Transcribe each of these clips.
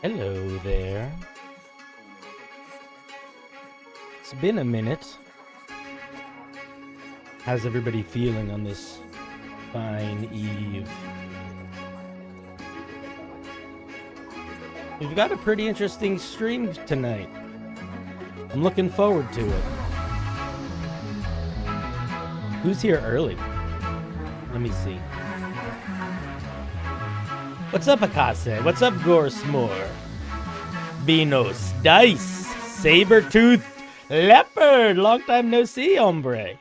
Hello there. It's been a minute. How's everybody feeling on this fine eve? We've got a pretty interesting stream tonight. I'm looking forward to it. Who's here early? Let me see. What's up, Akase? What's up, Gorsmore? Beanos, Dice, Sabertooth, Leopard. Long time no see, hombre.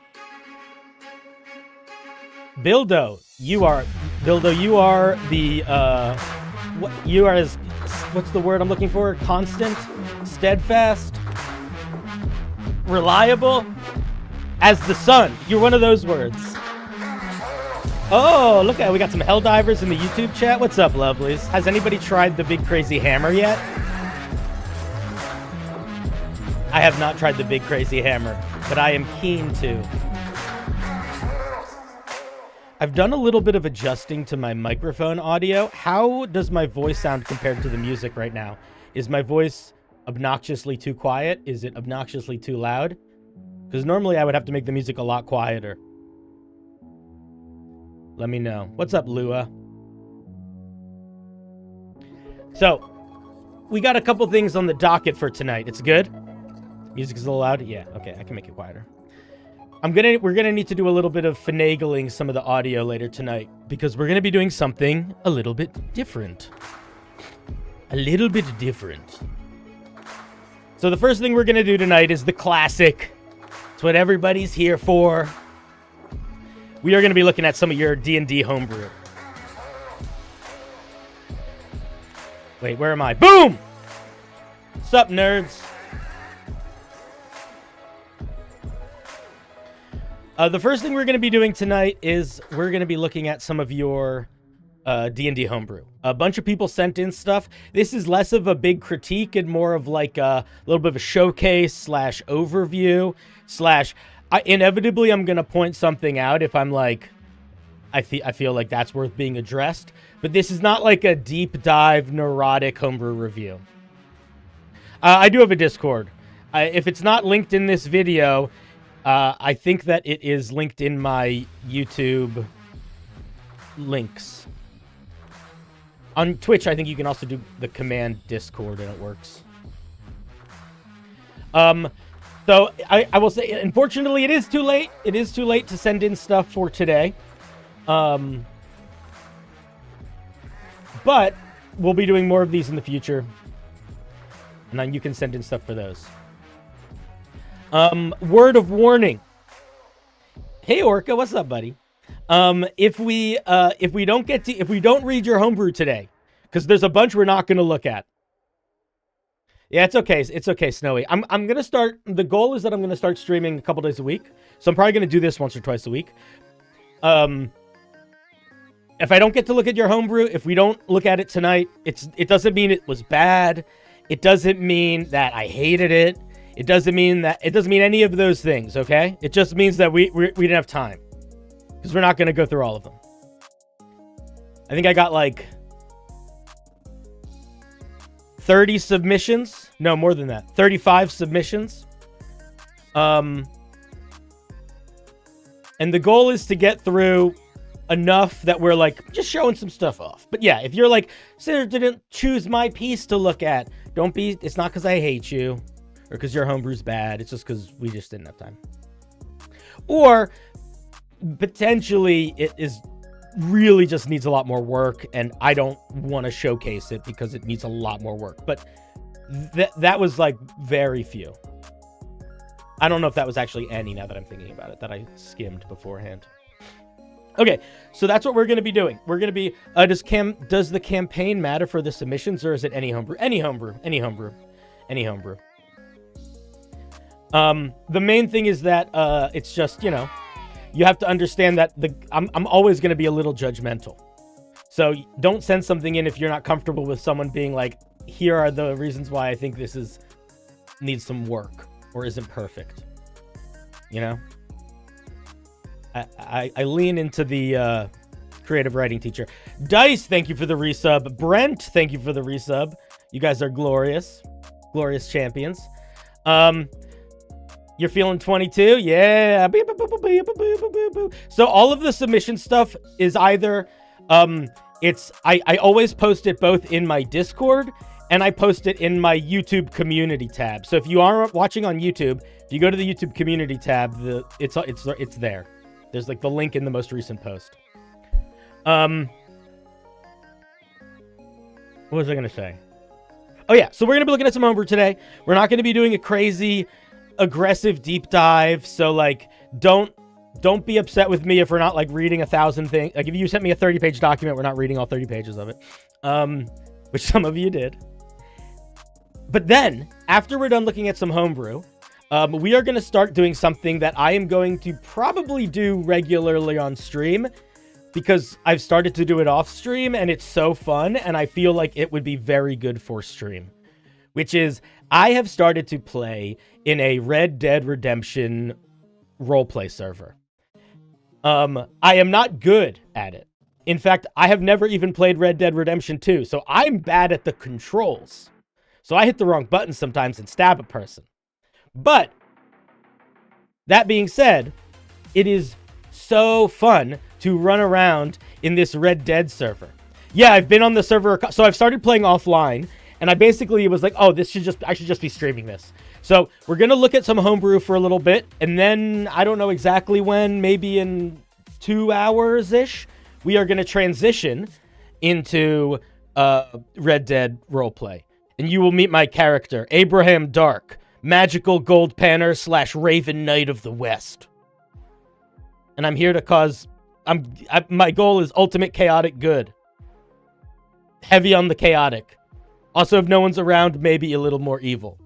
Bildo, you are the what you are as what's the word I'm looking for? Constant, steadfast, reliable as the sun. You're one of those words. Oh, look at we got some Helldivers in the YouTube chat. What's up, lovelies? Has anybody tried the big crazy hammer yet? I have not tried the big crazy hammer, but I am keen to. I've done a little bit of adjusting to my microphone audio. How does my voice sound compared to the music right now? Is my voice obnoxiously too quiet? Is it obnoxiously too loud? Because normally I would have to make the music a lot quieter. Let me know. What's up, Lua? So, we got a couple things on the docket for tonight. It's good? Music is a little loud? Yeah, okay, I can make it quieter. We're gonna need to do a little bit of finagling some of the audio later tonight because we're gonna be doing something a little bit different. A little bit different. So the first thing we're gonna do tonight is the classic. It's what everybody's here for. We are going to be looking at some of your D&D homebrew. Wait, where am I? Boom! Sup, nerds? The first thing we're going to be doing tonight is we're going to be looking at some of your D&D homebrew. A bunch of people sent in stuff. This is less of a big critique and more of like a little bit of a showcase slash overview slash... inevitably, I'm going to point something out if I'm like, I feel like that's worth being addressed. But this is not like a deep dive, neurotic homebrew review. I do have a Discord. If it's not linked in this video, I think that it is linked in my YouTube links. On Twitch, I think you can also do the command Discord and it works. So I will say, unfortunately, it is too late. It is too late to send in stuff for today. But we'll be doing more of these in the future. And then you can send in stuff for those. Word of warning. Hey, Orca, what's up, buddy? If we don't read your homebrew today, because there's a bunch we're not going to look at. Yeah, it's okay. It's okay, Snowy. I'm going to start... The goal is that I'm going to start streaming a couple days a week. So I'm probably going to do this once or twice a week. If I don't get to look at your homebrew, if we don't look at it tonight, it doesn't mean it was bad. It doesn't mean that I hated it. It doesn't mean any of those things, okay? It just means that we didn't have time. Because we're not going to go through all of them. I think I got like... 30 submissions. No, more than that. 35 submissions. And the goal is to get through enough that we're like just showing some stuff off. But yeah, if you're like, Sinner didn't choose my piece to look at, don't be, it's not because I hate you or because your homebrew's bad. It's just because we just didn't have time. Or potentially it is really just needs a lot more work and I don't want to showcase it because it needs a lot more work. But that was like very few. I don't know if that was actually any now that I'm thinking about it, that I skimmed beforehand. Okay, so that's what we're going to be doing. We're going to be, does the campaign matter for the submissions or is it any homebrew? Any homebrew. The main thing is that it's just, you know, you have to understand that I'm always going to be a little judgmental. So don't send something in if you're not comfortable with someone being like, here are the reasons why I think this needs some work or isn't perfect. You know? I lean into the creative writing teacher. Dice, thank you for the resub. Brent, thank you for the resub. You guys are glorious. Glorious champions. You're feeling 22? Yeah. So all of the submission stuff is either, I always post it both in my Discord and I post it in my YouTube community tab. So if you are watching on YouTube, if you go to the YouTube community tab, it's there. There's like the link in the most recent post. What was I going to say? Oh yeah, so we're going to be looking at some homebrew today. We're not going to be doing a crazy aggressive deep dive, so like don't be upset with me if we're not like reading 1,000 things. Like if you sent me a 30-page document, we're not reading all 30 pages of it. Which some of you did. But then, after we're done looking at some homebrew, we are going to start doing something that I am going to probably do regularly on stream, because I've started to do it off stream and it's so fun and I feel like it would be very good for stream, which is I have started to play in a Red Dead Redemption roleplay server. I am not good at it. In fact, I have never even played Red Dead Redemption 2, so I'm bad at the controls. So I hit the wrong button sometimes and stab a person. But that being said, it is so fun to run around in this Red Dead server. Yeah, I've been on the server, so I've started playing offline, and I basically was like, oh, I should just be streaming this. So we're going to look at some homebrew for a little bit, and then I don't know exactly when, maybe in 2 hours-ish, we are going to transition into Red Dead roleplay. And you will meet my character, Abraham Dark, magical gold panner / Raven Knight of the West. And I'm here to cause... my goal is ultimate chaotic good. Heavy on the chaotic. Also, if no one's around, maybe a little more evil.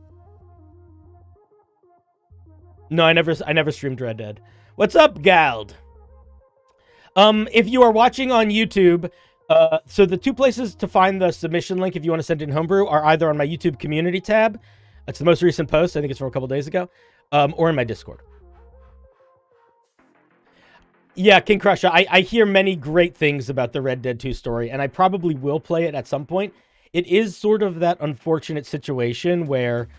No, I never streamed Red Dead. What's up, Gald? If you are watching on YouTube, so the two places to find the submission link if you want to send in homebrew are either on my YouTube community tab. That's the most recent post. I think it's from a couple days ago. Or in my Discord. Yeah, King Crusher, I hear many great things about the Red Dead 2 story, and I probably will play it at some point. It is sort of that unfortunate situation where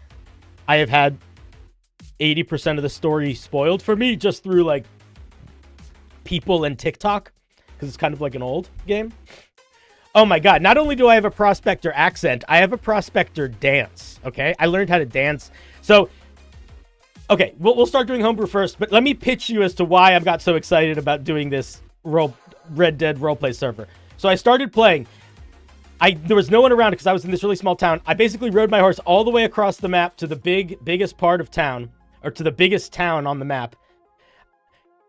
I have had 80% of the story spoiled for me just through, like, people and TikTok, because it's kind of like an old game. Oh my god, not only do I have a prospector accent, I have a prospector dance, okay? I learned how to dance. So... okay, we'll start doing homebrew first, but let me pitch you as to why I've got so excited about doing this Red Dead roleplay server. So I started playing. There was no one around because I was in this really small town. I basically rode my horse all the way across the map to the biggest part of town, or to the biggest town on the map.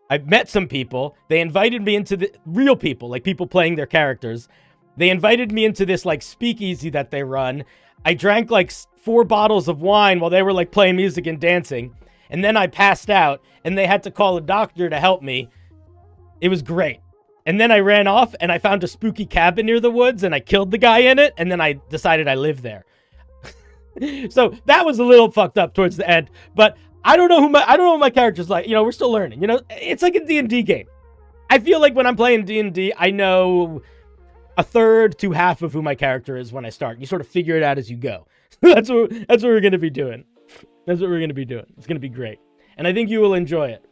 I met some people. They invited me into the real people, like people playing their characters. They invited me into this like speakeasy that they run. I drank like 4 bottles of wine while they were like playing music and dancing. And then I passed out, and they had to call a doctor to help me. It was great. And then I ran off, and I found a spooky cabin near the woods, and I killed the guy in it, and then I decided I lived there. So that was a little fucked up towards the end. But I don't know what my character's like. You know, we're still learning. You know, it's like a D&D game. I feel like when I'm playing D&D, I know a third to half of who my character is when I start. You sort of figure it out as you go. That's what we're going to be doing. That's what we're going to be doing. It's going to be great. And I think you will enjoy it.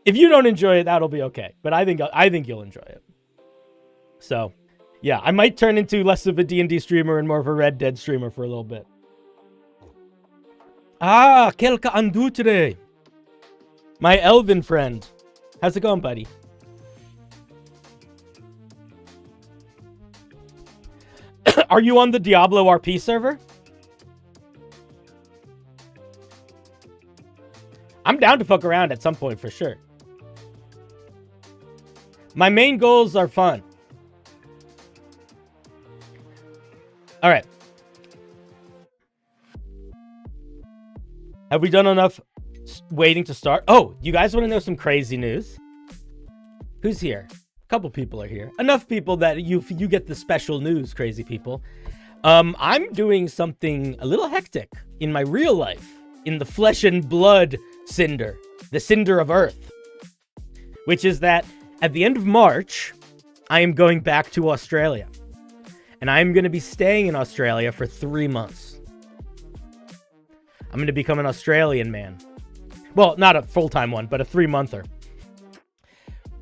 If you don't enjoy it, that'll be okay. But I think you'll enjoy it. So, yeah, I might turn into less of a D&D streamer and more of a Red Dead streamer for a little bit. Ah, Kelka Andu today. My elven friend. How's it going, buddy? Are you on the Diablo RP server? I'm down to fuck around at some point for sure. My main goals are fun. All right. Have we done enough waiting to start? Oh, you guys want to know some crazy news? Who's here? A couple people are here. Enough people that you get the special news, crazy people. I'm doing something a little hectic in my real life, in the flesh and blood cinder, the cinder of Earth, which is that at the end of March, I am going back to Australia. And I'm going to be staying in Australia for 3 months. I'm going to become an Australian man. Well, not a full-time one, but a 3-monther.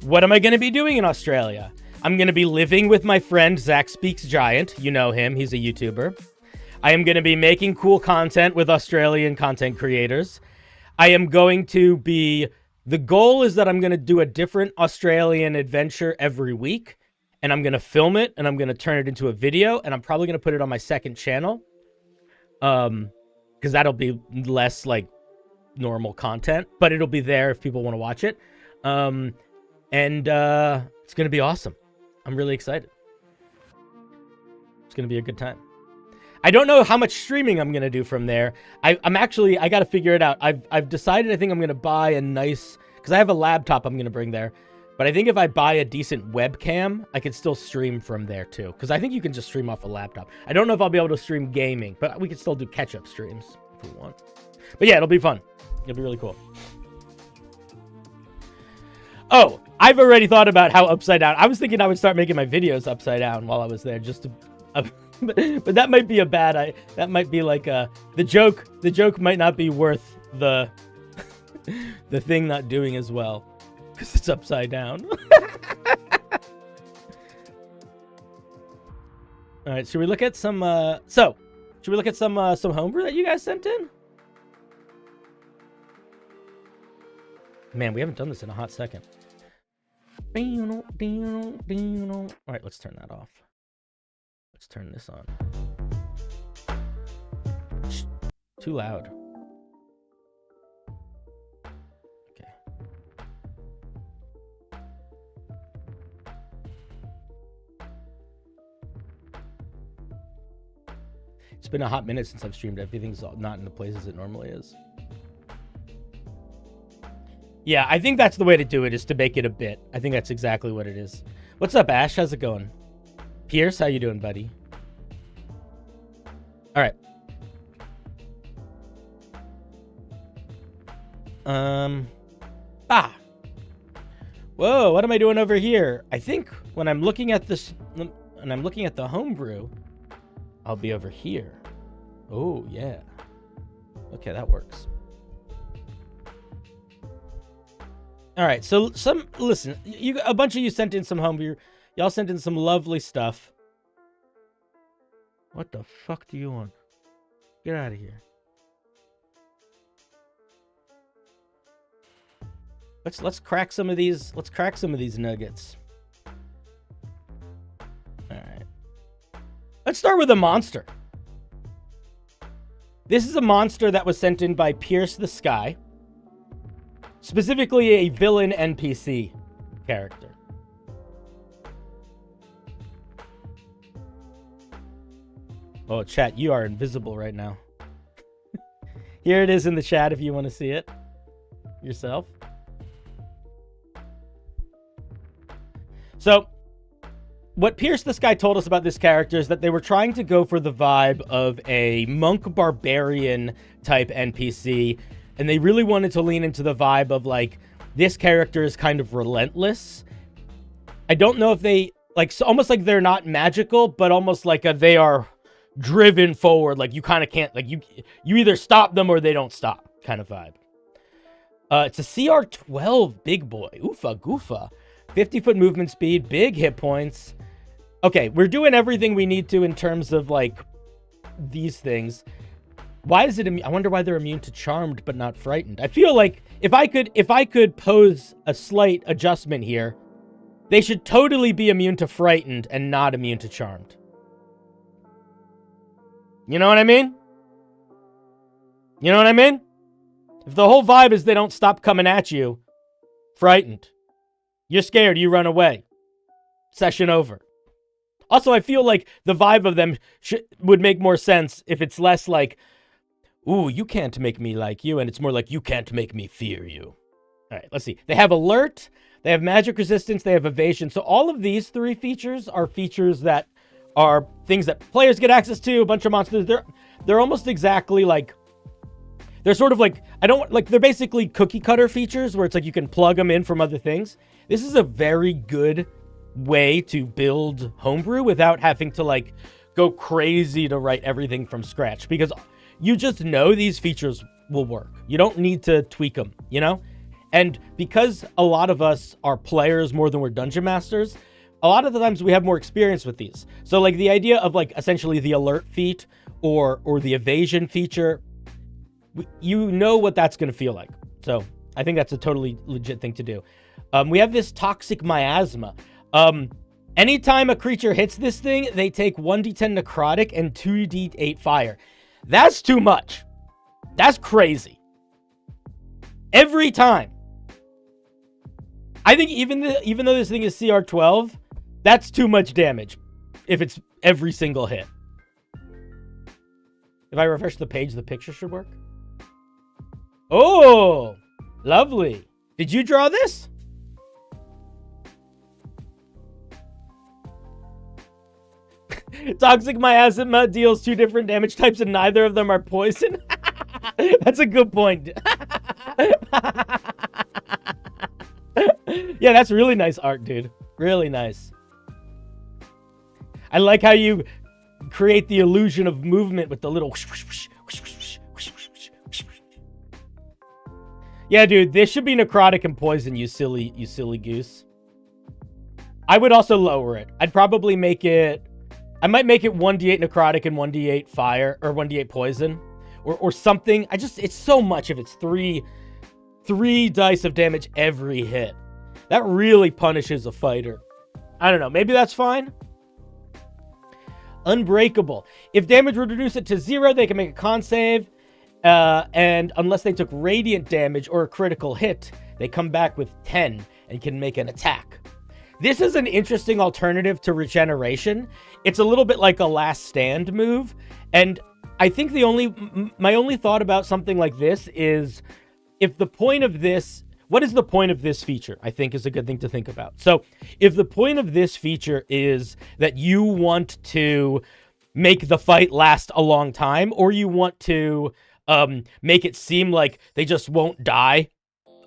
What am I going to be doing in Australia? I'm going to be living with my friend Zach Speaks Giant. You know him. He's a YouTuber. I am going to be making cool content with Australian content creators. I am going to be... The goal is that I'm going to do a different Australian adventure every week. And I'm going to film it, and I'm going to turn it into a video. And I'm probably going to put it on my second channel. Because that'll be less, like, normal content. But it'll be there if people want to watch it. And it's going to be awesome. I'm really excited. It's going to be a good time. I don't know how much streaming I'm going to do from there. I got to figure it out. I've decided I think I'm going to buy a nice, because I have a laptop I'm going to bring there. But I think if I buy a decent webcam, I could still stream from there too. Because I think you can just stream off a laptop. I don't know if I'll be able to stream gaming, but we could still do catch-up streams if we want. But yeah, it'll be fun. It'll be really cool. Oh, I've already thought about how upside down. I was thinking I would start making my videos upside down while I was there, just to. But that might be a bad. That might be like the joke. The joke might not be worth the the thing not doing as well because it's upside down. All right, should we look at some? Should we look at some homebrew that you guys sent in? Man, we haven't done this in a hot second. All right, let's turn that off. Let's turn this on. Shh, too loud. Okay. It's been a hot minute since I've streamed. Everything's not in the places it normally is. Yeah, I think that's the way to do it, is to make it a bit. I think that's exactly what it is. What's up, Ash? How's it going? Pierce, how you doing, buddy? All right. Whoa, what am I doing over here? I think when I'm looking at this, and I'm looking at the homebrew, I'll be over here. Oh, yeah. Okay, that works. All right, so listen, a bunch of you sent in some homebrew. Y'all sent in some lovely stuff. What the fuck do you want? Get out of here. Let's crack some of these. Let's crack some of these nuggets. All right. Let's start with a monster. This is a monster that was sent in by Pierce the Sky. Specifically a villain NPC character. Oh, chat, you are invisible right now. Here it is in the chat if you want to see it yourself. So, what Pierce the Sky told us about this character is that they were trying to go for the vibe of a monk barbarian type NPC, and they really wanted to lean into the vibe of, like, this character is kind of relentless. I don't know if they, like, so almost like they're not magical, but almost like they are driven forward. Like, you kind of can't, like, you either stop them or they don't stop kind of vibe. It's a CR12 big boy. Oofa goofa. 50-foot movement speed, big hit points. Okay, we're doing everything we need to in terms of, like, these things. Why is it I wonder why they're immune to Charmed but not Frightened. I feel like if I could pose a slight adjustment here, they should totally be immune to Frightened and not immune to Charmed. You know what I mean? You know what I mean? If the whole vibe is they don't stop coming at you, Frightened. You're scared, you run away. Session over. Also, I feel like the vibe of them would make more sense if it's less like, ooh, you can't make me like you, and it's more like, you can't make me fear you. All right, let's see. They have alert, they have magic resistance, they have evasion. So all of these three features are features that are things that players get access to, a bunch of monsters. They're almost exactly like, they're sort of like, they're basically cookie cutter features where it's like you can plug them in from other things. This is a very good way to build Homebrew without having to like go crazy to write everything from scratch, because you just know these features will work. You don't need to tweak them, you know? And because a lot of us are players more than we're dungeon masters, a lot of the times we have more experience with these. So like the idea of like essentially the alert feat or the evasion feature, you know what that's going to feel like. So I think that's a totally legit thing to do. We have this toxic miasma. Anytime a creature hits this thing, they take 1d10 necrotic and 2d8 fire. That's too much. That's crazy. Every time. I think even though this thing is CR 12, that's too much damage if it's every single hit. If I refresh the page, the picture should work. Oh, lovely. Did you draw this? Toxic miasma deals 2 different damage types and neither of them are poison. That's a good point. Yeah, that's really nice art, dude. Really nice. I like how you create the illusion of movement with the little... Yeah, dude, this should be necrotic and poison, you silly goose. I would also lower it. I'd probably make it... I might make it 1d8 necrotic and 1d8 fire, or 1d8 poison, or something. It's so much if it's three dice of damage every hit. That really punishes a fighter. I don't know, maybe that's fine. Unbreakable. If damage would reduce it to 0, they can make a con save, and unless they took radiant damage or a critical hit, they come back with 10 and can make an attack. This is an interesting alternative to regeneration. It's a little bit like a last stand move. And I think my only thought about something like this is if the point of this, what is the point of this feature? I think is a good thing to think about. So if the point of this feature is that you want to make the fight last a long time, or you want to make it seem like they just won't die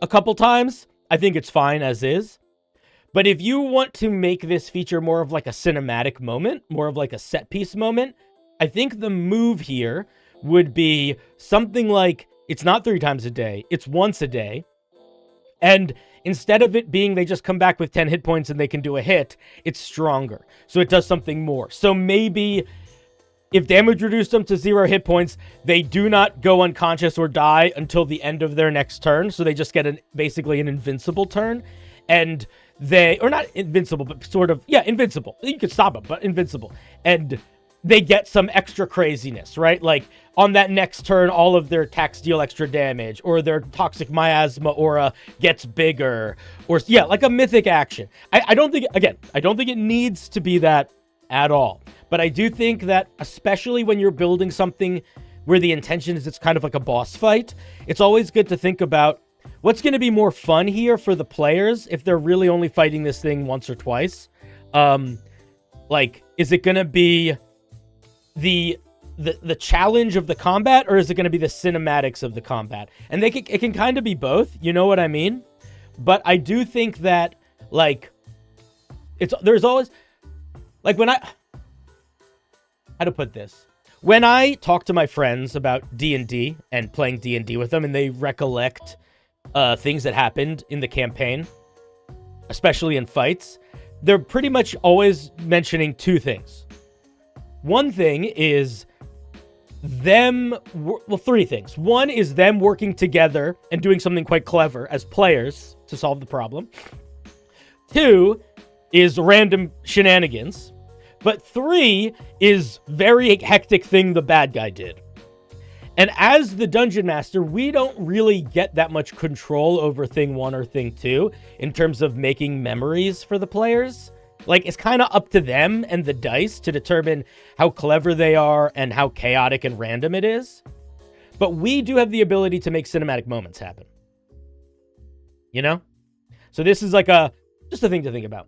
a couple times, I think it's fine as is. But if you want to make this feature more of like a cinematic moment, more of like a set piece moment, I think the move here would be something like, it's not 3 times a day, it's once a day. And instead of it being they just come back with 10 hit points and they can do a hit, it's stronger. So it does something more. So maybe if damage reduced them to 0 hit points, they do not go unconscious or die until the end of their next turn. So they just get basically an invincible turn. And or not invincible, but sort of, yeah, invincible. You could stop them, but invincible. And they get some extra craziness, right? Like on that next turn, all of their attacks deal extra damage, or their toxic miasma aura gets bigger, or yeah, like a mythic action. I don't think it needs to be that at all. But I do think that, especially when you're building something where the intention is it's kind of like a boss fight, it's always good to think about what's going to be more fun here for the players if they're really only fighting this thing once or twice. Like, is it going to be the challenge of the combat, or is it going to be the cinematics of the combat? And it can kind of be both, you know what I mean? But I do think that, like, there's always, like, how to put this? When I talk to my friends about D&D and playing D&D with them, and they recollect things that happened in the campaign, especially in fights, they're pretty much always mentioning 2 things. One thing is them, 3 things. One is them working together and doing something quite clever as players to solve the problem. 2 is random shenanigans. But 3 is very hectic thing the bad guy did. And as the Dungeon Master, we don't really get that much control over thing 1 or thing 2 in terms of making memories for the players. Like, it's kind of up to them and the dice to determine how clever they are and how chaotic and random it is. But we do have the ability to make cinematic moments happen. You know? So this is like just a thing to think about.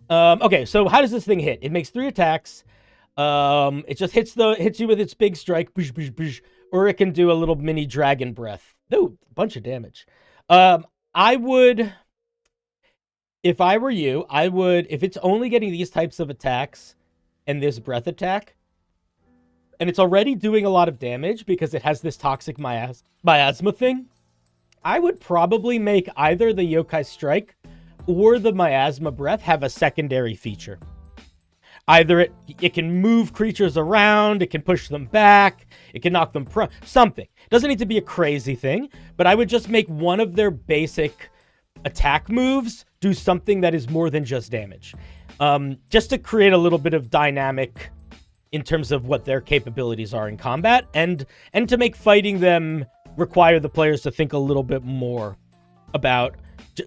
Okay, so how does this thing hit? It makes 3 attacks. It just hits you with its big strike, or it can do a little mini dragon breath. Ooh, a bunch of damage. If I were you, I would, if it's only getting these types of attacks and this breath attack, and it's already doing a lot of damage because it has this toxic miasma thing, I would probably make either the Yokai Strike or the Miasma Breath have a secondary feature. Either it can move creatures around, it can push them back, it can knock them prone, something. Doesn't need to be a crazy thing, but I would just make one of their basic attack moves do something that is more than just damage. Just to create a little bit of dynamic in terms of what their capabilities are in combat, and to make fighting them require the players to think a little bit more about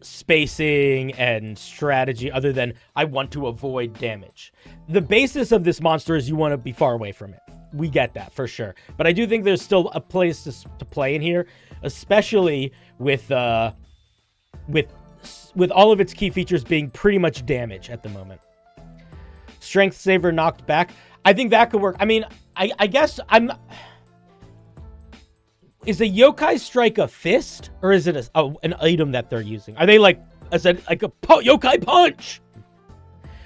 spacing and strategy other than I want to avoid damage. The basis of this monster is you want to be far away from it. We get that for sure. But I do think there's still a place to play in here, especially with all of its key features being pretty much damage at the moment. Strength Saver knocked back. I think that could work. I mean, I guess is a Yokai Strike a fist, or is it an item that they're using? Are they like, is it like a Yokai Punch?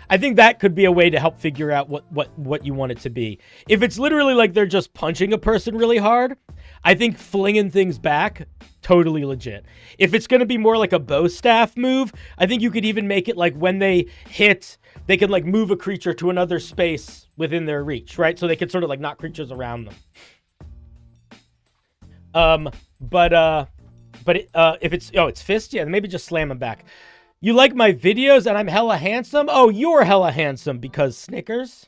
I think that could be a way to help figure out what you want it to be. If it's literally like they're just punching a person really hard, I think flinging things back, totally legit. If it's going to be more like a bow staff move, I think you could even make it like when they hit, they can like move a creature to another space within their reach, right? So they can sort of like knock creatures around them. If it's fist, yeah, maybe just slam them back. You like my videos and I'm hella handsome? Oh, you're hella handsome because Snickers.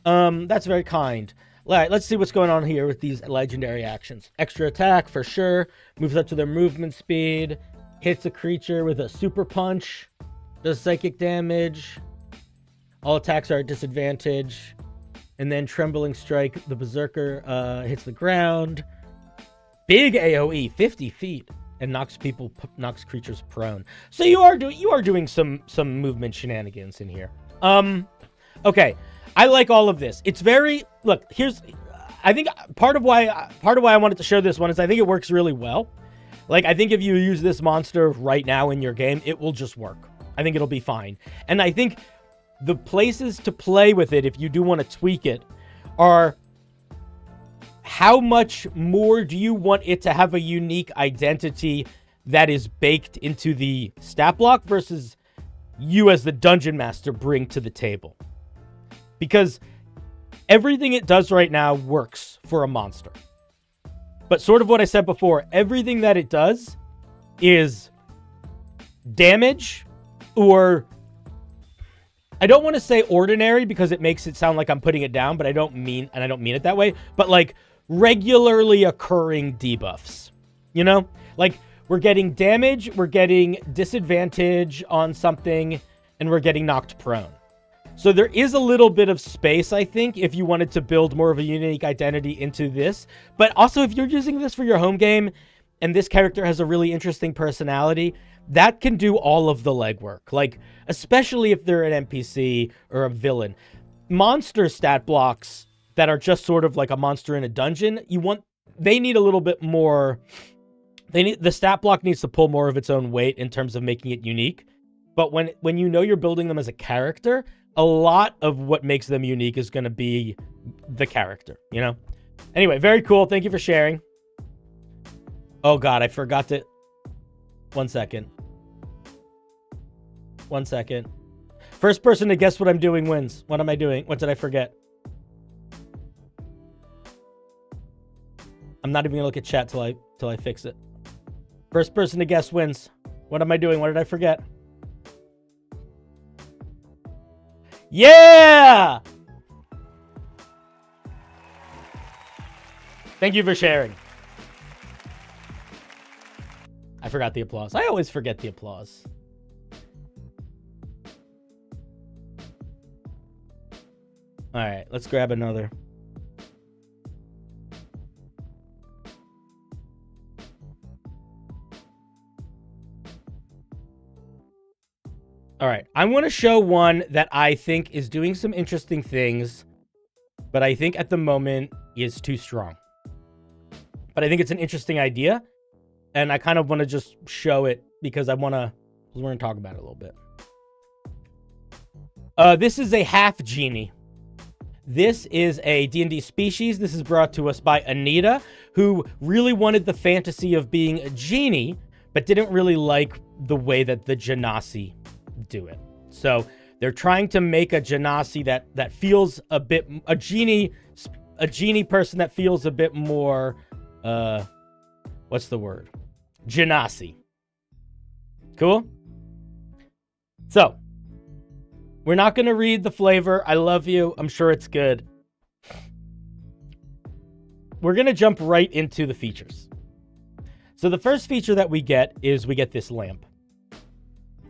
That's very kind. All right, let's see what's going on here with these legendary actions. Extra attack for sure. Moves up to their movement speed. Hits a creature with a super punch. Does psychic damage. All attacks are at disadvantage. And then Trembling Strike, the Berserker, hits the ground. Big AoE, 50 feet, and knocks creatures prone. So you are doing some movement shenanigans in here. Okay, I like all of this. It's very, look, I think part of why I wanted to show this one is I think it works really well. Like, I think if you use this monster right now in your game, it will just work. I think it'll be fine. And I think the places to play with it, if you do want to tweak it, are how much more do you want it to have a unique identity that is baked into the stat block versus you as the dungeon master bring to the table? Because everything it does right now works for a monster. But sort of what I said before, everything that it does is damage, or I don't want to say ordinary because it makes it sound like I'm putting it down, but I don't mean it that way, but like regularly occurring debuffs, you know? Like, we're getting damage, we're getting disadvantage on something, and we're getting knocked prone. So there is a little bit of space, I think, if you wanted to build more of a unique identity into this. But also, if you're using this for your home game, and this character has a really interesting personality, that can do all of the legwork. Like, especially if they're an NPC or a villain. Monster stat blocks that are just sort of like a monster in a dungeon, they need a little bit more, the stat block needs to pull more of its own weight in terms of making it unique. But when you know you're building them as a character, a lot of what makes them unique is going to be the character, you know? Anyway, very cool. Thank you for sharing. Oh God, I forgot to, 1 second. 1 second. First person to guess what I'm doing wins. What am I doing? What did I forget? I'm not even gonna look at chat till I fix it. First person to guess wins. What am I doing? What did I forget? Yeah! Thank you for sharing. I forgot the applause. I always forget the applause. All right, let's grab another. All right, I want to show one that I think is doing some interesting things, but I think at the moment is too strong. But I think it's an interesting idea, and I kind of want to just show it because I want to We're going to talk about it a little bit. This is a half genie. This is a D&D species. This is brought to us by Anita, who really wanted the fantasy of being a genie, but didn't really like the way that the Genasi do it. So they're trying to make a Genasi that feels a bit, a genie person that feels a bit more, what's the word? Genasi. Cool? So, we're not going to read the flavor. I love you. I'm sure it's good. We're going to jump right into the features. So the first feature that we get is we get this lamp.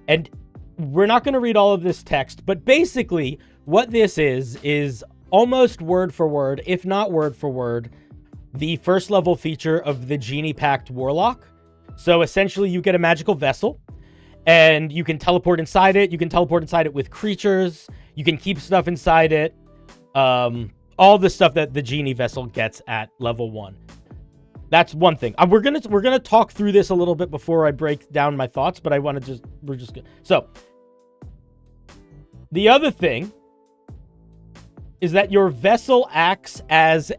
And we're not going to read all of this text, but basically what this is almost word for word, if not word for word, the first level feature of the Genie Pact Warlock. So essentially you get a magical vessel, and you can teleport inside it. You can teleport inside it with creatures. You can keep stuff inside it. All the stuff that the Genie vessel gets at level 1. That's one thing. We're gonna talk through this a little bit before I break down my thoughts, but we're just gonna. So the other thing is that your vessel acts as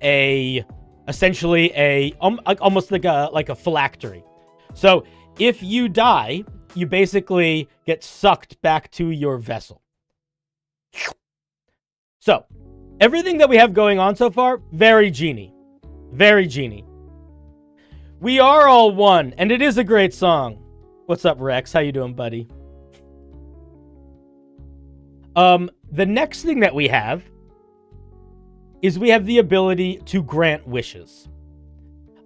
essentially almost like a phylactery. So if you die, you basically get sucked back to your vessel. So, everything that we have going on so far, very Genie. Very Genie. We are all one, and it is a great song. What's up, Rex? How you doing, buddy? The next thing that we have is we have the ability to grant wishes.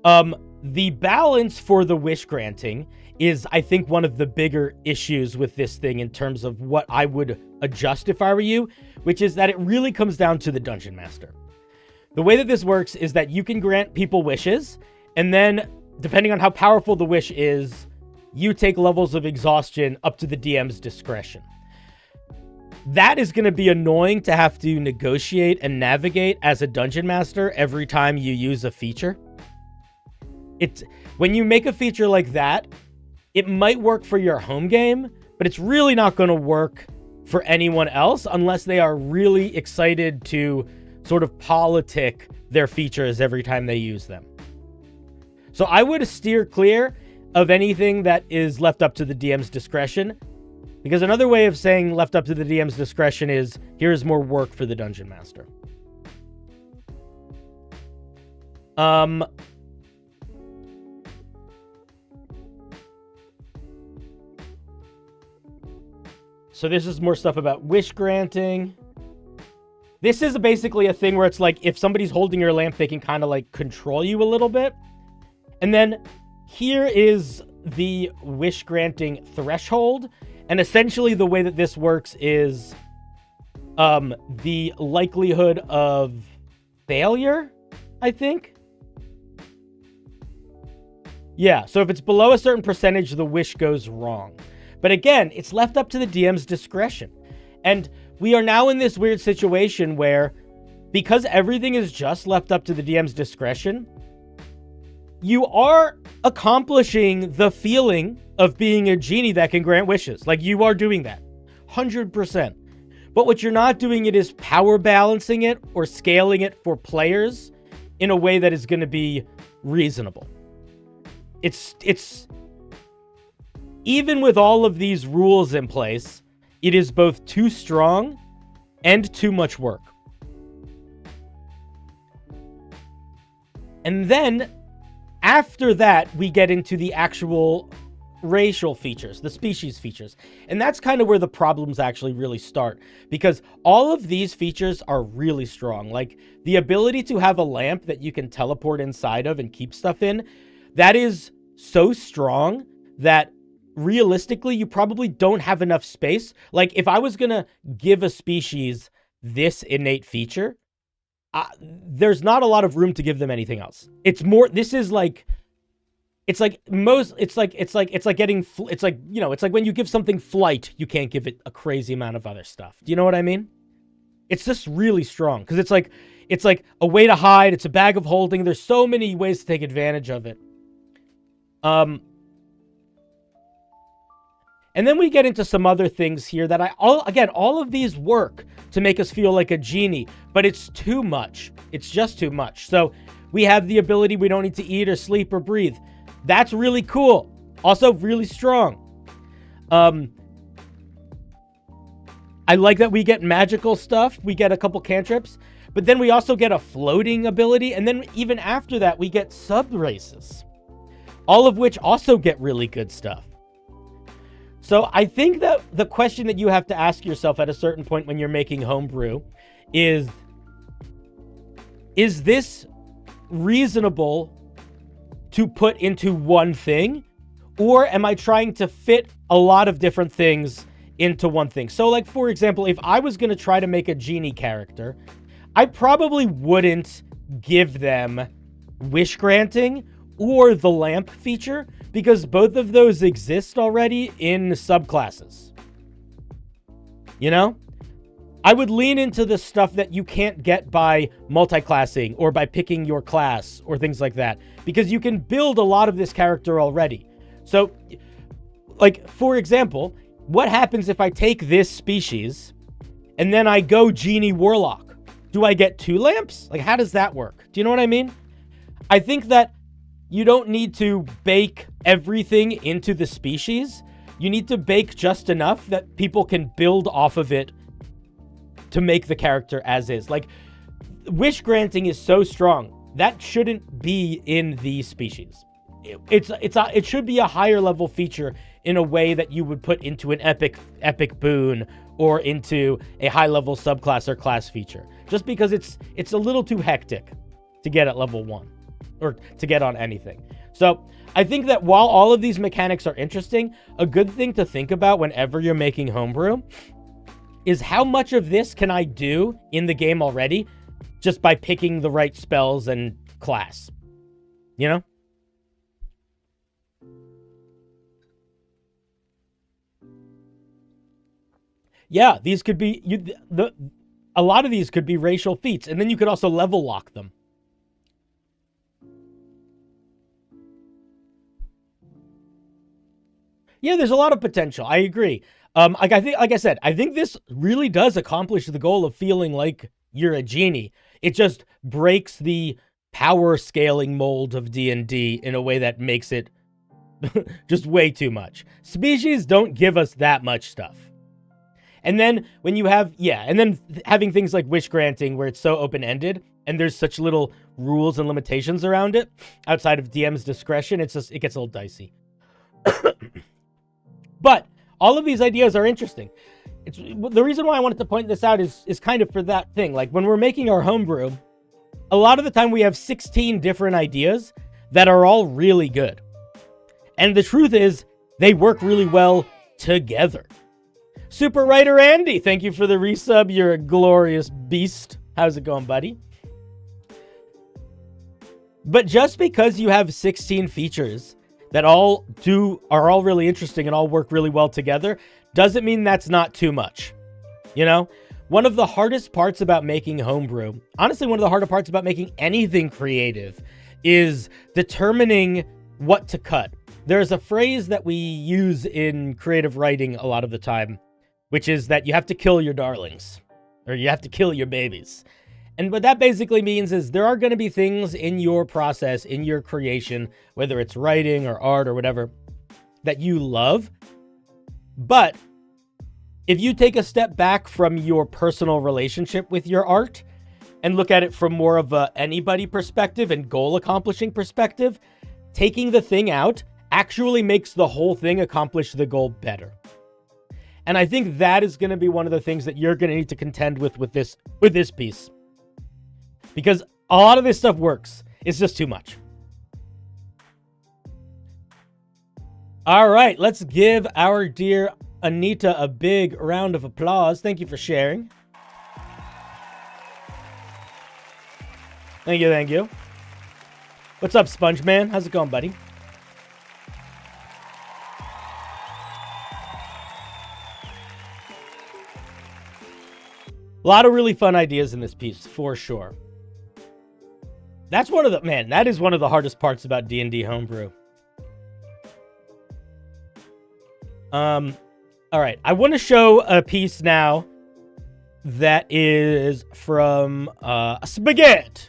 The balance for the wish granting is, I think, one of the bigger issues with this thing in terms of what I would adjust if I were you, which is that it really comes down to the Dungeon Master. The way that this works is that you can grant people wishes, and then, depending on how powerful the wish is, you take levels of exhaustion up to the DM's discretion. That is going to be annoying to have to negotiate and navigate as a Dungeon Master every time you use a feature. When you make a feature like that, it might work for your home game, but it's really not going to work for anyone else unless they are really excited to sort of politic their features every time they use them. So I would steer clear of anything that is left up to the DM's discretion, because another way of saying left up to the DM's discretion is here's more work for the Dungeon Master. So this is more stuff about wish granting. This is basically a thing where it's like if somebody's holding your lamp, they can kind of like control you a little bit. And then here is the wish granting threshold. And essentially the way that this works is the likelihood of failure, I think. Yeah, so if it's below a certain percentage, the wish goes wrong. But again, it's left up to the DM's discretion. And we are now in this weird situation where, because everything is just left up to the DM's discretion, you are accomplishing the feeling of being a genie that can grant wishes. Like, you are doing that. 100%. But what you're not doing it is power balancing it or scaling it for players in a way that is going to be reasonable. It's even with all of these rules in place, it is both too strong and too much work. And then, after that, we get into the actual racial features, the species features. And that's kind of where the problems actually really start, because all of these features are really strong. Like, the ability to have a lamp that you can teleport inside of and keep stuff in, that is so strong that realistically, you probably don't have enough space. Like, if I was gonna give a species this innate feature, there's not a lot of room to give them anything else. It's more, this is like, it's like when you give something flight, you can't give it a crazy amount of other stuff. Do you know what I mean? It's just really strong, because it's like a way to hide. It's a bag of holding. There's so many ways to take advantage of it. And then we get into some other things here that all of these work to make us feel like a genie, but it's too much. It's just too much. So we have the ability, we don't need to eat or sleep or breathe. That's really cool. Also really strong. I like that we get magical stuff. We get a couple cantrips, but then we also get a floating ability. And then even after that, we get sub races, all of which also get really good stuff. So I think that the question that you have to ask yourself at a certain point when you're making homebrew is this reasonable to put into one thing? Or am I trying to fit a lot of different things into one thing? So like, for example, if I was going to try to make a genie character, I probably wouldn't give them wish granting or the lamp feature, because both of those exist already in subclasses. You know? I would lean into the stuff that you can't get by multi-classing or by picking your class or things like that, because you can build a lot of this character already. So, like, for example, what happens if I take this species and then I go Genie Warlock? Do I get 2 lamps? Like, how does that work? Do you know what I mean? I think that you don't need to bake everything into the species. You need to bake just enough that people can build off of it to make the character as is. Like, wish granting is so strong. That shouldn't be in the species. It should be a higher level feature in a way that you would put into an epic boon or into a high level subclass or class feature. Just because it's a little too hectic to get at level 1 or to get on anything. So I think that while all of these mechanics are interesting, a good thing to think about whenever you're making homebrew is how much of this can I do in the game already just by picking the right spells and class, you know? Yeah, these could be a lot of these could be racial feats, and then you could also level lock them. Yeah, there's a lot of potential. I agree. Like I said, I think this really does accomplish the goal of feeling like you're a genie. It just breaks the power scaling mold of D&D in a way that makes it just way too much. Species don't give us that much stuff. And then when you have, and then having things like wish granting where it's so open-ended and there's such little rules and limitations around it outside of DM's discretion, it gets a little dicey. But all of these ideas are interesting. The reason why I wanted to point this out is kind of for that thing. Like when we're making our homebrew, a lot of the time we have 16 different ideas that are all really good. And the truth is, they work really well together. Super Writer Andy, thank you for the resub. You're a glorious beast. How's it going, buddy? But just because you have 16 features that are all really interesting and all work really well together, doesn't mean that's not too much. You know? One of the hardest parts about making homebrew, honestly, one of the harder parts about making anything creative is determining what to cut. There's a phrase that we use in creative writing a lot of the time, which is that you have to kill your darlings, or you have to kill your babies. And what that basically means is there are going to be things in your process, in your creation, whether it's writing or art or whatever, that you love. But if you take a step back from your personal relationship with your art and look at it from more of a anybody perspective and goal accomplishing perspective, taking the thing out actually makes the whole thing accomplish the goal better. And I think that is going to be one of the things that you're going to need to contend with this piece. Because a lot of this stuff works. It's just too much. All right, let's give our dear Anita a big round of applause. Thank you for sharing. Thank you, thank you. What's up, Sponge Man? How's it going, buddy? A lot of really fun ideas in this piece, for sure. That's one of the, man, that is one of the hardest parts about D&D Homebrew. All right, I want to show a piece now that is from Spaghetti.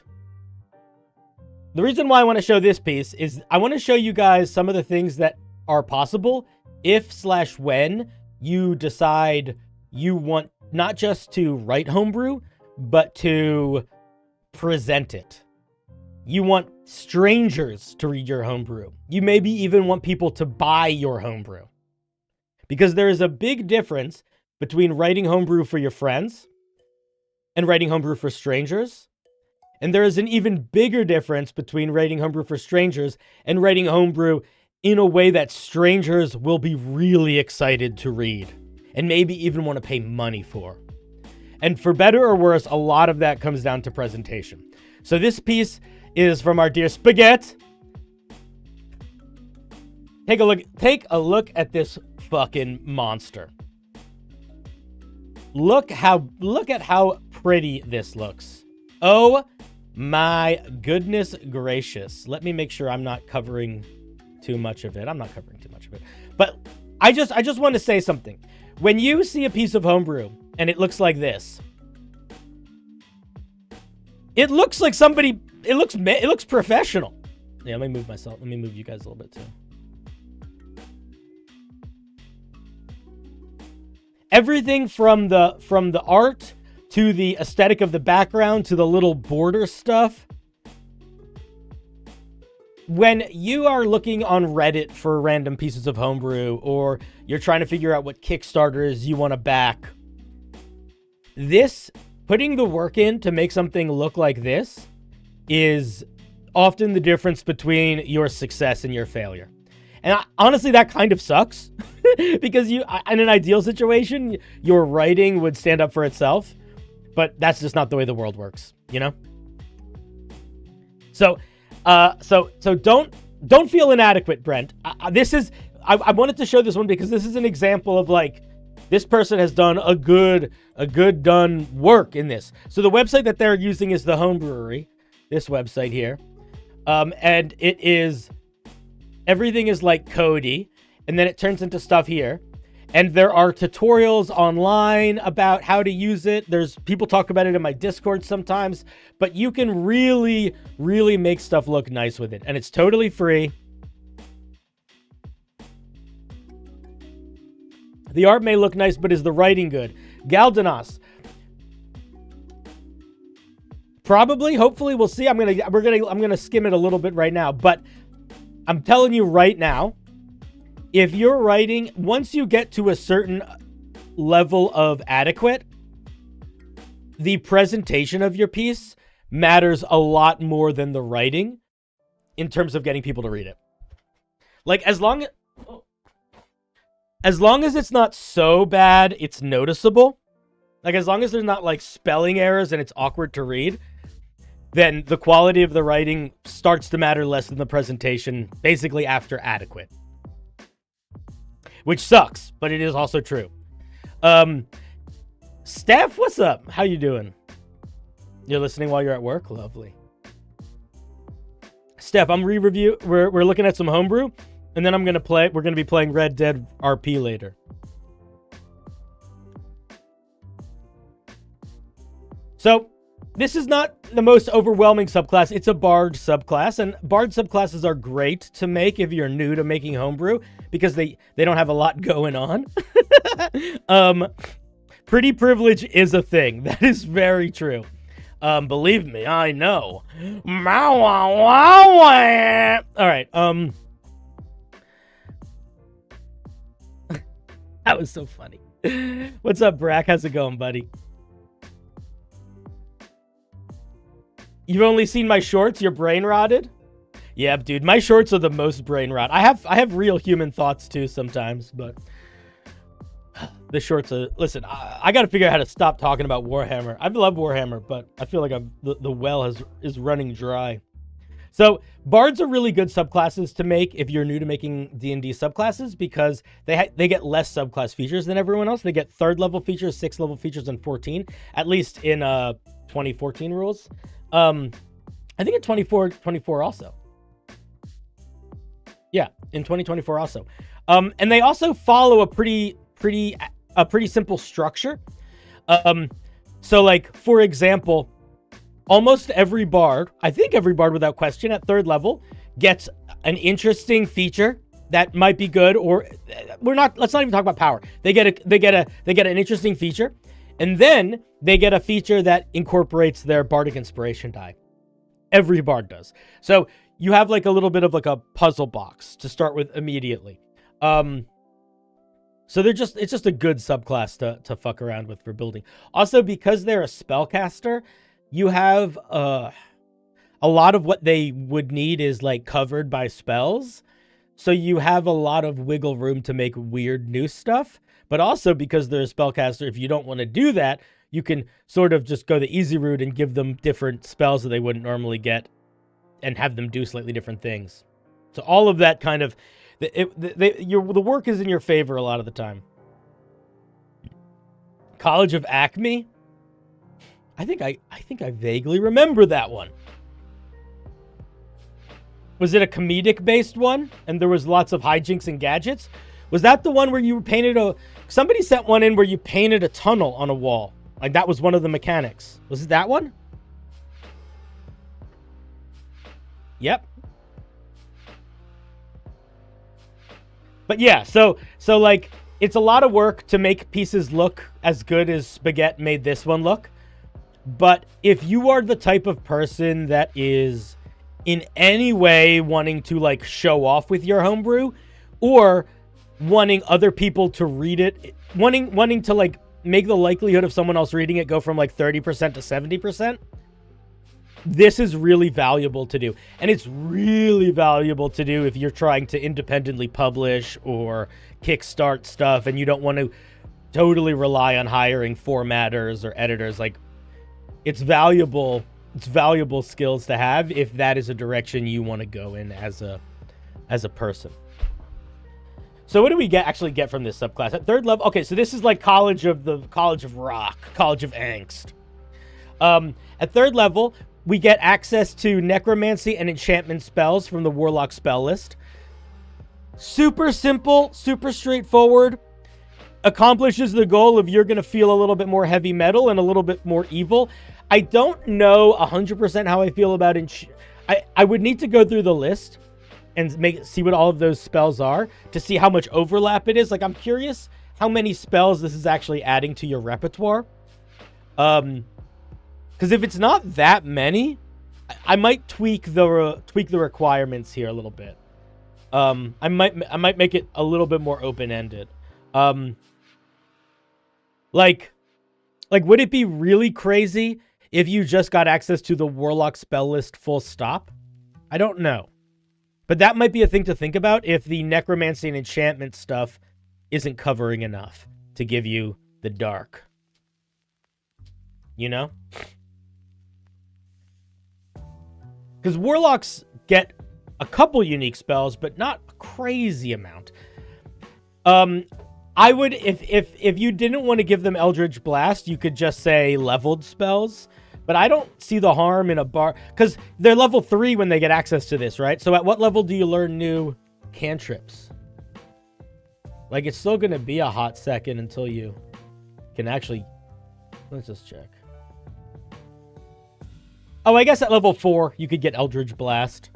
The reason why I want to show this piece is I want to show you guys some of the things that are possible if/when you decide you want not just to write homebrew, but to present it. You want strangers to read your homebrew. You maybe even want people to buy your homebrew. Because there is a big difference between writing homebrew for your friends and writing homebrew for strangers. And there is an even bigger difference between writing homebrew for strangers and writing homebrew in a way that strangers will be really excited to read and maybe even want to pay money for. And for better or worse, a lot of that comes down to presentation. So this piece is from our dear Spaghetti. Take a look at this fucking monster. Look at how pretty this looks. Oh my goodness gracious. Let me make sure I'm not covering too much of it. I'm not covering too much of it. But I just want to say something. When you see a piece of homebrew and it looks like this, it looks like somebody, it looks professional. Yeah, let me move myself. Let me move you guys a little bit too. Everything from the art to the aesthetic of the background to the little border stuff. When you are looking on Reddit for random pieces of homebrew, or you're trying to figure out what Kickstarters you want to back, putting the work in to make something look like this is often the difference between your success and your failure. And honestly, that kind of sucks because in an ideal situation, your writing would stand up for itself, but that's just not the way the world works, you know? So don't feel inadequate, Brent. I wanted to show this one because this is an example of like, this person has done a good done work in this. So the website that they're using is the Homebrewery, this website here. And everything is like Cody, and then it turns into stuff here. And there are tutorials online about how to use it. There's people talk about it in my Discord sometimes, but you can really, really make stuff look nice with it. And it's totally free. The art may look nice, but is the writing good? Galdanos. Probably, hopefully, we'll see. I'm gonna skim it a little bit right now, but I'm telling you right now, if you're writing, once you get to a certain level of adequate, the presentation of your piece matters a lot more than the writing in terms of getting people to read it. Like, as long as it's not so bad, it's noticeable. Like, as long as there's not, like, spelling errors and it's awkward to read, then the quality of the writing starts to matter less than the presentation, basically after adequate. Which sucks, but it is also true. Steph, what's up? How you doing? You're listening while you're at work? Lovely. Steph, we're looking at some homebrew, and then we're gonna be playing Red Dead RP later. So, this is not the most overwhelming subclass. It's a Bard subclass, and Bard subclasses are great to make if you're new to making homebrew because they don't have a lot going on. Pretty privilege is a thing. That is very true. Believe me, I know. All right. That was so funny. What's up, Brack? How's it going, buddy? You've only seen my shorts? You're brain rotted? Yeah, dude, my shorts are the most brain rot. I have real human thoughts too sometimes, but the shorts are... Listen, I got to figure out how to stop talking about Warhammer. I love Warhammer, but I feel like the well is running dry. So bards are really good subclasses to make if you're new to making D&D subclasses because they get less subclass features than everyone else. They get 3rd level features, 6th level features, and 14, at least in 2014 rules. I think in 24 also. Yeah, in 2024 also. And they also follow a pretty a pretty simple structure. So like, for example, almost every bard, I think every bard without question at 3rd level gets an interesting feature that might be good, or let's not even talk about power. They get an interesting feature, and then they get a feature that incorporates their bardic inspiration die. Every bard does. So you have like a little bit of like a puzzle box to start with immediately. So it's just a good subclass to fuck around with for building. Also, because they're a spellcaster, you have a lot of what they would need is like covered by spells. So you have a lot of wiggle room to make weird new stuff. But also because they're a spellcaster, if you don't want to do that, you can sort of just go the easy route and give them different spells that they wouldn't normally get and have them do slightly different things. So all of that kind of... the work is in your favor a lot of the time. College of Acme? I think I vaguely remember that one. Was it a comedic-based one? And there was lots of hijinks and gadgets? Was that the one where you painted somebody sent one in where you painted a tunnel on a wall? Like, that was one of the mechanics. Was it that one? Yep. But yeah, so like, it's a lot of work to make pieces look as good as Spaghetti made this one look. But if you are the type of person that is in any way wanting to like show off with your homebrew, or wanting other people to read it, wanting to like make the likelihood of someone else reading it go from like 30% to 70%, this is really valuable to do. And it's really valuable to do if you're trying to independently publish or kickstart stuff and you don't want to totally rely on hiring formatters or editors. Like, it's valuable skills to have if that is a direction you want to go in as a person. So what do we actually get from this subclass at 3rd level? Okay, so this is like College of Rock, College of Angst. At 3rd level, we get access to necromancy and enchantment spells from the Warlock spell list. Super simple, super straightforward. Accomplishes the goal of you're going to feel a little bit more heavy metal and a little bit more evil. I don't know 100% how I feel about I would need to go through the list and see what all of those spells are to see how much overlap it is. Like, I'm curious how many spells this is actually adding to your repertoire. Because if it's not that many, I might tweak the requirements here a little bit. I might make it a little bit more open-ended. Like, would it be really crazy if you just got access to the Warlock spell list full stop? I don't know. But that might be a thing to think about if the necromancy and enchantment stuff isn't covering enough to give you the dark. You know? Because Warlocks get a couple unique spells, but not a crazy amount. I would, if you didn't want to give them Eldritch Blast, you could just say leveled spells. But I don't see the harm in a bar, because they're level 3 when they get access to this, right? So at what level do you learn new cantrips? Like, it's still going to be a hot second until you can actually... Let's just check. Oh, I guess at level 4, you could get Eldritch Blast.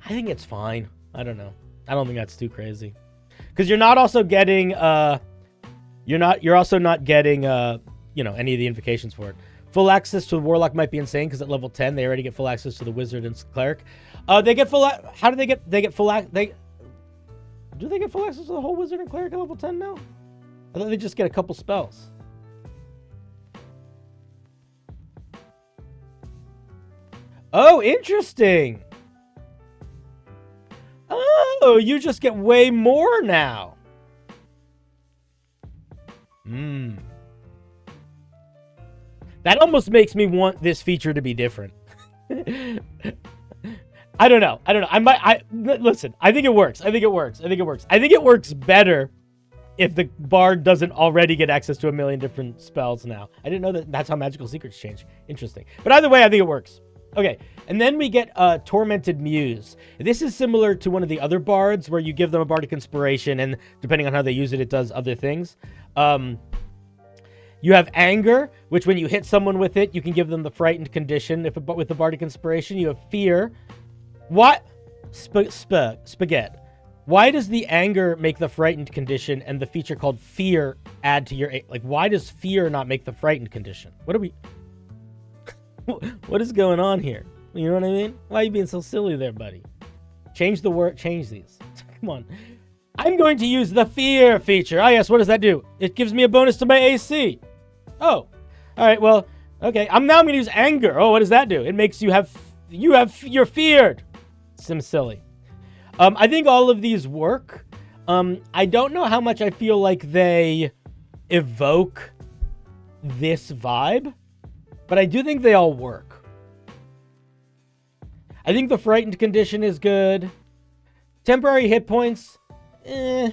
I think it's fine. I don't know. I don't think that's too crazy. Because you're not also getting... You're also not getting... you know, any of the invocations for it. Full access to the Warlock might be insane because at level 10 they already get full access to the Wizard and Cleric. They get full. How do they get? They get full. Do they get full access to the whole Wizard and Cleric at level 10 now? I thought they just get a couple spells. Oh, interesting. Oh, you just get way more now. That almost makes me want this feature to be different. I don't know. Listen, I think it works. I think it works better if the bard doesn't already get access to a million different spells now. I didn't know that's how magical secrets change. Interesting. But either way, I think it works. Okay, and then we get Tormented Muse. This is similar to one of the other bards where you give them a bardic inspiration, and depending on how they use it, it does other things. You have Anger, which when you hit someone with it, you can give them the frightened condition. With the bardic inspiration, you have Fear. What? Spaghetti. Why does the Anger make the frightened condition and the feature called Fear add to your... Like, why does Fear not make the frightened condition? What are we... What is going on here? You know what I mean? Why are you being so silly there, buddy? Change the word. Change these. Come on. I'm going to use the Fear feature. Ah, yes. What does that do? It gives me a bonus to my AC. Oh. All right. Well, okay. I'm going to use Anger. Oh, what does that do? It makes you're feared. Seems silly. I think all of these work. I don't know how much I feel like they evoke this vibe, but I do think they all work. I think the frightened condition is good. Temporary hit points, I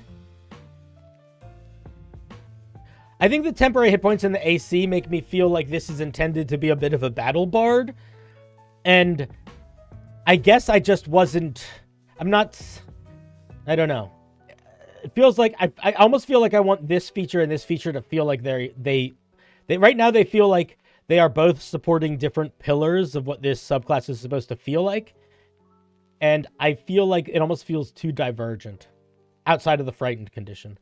think the temporary hit points in the AC make me feel like this is intended to be a bit of a battle bard. And I guess I just wasn't... I don't know. It feels like... I almost feel like I want this feature and this feature to feel like they right now they feel like they are both supporting different pillars of what this subclass is supposed to feel like. And I feel like it almost feels too divergent outside of the frightened condition.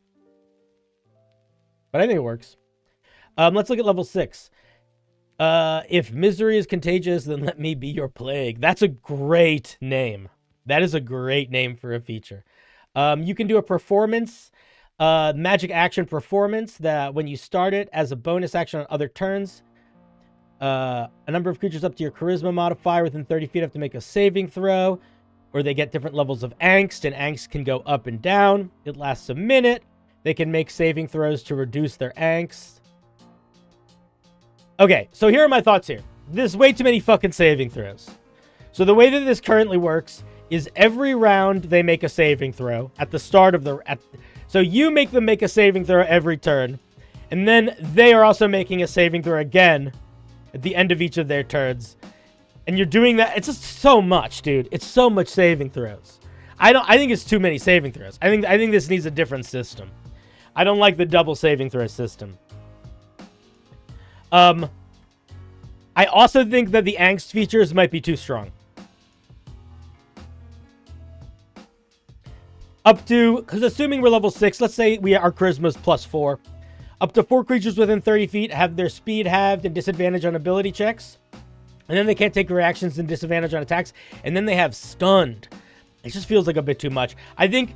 But I think it works. Let's look at level 6. If misery is contagious, then let me be your plague. That's a great name. That is a great name for a feature. You can do a performance, magic action performance that when you start it as a bonus action on other turns, a number of creatures up to your charisma modifier within 30 feet have to make a saving throw, or they get different levels of angst, and angst can go up and down. It lasts a minute. They can make saving throws to reduce their angst. Okay, so here are my thoughts here. There's way too many fucking saving throws. So the way that this currently works is every round they make a saving throw at the start of the... So you make them make a saving throw every turn, and then they are also making a saving throw again at the end of each of their turns. And you're doing that. It's just so much, dude. It's so much saving throws. I think it's too many saving throws. I think this needs a different system. I don't like the double saving throw system. I also think that the angst features might be too strong. Up to, because assuming we're level 6, let's say our charisma's +4. Up to 4 creatures within 30 feet have their speed halved and disadvantage on ability checks. And then they can't take reactions and disadvantage on attacks. And then they have stunned. It just feels like a bit too much. I think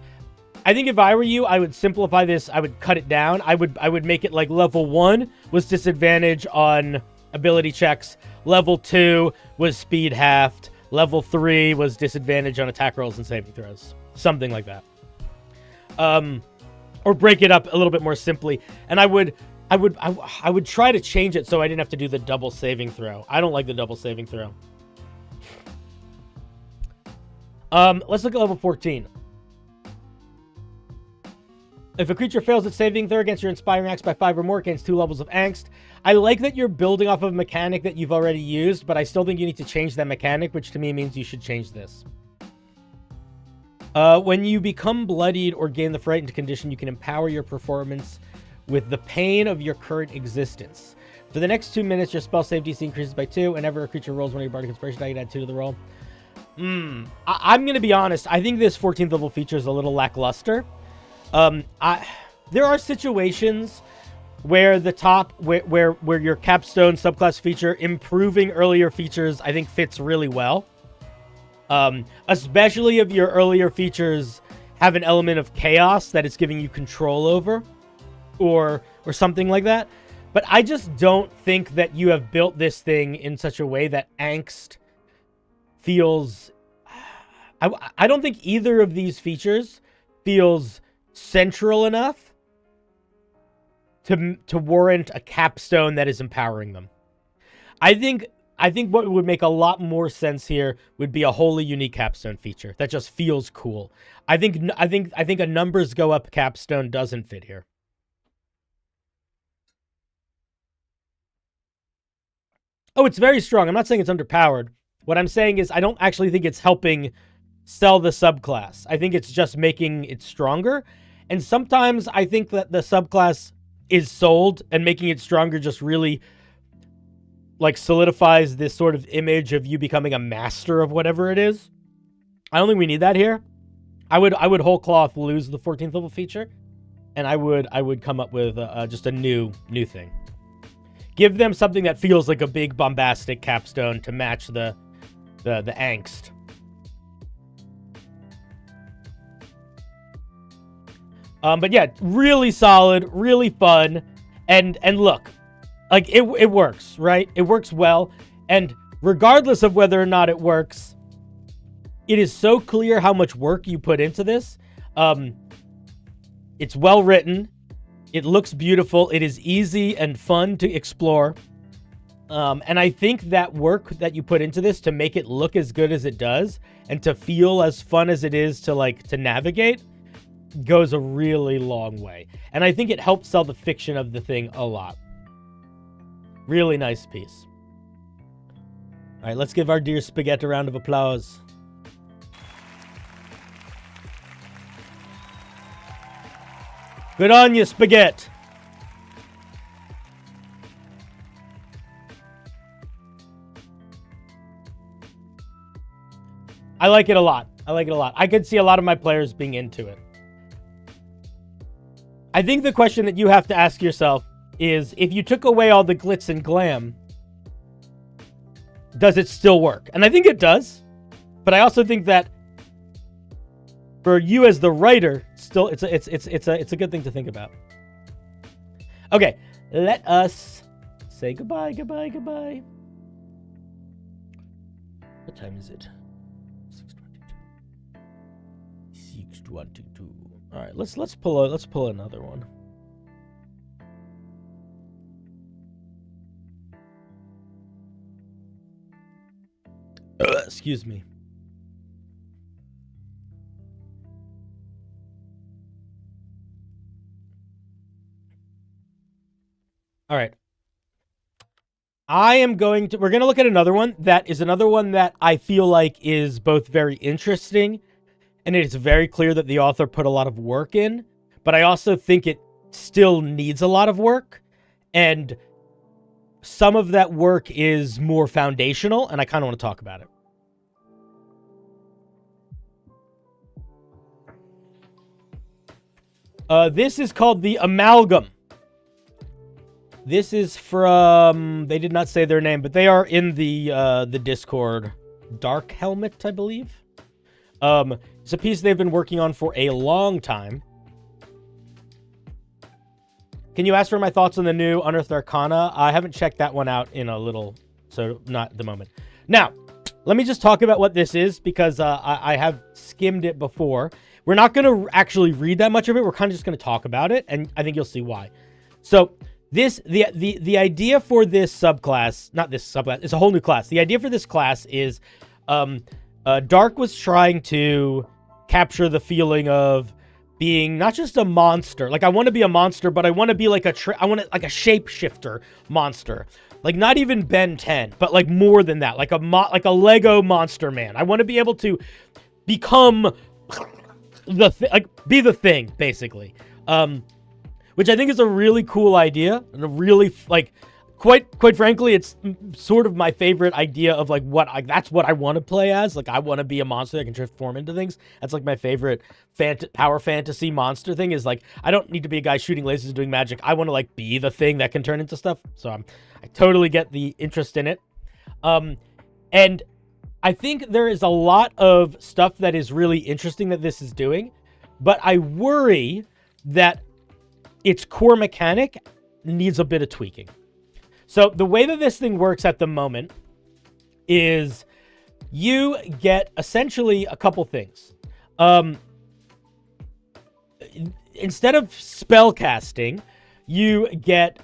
if I were you, I would simplify this. I would cut it down. I would make it like level 1 was disadvantage on ability checks. Level 2 was speed halved. Level 3 was disadvantage on attack rolls and saving throws. Something like that. Or break it up a little bit more simply. And I would try to change it so I didn't have to do the double saving throw. I don't like the double saving throw. Let's look at level 14. If a creature fails its saving throw against your Inspiring Axe by 5 or more, gains 2 levels of angst. I like that you're building off of a mechanic that you've already used, but I still think you need to change that mechanic, which to me means you should change this. When you become bloodied or gain the frightened condition, you can empower your performance with the pain of your current existence. For the next 2 minutes, your spell save DC increases by 2. Whenever a creature rolls one of your bardic inspiration die, you can add 2 to the roll. I'm going to be honest. I think this 14th level feature is a little lackluster. There are situations where the top, where your capstone subclass feature improving earlier features, I think fits really well. Especially if your earlier features have an element of chaos that it's giving you control over, or something like that. But I just don't think that you have built this thing in such a way that angst feels... I don't think either of these features feels central enough to warrant a capstone that is empowering them. I think what would make a lot more sense here would be a wholly unique capstone feature that just feels cool. I think a numbers go up capstone doesn't fit here. Oh, it's very strong. I'm not saying it's underpowered. What I'm saying is I don't actually think it's helping sell the subclass. I think it's just making it stronger. And sometimes I think that the subclass is sold and making it stronger just really like solidifies this sort of image of you becoming a master of whatever it is. I don't think we need that here. I would whole cloth lose the 14th level feature, and I would come up with just a new thing. Give them something that feels like a big bombastic capstone to match the angst. But yeah, really solid, really fun, and look, like it works, right? It works well, and regardless of whether or not it works, it is so clear how much work you put into this. It's well written. It looks beautiful. It is easy and fun to explore. And I think that work that you put into this to make it look as good as it does and to feel as fun as it is to navigate goes a really long way. And I think it helps sell the fiction of the thing a lot. Really nice piece. All right, let's give our dear Spaghetti a round of applause. Good on you, Spaghetti. I like it a lot. I could see a lot of my players being into it. I think the question that you have to ask yourself is, if you took away all the glitz and glam, does it still work? And I think it does. But I also think that for you as the writer, still it's a good thing to think about. Okay, let us say goodbye. What time is it? 6:22. All right, let's pull another one. Excuse me. All right. We're going to look at another one that I feel like is both very interesting, and it's very clear that the author put a lot of work in, but I also think it still needs a lot of work, and some of that work is more foundational, and I kind of want to talk about it. This is called the Amalgam. This is from, they did not say their name, but they are in the Discord. Dark Helmet, I believe. It's a piece they've been working on for a long time. Can you ask for my thoughts on the new Unearthed Arcana? I haven't checked that one out in a little, so not at the moment. Now, let me just talk about what this is, because I have skimmed it before. We're not going to actually read that much of it. We're kind of just going to talk about it, and I think you'll see why. So, the idea for this subclass, not this subclass, it's a whole new class. The idea for this class is Dark was trying to capture the feeling of being not just a monster. Like, I want to be a monster, but I want to be like a shapeshifter monster. Like, not even Ben 10, but like more than that. Like a Lego Monster Man. I want to be able to become be the thing, basically. Which I think is a really cool idea, and a really, like, quite frankly, it's sort of my favorite idea of, like, that's what I want to play as. Like, I want to be a monster that can transform into things. That's, like, my favorite power fantasy monster thing is, like, I don't need to be a guy shooting lasers and doing magic. I want to, like, be the thing that can turn into stuff. So I totally get the interest in it. And I think there is a lot of stuff that is really interesting that this is doing, but I worry that its core mechanic needs a bit of tweaking. So the way that this thing works at the moment is you get essentially a couple things. Instead of spell casting, you get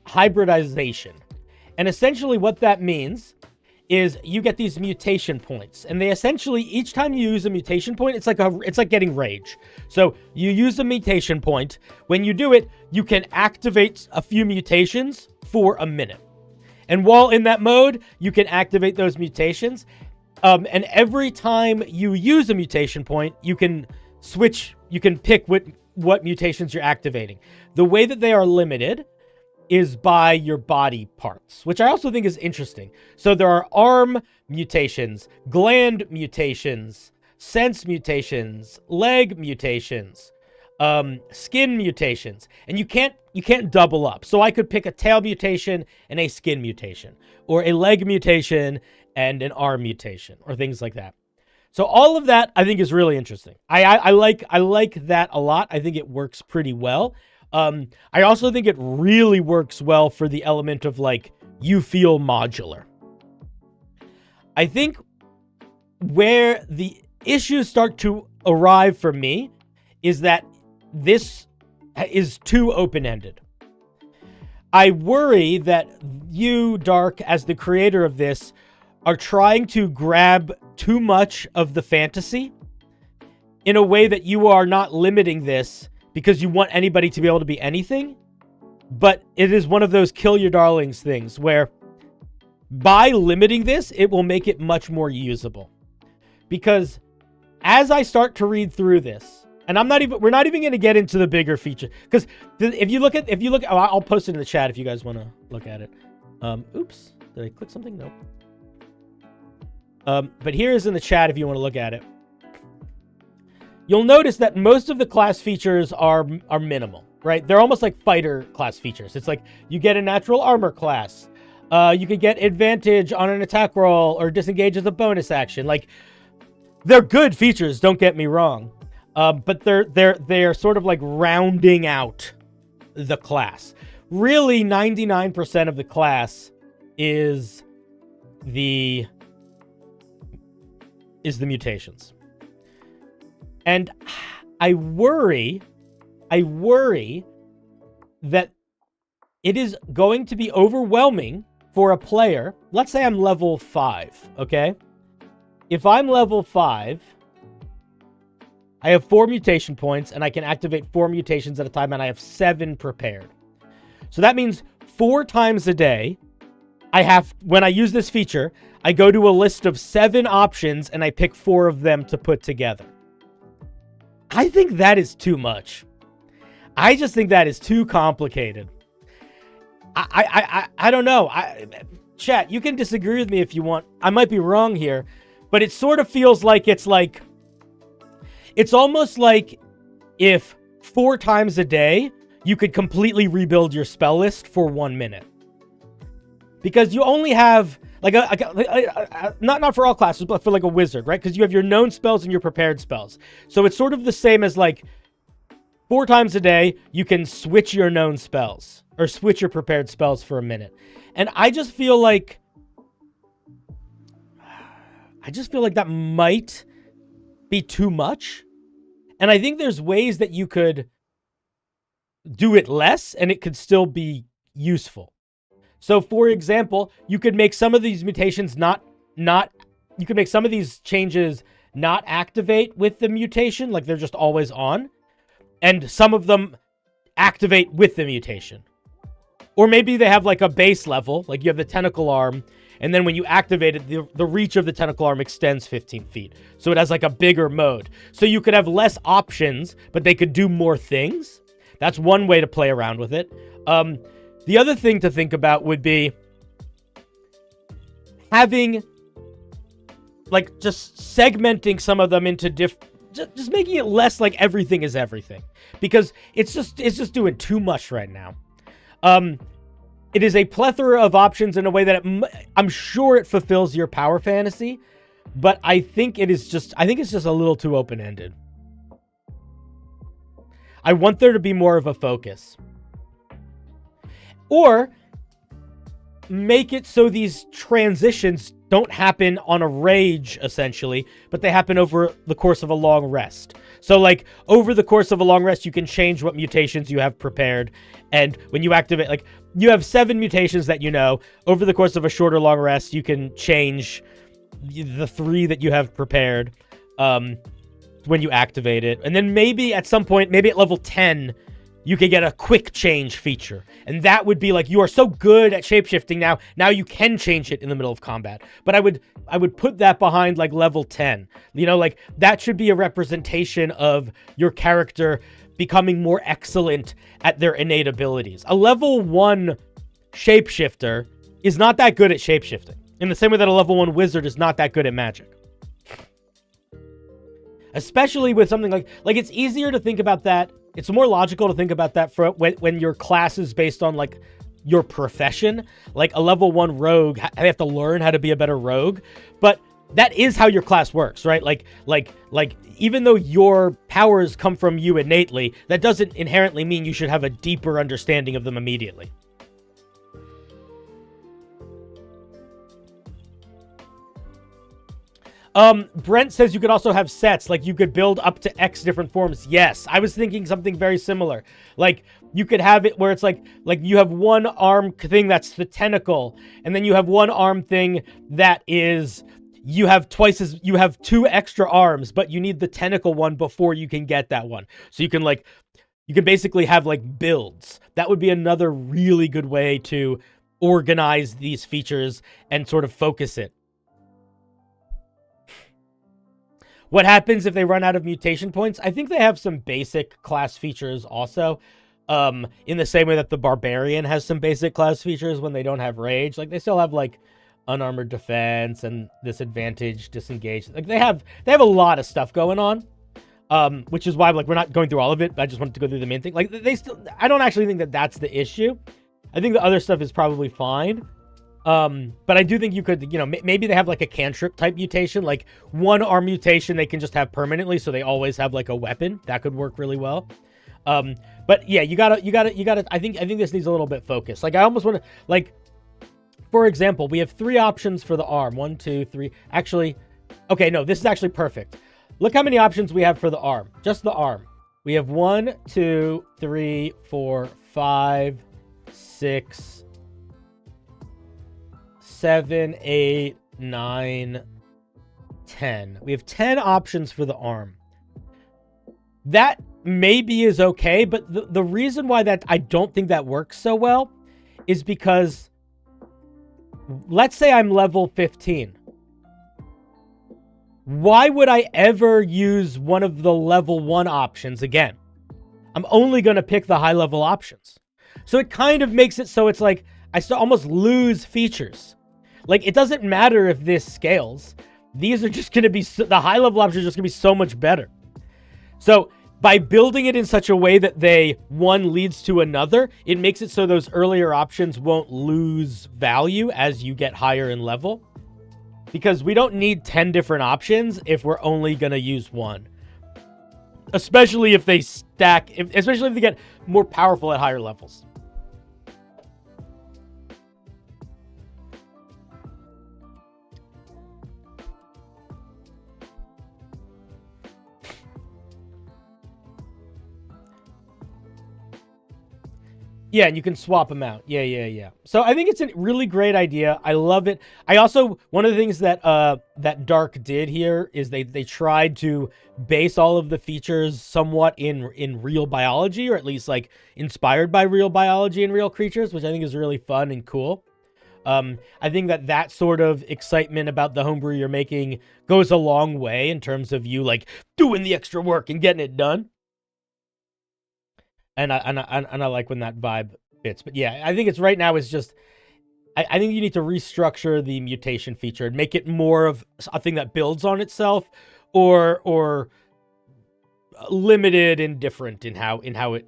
hybridization. And essentially what that means is you get these mutation points, and they essentially, each time you use a mutation point, it's like getting rage. So you use a mutation point. When you do it, you can activate a few mutations for a minute. And while in that mode, you can activate those mutations. And every time you use a mutation point, you can pick what mutations you're activating. The way that they are limited is by your body parts, which I also think is interesting. So there are arm mutations, gland mutations, sense mutations, leg mutations, skin mutations, and you can't double up. So I could pick a tail mutation and a skin mutation, or a leg mutation and an arm mutation, or things like that. So all of that I think is really interesting. I like that a lot. I think it works pretty well. I also think it really works well for the element of like you feel modular. I think where the issues start to arrive for me is that this is too open-ended. I worry that you, Dark, as the creator of this, are trying to grab too much of the fantasy in a way that you are not limiting this because you want anybody to be able to be anything. But it is one of those kill your darlings things where by limiting this, it will make it much more usable. Because as I start to read through this, and we're not even going to get into the bigger feature. Because if you look, I'll post it in the chat if you guys want to look at it. Oops, did I click something? No. But here is in the chat if you want to look at it. You'll notice that most of the class features are minimal, right? They're almost like fighter class features. It's like you get a natural armor class. You can get advantage on an attack roll or disengage as a bonus action. Like, they're good features, don't get me wrong. But they're sort of like rounding out the class. Really, 99% of the class is the mutations. And I worry that it is going to be overwhelming for a player. Let's say I'm level 5, okay? If I'm level 5, I have 4 mutation points, and I can activate 4 mutations at a time, and I have 7 prepared. So that means 4 times a day, when I use this feature, I go to a list of 7 options, and I pick 4 of them to put together. I think that is too much. I just think that is too complicated. I don't know. Chat, you can disagree with me if you want. I might be wrong here, but it sort of feels like it's almost like if 4 times a day, you could completely rebuild your spell list for 1 minute. Because you only have, like, not for all classes, but for like a wizard, right? Because you have your known spells and your prepared spells. So it's sort of the same as like 4 times a day, you can switch your known spells or switch your prepared spells for a minute. And I just feel like that might be too much. And I think there's ways that you could do it less and it could still be useful. So for example, you could make some of these mutations you could make some of these changes not activate with the mutation, like they're just always on, and some of them activate with the mutation. Or maybe they have like a base level, like you have the tentacle arm, and then when you activate it, the reach of the tentacle arm extends 15 feet. So it has like a bigger mode. So you could have less options, but they could do more things. That's one way to play around with it. The other thing to think about would be having, like, just segmenting some of them into just making it less like everything is everything. Because it's just doing too much right now. It is a plethora of options in a way that I'm sure it fulfills your power fantasy, but I think it's just a little too open-ended. I want there to be more of a focus. Or make it so these transitions don't happen on a rage, essentially, but they happen over the course of a long rest. So, like, over the course of a long rest, you can change what mutations you have prepared. And when you activate, like, you have 7 mutations that you know. Over the course of a shorter long rest, you can change the 3 that you have prepared when you activate it. And then maybe at some point, maybe at level 10, you could get a quick change feature. And that would be like, you are so good at shapeshifting now you can change it in the middle of combat. But I would put that behind like level 10. You know, like that should be a representation of your character becoming more excellent at their innate abilities. A level 1 shapeshifter is not that good at shapeshifting. In the same way that a level 1 wizard is not that good at magic. Especially with something like it's easier to think about that. It's more logical to think about that for when your class is based on like your profession. Like a level 1 rogue, they have to learn how to be a better rogue. But that is how your class works, right? Like even though your powers come from you innately, that doesn't inherently mean you should have a deeper understanding of them immediately. Brent says you could also have sets, like you could build up to X different forms. Yes, I was thinking something very similar. Like you could have it where it's like you have one arm thing that's the tentacle, and then you have one arm thing that is you have 2 extra arms, but you need the tentacle one before you can get that one. So you can basically have like builds. That would be another really good way to organize these features and sort of focus it. What happens if they run out of mutation points? I think they have some basic class features also. In the same way that the Barbarian has some basic class features when they don't have rage. Like they still have like unarmored defense and disadvantage, disengage. Like they have a lot of stuff going on. Which is why like we're not going through all of it. I just wanted to go through the main thing. Like I don't actually think that that's the issue. I think the other stuff is probably fine. But I do think you could, maybe they have like a cantrip type mutation, like one arm mutation they can just have permanently, so they always have like a weapon. That could work really well. But yeah, you gotta. I think this needs a little bit focus. Like I almost want to, like, for example, we have 3 options for the arm. 1, 2, 3. Actually, okay, no, this is actually perfect. Look how many options we have for the arm. Just the arm. We have 1, 2, 3, 4, 5, 6. 7, 8, 9, 10. We have 10 options for the arm. That maybe is okay, but the reason why that I don't think that works so well is because let's say I'm level 15. Why would I ever use one of the level 1 options again? I'm only going to pick the high level options. So it kind of makes it so it's like I almost lose features. Like, it doesn't matter if this scales. These are just going to be, the high-level options are just going to be so much better. So, by building it in such a way that one leads to another, it makes it so those earlier options won't lose value as you get higher in level. Because we don't need 10 different options if we're only going to use one. Especially if they stack, especially if they get more powerful at higher levels. Yeah, and you can swap them out. Yeah. So I think it's a really great idea. I love it. I also, one of the things that that Dark did here is they tried to base all of the features somewhat in real biology, or at least like inspired by real biology and real creatures, which I think is really fun and cool. I think that sort of excitement about the homebrew you're making goes a long way in terms of you like doing the extra work and getting it done. And I like when that vibe fits. But yeah, I think it's right now is just, I think you need to restructure the mutation feature and make it more of a thing that builds on itself, or limited and different in how it.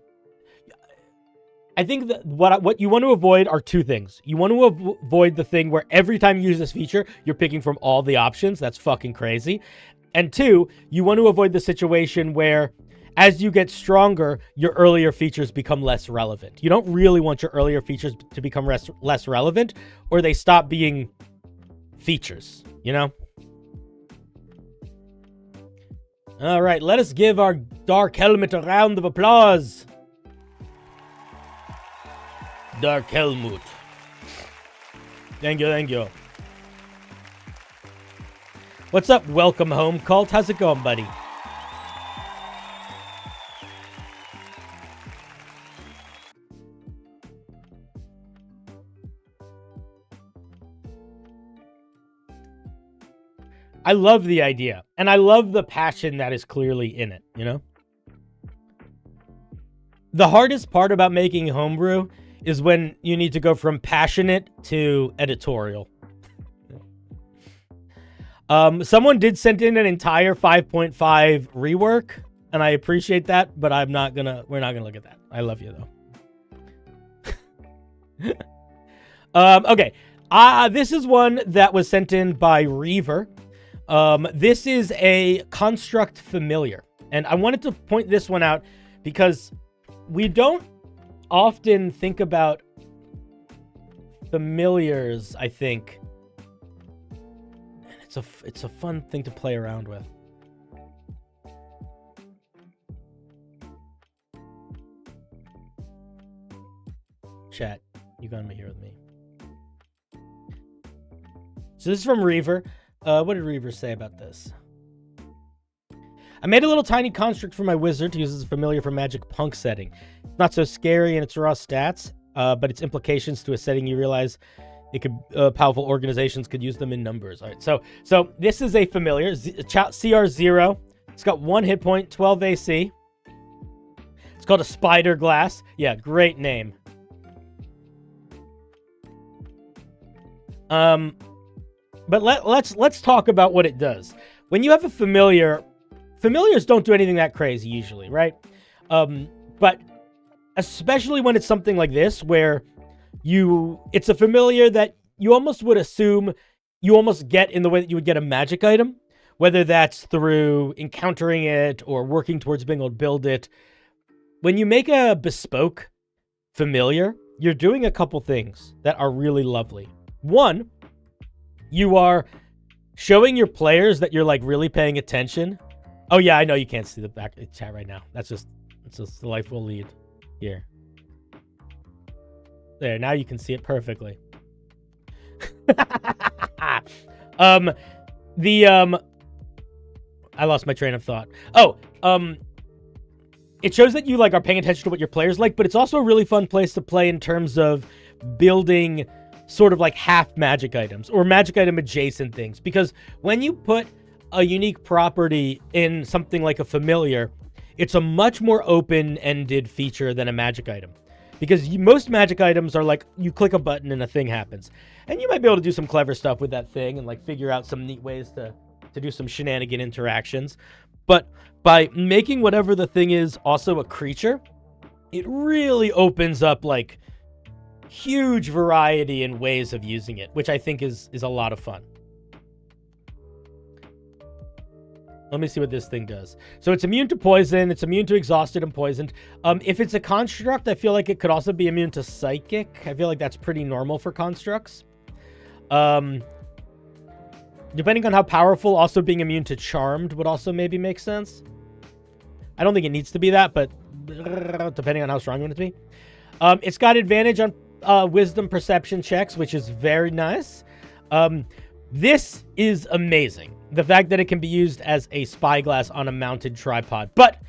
I think that what you want to avoid are 2 things. You want to avoid the thing where every time you use this feature, you're picking from all the options. That's fucking crazy. And 2, you want to avoid the situation where as you get stronger, your earlier features become less relevant. You don't really want your earlier features to become less relevant, or they stop being features, you know? All right, let us give our Dark Helmet a round of applause. Dark Helmet. Thank you. What's up, Welcome Home Cult? How's it going, buddy? I love the idea, and I love the passion that is clearly in it, you know? The hardest part about making homebrew is when you need to go from passionate to editorial. Someone did send in an entire 5.5 rework, and I appreciate that, but we're not gonna look at that. I love you though. Okay. This is one that was sent in by Reaver. This is a construct familiar, and I wanted to point this one out because we don't often think about familiars, I think. And it's a fun thing to play around with. Chat, you got me here with me. So this is from Reaver. What did Reaver say about this? I made a little tiny construct for my wizard to use as a familiar for Magic Punk setting. It's not so scary in its raw stats, but its implications to a setting you realize it could powerful organizations could use them in numbers. All right, so this is a familiar CR0. It's got 1 hit point, 12 AC. It's called a Spider Glass. Yeah, great name. But let's talk about what it does. When you have a familiar, familiars don't do anything that crazy usually, right? But especially when it's something like this, where it's a familiar that you almost would assume you almost get in the way that you would get a magic item, whether that's through encountering it or working towards being able to build it. When you make a bespoke familiar, you're doing a couple things that are really lovely. One, you are showing your players that you're like really paying attention. Oh yeah, I know you can't see the back chat right now. It's just the life we'll lead here. There, now you can see it perfectly. I lost my train of thought. It shows that you like are paying attention to what your players like, but it's also a really fun place to play in terms of building sort of like half magic items or magic item adjacent things. Because when you put a unique property in something like a familiar, it's a much more open-ended feature than a magic item. Because most magic items are like, you click a button and a thing happens. And you might be able to do some clever stuff with that thing and like figure out some neat ways to do some shenanigan interactions. But by making whatever the thing is also a creature, it really opens up like huge variety in ways of using it, which I think is a lot of fun. Let me see what this thing does. So it's immune to poison. It's immune to exhausted and poisoned. If it's a construct, I feel like it could also be immune to psychic. I feel like that's pretty normal for constructs. Depending on how powerful, also being immune to charmed would also maybe make sense. I don't think it needs to be that, but depending on how strong you want it to be. It's got advantage on wisdom perception checks, which is very nice. This is amazing. The fact that it can be used as a spyglass on a mounted tripod. But,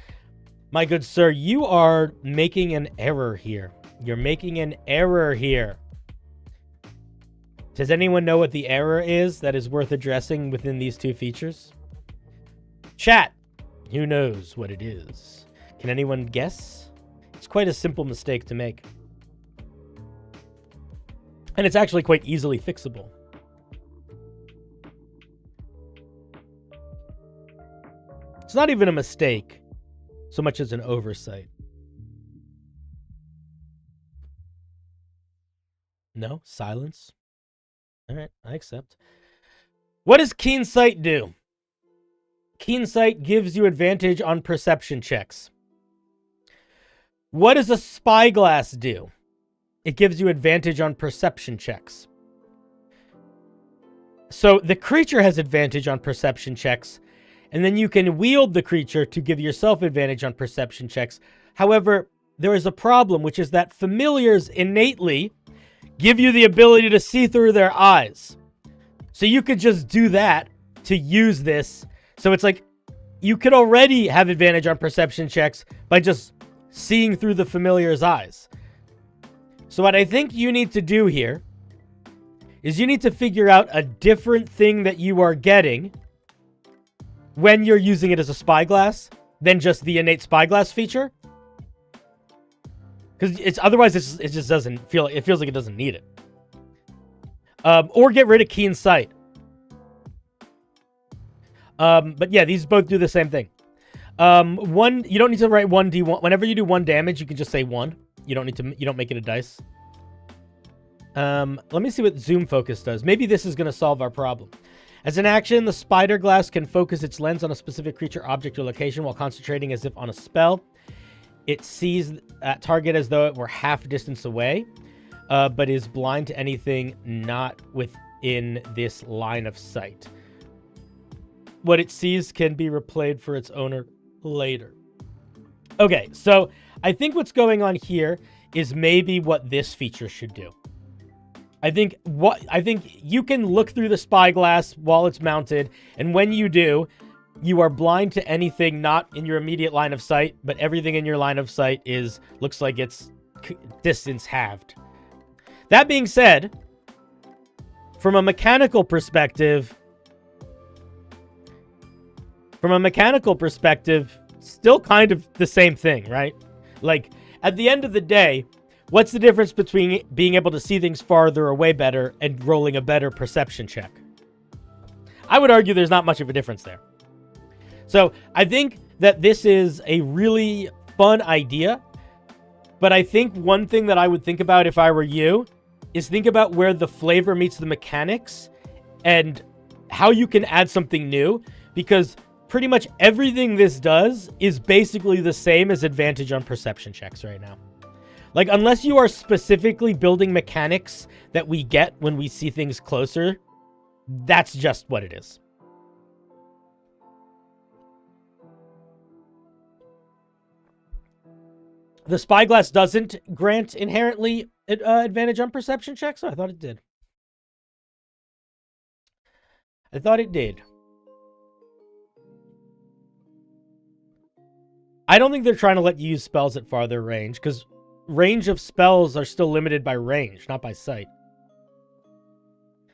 my good sir, you are making an error here. You're making an error here. Does anyone know what the error is that is worth addressing within these two features? Chat, who knows what it is? Can anyone guess? It's quite a simple mistake to make. And it's actually quite easily fixable. It's not even a mistake so much as an oversight. No? Silence? All right, I accept. What does Keen Sight do? Keen Sight gives you advantage on perception checks. What does a Spyglass do? It gives you advantage on perception checks. So the creature has advantage on perception checks, and then you can wield the creature to give yourself advantage on perception checks. However, there is a problem, which is that familiars innately give you the ability to see through their eyes. So you could just do that to use this. So it's like you could already have advantage on perception checks by just seeing through the familiar's eyes. So what I think you need to do here is you need to figure out a different thing that you are getting when you're using it as a spyglass than just the innate spyglass feature. Because otherwise it just doesn't feel, it feels like it doesn't need it. Or get rid of keen sight. But yeah, these both do the same thing. You don't need to write 1d1. Whenever you do 1 damage, you can just say 1. You don't make it a dice. Let me see what zoom focus does. Maybe this is going to solve our problem. As an action, the spider glass can focus its lens on a specific creature, object, or location while concentrating as if on a spell. It sees that target as though it were half distance away, but is blind to anything not within this line of sight. What it sees can be replayed for its owner later. Okay, so I think what's going on here is maybe what this feature should do. I think you can look through the spyglass while it's mounted, and when you do, you are blind to anything not in your immediate line of sight, but everything in your line of sight looks like it's distance halved. That being said, from a mechanical perspective, still kind of the same thing, right? Like, at the end of the day, what's the difference between being able to see things farther away better and rolling a better perception check? I would argue there's not much of a difference there. So I think that this is a really fun idea, but I think one thing that I would think about if I were you is think about where the flavor meets the mechanics and how you can add something new, because pretty much everything this does is basically the same as advantage on perception checks right now. Like, unless you are specifically building mechanics that we get when we see things closer, that's just what it is. The spyglass doesn't grant inherently advantage on perception checks, so I thought it did. I don't think they're trying to let you use spells at farther range, because range of spells are still limited by range, not by sight.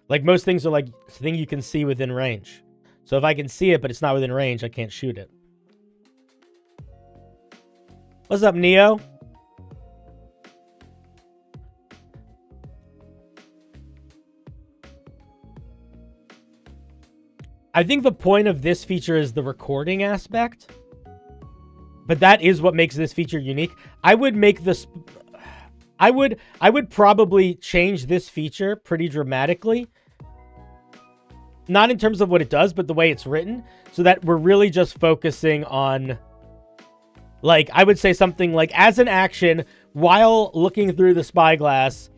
Like, most things are like a thing you can see within range. So if I can see it, but it's not within range, I can't shoot it. What's up, Neo? I think the point of this feature is the recording aspect. But that is what makes this feature unique. I would make this... I would probably change this feature pretty dramatically. Not in terms of what it does, but the way it's written. So that we're really just focusing on... Like, I would say something like, as an action, while looking through the spyglass,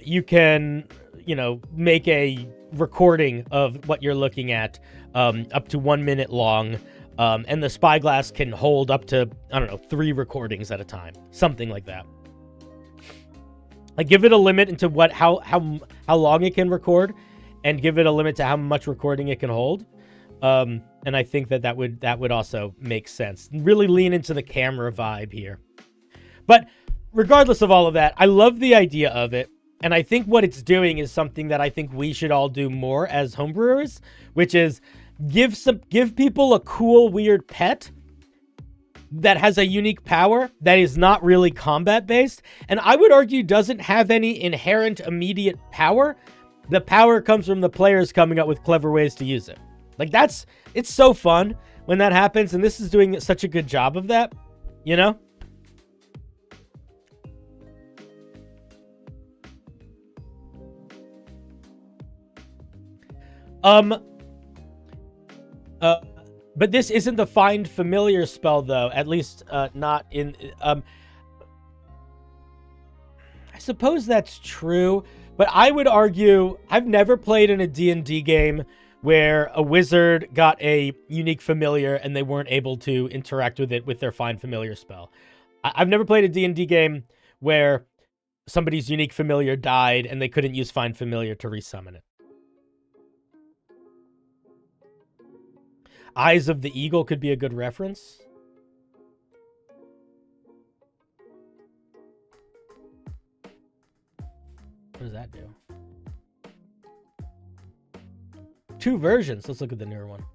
you can, make a recording of what you're looking at, up to 1 minute long. And the spyglass can hold up to, 3 recordings at a time. Something like that. Like, give it a limit into how long it can record, and give it a limit to how much recording it can hold. And I think that would also make sense. Really lean into the camera vibe here. But regardless of all of that, I love the idea of it. And I think what it's doing is something that I think we should all do more as homebrewers, which is give people a cool, weird pet that has a unique power that is not really combat based. And I would argue doesn't have any inherent immediate power. The power comes from the players coming up with clever ways to use it. Like, it's so fun when that happens, and this is doing such a good job of that, But this isn't the Find Familiar spell, though. At least, not in... I suppose that's true, but I would argue... I've never played in a D&D game where a wizard got a unique familiar and they weren't able to interact with it with their Find Familiar spell. I've never played a D&D game where somebody's unique familiar died and they couldn't use Find Familiar to resummon it. Eyes of the Eagle could be a good reference. What does that do? 2 versions. Let's look at the newer one.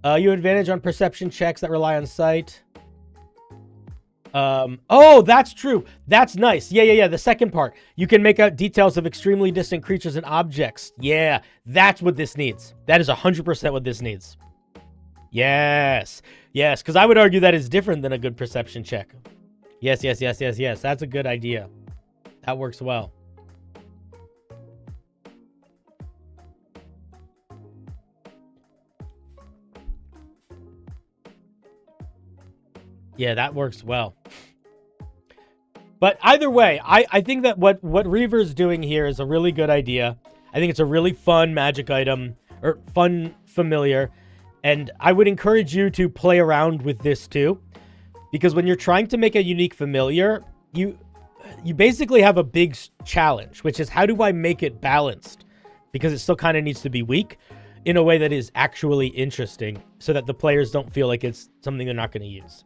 You have advantage on perception checks that rely on sight. Oh, that's true. That's nice. Yeah. The second part. You can make out details of extremely distant creatures and objects. Yeah, that's what this needs. That is 100% what this needs. Yes, because I would argue that is different than a good perception check. Yes. That's a good idea. That works well. Yeah, that works well. But either way, I think that what Reaver's doing here is a really good idea. I think it's a really fun magic item, or fun familiar. And I would encourage you to play around with this too. Because when you're trying to make a unique familiar, you basically have a big challenge, which is how do I make it balanced? Because it still kind of needs to be weak in a way that is actually interesting so that the players don't feel like it's something they're not going to use.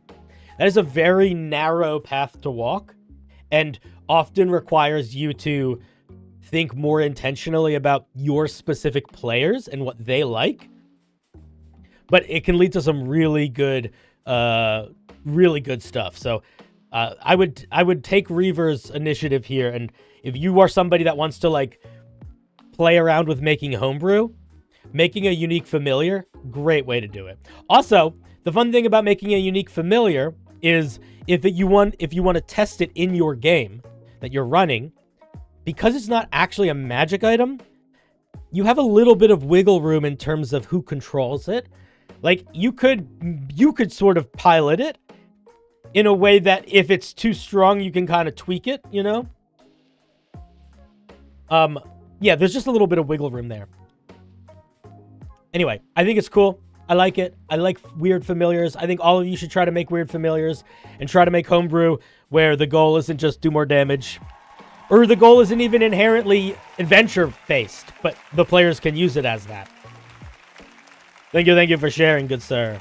That is a very narrow path to walk and often requires you to think more intentionally about your specific players and what they like. But it can lead to some really good stuff. So I would take Reaver's initiative here. And if you are somebody that wants to like play around with making homebrew, making a unique familiar, great way to do it. Also, the fun thing about making a unique familiar is if you want to test it in your game that you're running, because it's not actually a magic item, you have a little bit of wiggle room in terms of who controls it. Like you could sort of pilot it in a way that if it's too strong, you can kind of tweak it, you know? Yeah, there's just a little bit of wiggle room there. Anyway, I think it's cool. I like it. I like weird familiars. I think all of you should try to make weird familiars and try to make homebrew where the goal isn't just do more damage. Or the goal isn't even inherently adventure-based, but the players can use it as that. Thank you for sharing, good sir.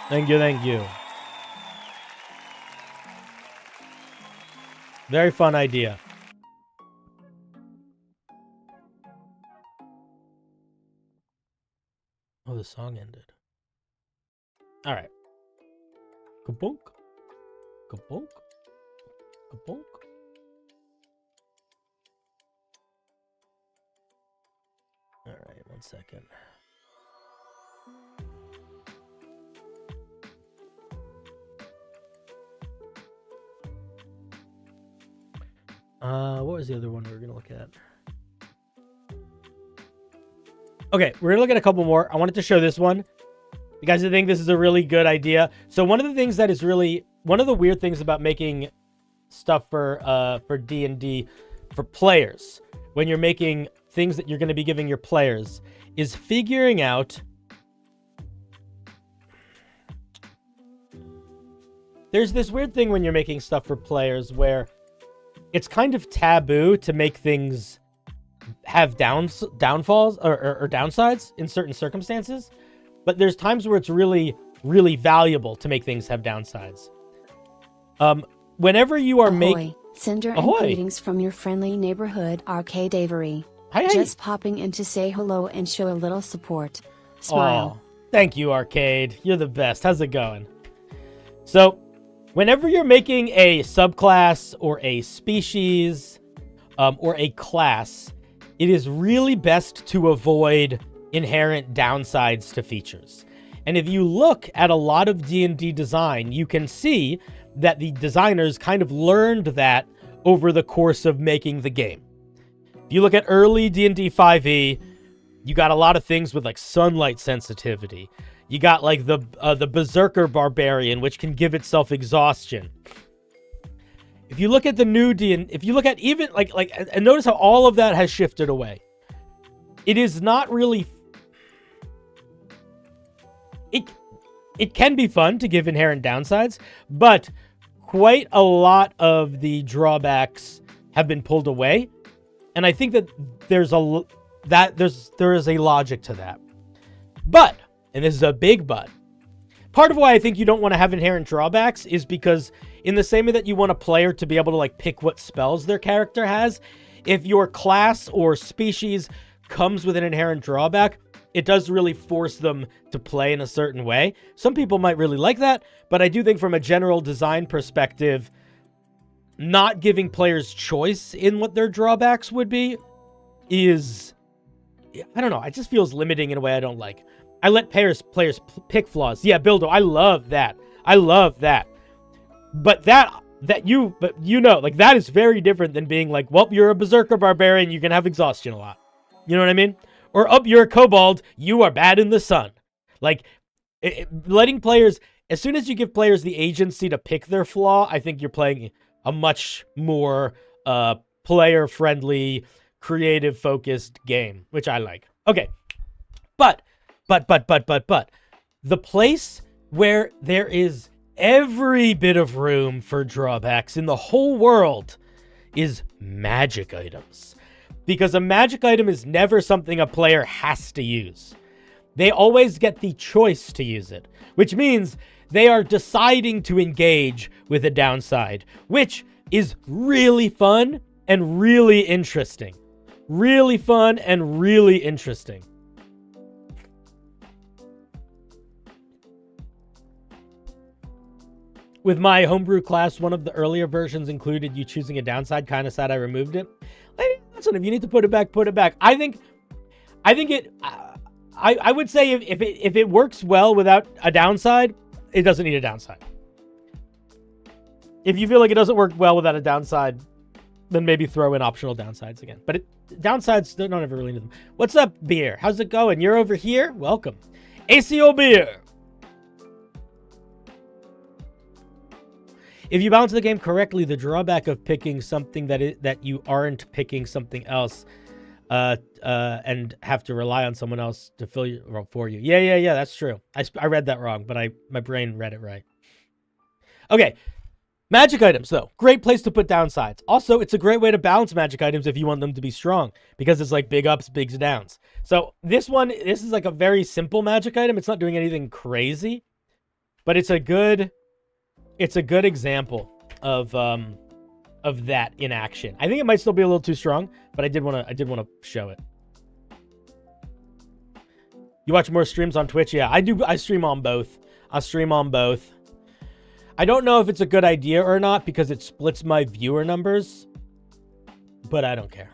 Thank you. Very fun idea. Oh, the song ended. All right. Kabunk. Kabunk. Kabunk. All right, 1 second. What was the other one we were going to look at? Okay, we're going to look at a couple more. I wanted to show this one because I think this is a really good idea. So one of the things that is really, one of the weird things about making stuff for D&D for players, when you're making things that you're going to be giving your players, is figuring out, there's this weird thing when you're making stuff for players where it's kind of taboo to make things have downfalls or downsides in certain circumstances, but there's times where it's really, really valuable to make things have downsides. Whenever you are making... Cinder and greetings from your friendly neighborhood Arcade Avery. Hi. Just popping in to say hello and show a little support. Smile. Oh, thank you, Arcade. You're the best. How's it going? So, whenever you're making a subclass or a species or a class, it is really best to avoid inherent downsides to features. And if you look at a lot of D&D design, you can see that the designers kind of learned that over the course of making the game. If you look at early D&D 5e, you got a lot of things with like sunlight sensitivity. You got like the Berserker Barbarian, which can give itself exhaustion. If you look at the new D&D, if you look at even and notice how all of that has shifted away. It is not really... It can be fun to give inherent downsides, but quite a lot of the drawbacks have been pulled away. And I think that there is a logic to that. But, and this is a big but, part of why I think you don't want to have inherent drawbacks is because in the same way that you want a player to be able to like pick what spells their character has, if your class or species comes with an inherent drawback, it does really force them to play in a certain way. Some people might really like that, but I do think from a general design perspective, not giving players choice in what their drawbacks would be is, I don't know, it just feels limiting in a way I don't like. I let players pick flaws. Yeah, Bildo, I love that. I love that. But that is very different than being like, well, you're a berserker barbarian, you can have exhaustion a lot. You know what I mean? Or, you're a kobold, you are bad in the sun. Like, letting players, as soon as you give players the agency to pick their flaw, I think you're playing a much more player-friendly, creative-focused game, which I like. Okay, but, the place where there is every bit of room for drawbacks in the whole world is magic items. Because a magic item is never something a player has to use. They always get the choice to use it, which means they are deciding to engage with a downside, which is really fun and really interesting. Really fun and really interesting. With my homebrew class, one of the earlier versions included you choosing a downside. Kind of sad I removed it. Listen, if you need to put it back, put it back. I would say if it works well without a downside, it doesn't need a downside. If you feel like it doesn't work well without a downside, then maybe throw in optional downsides again. But downsides don't ever really need them. What's up, Beer? How's it going? You're over here? Welcome. ACO Beer. If you balance the game correctly, the drawback of picking something that you aren't picking something else, and have to rely on someone else to fill your role for you. Yeah, that's true. I read that wrong, but my brain read it right. Okay, magic items though, great place to put downsides. Also, it's a great way to balance magic items if you want them to be strong, because it's like big ups, big downs. So this is like a very simple magic item. It's not doing anything crazy, but it's a good example of that in action. I think it might still be a little too strong, but I did want to show it. You watch more streams on Twitch? Yeah, I do. I stream on both. I'll stream on both. I don't know if it's a good idea or not because it splits my viewer numbers, but I don't care.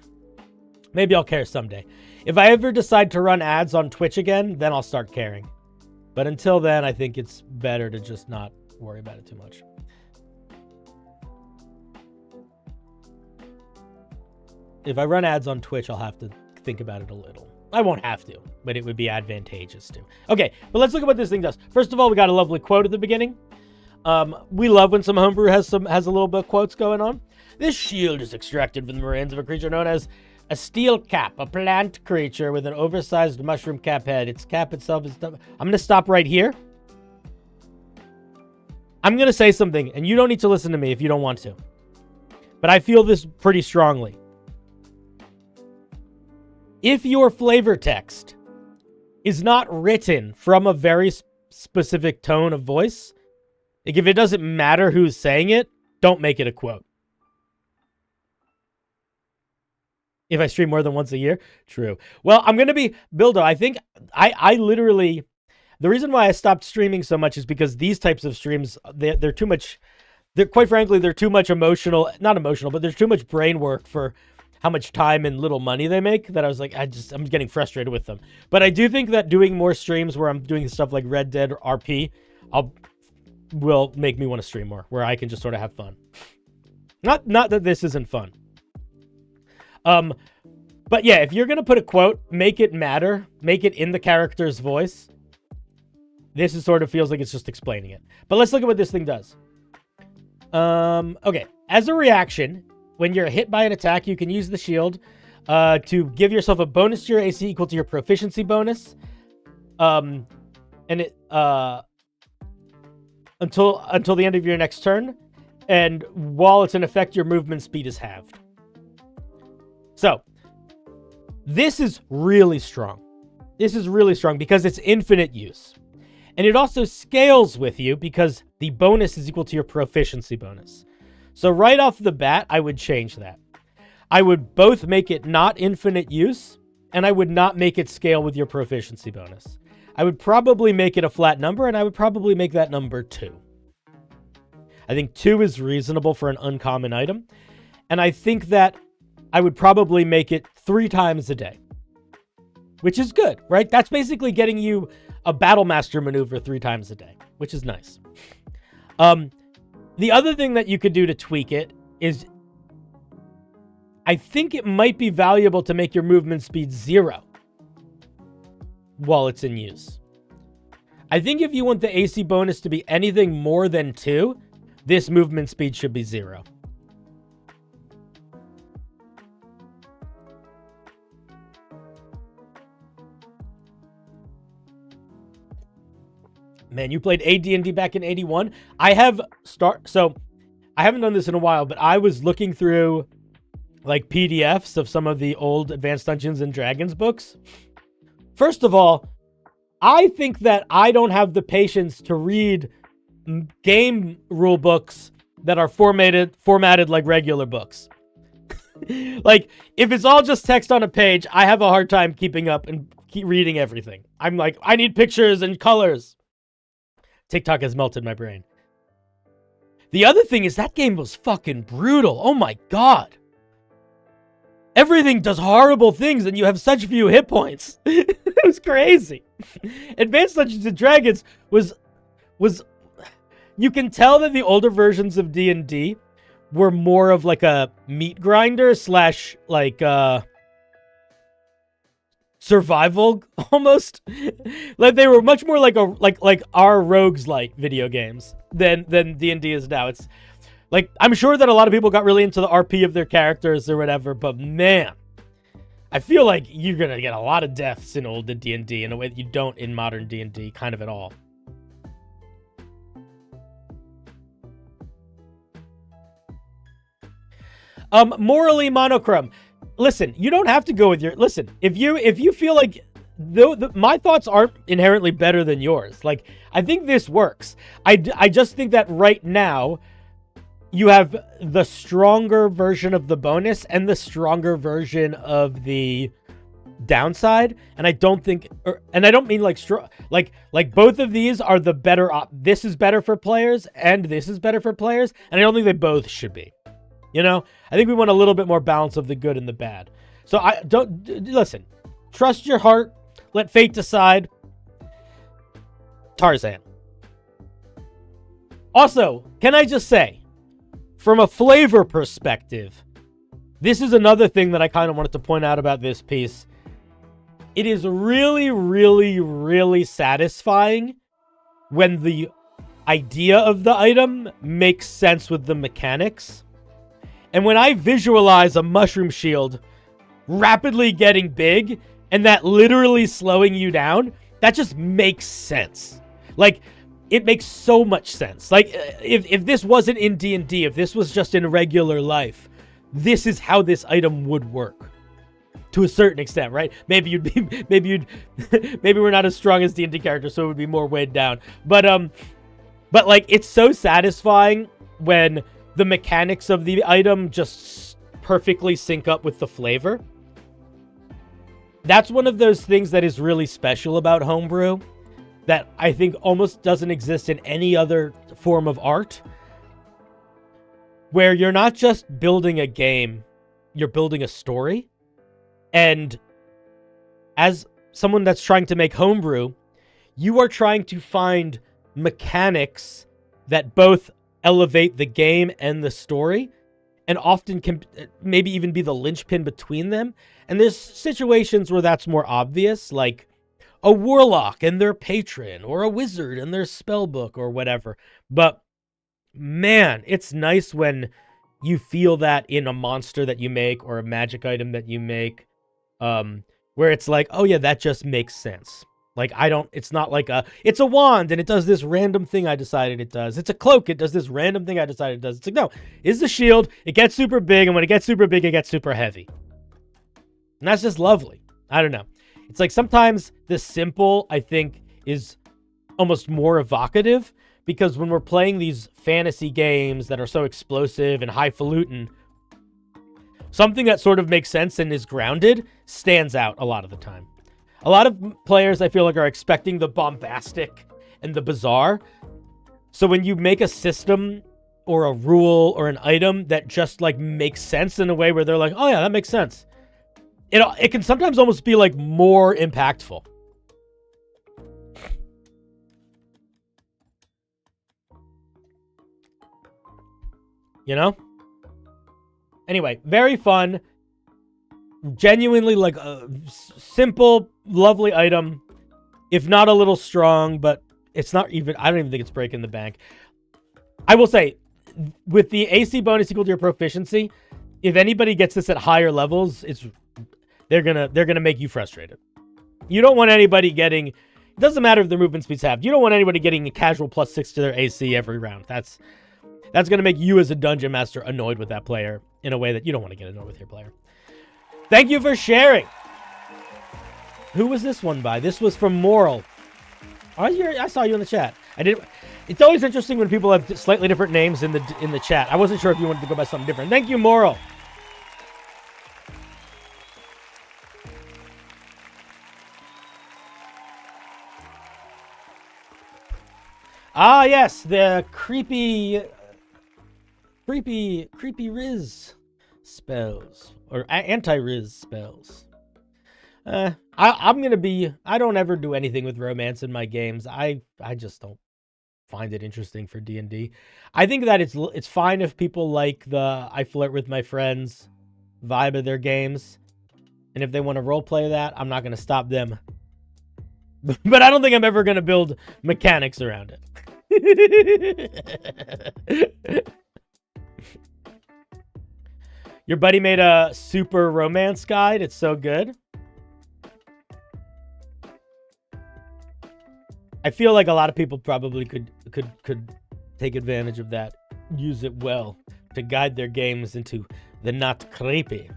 Maybe I'll care someday. If I ever decide to run ads on Twitch again, then I'll start caring. But until then, I think it's better to just not worry about it too much. If I run ads on Twitch, I'll have to think about it a little. I won't have to, but it would be advantageous to. Okay, but let's look at what this thing does. First of all, we got a lovely quote at the beginning. We love when some homebrew has a little bit of quotes going on. This shield is extracted from the remains of a creature known as a steel cap, a plant creature with an oversized mushroom cap head. Its cap itself is... I'm going to stop right here. I'm going to say something, and you don't need to listen to me if you don't want to. But I feel this pretty strongly. If your flavor text is not written from a very specific tone of voice, like if it doesn't matter who's saying it, don't make it a quote. If I stream more than once a year? True. Well, I'm going to be... Bildo, I think I literally... The reason why I stopped streaming so much is because these types of streams, they're too much... Quite frankly, they're too much emotional... Not emotional, but there's too much brain work for how much time and little money they make that I was like, I'm getting frustrated with them. But I do think that doing more streams where I'm doing stuff like Red Dead or RP will make me want to stream more, where I can just sort of have fun. Not that this isn't fun. But yeah, if you're going to put a quote, make it matter. Make it in the character's voice. This is sort of feels like it's just explaining it. But let's look at what this thing does. Okay. As a reaction, when you're hit by an attack, you can use the shield to give yourself a bonus to your AC equal to your proficiency bonus. And it until the end of your next turn. And while it's in effect, your movement speed is halved. So, this is really strong. This is really strong because it's infinite use. And it also scales with you because the bonus is equal to your proficiency bonus. So right off the bat, I would change that. I would both make it not infinite use and I would not make it scale with your proficiency bonus. I would probably make it a flat number, and I would probably make that number 2. I think 2 is reasonable for an uncommon item, and I think that I would probably make it 3 times a day, which is good, right? That's basically getting you a Battle Master maneuver 3 times a day, which is nice. The other thing that you could do to tweak it is I think it might be valuable to make your movement speed 0 while it's in use. I think if you want the AC bonus to be anything more than 2, this movement speed should be 0. Man, you played AD&D back in 81? I haven't done this in a while, but I was looking through like PDFs of some of the old Advanced Dungeons and Dragons books. First of all, I think that I don't have the patience to read game rule books that are formatted like regular books. Like, if it's all just text on a page, I have a hard time keeping up and keep reading everything. I'm like, I need pictures and colors. TikTok has melted my brain. The other thing is that game was fucking brutal. Oh my God. Everything does horrible things and you have such few hit points. It was crazy. Advanced Dungeons and Dragons was you can tell that the older versions of D&D were more of like a meat grinder / like survival almost. Like they were much more like our rogues-like video games than D&D is now. It's like, I'm sure that a lot of people got really into the RP of their characters or whatever, but man, I feel like you're gonna get a lot of deaths in old D&D in a way that you don't in modern D&D kind of at all. Morally monochrome. Listen, you don't have to go with your... Listen, if you feel like... my thoughts aren't inherently better than yours. Like, I think this works. I just think that right now, you have the stronger version of the bonus and the stronger version of the downside. And I don't think... and I don't mean like... Like both of these are the better... this is better for players, and this is better for players. And I don't think they both should be. You know, I think we want a little bit more balance of the good and the bad. So I don't listen. Trust your heart. Let fate decide. Tarzan. Also, can I just say, from a flavor perspective, this is another thing that I kind of wanted to point out about this piece. It is really, really, really satisfying when the idea of the item makes sense with the mechanics. And when I visualize a mushroom shield rapidly getting big and that literally slowing you down, that just makes sense. Like, it makes so much sense. Like, if this wasn't in D&D, if this was just in regular life, this is how this item would work. To a certain extent, right? Maybe we're not as strong as D&D characters, so it would be more weighed down. But like, it's so satisfying when the mechanics of the item just perfectly sync up with the flavor. That's one of those things that is really special about Homebrew that I think almost doesn't exist in any other form of art, where you're not just building a game, you're building a story. And as someone that's trying to make Homebrew, you are trying to find mechanics that both elevate the game and the story, and often can maybe even be the linchpin between them. And there's situations where that's more obvious, like a warlock and their patron, or a wizard and their spellbook, or whatever. But man, it's nice when you feel that in a monster that you make or a magic item that you make, where it's like, oh yeah, that just makes sense. Like, it's not like it's a wand and it does this random thing I decided it does. It's a cloak, it does this random thing I decided it does. It's like, no, it's the shield, it gets super big, and when it gets super big, it gets super heavy. And that's just lovely. I don't know. It's like sometimes the simple, I think, is almost more evocative, because when we're playing these fantasy games that are so explosive and highfalutin, something that sort of makes sense and is grounded stands out a lot of the time. A lot of players, I feel like, are expecting the bombastic and the bizarre. So when you make a system or a rule or an item that just like makes sense in a way where they're like, oh yeah, that makes sense, it can sometimes almost be like more impactful. You know? Anyway, very fun. Genuinely like a simple, lovely item. If not a little strong, but it's not even, I don't even think it's breaking the bank. I will say, with the AC bonus equal to your proficiency, if anybody gets this at higher levels, they're gonna make you frustrated. You don't want anybody getting, it doesn't matter if their movement speeds half, you don't want anybody getting a casual +6 to their AC every round. That's going to make you as a dungeon master annoyed with that player in a way that you don't want to get annoyed with your player. Thank you for sharing. Who was this one by? This was from Moral. I saw you in the chat. It's always interesting when people have slightly different names in the chat. I wasn't sure if you wanted to go by something different. Thank you, Moral. Ah, yes, the creepy Riz spells, or anti-Riz spells. I don't ever do anything with romance in my games. I just don't find it interesting for D&D. I think that it's fine if people like the I flirt with my friends vibe of their games. And if they want to roleplay that, I'm not going to stop them. But I don't think I'm ever going to build mechanics around it. Your buddy made a super romance guide. It's so good. I feel like a lot of people probably could take advantage of that. Use it well to guide their games into the not creepy.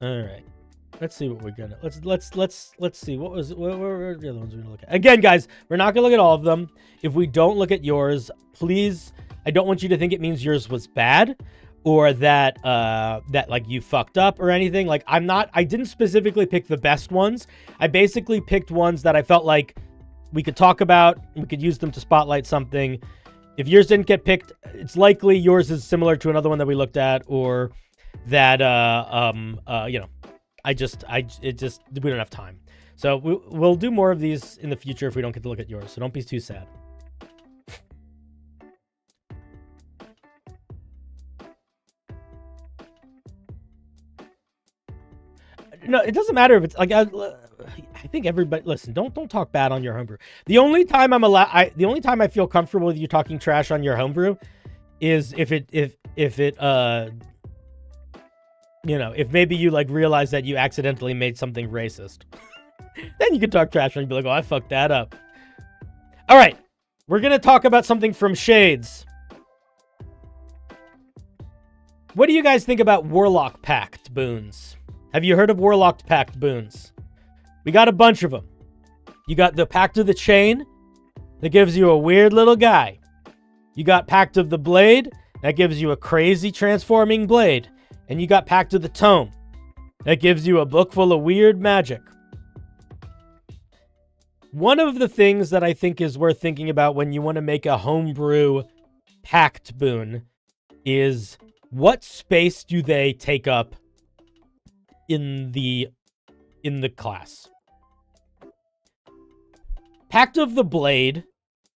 All right. Let's see what we're gonna let's see what were the other ones we're gonna look at. Again, guys, we're not gonna look at all of them. If we don't look at yours, please, I don't want you to think it means yours was bad or that that like you fucked up or anything. Like I didn't specifically pick the best ones. I basically picked ones that I felt like we could talk about, we could use them to spotlight something. If yours didn't get picked, it's likely yours is similar to another one that we looked at, or that you know, we don't have time. So we'll do more of these in the future if we don't get to look at yours. So don't be too sad. No, it doesn't matter if it's like I think everybody. Listen, don't talk bad on your homebrew. The only time I feel comfortable with you talking trash on your homebrew is if you know, if maybe you like realize that you accidentally made something racist. Then you can talk trash and be like, oh, I fucked that up. All right, we're gonna talk about something from Shades. What do you guys think about Warlock Pact boons? Have you heard of Warlock Pact boons? We got a bunch of them. You got the Pact of the Chain, that gives you a weird little guy. You got Pact of the Blade, that gives you a crazy transforming blade. And you got Pact of the Tome, that gives you a book full of weird magic. One of the things that I think is worth thinking about when you want to make a homebrew Pact boon is what space do they take up in the class. Pact of the Blade,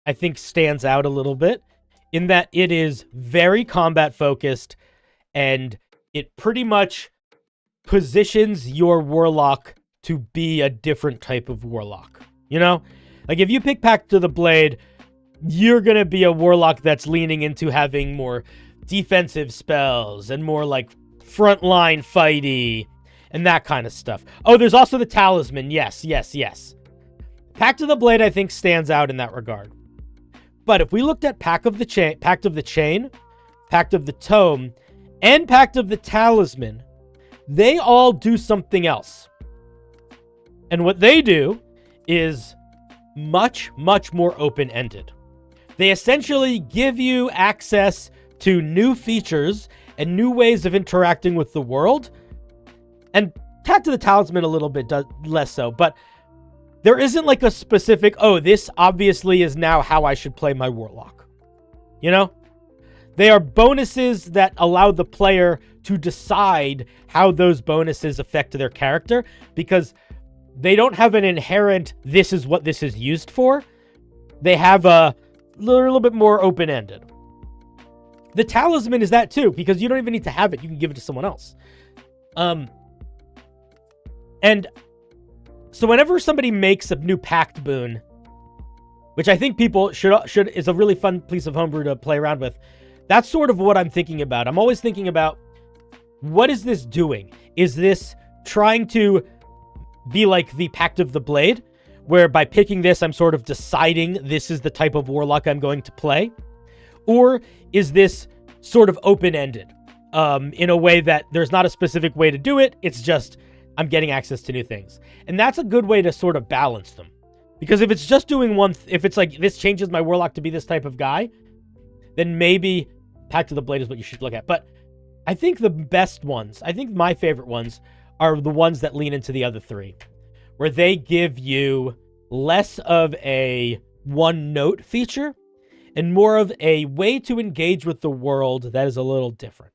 I think, stands out a little bit in that it is very combat focused and it pretty much positions your warlock to be a different type of warlock. You know? Like, if you pick Pact of the Blade, you're going to be a warlock that's leaning into having more defensive spells and more, like, frontline fighty and that kind of stuff. Oh, there's also the Talisman. Yes. Pact of the Blade, I think, stands out in that regard. But if we looked at Pact of the Chain, Pact of the Tome, and Pact of the Talisman, they all do something else. And what they do is much, much more open-ended. They essentially give you access to new features and new ways of interacting with the world. And Pact of the Talisman a little bit less so, but there isn't like a specific, oh, this obviously is now how I should play my Warlock. You know? They are bonuses that allow the player to decide how those bonuses affect their character, because they don't have an inherent, this is what this is used for. They have a little bit more open-ended. The Talisman is that too, because you don't even need to have it. You can give it to someone else. And so whenever somebody makes a new Pact boon, which I think people should is a really fun piece of homebrew to play around with, that's sort of what I'm thinking about. I'm always thinking about, what is this doing? Is this trying to be like the Pact of the Blade, where by picking this, I'm sort of deciding this is the type of Warlock I'm going to play? Or is this sort of open-ended in a way that there's not a specific way to do it? It's just, I'm getting access to new things. And that's a good way to sort of balance them. Because if it's just doing one, if it's like, this changes my Warlock to be this type of guy, then maybe Pact of the Blade is what you should look at. But I think the best ones, I think my favorite ones, are the ones that lean into the other three, where they give you less of a one-note feature and more of a way to engage with the world that is a little different.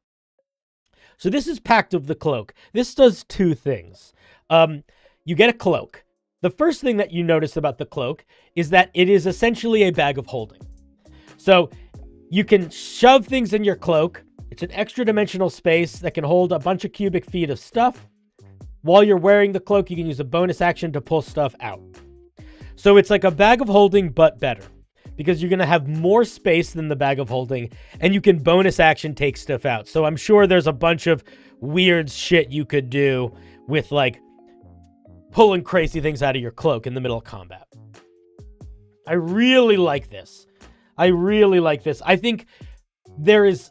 So this is Pact of the Cloak. This does two things. You get a cloak. The first thing that you notice about the cloak is that it is essentially a bag of holding. So you can shove things in your cloak. It's an extra dimensional space that can hold a bunch of cubic feet of stuff. While you're wearing the cloak, you can use a bonus action to pull stuff out. So it's like a bag of holding, but better, because you're going to have more space than the bag of holding, and you can bonus action take stuff out. So I'm sure there's a bunch of weird shit you could do with like pulling crazy things out of your cloak in the middle of combat. I really like this. I think there is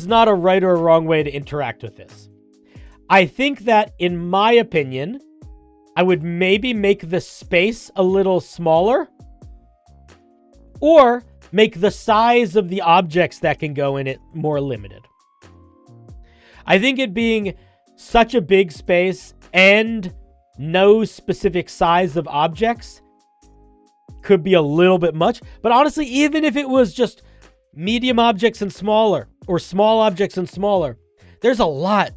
not a right or a wrong way to interact with this. I think that, in my opinion, I would maybe make the space a little smaller, or make the size of the objects that can go in it more limited. I think it being such a big space and no specific size of objects could be a little bit much. But honestly, even if it was just medium objects and smaller, or small objects and smaller, there's a lot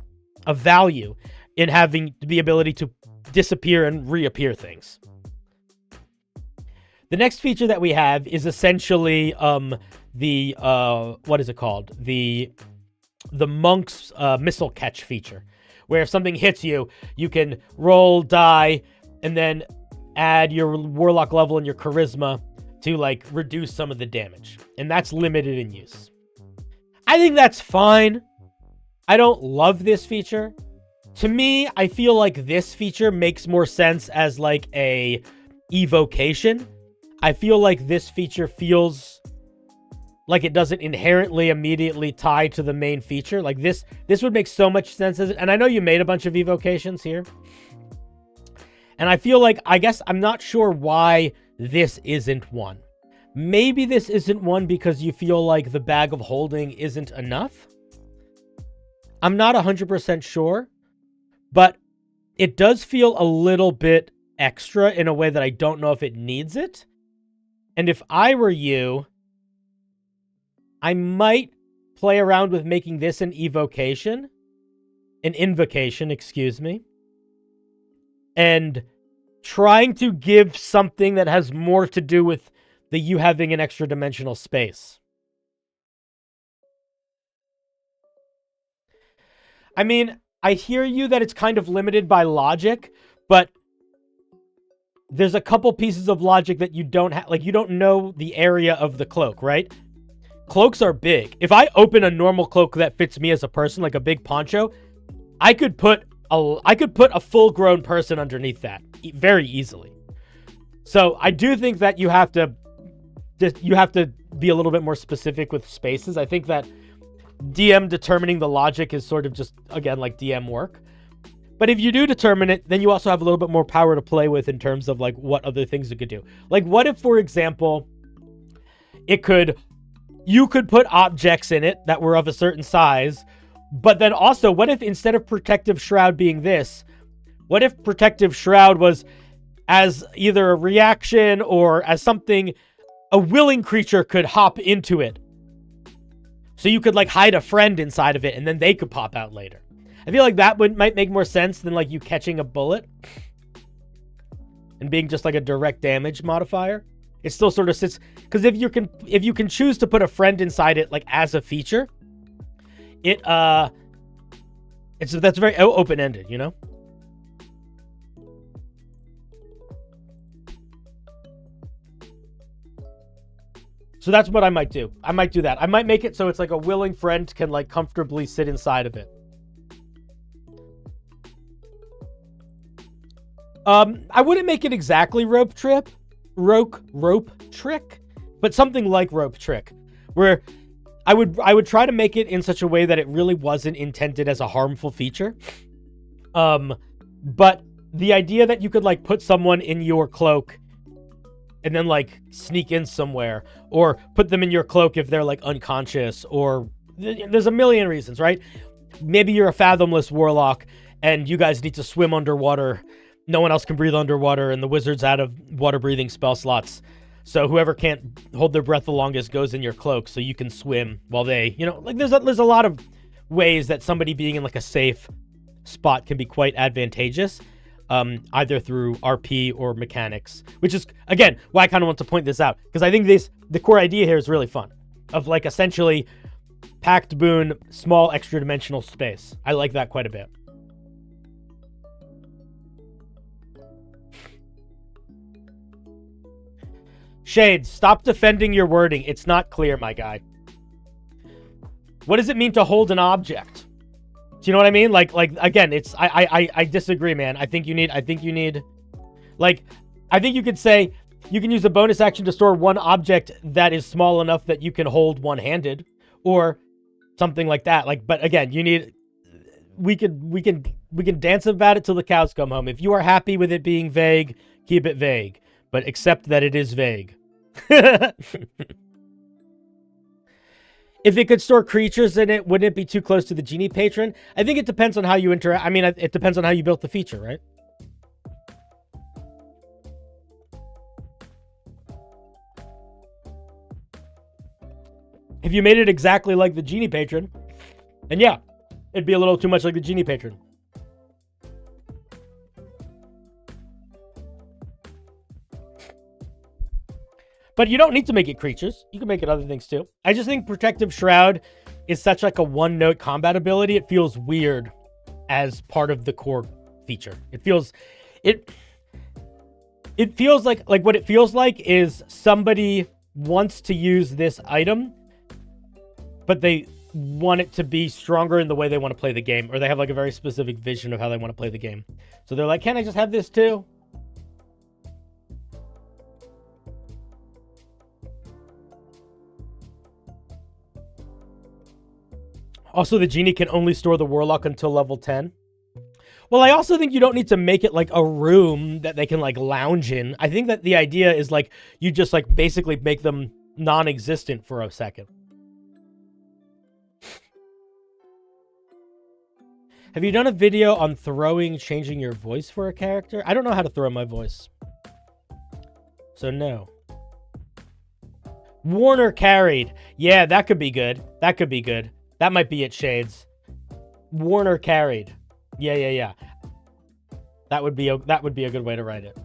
of value in having the ability to disappear and reappear things. The next feature that we have is essentially what is it called? The monk's missile catch feature, where if something hits you, you can roll die and then add your Warlock level and your charisma to like reduce some of the damage. And that's limited in use. I think that's fine. I don't love this feature. To me, I feel like this feature makes more sense as like a evocation. I feel like this feature feels like it doesn't inherently immediately tie to the main feature. Like this would make so much sense as it. And I know you made a bunch of evocations here. And I feel like, I guess I'm not sure why this isn't one. Maybe this isn't one because you feel like the bag of holding isn't enough. I'm not 100% sure, but it does feel a little bit extra in a way that I don't know if it needs it. And if I were you, I might play around with making this an invocation, excuse me, and trying to give something that has more to do with you having an extra dimensional space. I mean, I hear you that it's kind of limited by logic, but there's a couple pieces of logic that you don't have. Like, you don't know the area of the cloak, right? Cloaks are big. If I open a normal cloak that fits me as a person, like a big poncho, I could put a full-grown person underneath that very easily. So I do think that you have to be a little bit more specific with spaces. I think that DM determining the logic is sort of just, again, like DM work. But if you do determine it, then you also have a little bit more power to play with in terms of like what other things it could do. Like, what if, for example, it could you could put objects in it that were of a certain size. But then also, what if instead of Protective Shroud being this, what if Protective Shroud was as either a reaction or as something a willing creature could hop into it? So you could like hide a friend inside of it and then they could pop out later. I feel like that might make more sense than like you catching a bullet and being just like a direct damage modifier. It still sort of sits, because if you can choose to put a friend inside it like as a feature, that's very open-ended, you know? So that's what I might do. I might do that. I might make it so it's like a willing friend can like comfortably sit inside of it. I wouldn't make it exactly rope trick, but something like rope trick, where I would try to make it in such a way that it really wasn't intended as a harmful feature. But the idea that you could like put someone in your cloak and then like sneak in somewhere, or put them in your cloak if they're like unconscious, or there's a million reasons, right? Maybe you're a fathomless warlock and you guys need to swim underwater. No one else can breathe underwater and the wizard's out of water breathing spell slots. So whoever can't hold their breath the longest goes in your cloak so you can swim while they, you know, like there's a lot of ways that somebody being in like a safe spot can be quite advantageous. Either through RP or mechanics, which is, again, why I kind of want to point this out, because I think the core idea here is really fun, of like essentially packed boon, small extra dimensional space. I like that quite a bit. Shades, stop defending your wording. It's not clear, my guy. What does it mean to hold an object? Do you know what I mean? Like again, it's I disagree, man. I think you need like, I think you could say you can use a bonus action to store one object that is small enough that you can hold one-handed, or something like that. Like, but again, we can dance about it till the cows come home. If you are happy with it being vague, keep it vague, but accept that it is vague. If it could store creatures in it, wouldn't it be too close to the genie patron? I think it depends on how you interact. I mean, it depends on how you built the feature, right? If you made it exactly like the genie patron, then yeah, it'd be a little too much like the genie patron. But you don't need to make it creatures. You can make it other things too. I just think Protective Shroud is such like a one-note combat ability. It feels weird as part of the core feature. It feels like what it feels like is somebody wants to use this item, but they want it to be stronger in the way they want to play the game, or they have like a very specific vision of how they want to play the game. So they're like, can I just have this too? Also, the genie can only store the warlock until level 10. Well, I also think you don't need to make it like a room that they can like lounge in. I think that the idea is like you just like basically make them non-existent for a second. Have you done a video on changing your voice for a character? I don't know how to throw my voice. So no. Warner carried. Yeah, that could be good. That could be good. That might be it, Shades. Warner carried. Yeah. That would be a good way to write it.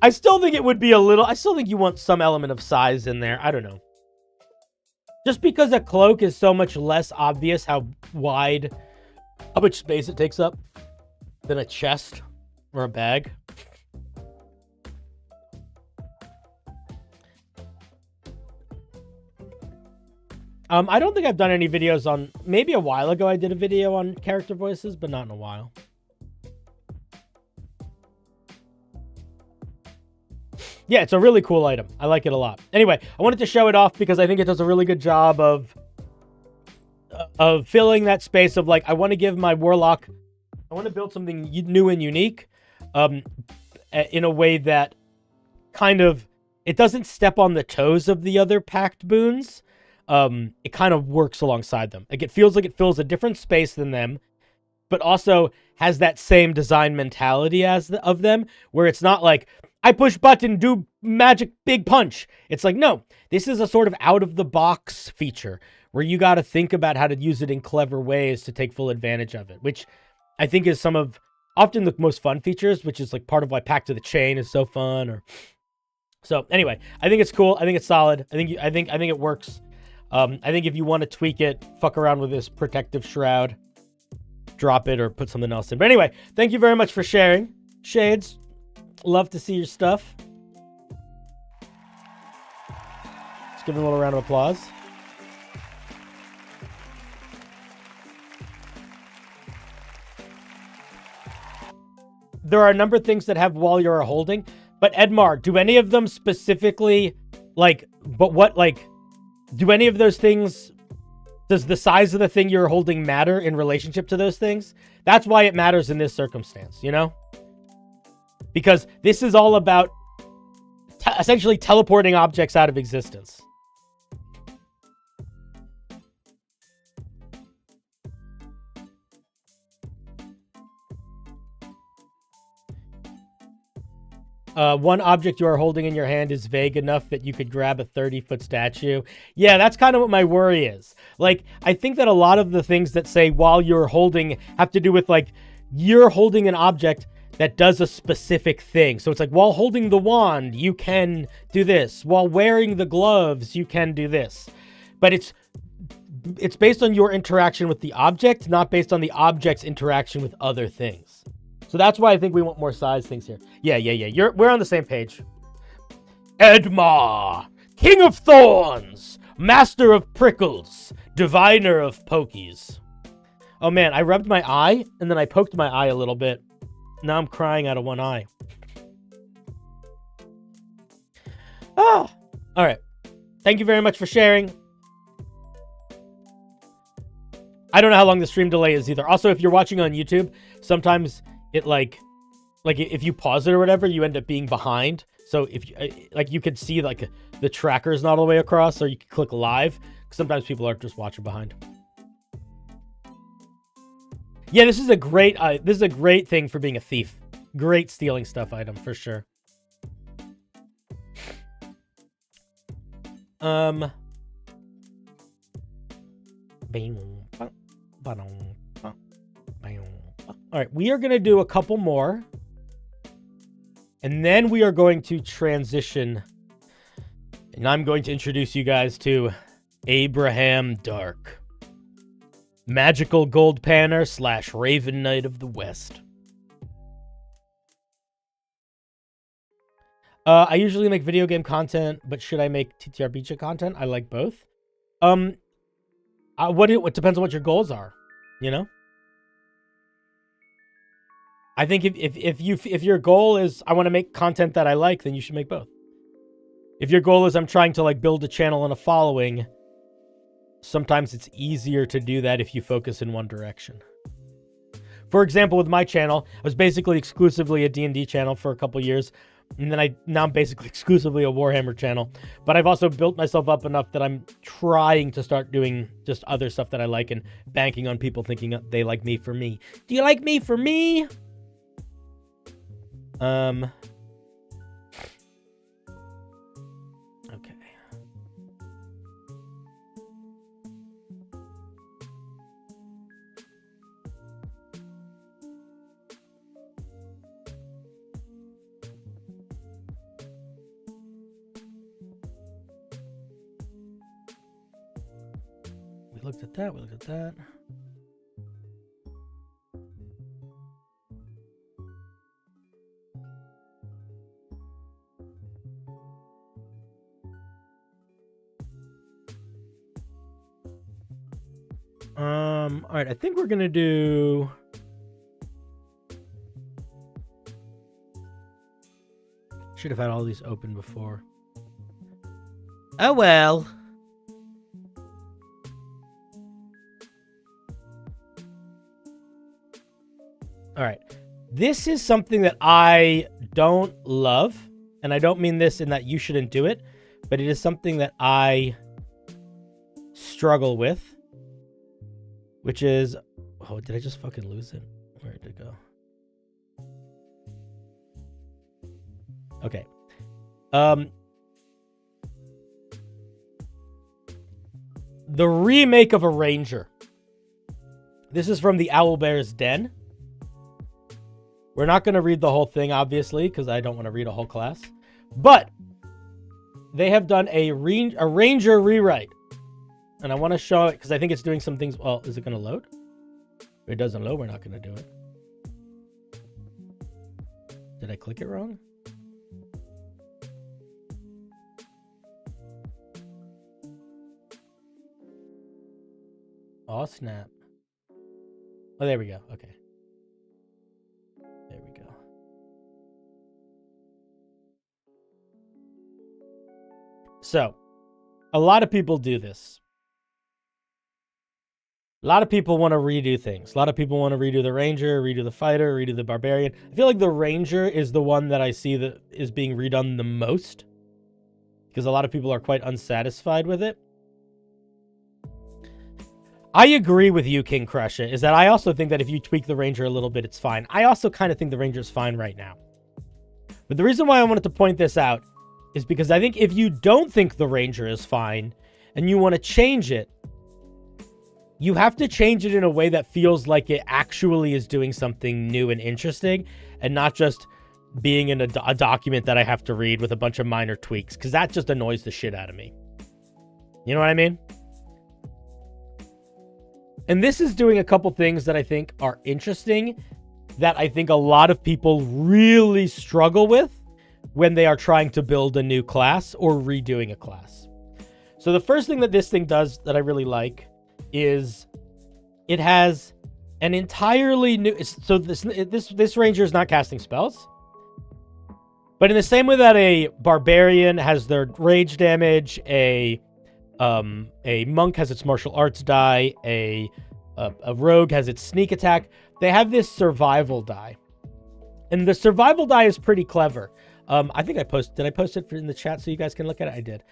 I still think it would be I still think you want some element of size in there. I don't know. Just because a cloak is so much less obvious how much space it takes up than a chest or a bag. I don't think I've done any videos on... Maybe a while ago I did a video on character voices, but not in a while. Yeah, it's a really cool item. I like it a lot. Anyway, I wanted to show it off because I think it does a really good job of filling that space of like, I want to give my warlock... I want to build something new and unique in a way that kind of it doesn't step on the toes of the other packed boons. It kind of works alongside them. Like, it feels like it fills a different space than them, but also has that same design mentality of them, where it's not like, I push button, do magic big punch. It's like, no, this is a sort of out-of-the-box feature where you got to think about how to use it in clever ways to take full advantage of it, which I think is often the most fun features, which is like part of why Pack to the Chain is so fun. So anyway, I think it's cool. I think it's solid. I think it works. I think if you want to tweak it, fuck around with this protective shroud, drop it or put something else in. But anyway, thank you very much for sharing. Shades, love to see your stuff. Let's give him a little round of applause. There are a number of things that have while you're holding, but Edmar, do any of them specifically, do any of those things, does the size of the thing you're holding matter in relationship to those things? That's why it matters in this circumstance, you know? Because this is all about essentially teleporting objects out of existence. One object you are holding in your hand is vague enough that you could grab a 30-foot statue. Yeah, that's kind of what my worry is. Like, I think that a lot of the things that say while you're holding have to do with, like, you're holding an object that does a specific thing. So it's like, while holding the wand, you can do this. While wearing the gloves, you can do this. But it's based on your interaction with the object, not based on the object's interaction with other things. So that's why I think we want more size things here. Yeah. We're on the same page. Edmar, King of Thorns, Master of Prickles, Diviner of Pokies. Oh man, I rubbed my eye, and then I poked my eye a little bit. Now I'm crying out of one eye. Oh, all right. Thank you very much for sharing. I don't know how long the stream delay is either. Also, if you're watching on YouTube, sometimes it like if you pause it or whatever, you end up being behind. So if you could see like the tracker's not all the way across, or you can click live. Sometimes people are just watching behind. Yeah, this is a great thing for being a thief. Great stealing stuff item for sure. All right, we are going to do a couple more. And then we are going to transition. And I'm going to introduce you guys to Abraham Dark. Magical Gold Panner / Raven Knight of the West. I usually make video game content, but should I make TTRPG content? I like both. What depends on what your goals are, you know? I think if your goal is I want to make content that I like, then you should make both. If your goal is I'm trying to like build a channel and a following, sometimes it's easier to do that if you focus in one direction. For example, with my channel, I was basically exclusively a D&D channel for a couple years, and then now I'm basically exclusively a Warhammer channel. But I've also built myself up enough that I'm trying to start doing just other stuff that I like and banking on people thinking they like me for me. Do you like me for me? Okay. We looked at that. All right, I think we're gonna do. Should have had all these open before. Oh well. All right, this is something that I don't love, and I don't mean this in that you shouldn't do it, but it is something that I struggle with, which is, oh, did I just fucking lose it? Where did it go? Okay. The remake of a ranger. This is from the Owlbear's Den. We're not going to read the whole thing, obviously, because I don't want to read a whole class. But they have done a ranger rewrite. And I want to show it because I think it's doing some things. Well, is it going to load? If it doesn't load, we're not going to do it. Did I click it wrong? Oh, snap. Oh, there we go. Okay. There we go. So, a lot of people do this. A lot of people want to redo things. A lot of people want to redo the Ranger, redo the Fighter, redo the Barbarian. I feel like the Ranger is the one that I see that is being redone the most, because a lot of people are quite unsatisfied with it. I agree with you, King Crush It, is that I also think that if you tweak the Ranger a little bit, it's fine. I also kind of think the Ranger is fine right now. But the reason why I wanted to point this out is because I think if you don't think the Ranger is fine and you want to change it, you have to change it in a way that feels like it actually is doing something new and interesting and not just being in a document that I have to read with a bunch of minor tweaks, because that just annoys the shit out of me. You know what I mean? And this is doing a couple things that I think are interesting, that I think a lot of people really struggle with when they are trying to build a new class or redoing a class. So the first thing that this thing does that I really like is it has an entirely new... So this Ranger is not casting spells. But in the same way that a Barbarian has their rage damage, a monk has its martial arts die, a rogue has its sneak attack, they have this survival die. And the survival die is pretty clever. I think did I post it in the chat so you guys can look at it? I did.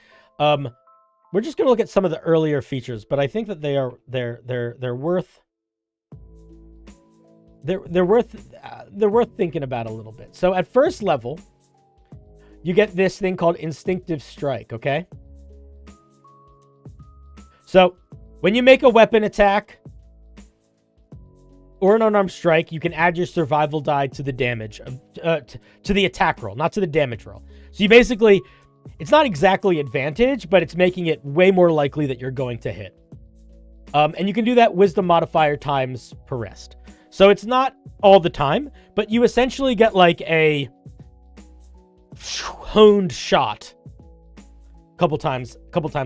We're just going to look at some of the earlier features, but I think that they're worth thinking about a little bit. So at first level, you get this thing called Instinctive Strike, okay? So when you make a weapon attack or an unarmed strike, you can add your survival die to the damage, to the attack roll, not to the damage roll. So you basically, it's not exactly advantage, but it's making it way more likely that you're going to hit. And you can do that wisdom modifier times per rest. So it's not all the time, but you essentially get like a honed shot couple times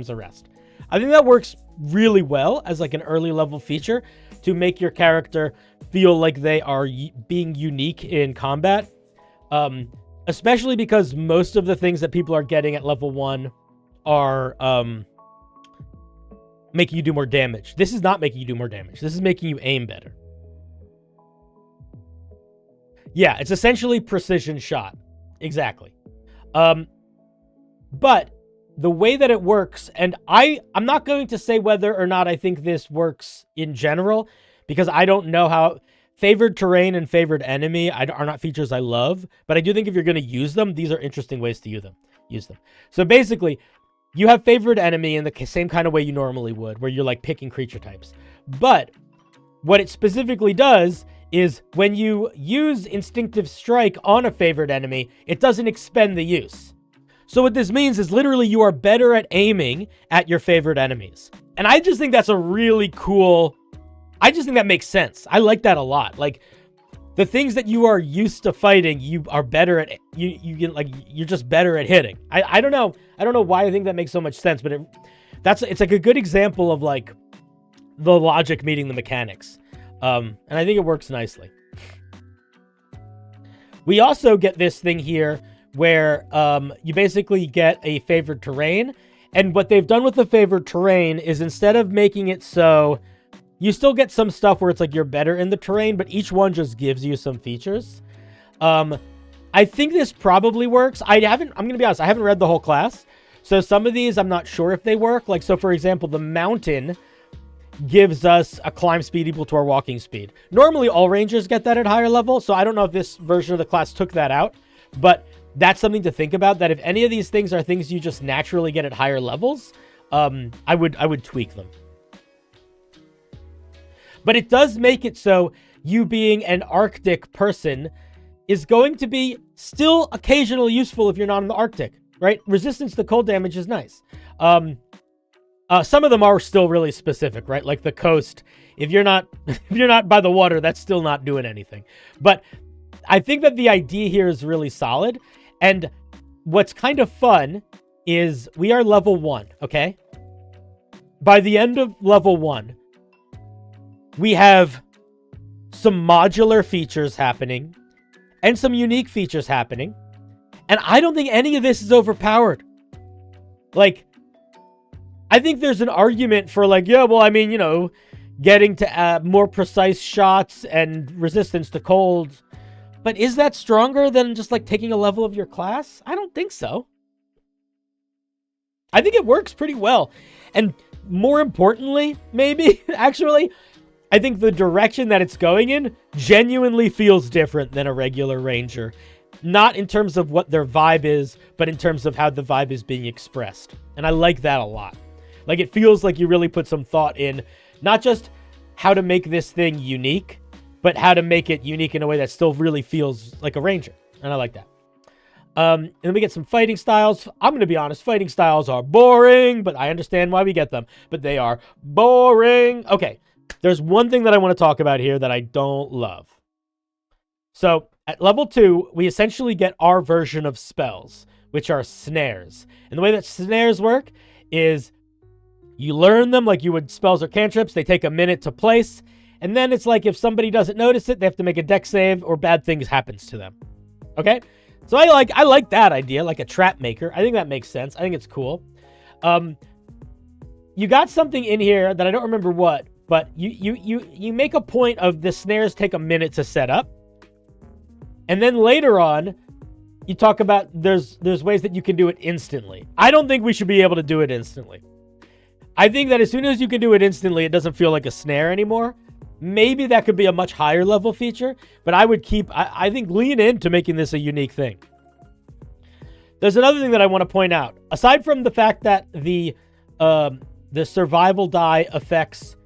a rest. I think that works really well as like an early level feature to make your character feel like they are being unique in combat. Especially because most of the things that people are getting at level 1 are making you do more damage. This is not making you do more damage. This is making you aim better. Yeah, it's essentially precision shot. Exactly. But the way that it works, and I'm not going to say whether or not I think this works in general, because I don't know how... Favored terrain and favored enemy are not features I love, but I do think if you're going to use them, these are interesting ways to use them. So basically, you have favored enemy in the same kind of way you normally would, where you're like picking creature types. But what it specifically does is when you use Instinctive Strike on a favored enemy, it doesn't expend the use. So what this means is literally you are better at aiming at your favorite enemies. And I just think that's a really cool... I just think that makes sense. I like that a lot. Like, the things that you are used to fighting, you are better at... You're just better at hitting. I don't know. I don't know why I think that makes so much sense, but it's like a good example of like the logic meeting the mechanics. And I think it works nicely. We also get this thing here where you basically get a favored terrain. And what they've done with the favored terrain is instead of making it so... You still get some stuff where it's like you're better in the terrain, but each one just gives you some features. I think this probably works. I'm going to be honest, I haven't read the whole class. So some of these, I'm not sure if they work. Like, so for example, the mountain gives us a climb speed equal to our walking speed. Normally, all rangers get that at higher level. So I don't know if this version of the class took that out. But that's something to think about, that if any of these things are things you just naturally get at higher levels, I would tweak them. But it does make it so you being an Arctic person is going to be still occasionally useful if you're not in the Arctic, right? Resistance to cold damage is nice. Some of them are still really specific, right? Like the coast. If you're not by the water, that's still not doing anything. But I think that the idea here is really solid. And what's kind of fun is we are level 1, okay? By the end of level 1, we have some modular features happening and some unique features happening. And I don't think any of this is overpowered. Like, I think there's an argument for like, yeah, well, I mean, you know, getting to more precise shots and resistance to cold. But is that stronger than just like taking a level of your class? I don't think so. I think it works pretty well. And more importantly, maybe, actually, I think the direction that it's going in genuinely feels different than a regular ranger. Not in terms of what their vibe is, but in terms of how the vibe is being expressed. And I like that a lot. Like, it feels like you really put some thought in not just how to make this thing unique, but how to make it unique in a way that still really feels like a ranger. And I like that. And then we get some fighting styles. I'm going to be honest, fighting styles are boring, but I understand why we get them. But they are boring. Okay, there's one thing that I want to talk about here that I don't love. So at level 2, we essentially get our version of spells, which are snares. And the way that snares work is you learn them like you would spells or cantrips. They take a minute to place. And then it's like if somebody doesn't notice it, they have to make a dex save or bad things happens to them. Okay? So I like that idea, like a trap maker. I think that makes sense. I think it's cool. You got something in here that I don't remember what, but you make a point of the snares take a minute to set up. And then later on, you talk about there's ways that you can do it instantly. I don't think we should be able to do it instantly. I think that as soon as you can do it instantly, it doesn't feel like a snare anymore. Maybe that could be a much higher level feature, but I would I think lean into making this a unique thing. There's another thing that I want to point out. Aside from the fact that the survival die affects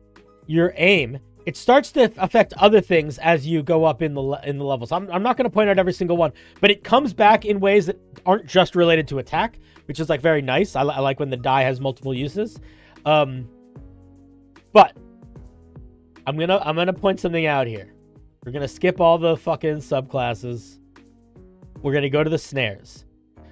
your aim, it starts to affect other things as you go up in the levels. I'm not going to point out every single one, but it comes back in ways that aren't just related to attack, which is like very nice. I like when the die has multiple uses. But I'm gonna point something out here. We're gonna skip all the fucking subclasses. We're gonna go to the snares.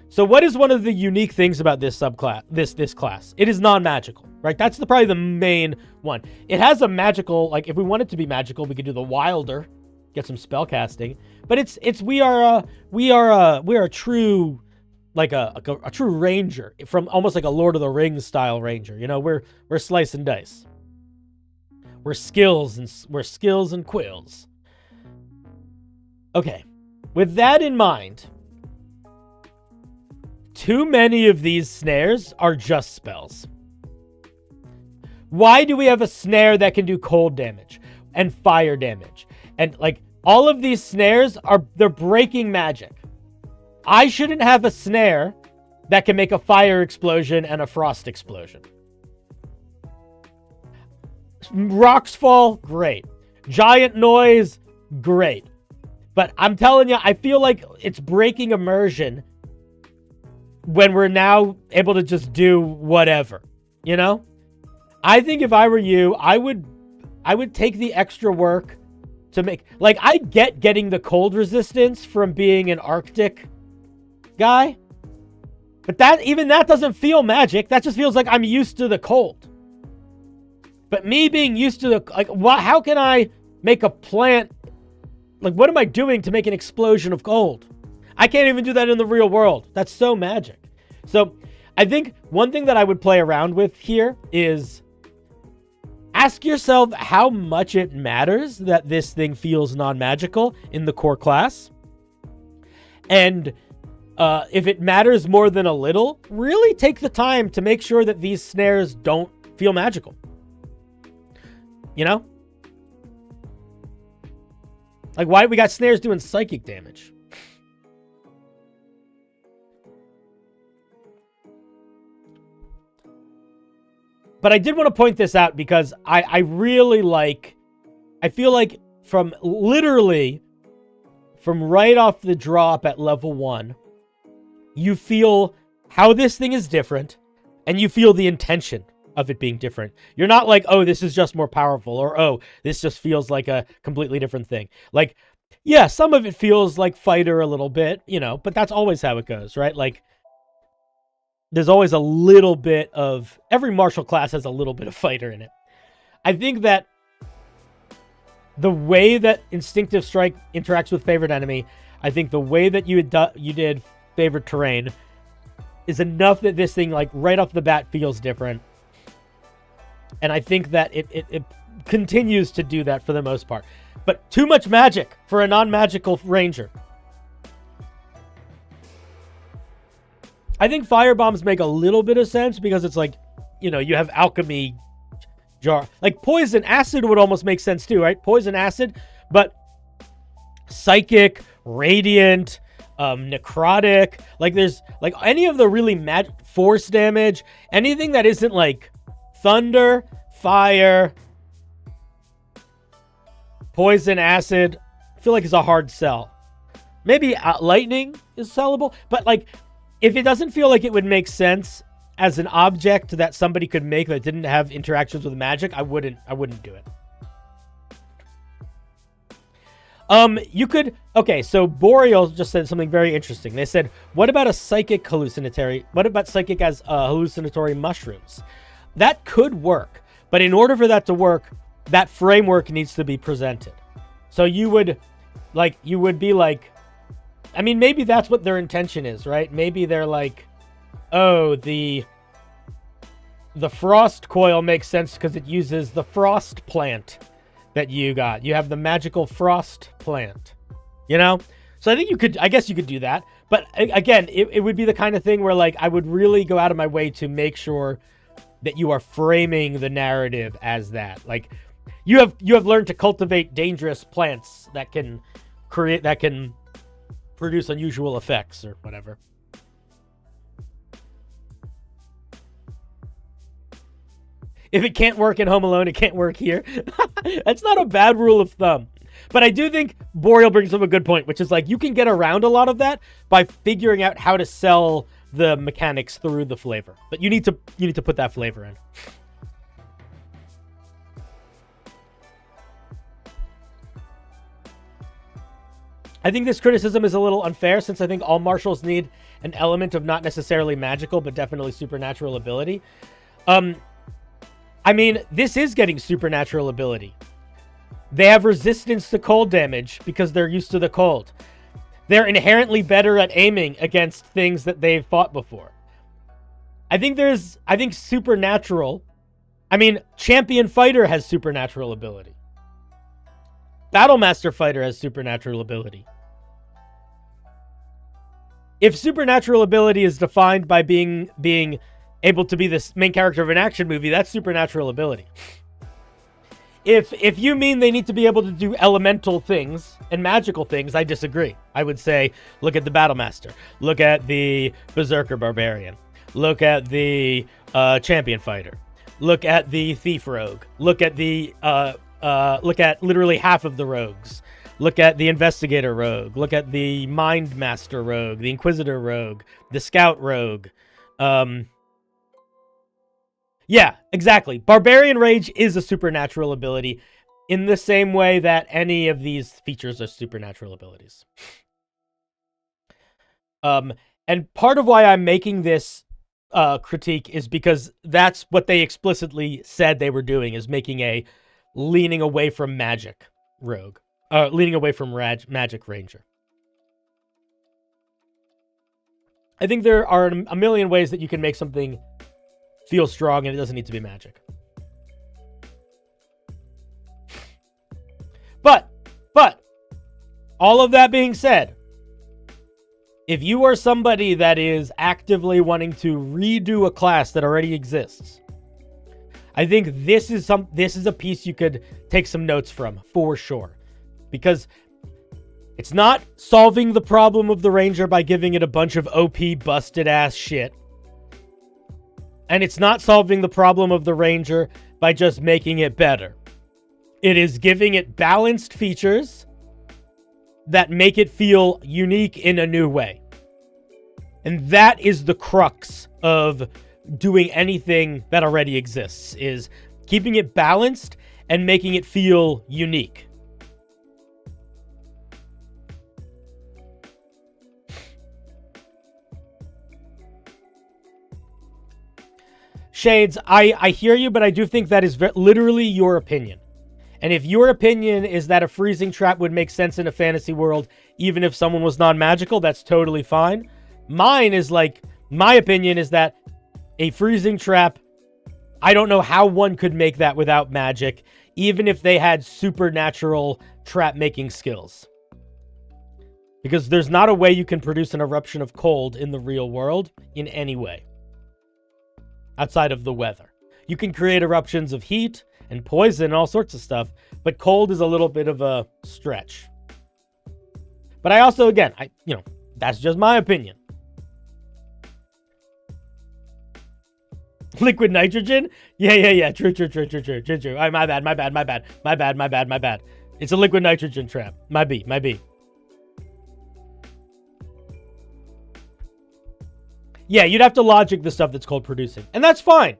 So what is one of the unique things about this subclass? This class? It is non-magical, right? That's probably the main one. It has a magical, like if we want it to be magical, we could do the Wilder, get some spell casting. But we are a true, like a true ranger, from almost like a Lord of the Rings style ranger. You know, we're slice and dice. We're skills and quills. Okay, with that in mind, too many of these snares are just spells. Why do we have a snare that can do cold damage and fire damage? And like all of these snares they're breaking magic. I shouldn't have a snare that can make a fire explosion and a frost explosion. Rocks fall, great. Giant noise, great. But I'm telling you, I feel like it's breaking immersion when we're now able to just do whatever, you know? I think if I were you, I would take the extra work to make, like, I get getting the cold resistance from being an Arctic guy, but even that doesn't feel magic. That just feels like I'm used to the cold. But me being used to how can I make a plant? Like, what am I doing to make an explosion of cold? I can't even do that in the real world. That's so magic. So I think one thing that I would play around with here is ask yourself how much it matters that this thing feels non-magical in the core class. And if it matters more than a little, really take the time to make sure that these snares don't feel magical. You know? Like, why we got snares doing psychic damage? But I did want to point this out because I really like... I feel like from right off the drop at level 1, you feel how this thing is different, and you feel the intention of it being different. You're not like, oh, this is just more powerful, or oh, this just feels like a completely different thing. Like, yeah, some of it feels like fighter a little bit, you know, but that's always how it goes, right? Like, there's always a little bit of... Every martial class has a little bit of fighter in it. I think that the way that Instinctive Strike interacts with favorite enemy, I think the way that you did favorite terrain is enough that this thing, like, right off the bat feels different. And I think that it continues to do that for the most part. But too much magic for a non-magical ranger. I think fire bombs make a little bit of sense because it's like, you know, you have alchemy jar. Like poison acid would almost make sense too, right? Poison acid, but psychic, radiant, necrotic. Like there's like any of the really force damage, anything that isn't like thunder, fire, poison acid, I feel like is a hard sell. Maybe lightning is sellable, but like if it doesn't feel like it would make sense as an object that somebody could make that didn't have interactions with magic, I wouldn't do it. You could... Okay, so Boreal just said something very interesting. They said, what about a psychic hallucinatory... What about psychic as hallucinatory mushrooms? That could work, but in order for that to work, that framework needs to be presented. So you would be like... I mean, maybe that's what their intention is, right? Maybe they're like, oh, the frost coil makes sense because it uses the frost plant that you got. You have the magical frost plant, you know? So I guess you could do that. But again, it would be the kind of thing where like I would really go out of my way to make sure that you are framing the narrative as that. Like you have learned to cultivate dangerous plants that can produce unusual effects or whatever. If it can't work in Home Alone, it can't work here. That's not a bad rule of thumb. But I do think Boreal brings up a good point, which is like you can get around a lot of that by figuring out how to sell the mechanics through the flavor. But you need to put that flavor in. I think this criticism is a little unfair since I think all martials need an element of not necessarily magical, but definitely supernatural ability. I mean, this is getting supernatural ability. They have resistance to cold damage because they're used to the cold. They're inherently better at aiming against things that they've fought before. I think supernatural... I mean, Champion Fighter has supernatural ability. Battlemaster Fighter has supernatural ability. If supernatural ability is defined by being able to be the main character of an action movie, that's supernatural ability. If you mean they need to be able to do elemental things and magical things, I disagree. I would say, look at the Battlemaster. Look at the Berserker Barbarian. Look at the Champion Fighter. Look at the Thief Rogue. Look at literally half of the rogues. Look at the Investigator Rogue. Look at the Mind Master Rogue, the Inquisitor Rogue, the Scout Rogue. Yeah, exactly. Barbarian Rage is a supernatural ability in the same way that any of these features are supernatural abilities. And part of why I'm making this critique is because that's what they explicitly said they were doing, is making a leaning away from magic rogue. Leaning away from magic ranger. I think there are a million ways that you can make something feel strong, and it doesn't need to be magic. But, all of that being said, If you are somebody that is actively wanting to redo a class that already exists, I think this is a piece you could take some notes from for sure, because it's not solving the problem of the Ranger by giving it a bunch of OP busted ass shit. And it's not solving the problem of the Ranger by just making it better. It is giving it balanced features that make it feel unique in a new way. And that is the crux of doing anything that already exists, is keeping it balanced and making it feel unique. Shades, I hear you, but I do think that is literally your opinion. And if your opinion is that a freezing trap would make sense in a fantasy world, even if someone was non-magical, that's totally fine. Mine is like, my opinion is that a freezing trap, I don't know how one could make that without magic, even if they had supernatural trap making skills. Because there's not a way you can produce an eruption of cold in the real world in any way, outside of the weather. You can create eruptions of heat and poison and all sorts of stuff, but cold is a little bit of a stretch. But I also, again, that's just my opinion. Liquid nitrogen? Yeah. True. My bad. It's a liquid nitrogen trap. My B. Yeah, you'd have to logic the stuff that's cold producing. And that's fine.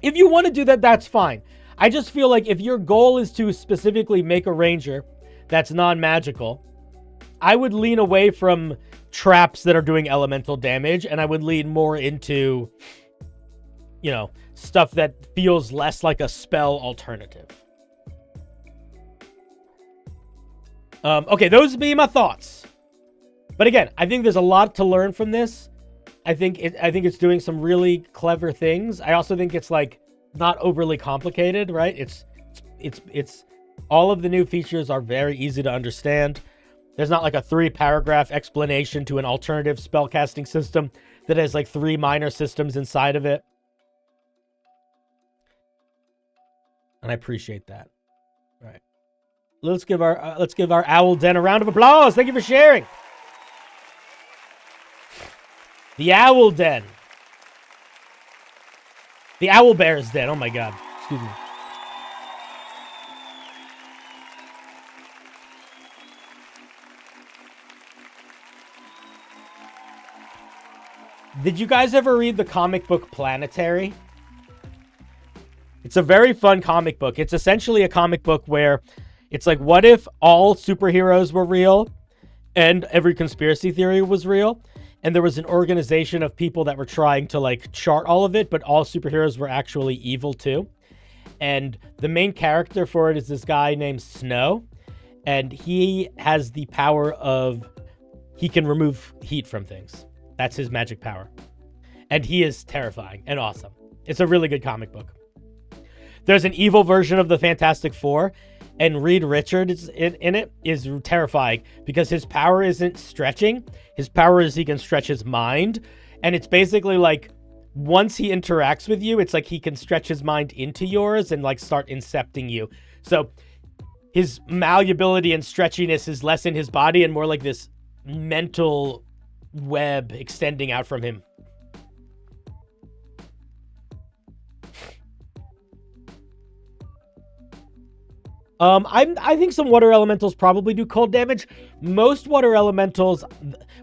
If you want to do that, that's fine. I just feel like if your goal is to specifically make a Ranger that's non-magical, I would lean away from traps that are doing elemental damage, and I would lean more into, stuff that feels less like a spell alternative. Okay, those would be my thoughts. But again, I think there's a lot to learn from this. I think it's doing some really clever things. I also think it's like not overly complicated, right? It's all of the new features are very easy to understand. There's not like a 3-paragraph explanation to an alternative spellcasting system that has like 3 minor systems inside of it. And I appreciate that. All right. Let's give our Owl Den a round of applause. Thank you for sharing. The Owl Den. The Owl Bear's Den. Oh my god. Excuse me. Did you guys ever read the comic book Planetary? It's a very fun comic book. It's essentially a comic book where it's like, what if all superheroes were real and every conspiracy theory was real? And there was an organization of people that were trying to like chart all of it, but all superheroes were actually evil too. And the main character for it is this guy named Snow. And he has the power of, he can remove heat from things. That's his magic power. And he is terrifying and awesome. It's a really good comic book. There's an evil version of the Fantastic Four, and Reed Richards in it is terrifying because his power isn't stretching. His power is he can stretch his mind. And it's basically like once he interacts with you, it's like he can stretch his mind into yours and like start incepting you. So his malleability and stretchiness is less in his body and more like this mental web extending out from him. I think some water elementals probably do cold damage. Most water elementals,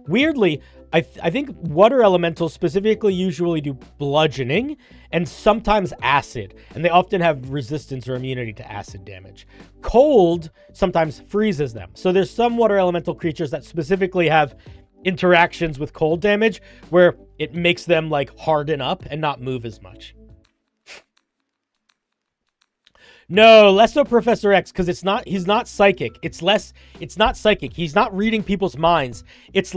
weirdly, I think water elementals specifically usually do bludgeoning and sometimes acid, and they often have resistance or immunity to acid damage. Cold sometimes freezes them. So there's some water elemental creatures that specifically have interactions with cold damage where it makes them like harden up and not move as much. No, less so Professor X, because he's not psychic. It's not psychic. He's not reading people's minds. It's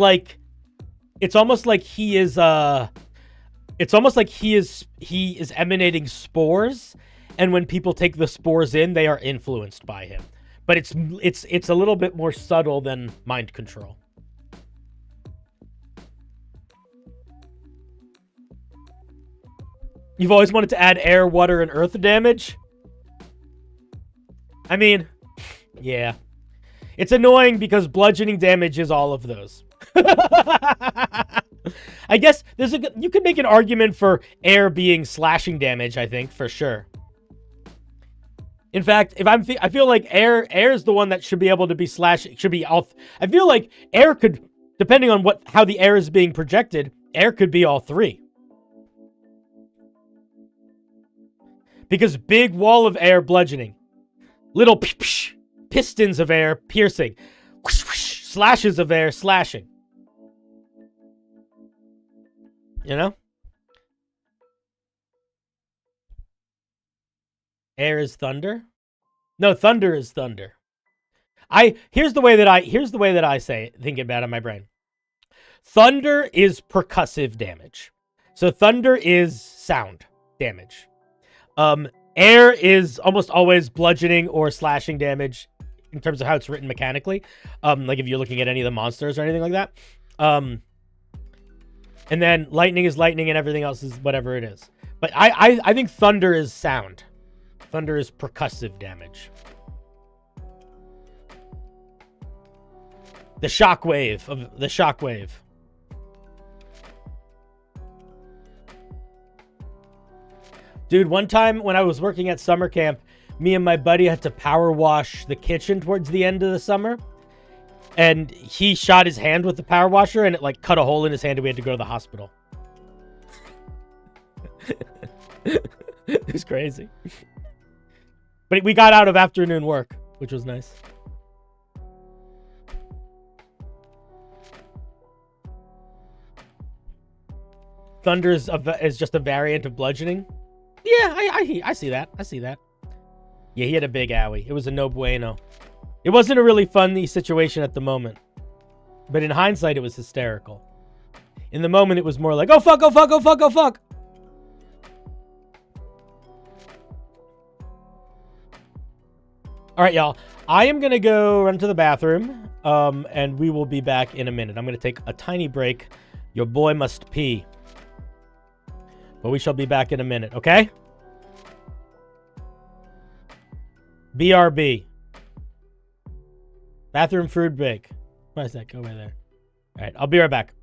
almost like he is emanating spores, and when people take the spores in, they are influenced by him. But it's a little bit more subtle than mind control. You've always wanted to add air, water, and earth damage? I mean, yeah. It's annoying because bludgeoning damage is all of those. I guess you could make an argument for air being slashing damage, I think, for sure. In fact, I feel like air is the one that should be able to be slashing, should be all. I feel like air could, depending on how the air is being projected, air could be all three. Because big wall of air bludgeoning, little pistons of air piercing, slashes of air slashing. You know? Air is thunder? No, thunder is thunder. Here's the way that I say it, think about it in my brain. Thunder is percussive damage. So thunder is sound damage. Air is almost always bludgeoning or slashing damage in terms of how it's written mechanically. Like if you're looking at any of the monsters or anything like that. And then lightning is lightning and everything else is whatever it is. But I think thunder is sound. Thunder is percussive damage. The shockwave. Dude, one time when I was working at summer camp, me and my buddy had to power wash the kitchen towards the end of the summer. And he shot his hand with the power washer and it like cut a hole in his hand and we had to go to the hospital. It was crazy. But we got out of afternoon work, which was nice. Thunder is just a variant of bludgeoning. Yeah, I see that. I see that. Yeah, he had a big owie. It was a no bueno. It wasn't a really funny situation at the moment. But in hindsight, it was hysterical. In the moment, it was more like, oh fuck, oh fuck, oh fuck, oh fuck. All right, y'all. I am going to go run to the bathroom, and we will be back in a minute. I'm going to take a tiny break. Your boy must pee. But we shall be back in a minute, okay? BRB. Bathroom food break. Why is that? Go over there. All right, I'll be right back.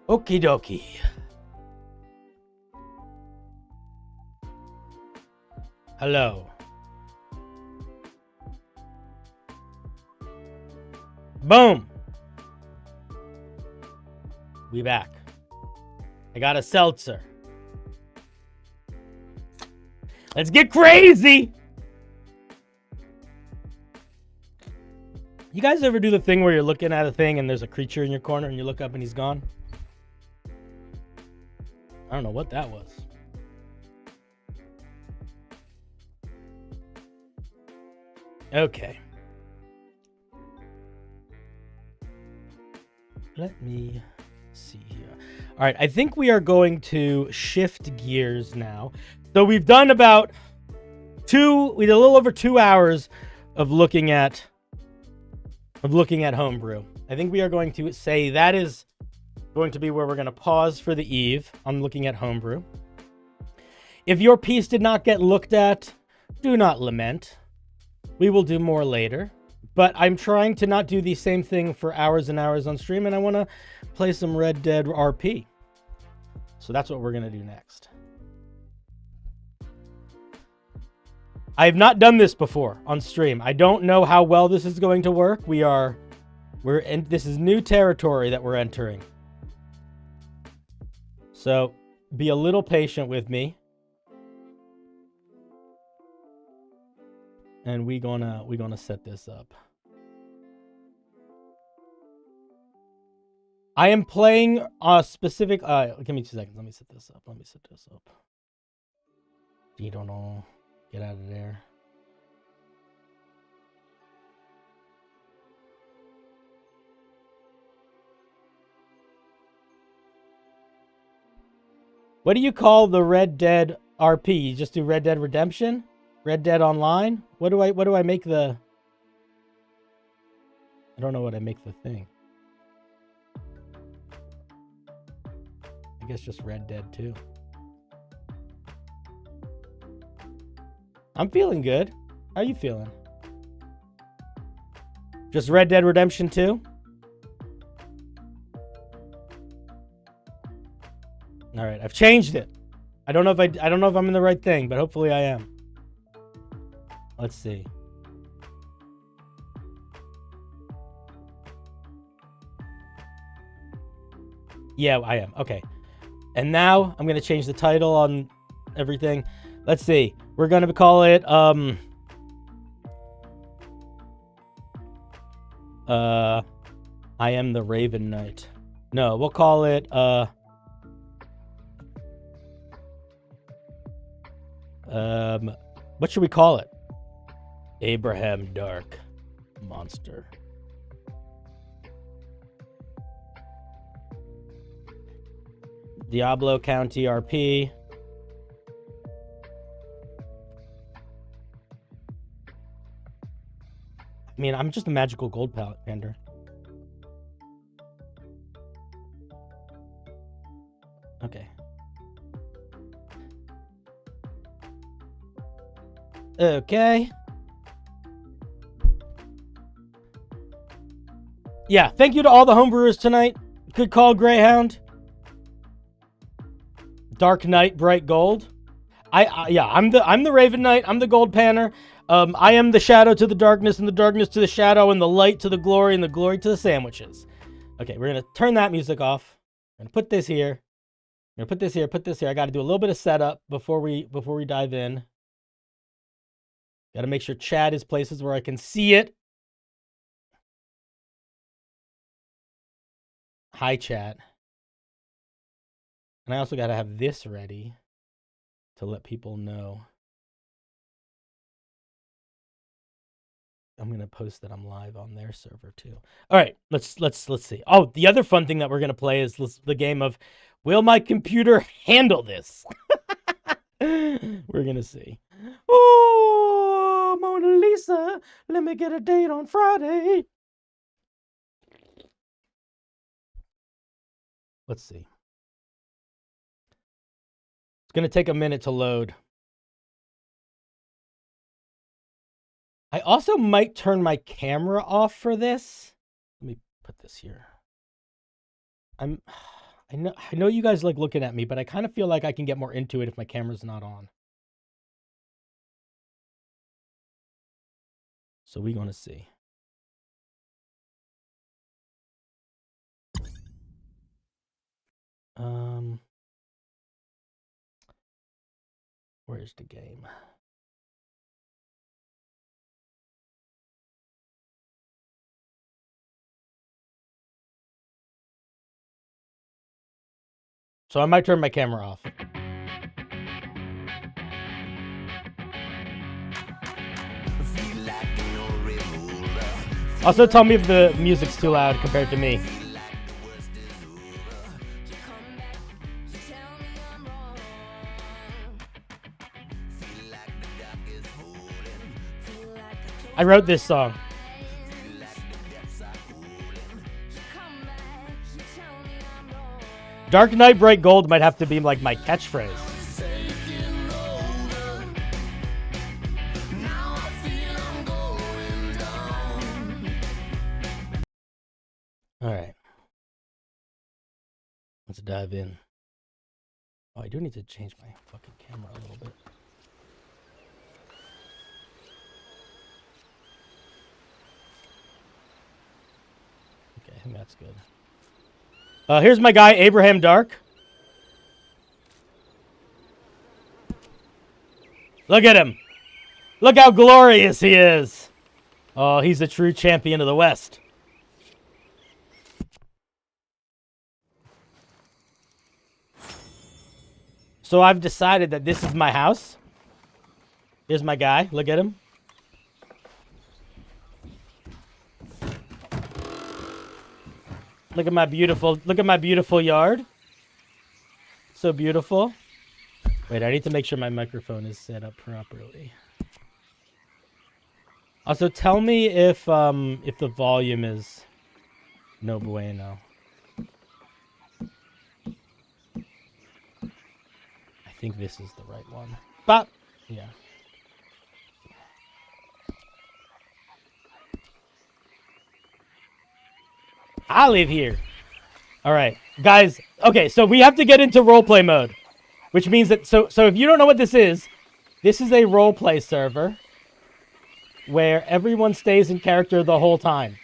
Okie dokie. Hello. Boom. We back. I got a seltzer. Let's get crazy. You guys ever do the thing where you're looking at a thing and there's a creature in your corner and you look up and he's gone? I don't know what that was. Okay. Let me see here. All right, I think we are going to shift gears now. So we've done about we did a little over 2 hours of looking at Homebrew. I think we are going to say that is going to be where we're going to pause for the eve on looking at Homebrew. If your piece did not get looked at, do not lament. We will do more later. But I'm trying to not do the same thing for hours and hours on stream, and I want to play some Red Dead RP. So that's what we're going to do next. I have not done this before on stream. I don't know how well this is going to work. This is new territory that we're entering. So be a little patient with me. And we gonna set this up. I am playing a specific give me 2 seconds. Let me set this up. You don't know. Get out of there. What do you call the Red Dead RP? You just do Red Dead Redemption? Red Dead Online? What do I make the... I don't know what I make the thing. I guess just Red Dead 2. I'm feeling good. How are you feeling? Just Red Dead Redemption 2? All right, I've changed it. I don't know if I'm in the right thing, but hopefully I am. Let's see. Yeah, I am. Okay. And now I'm going to change the title on everything. Let's see. We're going to call it I am the Raven Knight. No, we'll call it what should we call it? Abraham Dark Monster. Diablo County RP. I mean, I'm just a magical gold palette pander. Okay. Okay. Yeah, thank you to all the homebrewers tonight. Good call, Greyhound. Dark Knight, Bright Gold. I'm the Raven Knight. I'm the Gold Panner. I am the shadow to the darkness, and the darkness to the shadow, and the light to the glory, and the glory to the sandwiches. Okay, we're gonna turn that music off. I'm gonna put this here. I'm gonna put this here. Put this here. I got to do a little bit of setup before we dive in. Got to make sure chat is places where I can see it. Hi, chat. And I also got to have this ready to let people know. I'm going to post that I'm live on their server too. All right, let's see. Oh, the other fun thing that we're going to play is the game of will my computer handle this? We're going to see. Oh, Mona Lisa, let me get a date on Friday. Let's see. It's going to take a minute to load. I also might turn my camera off for this. Let me put this here. I I know you guys like looking at me, but I kind of feel like I can get more into it if my camera's not on. So we're going to see. Where's the game? So I might turn my camera off. Also, tell me if the music's too loud compared to me. I wrote this song. Dark Knight Bright Gold might have to be like my catchphrase. All right. Let's dive in. Oh, I do need to change my fucking camera a little bit. Okay, I think that's good. Here's my guy, Abraham Dark. Look at him. Look how glorious he is. Oh, he's a true champion of the West. So I've decided that this is my house. Here's my guy. Look at him. Look at my beautiful yard. So beautiful. Wait, I need to make sure my microphone is set up properly. Also, tell me if the volume is no bueno. I think this is the right one. But yeah. I live here. All right, guys. Okay, so we have to get into roleplay mode, which means that so if you don't know what this is a roleplay server where everyone stays in character the whole time,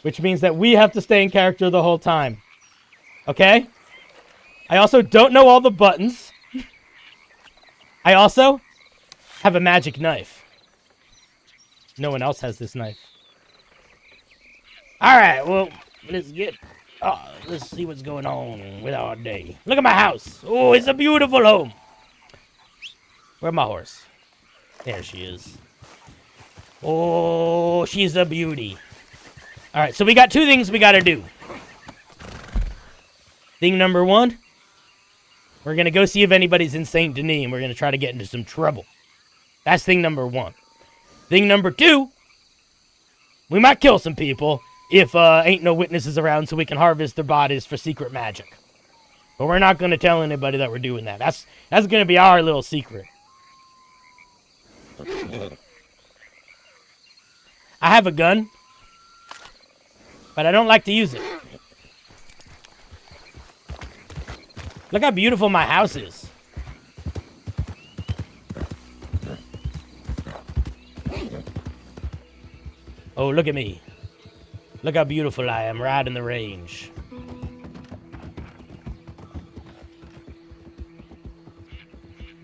which means that we have to stay in character the whole time. Okay? I also don't know all the buttons. I also have a magic knife. No one else has this knife. All right, well, let's see what's going on with our day. Look at my house. Oh, it's a beautiful home. Where's my horse? There she is. Oh, she's a beauty. All right, so we got two things we got to do. Thing number one, we're going to go see if anybody's in St. Denis, and we're going to try to get into some trouble. That's thing number one. Thing number two, we might kill some people if ain't no witnesses around so we can harvest their bodies for secret magic. But we're not going to tell anybody that we're doing that. That's going to be our little secret. I have a gun, but I don't like to use it. Look how beautiful my house is. Oh, look at me. Look how beautiful I am riding the range.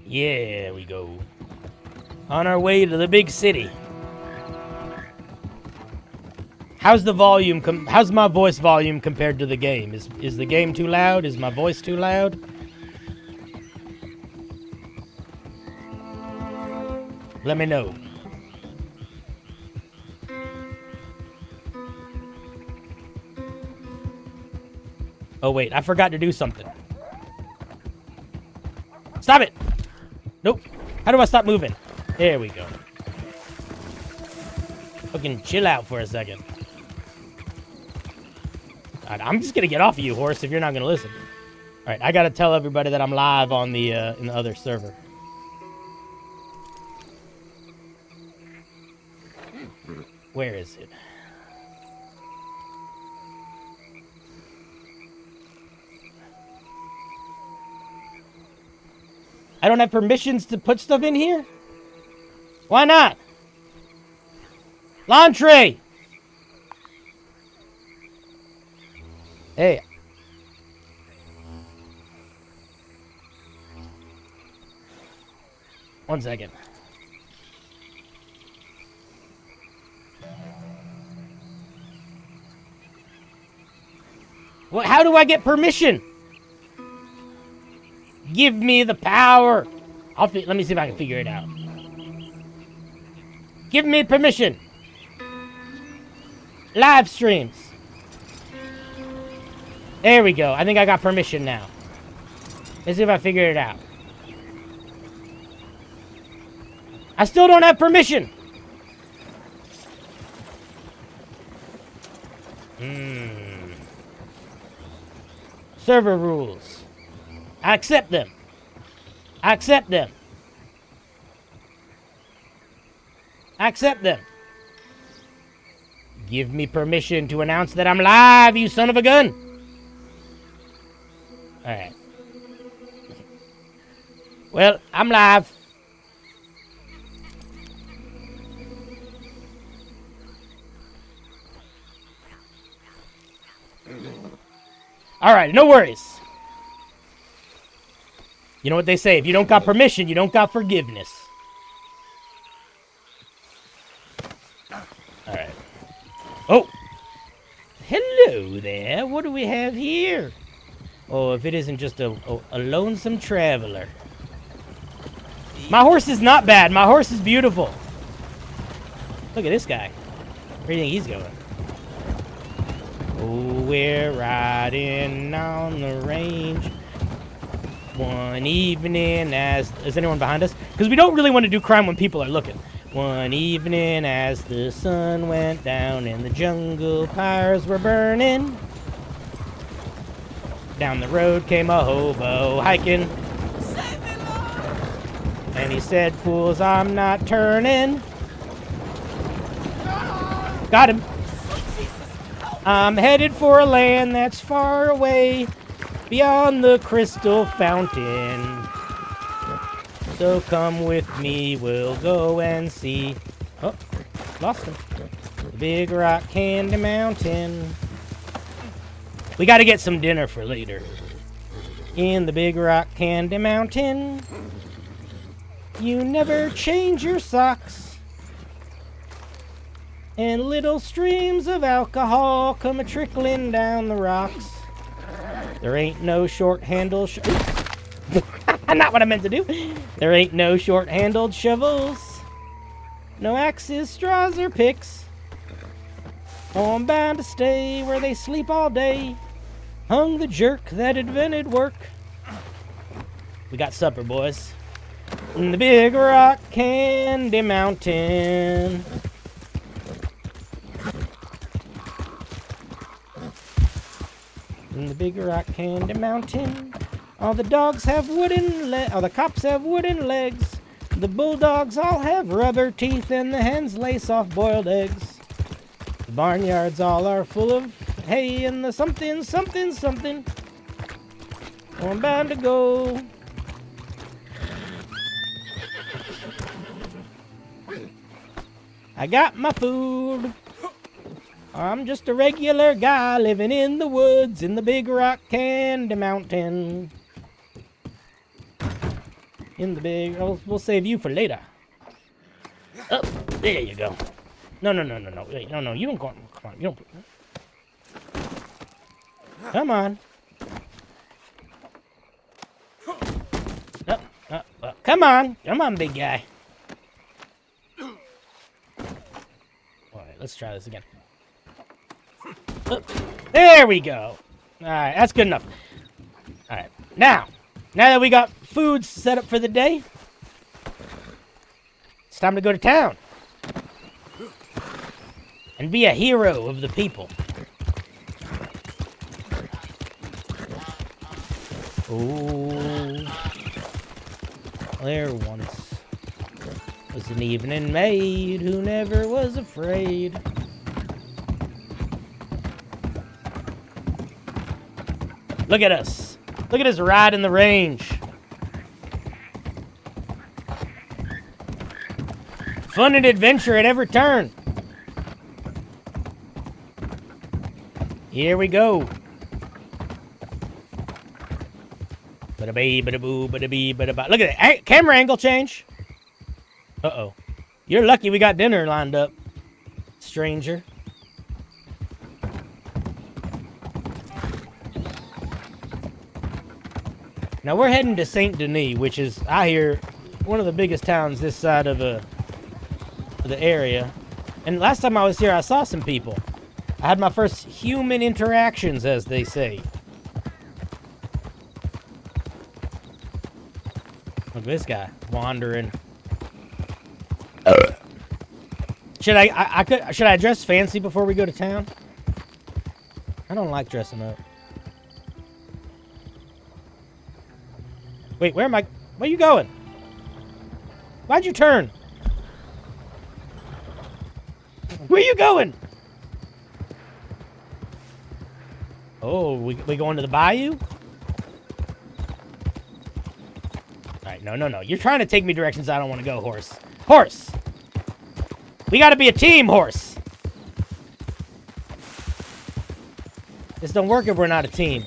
Yeah, we go. On our way to the big city. How's the volume? How's my voice volume compared to the game? Is the game too loud? Is my voice too loud? Let me know. Oh wait, I forgot to do something. Stop it! Nope. How do I stop moving? There we go. Fucking chill out for a second. Right, I'm just gonna get off of you, horse, if you're not gonna listen. All right, I gotta tell everybody that I'm live on the in the other server. Where is it? I don't have permissions to put stuff in here? Why not? L'entrée! Hey. One second. What? How do I get permission? Give me the power. Let me see if I can figure it out. Give me permission. Live streams. There we go. I think I got permission now. Let's see if I figure it out. I still don't have permission. Server rules. I accept them. I accept them. I accept them. Give me permission to announce that I'm live, you son of a gun. Alright. Well, I'm live. Alright, no worries. You know what they say, if you don't got permission, you don't got forgiveness. Alright. Oh! Hello there, what do we have here? Oh, if it isn't just a lonesome traveler. My horse is not bad, my horse is beautiful. Look at this guy. Where do you think he's going? Oh, we're riding on the range. One evening as... Is anyone behind us? Because we don't really want to do crime when people are looking. One evening as the sun went down and the jungle fires were burning. Down the road came a hobo hiking. And he said, fools, I'm not turning. Got him. I'm headed for a land that's far away, beyond the crystal fountain. So come with me, we'll go and see. Oh, lost him. The Big Rock Candy Mountain. We gotta get some dinner for later. In the Big Rock Candy Mountain, you never change your socks. And little streams of alcohol come a-trickling down the rocks. There ain't no short-handled... Not what I meant to do. There ain't no short-handled shovels. No axes, straws, or picks. Oh, I'm bound to stay where they sleep all day. Hung the jerk that invented work. We got supper, boys. In the Big Rock Candy Mountain. In the Big Rock Candy Mountain, all the dogs have all the cops have wooden legs. The bulldogs all have rubber teeth, and the hens lay soft-boiled eggs. The barnyards all are full of hay, and the something, something, something. Oh, I'm bound to go. I got my food. I'm just a regular guy living in the woods in the Big Rock Candy Mountain. In the big... We'll save you for later. Oh, there you go. No. Wait, no, you don't go... Come on, you don't... Come on. Come on. Come on, big guy. Alright, let's try this again. There we go. Alright, that's good enough. Alright, now that we got food set up for the day, it's time to go to town. And be a hero of the people. Oh, there once was an evening maid who never was afraid. Look at us. Look at us riding the range. Fun and adventure at every turn. Here we go. Bada-bee, bada-boo, bada-bee, bada-ba. Look at it. Hey, camera angle change. Uh-oh. You're lucky we got dinner lined up, stranger. Now we're heading to Saint Denis, which is, I hear, one of the biggest towns this side of the area. And last time I was here, I saw some people. I had my first human interactions, as they say. Look at this guy wandering. Should I dress fancy before we go to town? I don't like dressing up. Wait, where am I? Where you going? Why'd you turn? Where you going? Oh, we going to the bayou? Alright, no. You're trying to take me directions I don't want to go, horse. Horse! We gotta be a team, horse! This don't work if we're not a team.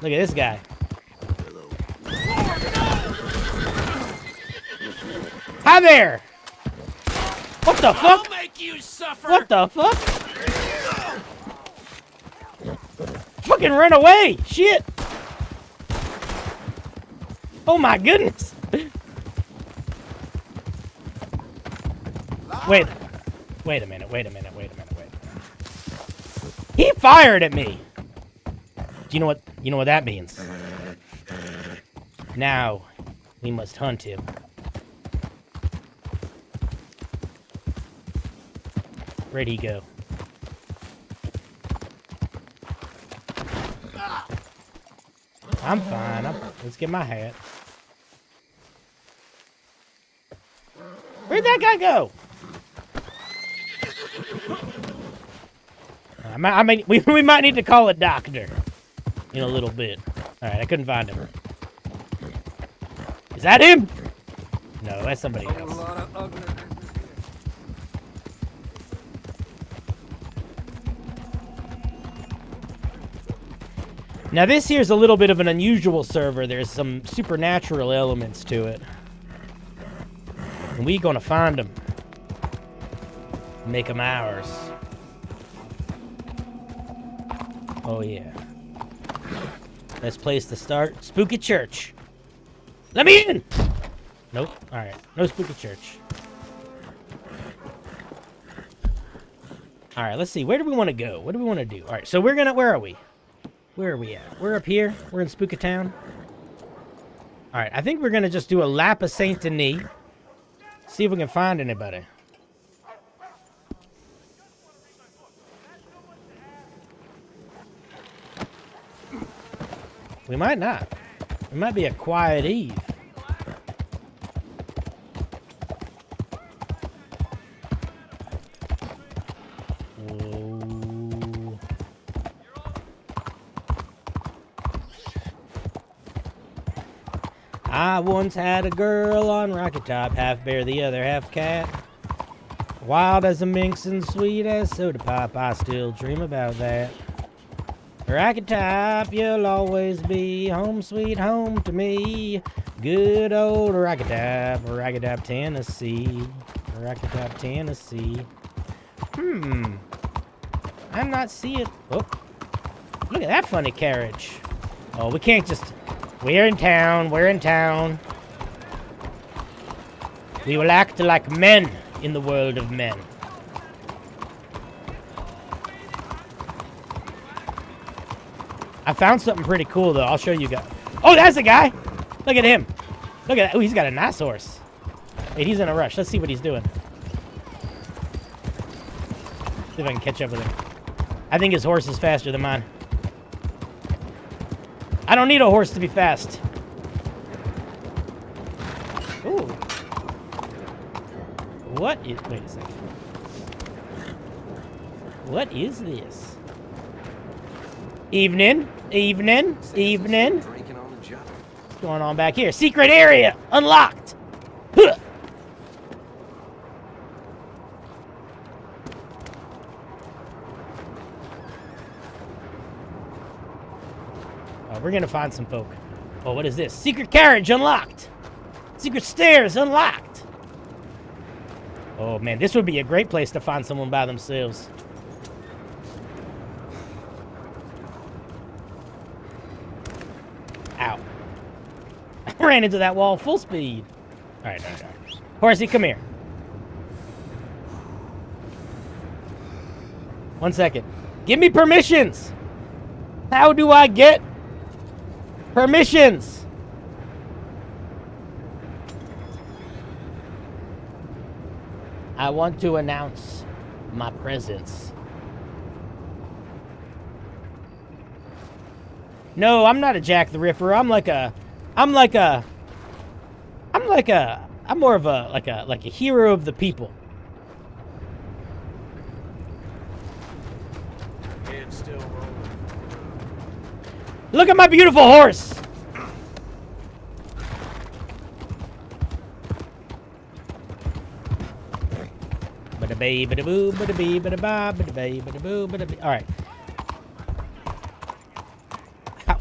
Look at this guy. Hi there! What the fuck? I'll make you suffer. What the fuck? Fucking run away! Shit! Oh my goodness! Wait a minute. He fired at me! Do you know what that means? Now, we must hunt him. Where'd he go? I'm fine. Let's get my hat. Where'd that guy go? We might need to call a doctor in a little bit. All right, I couldn't find him. Is that him? No, that's somebody else. Now this here's a little bit of an unusual server. There's some supernatural elements to it. And we gonna find them. Make them ours. Oh yeah. Best place to start. Spooky church. Let me in! Nope. Alright. No spooky church. Alright, let's see. Where do we want to go? What do we want to do? Alright, so where are we? Where are we at? We're up here. We're in Spooky Town. Alright, I think we're gonna just do a lap of Saint Denis. See if we can find anybody. We might not. It might be a quiet eve. Whoa. I once had a girl on Rocket Top, half bear, the other half cat. Wild as a minx and sweet as soda pop, I still dream about that. Rocket Top, you'll always be home sweet home to me. Good old Rocket Top, Tennessee. Rocket Top, Tennessee. I'm not seeing... Oh, look at that funny carriage. Oh, we can't just... We're in town. We will act like men in the world of men. I found something pretty cool, though. I'll show you guys. Oh, that's a guy! Look at him. Look at that. Oh, he's got a nice horse. Wait, he's in a rush. Let's see what he's doing. See if I can catch up with him. I think his horse is faster than mine. I don't need a horse to be fast. Ooh. What is... Wait a second. What is this? Evening. What's going on back here? Secret area! Unlocked! Huh. we're gonna find some folk. Oh, what is this? Secret carriage unlocked. Secret stairs unlocked. Oh man, this would be a great place to find someone by themselves. Ow. I ran into that wall full speed. All right. Horsey, come here. 1 second. Give me permissions. How do I get permissions? I want to announce my presence. No, I'm not a Jack the Ripper. I'm more of a hero of the people. And still rolling. Look at my beautiful horse. Bada-bee, bada-boo, bada-bee, bada-ba, bada-bee, bada-boo, bada-bee. All right.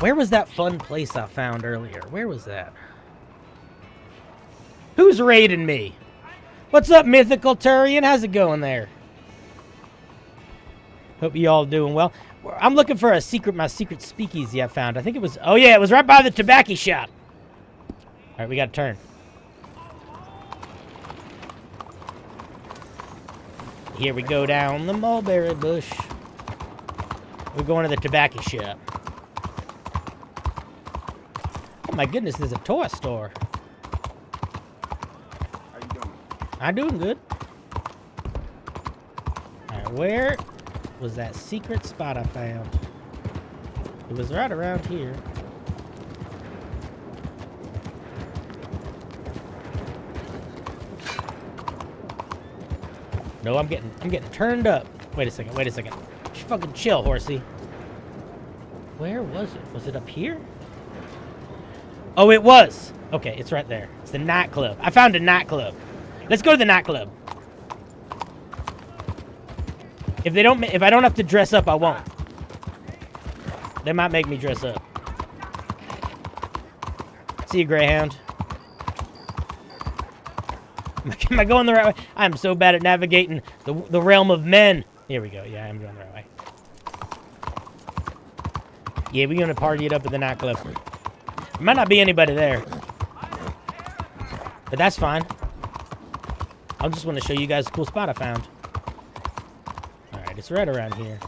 Where was that fun place I found earlier? Where was that? Who's raiding me? What's up, Mythical Turian? How's it going there? Hope you all doing well. I'm looking for my secret speakeasy I found. I think it was, oh yeah, it was right by the tobacco shop. All right, we got to turn. Here we go down the mulberry bush. We're going to the tobacco shop. Oh my goodness, there's a toy store. How you doing? I'm doing good. Alright, where was that secret spot I found? It was right around here. No, I'm getting turned up. Wait a second. Just fucking chill, horsey. Where was it? Was it up here? Oh, it was. Okay, it's right there. It's the nightclub. I found a nightclub. Let's go to the nightclub. If I don't have to dress up, I won't. They might make me dress up. See you, Greyhound. Am I going the right way? I'm so bad at navigating the realm of men. Here we go. Yeah, I'm going the right way. Yeah, we're going to party it up at the nightclub. There might not be anybody there. But that's fine. I just want to show you guys a cool spot I found. Alright, it's right around here.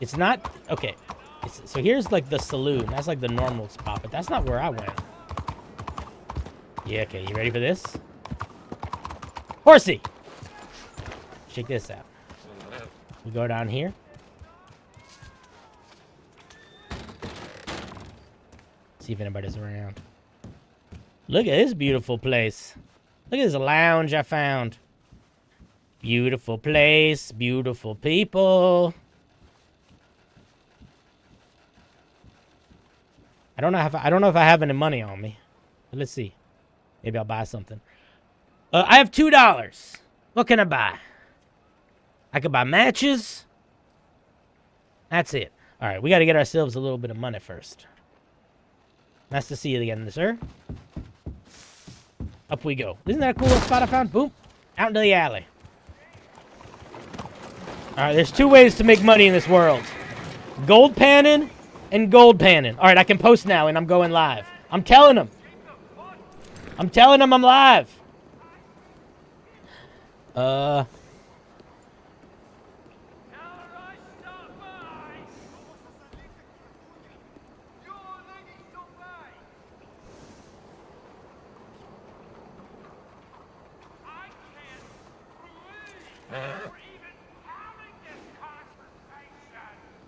It's not... Okay. So here's like the saloon. That's like the normal spot, but that's not where I went. Yeah, okay. You ready for this? Horsey! Check this out. We go down here. See if anybody's around. Look at this beautiful place. Look at this lounge I found. Beautiful place, beautiful people. I don't know if I have any money on me. But let's see. Maybe I'll buy something. I have $2. What can I buy? I could buy matches. That's it. All right, we got to get ourselves a little bit of money first. Nice to see you again, sir. Up we go. Isn't that a cool little spot I found? Boom. Out into the alley. All right, there's two ways to make money in this world. Gold panning and gold panning. All right, I can post now, and I'm going live. I'm telling them. I'm telling them I'm live.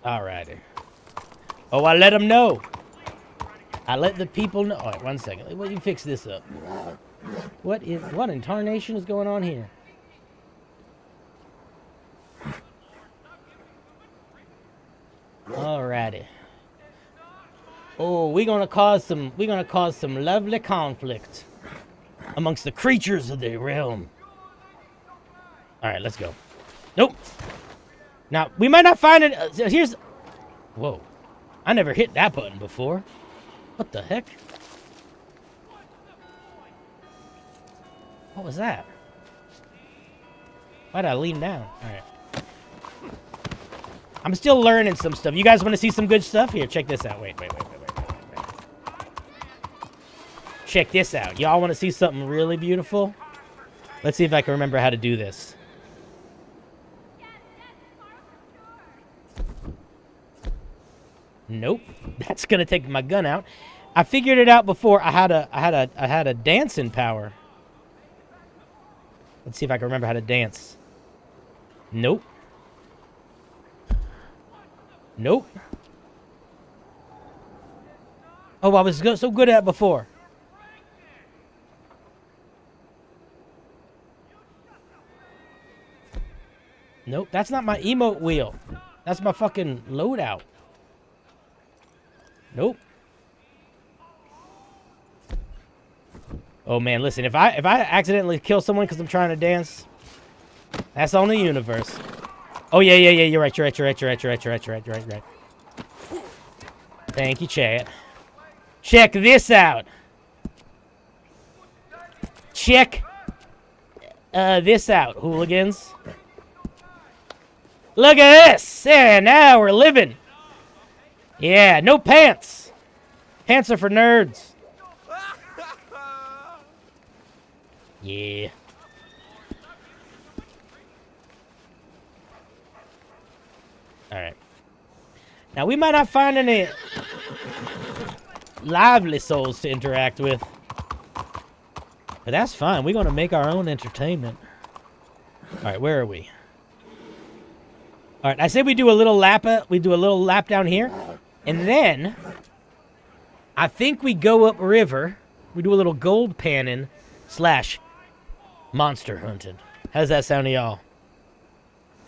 Alrighty. Oh, I let them know. I let the people know. All right, 1 second. Well, you fix this up. What in tarnation is going on here? Alrighty. Oh, we're gonna cause some lovely conflict amongst the creatures of the realm. All right, let's go. Nope. Now, we might not find it. Here's... Whoa. I never hit that button before. What the heck? What was that? Why'd I lean down? Alright. I'm still learning some stuff. You guys want to see some good stuff? Here, check this out. Wait. Check this out. Y'all want to see something really beautiful? Let's see if I can remember how to do this. Nope. That's gonna take my gun out. I figured it out before. I had a dancing power. Let's see if I can remember how to dance. Nope. Nope. Oh, I was so good at it before. Nope, that's not my emote wheel. That's my fucking loadout. Nope. Oh man, listen, if I accidentally kill someone because I'm trying to dance, that's on the universe. Oh yeah, you're right. Thank you, chat. Check this out. Check this out, hooligans. Look at this! Yeah, now we're living. Yeah, no pants. Pants are for nerds. Yeah. Alright. Now, we might not find any lively souls to interact with. But that's fine. We're going to make our own entertainment. Alright, where are we? Alright, I say we do a little lap down here. And then, I think we go upriver. We do a little gold panning / monster hunting. How's that sound to y'all?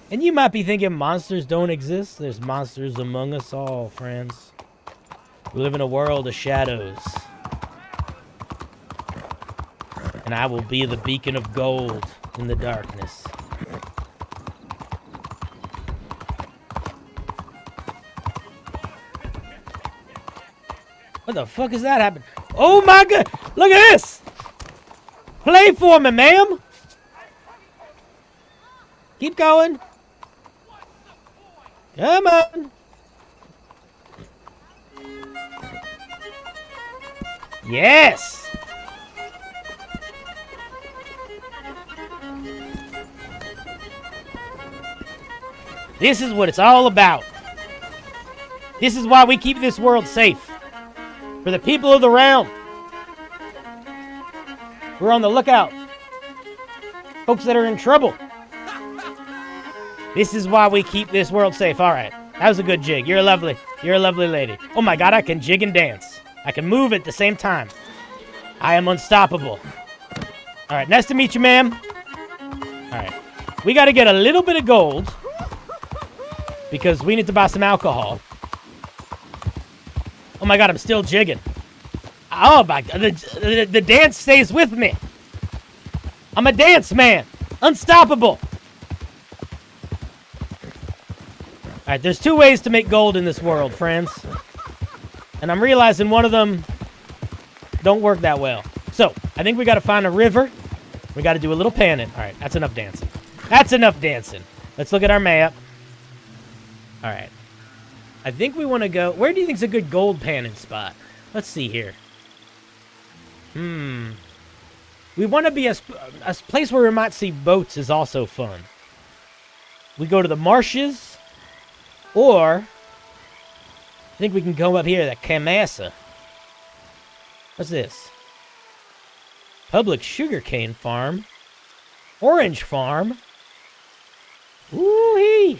And you might be thinking monsters don't exist. There's monsters among us all, friends. We live in a world of shadows. And I will be the beacon of gold in the darkness. What the fuck is that happening? Oh my god! Look at this! Play for me, ma'am! Keep going. Come on. Yes! This is what it's all about. This is why we keep this world safe. For the people of the realm. We're on the lookout. Folks that are in trouble. This is why we keep this world safe. All right. That was a good jig. You're a lovely lady. Oh my god, I can jig and dance. I can move at the same time. I am unstoppable. All right, nice to meet you, ma'am. All right. We got to get a little bit of gold because we need to buy some alcohol. Oh my god, I'm still jigging. Oh my god, the dance stays with me. I'm a dance man. Unstoppable. Alright, there's 2 ways to make gold in this world, friends. And I'm realizing one of them don't work that well. So, I think we gotta find a river. We gotta do a little panning. Alright, that's enough dancing. That's enough dancing. Let's look at our map. Alright. I think we want to go... Where do you think is a good gold panning spot? Let's see here. We want to be a place where we might see boats is also fun. We go to the marshes. Or... I think we can go up here, that Kamasa. What's this? Public sugarcane farm. Orange farm. Woo-hee!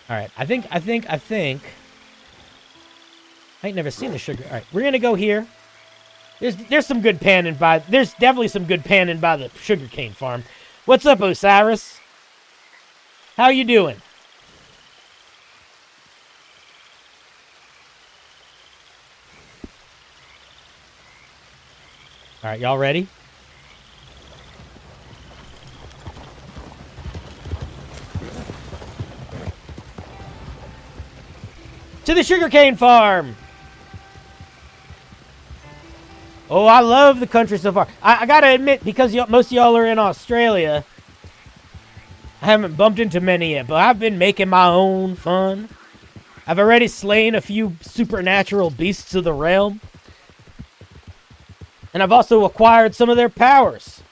Alright, I think... I ain't never seen a sugar... Alright, we're gonna go here. There's some good panning by... There's definitely some good panning by the sugarcane farm. What's up, Osiris? How you doing? Alright, y'all ready? To the sugarcane farm. Oh, I love the country so far. I gotta admit, because most of y'all are in Australia, I haven't bumped into many yet, but I've been making my own fun. I've already slain a few supernatural beasts of the realm. And I've also acquired some of their powers.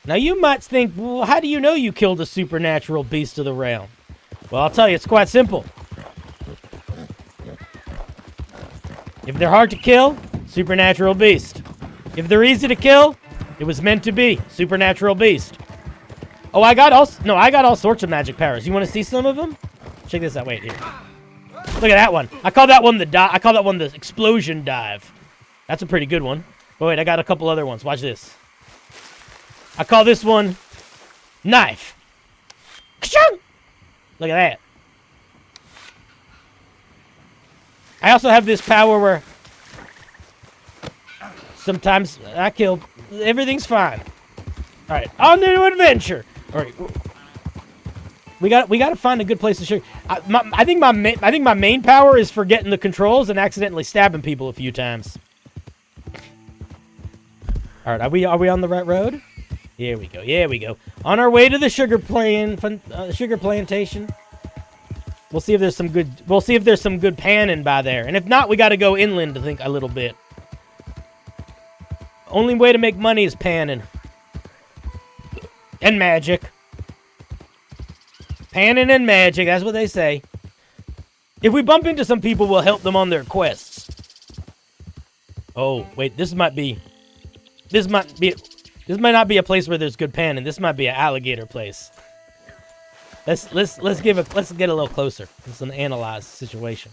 Now you might think, well, how do you know you killed a supernatural beast of the realm? Well, I'll tell you, it's quite simple. If they're hard to kill, supernatural beast. If they're easy to kill, it was meant to be supernatural beast. Oh, I got all sorts of magic powers. You want to see some of them? Check this out. Wait here. Look at that one. I call that one the explosion dive. That's a pretty good one. But wait, I got a couple other ones. Watch this. I call this one knife. Ka-chung! Look at that. I also have this power where sometimes I kill. Everything's fine. All right, on to adventure. All right, we got to find a good place to shoot. I think my main power is forgetting the controls and accidentally stabbing people a few times. All right, are we on the right road? Here we go. Yeah, we go. On our way to the sugar plantation. We'll see if there's some good. We'll see if there's some good panning by there, and if not, we got to go inland to think a little bit. Only way to make money is panning and magic. Panning and magic. That's what they say. If we bump into some people, we'll help them on their quests. Oh wait, this might not be a place where there's good panning. This might be an alligator place. Let's get a little closer. Let's analyze the situation.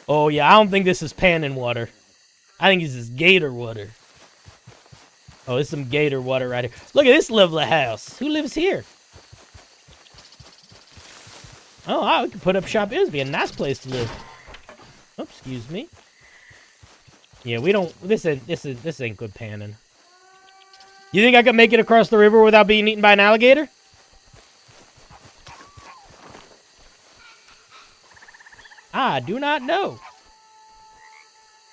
Oh yeah, I don't think this is panning water. I think this is gator water. Oh, there's some gator water right here. Look at this lovely house. Who lives here? Oh, we could put up shop. It would be a nice place to live. Oh, excuse me. Yeah, we don't. This ain't good panning. You think I could make it across the river without being eaten by an alligator? I do not know.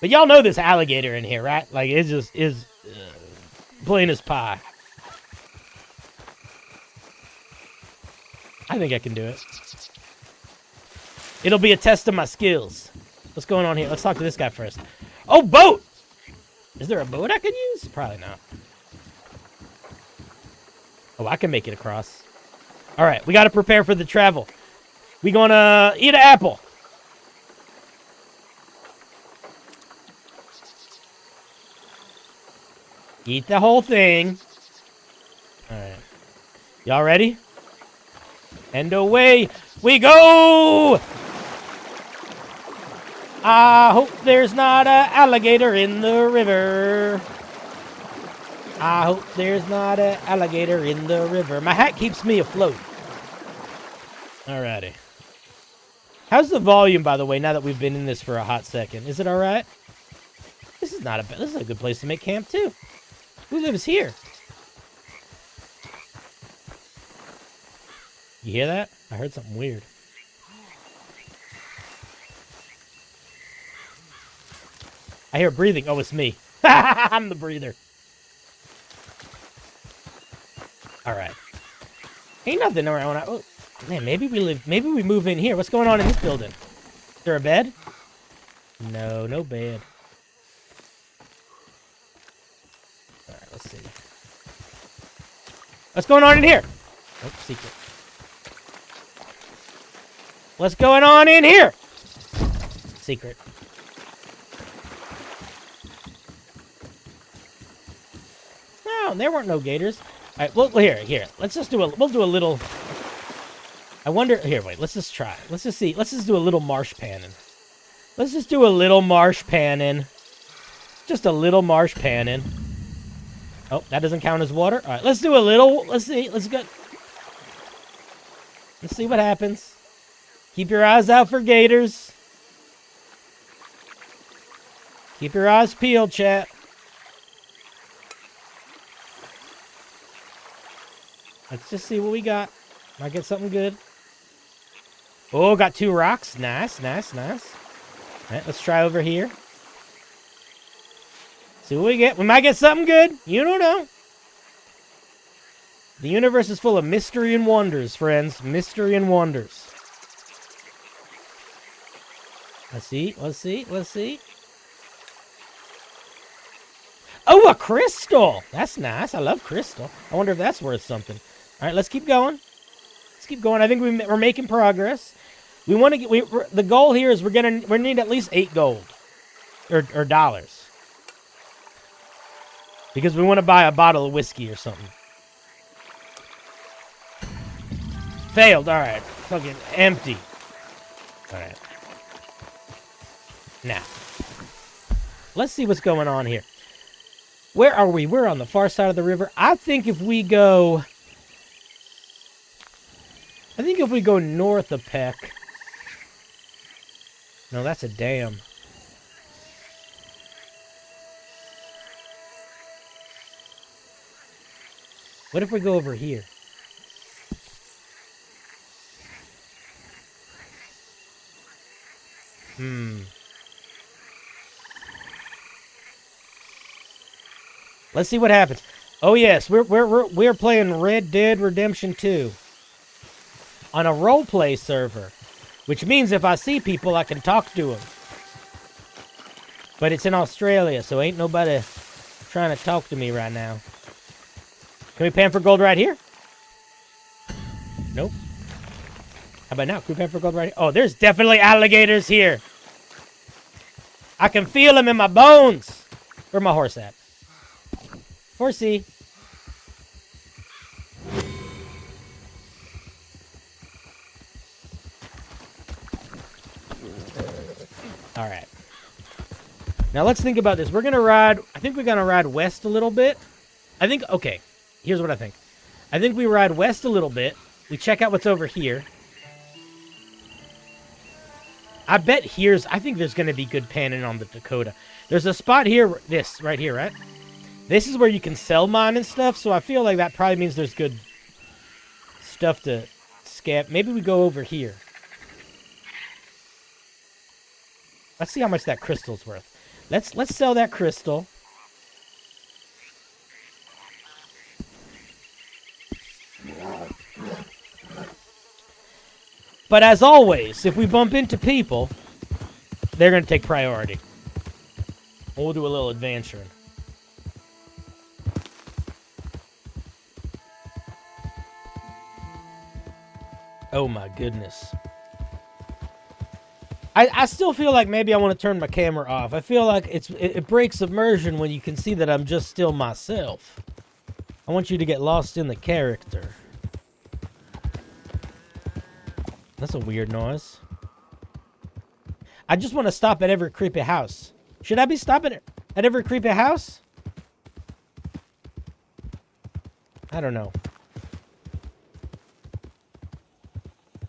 But y'all know this alligator in here, right? Like, it just is plain as pie. I think I can do it. It'll be a test of my skills. What's going on here? Let's talk to this guy first. Oh, boat! Is there a boat I could use? Probably not. Oh, I can make it across. All right, we got to prepare for the travel. We gonna eat an apple. Eat the whole thing. All right. Y'all ready? And away we go! I hope there's not an alligator in the river. I hope there's not an alligator in the river. My hat keeps me afloat. Alrighty. How's the volume, by the way, now that we've been in this for a hot second? Is it alright? This is a good place to make camp, too. Who lives here? You hear that? I heard something weird. I hear breathing. Oh, it's me. I'm the breather. All right. Ain't nothing around. Oh, man, maybe we move in here. What's going on in this building? Is there a bed? No, no bed. All right, let's see. What's going on in here? Oh, secret. What's going on in here? Secret. No, there weren't no gators. All right, well, here. Let's just we'll do a little. I wonder. Here, wait. Let's just try. Let's just see. Let's just do a little marsh panning. Let's just do a little marsh panning. Just a little marsh panning. Oh, that doesn't count as water. All right, let's do a little. Let's see. Let's go. Let's see what happens. Keep your eyes out for gators. Keep your eyes peeled, chat. Let's just see what we got. Might get something good. Oh, got 2 rocks. Nice, nice, nice. All right, let's try over here. See what we get. We might get something good. You don't know. The universe is full of mystery and wonders, friends. Mystery and wonders. Let's see, let's see, let's see. Oh, a crystal! That's nice. I love crystal. I wonder if that's worth something. All right, let's keep going. Let's keep going. I think we're making progress. We want to get. The goal here is we need at least 8 gold, or dollars, because we want to buy a bottle of whiskey or something. Failed. All right. Fucking empty. All right. Now, let's see what's going on here. Where are we? We're on the far side of the river. I think if we go north of Peck. No, that's a dam. What if we go over here? Let's see what happens. Oh yes, we're playing Red Dead Redemption 2 on a roleplay server, which means if I see people, I can talk to them. But it's in Australia, so ain't nobody trying to talk to me right now. Can we pan for gold right here? Nope. How about now? Can we pan for gold right here? Oh, there's definitely alligators here. I can feel them in my bones. Where's my horse at? Horsey. All right. Now let's think about this. We're going to ride, I think we're going to ride west a little bit. Okay, here's what I think. I think we ride west a little bit. We check out what's over here. I think there's going to be good panning on the Dakota. There's a spot here, this, right here, right? This is where you can sell mine and stuff, so I feel like that probably means there's good stuff to scab. Maybe we go over here. Let's see how much that crystal's worth. Let's sell that crystal. But as always, if we bump into people, they're going to take priority. We'll do a little adventuring. Oh my goodness. I still feel like maybe I want to turn my camera off. I feel like it breaks immersion when you can see that I'm just still myself. I want you to get lost in the character. That's a weird noise. I just want to stop at every creepy house. Should I be stopping at every creepy house? I don't know.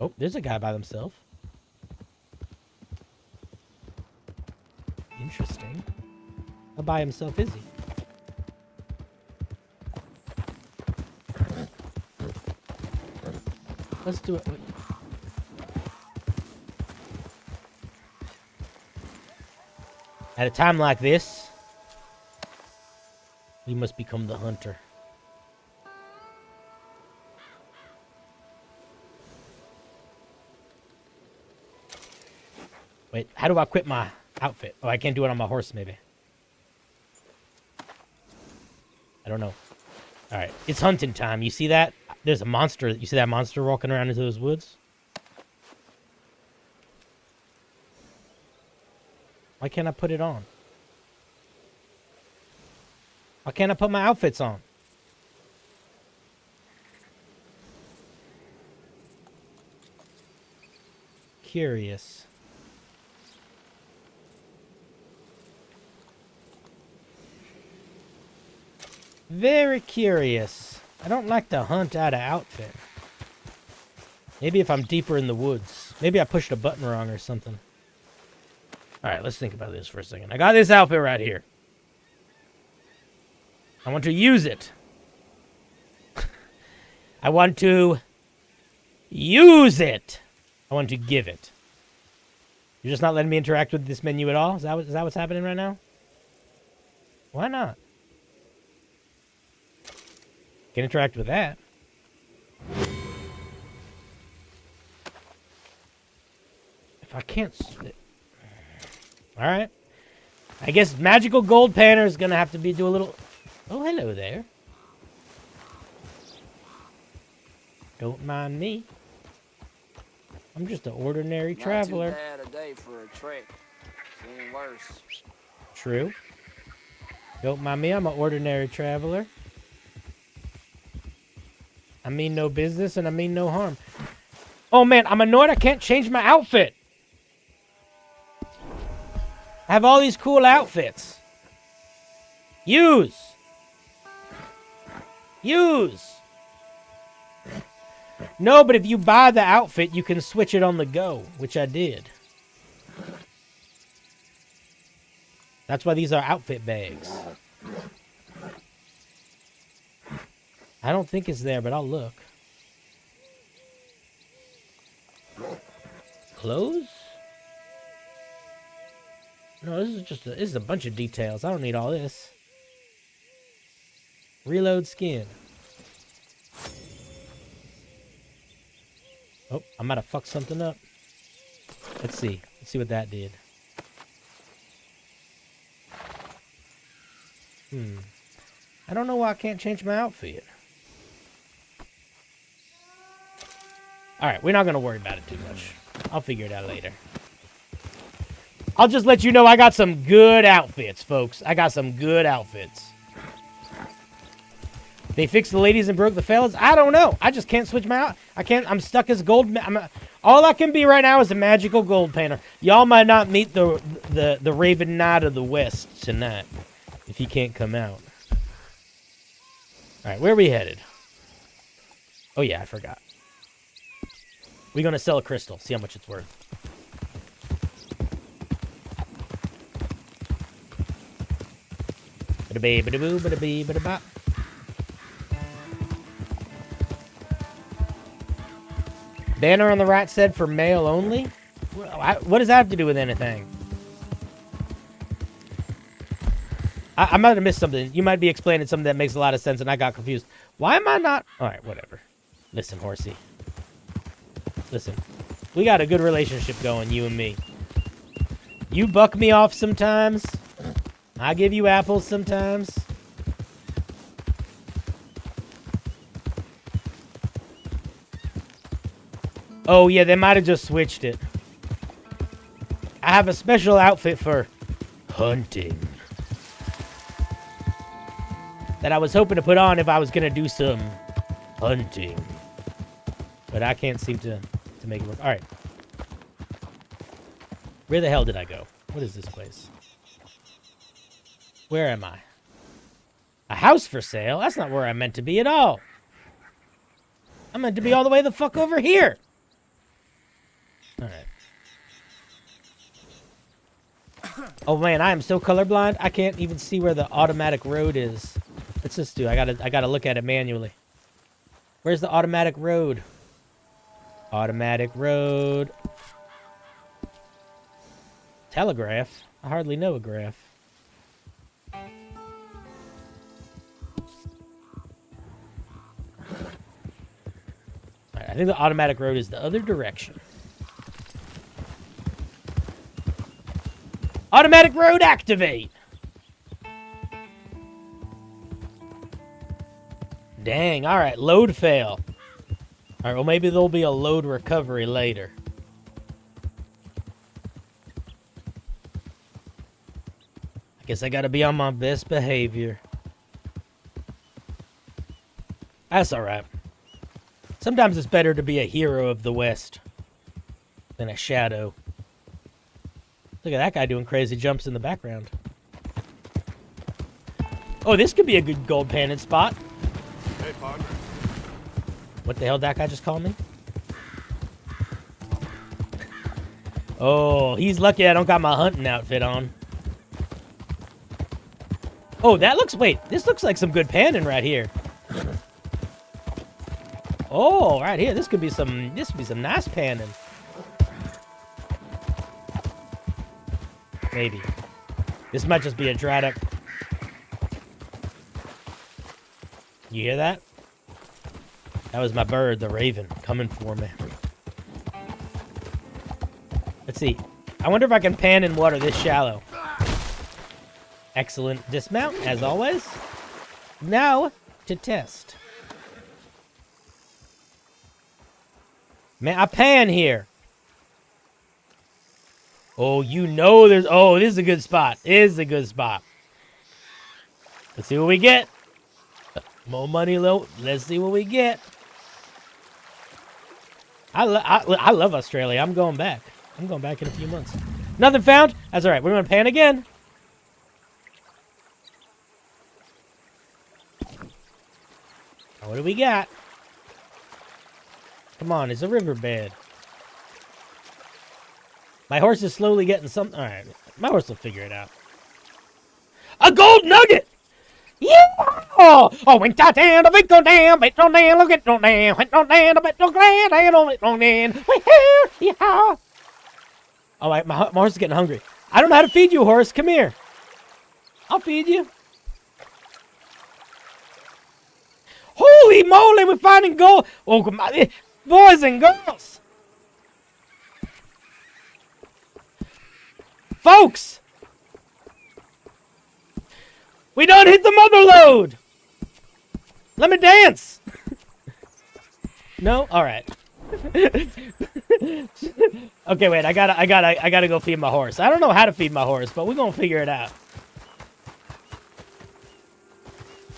Oh, there's a guy by himself. Interesting. How by himself is he? Let's do it. At a time like this, we must become the hunter. Wait, how do I quit my outfit? Oh, I can't do it on my horse, maybe. I don't know. All right, it's hunting time. You see that? There's a monster. You see that monster walking around into those woods? Why can't I put it on? Why can't I put my outfits on? Curious. Very curious. I don't like to hunt out of outfit. Maybe if I'm deeper in the woods. Maybe I pushed a button wrong or something. Alright, let's think about this for a second. I got this outfit right here. I want to use it. I want to use it. I want to give it. You're just not letting me interact with this menu at all? Is that what's happening right now? Why not? Can interact with that. If I can't... Alright. I guess magical gold panner is going to have to do a little... Oh, hello there. Don't mind me. I'm just an ordinary traveler. Not too bad a day for a trek. Seen worse. True. Don't mind me, I'm an ordinary traveler. I mean no business and I mean no harm. Oh man, I'm annoyed I can't change my outfit. I have all these cool outfits. Use. No, but if you buy the outfit, you can switch it on the go, which I did. That's why these are outfit bags. I don't think it's there, but I'll look. Clothes? No, this is a bunch of details. I don't need all this. Reload skin. Oh, I might have fucked something up. Let's see. Let's see what that did. I don't know why I can't change my outfit. Alright, we're not going to worry about it too much. I'll figure it out later. I'll just let you know I got some good outfits, folks. I got some good outfits. They fixed the ladies and broke the fellas? I don't know. I just can't switch my out. I'm stuck as gold. All I can be right now is a magical gold painter. Y'all might not meet the Raven Knight of the West tonight if he can't come out. All right, where are we headed? Oh yeah, I forgot. We're gonna sell a crystal. See how much it's worth. Bada-bee, bada-boo, bada-bee, bada-bop. Banner on the right said for male only? What does that have to do with anything? I might have missed something. You might be explaining something that makes a lot of sense and I got confused. Why am I not... Alright, whatever. Listen, horsey. Listen. We got a good relationship going, you and me. You buck me off sometimes. I give you apples sometimes. Oh, yeah, they might have just switched it. I have a special outfit for hunting that I was hoping to put on if I was going to do some hunting. But I can't seem to make it work. All right. Where the hell did I go? What is this place? Where am I? A house for sale? That's not where I meant to be at all. I meant to be all the way the fuck over here. All right. Oh man, I am so colorblind. I can't even see where the automatic road is. Let's just do. I gotta look at it manually. Where's the automatic road? Automatic road. Telegraph. I hardly know a graph. Alright, I think the automatic road is the other direction. Automatic road activate! Dang, alright, load fail. Alright, well maybe there'll be a load recovery later. I guess I gotta be on my best behavior. That's alright. Sometimes it's better to be a hero of the West than a shadow. Look at that guy doing crazy jumps in the background. Oh, this could be a good gold panning spot. Hey, partner. What the hell did that guy just call me? Oh, he's lucky I don't got my hunting outfit on. Oh, that looks... Wait, this looks like some good panning right here. Oh, right here. This could be some nice panning. Maybe. This might just be a dried up. You hear that? That was my bird, the raven, coming for me. Let's see. I wonder if I can pan in water this shallow. Excellent dismount, as always. Now, to test. Man, I pan here. Oh, you know there's... Oh, this is a good spot. This is a good spot. Let's see what we get. More money, low. Let's see what we get. I love Australia. I'm going back. I'm going back in a few months. Nothing found? That's all right. We're going to pan again. What do we got? Come on, it's a riverbed. My horse is slowly getting something. All right, my horse will figure it out. A gold nugget! Yeah! Oh, went out and a bit go down, bit go down, look at no down, went no down, a bit no grand, I don't know down. Yeah! All right, my horse is getting hungry. I don't know how to feed you, horse. Come here. I'll feed you. Holy moly, we're finding gold. Oh, boys and girls. Folks. We done hit the mother lode. Let me dance. No? All right. Okay, wait. I gotta go feed my horse. I don't know how to feed my horse, but we're gonna figure it out.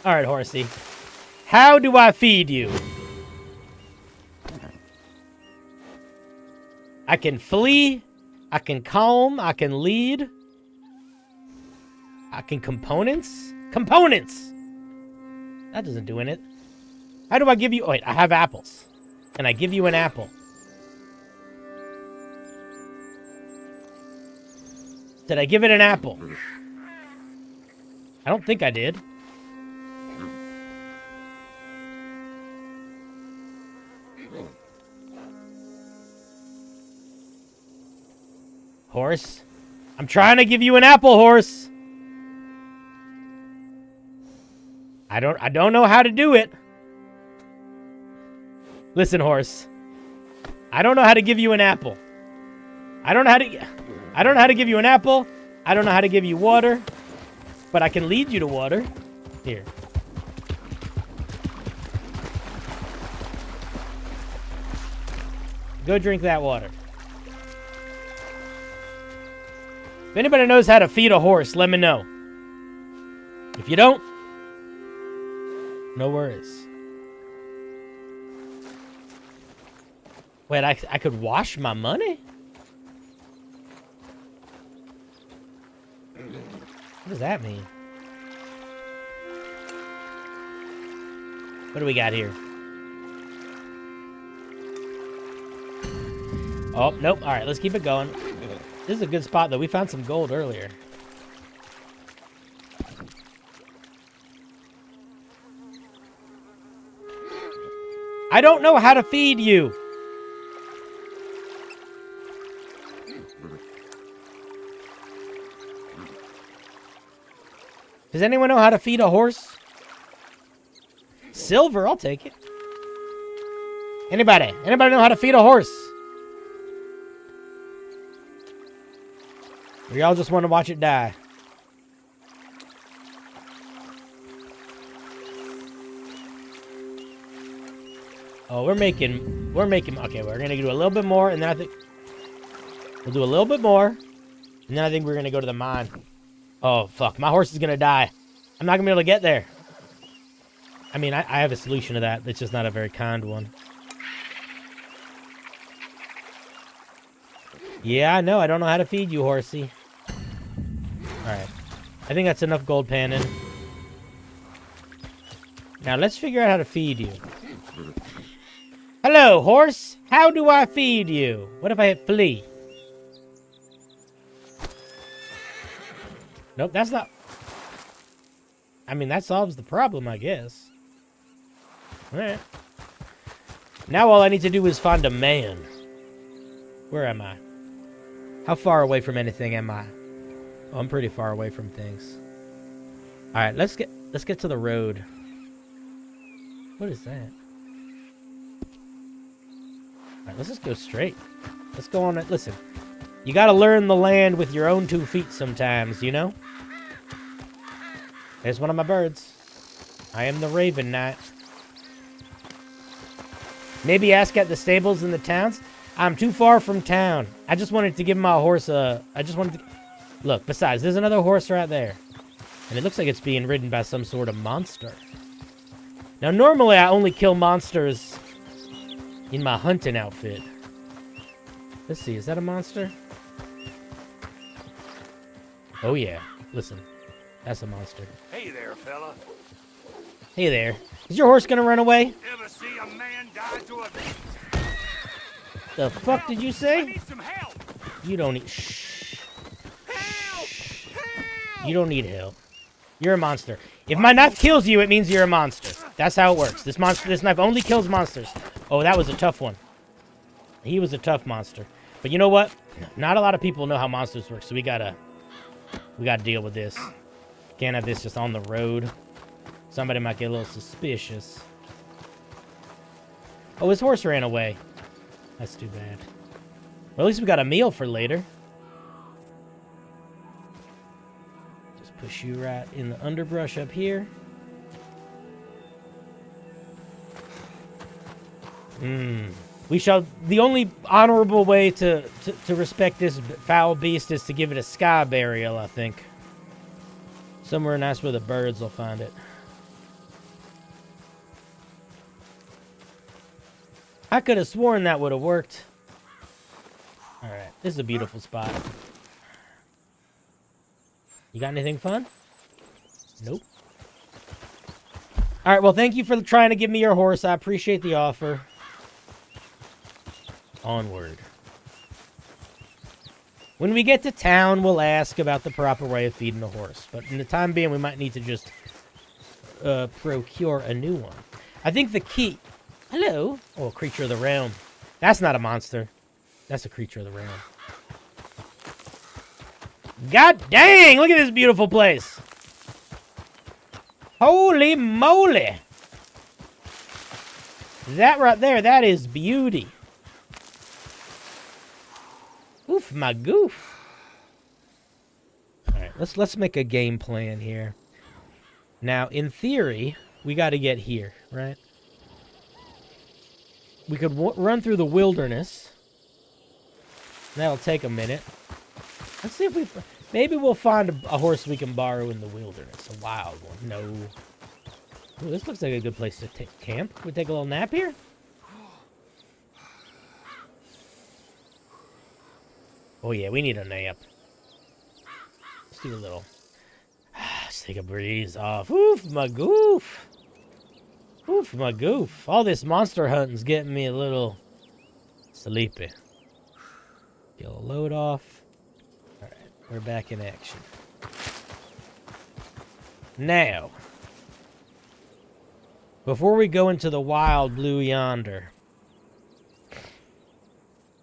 All right, horsey. How do I feed you? I can flee. I can calm. I can lead. I can components. Components! That doesn't do it. How do I give you... Oh, wait, I have apples. Can I give you an apple? Did I give it an apple? I don't think I did. Horse? I'm trying to give you an apple, horse. I don't know how to do it. Listen, horse. I don't know how to give you an apple. I don't know how to give you an apple. I don't know how to give you water, but I can lead you to water. Here. Go drink that water. If anybody knows how to feed a horse, let me know. If you don't, no worries. Wait, I could wash my money? What does that mean? What do we got here? Oh, nope. All right, let's keep it going. This is a good spot, though. We found some gold earlier. I don't know how to feed you. Does anyone know how to feed a horse? Silver, I'll take it. Anybody? Anybody know how to feed a horse? Or y'all just want to watch it die? Oh, we're making, okay, we're going to do a little bit more, and then I think, we'll do a little bit more, and then I think we're going to go to the mine. Oh, fuck, my horse is going to die. I'm not going to be able to get there. I mean, I have a solution to that. It's just not a very kind one. Yeah, I know. I don't know how to feed you, horsey. Alright. I think that's enough gold panning. Now, let's figure out how to feed you. Hello, horse. How do I feed you? What if I hit flee? Nope, that's not... I mean, that solves the problem, I guess. Alright. Now all I need to do is find a man. Where am I? How far away from anything am I? Oh, I'm pretty far away from things. All right, let's get to the road. What is that? All right, let's just go straight. Let's go on it. Listen, you got to learn the land with your own 2 feet sometimes, you know? There's one of my birds. I am the Raven Knight. Maybe ask at the stables in the towns. I'm too far from town. I just wanted to give my horse a... Look, besides, there's another horse right there. And it looks like it's being ridden by some sort of monster. Now, normally I only kill monsters in my hunting outfit. Let's see, is that a monster? Oh, yeah. Listen, that's a monster. Hey there, fella. Hey there. Is your horse gonna run away? Ever see a man die to a... The fuck did you I say? need some help. You don't need... Shh. Help! Help! You don't need help. You're a monster. If my knife kills you, it means you're a monster. That's how it works. This knife only kills monsters. Oh, that was a tough one. He was a tough monster. But you know what? Not a lot of people know how monsters work, so we gotta deal with this. Can't have this just on the road. Somebody might get a little suspicious. Oh, his horse ran away. That's too bad. Well, at least we got a meal for later. Just push you right in the underbrush up here. We shall... The only honorable way to respect this foul beast is to give it a sky burial, I think. Somewhere nice where the birds will find it. I could have sworn that would have worked. Alright, this is a beautiful spot. You got anything fun? Nope. Alright, well, thank you for trying to give me your horse. I appreciate the offer. Onward. When we get to town, we'll ask about the proper way of feeding a horse. But in the time being, we might need to just procure a new one. I think the key... Hello? Oh, a creature of the realm. That's not a monster. That's a creature of the realm. God dang! Look at this beautiful place. Holy moly! That right there, that is beauty. Oof, my goof. Alright, let's make a game plan here. Now, in theory, we got to get here, right? We could run through the wilderness. That'll take a minute. Let's see if we... Maybe we'll find a horse we can borrow in the wilderness. A wild one. No. Ooh, this looks like a good place to camp. Can we take a little nap here? Oh, yeah, we need a nap. Let's do a little... Let's take a breeze off. Oof, my goof. Oof, my goof. All this monster hunting's getting me a little sleepy. Get a load off. Alright, we're back in action. Now, before we go into the wild blue yonder...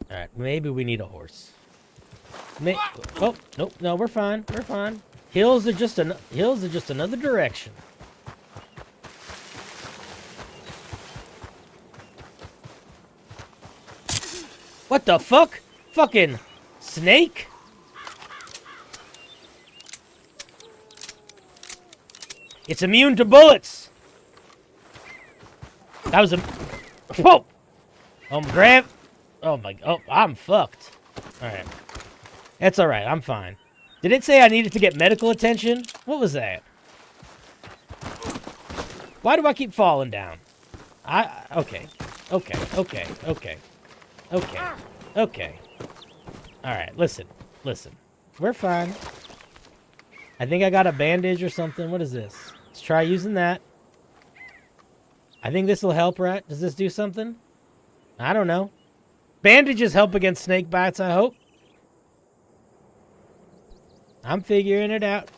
Alright, maybe we need a horse. Oh, nope, no, we're fine. We're fine. Hills are just another direction. What the fuck? Fucking snake? It's immune to bullets. That was a... Whoa! Grab... Oh my... Oh, I'm fucked. Alright. That's alright, I'm fine. Did it say I needed to get medical attention? What was that? Why do I keep falling down? Okay. Okay. Alright, listen. We're fine. I think I got a bandage or something. What is this? Let's try using that. I think this will help, right? Does this do something? I don't know. Bandages help against snake bites, I hope. I'm figuring it out.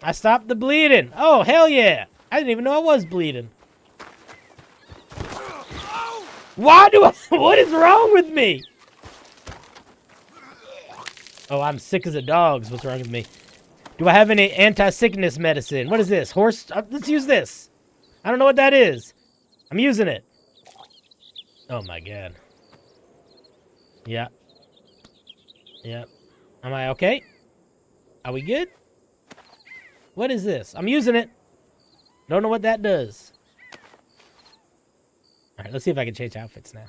I stopped the bleeding. Oh, hell yeah. I didn't even know I was bleeding. Why do I... What is wrong with me? Oh, I'm sick as a dog is what's wrong with me. Do I have any anti-sickness medicine? What is this? Horse... let's use this. I don't know what that is. I'm using it. Oh, my God. Yeah. Yep. Am I okay? Are we good? What is this? I'm using it. Don't know what that does. All right, let's see if I can change outfits now.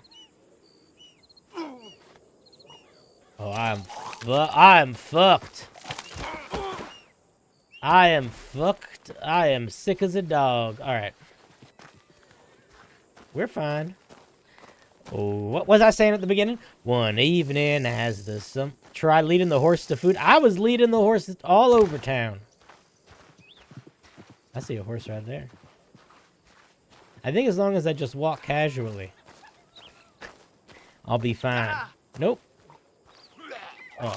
Oh, I am fucked. I am fucked. I am sick as a dog. All right. We're fine. Oh, what was I saying at the beginning? One evening as the sun... Try leading the horse to food. I was leading the horses all over town. I see a horse right there. I think as long as I just walk casually, I'll be fine. Nope. Oh.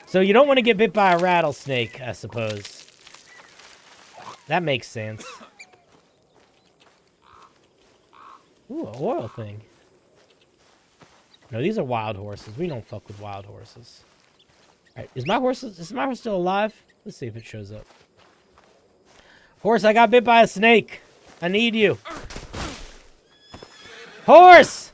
So you don't want to get bit by a rattlesnake, I suppose. That makes sense. Ooh, an oil thing. No, these are wild horses. We don't fuck with wild horses. Alright, is my horse still alive? Let's see if it shows up. Horse, I got bit by a snake. I need you. Horse!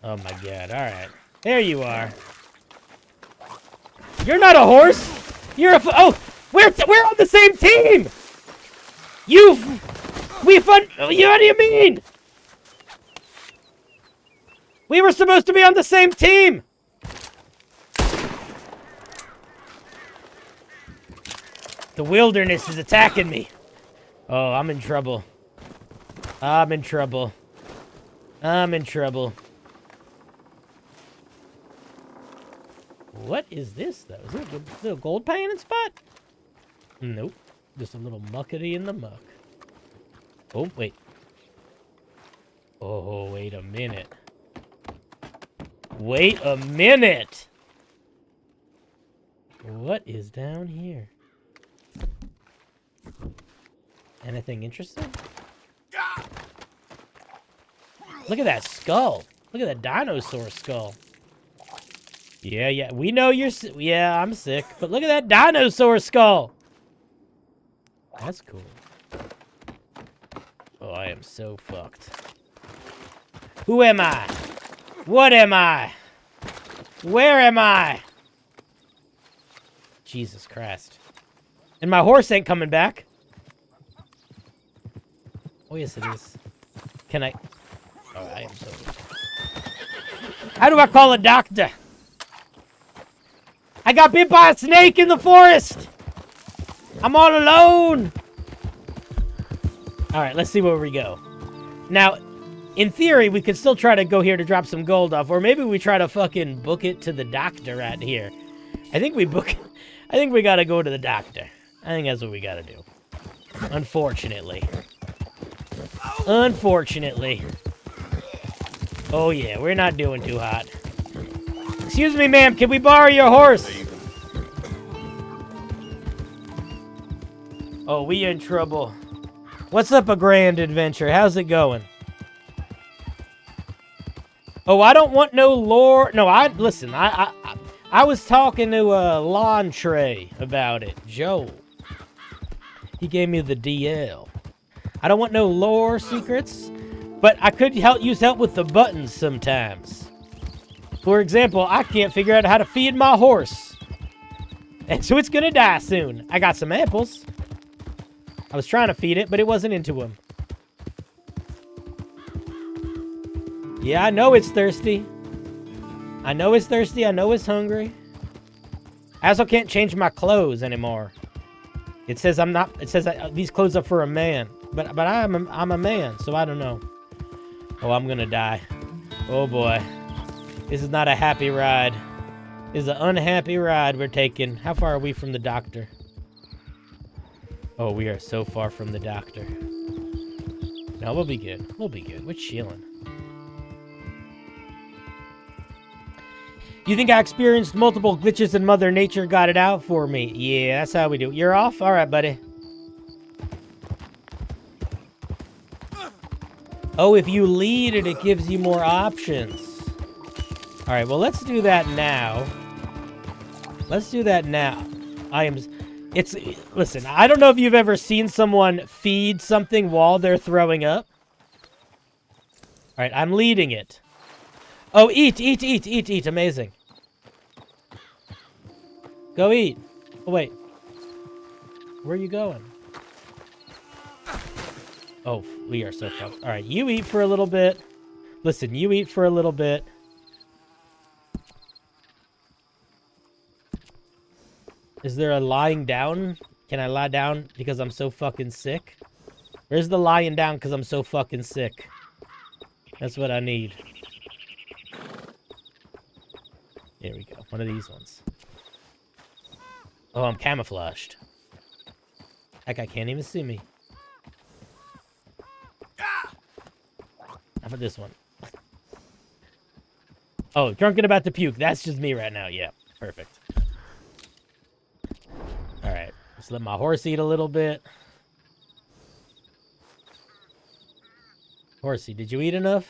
Oh my God, alright. There you are. You're not a horse! You're a oh! We're on the same team! What do you mean? We were supposed to be on the same team! The wilderness is attacking me. Oh, I'm in trouble. I'm in trouble. I'm in trouble. What is this, though? Is it a little gold panning spot? Nope. Just a little muckety in the muck. Oh, wait. Oh, wait a minute. Wait a minute! What is down here? Anything interesting? Look at that skull. Look at that dinosaur skull. Yeah, we know you're sick. Yeah, I'm sick. But look at that dinosaur skull. That's cool. Oh, I am so fucked. Who am I? What am I? Where am I? Jesus Christ. And my horse ain't coming back. Oh, yes, it is. Can I... Oh, I am so... How do I call a doctor? I got bit by a snake in the forest! I'm all alone! Alright, let's see where we go. Now, in theory, we could still try to go here to drop some gold off, or maybe we try to fucking book it to the doctor right here. I think we gotta go to the doctor. I think that's what we gotta do. Unfortunately. Unfortunately. Oh yeah, we're not doing too hot. Excuse me, ma'am, can we borrow your horse? Oh, we in trouble. What's up, a grand adventure? How's it going? Oh, I don't want no lore. No, listen, I was talking to Lantre about it. Joe. He gave me the DL. I don't want no lore secrets, but I could use help with the buttons sometimes. For example, I can't figure out how to feed my horse. And so it's gonna die soon. I got some apples. I was trying to feed it, but it wasn't into him. Yeah, I know it's thirsty. I know it's thirsty. I know it's hungry. I also can't change my clothes anymore. It says I'm not. It says these clothes are for a man, but I'm a man, so I don't know. Oh, I'm gonna die. Oh boy, this is not a happy ride. This is an unhappy ride we're taking. How far are we from the doctor? Oh, we are so far from the doctor. No, we'll be good. We'll be good. We're chilling. You think I experienced multiple glitches and Mother Nature got it out for me? Yeah, that's how we do. You're off? All right, buddy. Oh, if you lead it, it gives you more options. All right, well, let's do that now. Let's do that now. Listen, I don't know if you've ever seen someone feed something while they're throwing up. All right, I'm leading it. Oh, eat, eat, eat, eat, eat. Amazing. Go eat. Oh, wait. Where are you going? Oh, we are so fucked. All right, you eat for a little bit. Listen, you eat for a little bit. Is there a lying down? Can I lie down because I'm so fucking sick? Where's the lying down because I'm so fucking sick? That's what I need. Here we go. One of these ones. Oh, I'm camouflaged. That guy can't even see me. How about this one? Oh, drunken about to puke. That's just me right now. Yeah, perfect. All right. Just let my horse eat a little bit. Horsey, did you eat enough?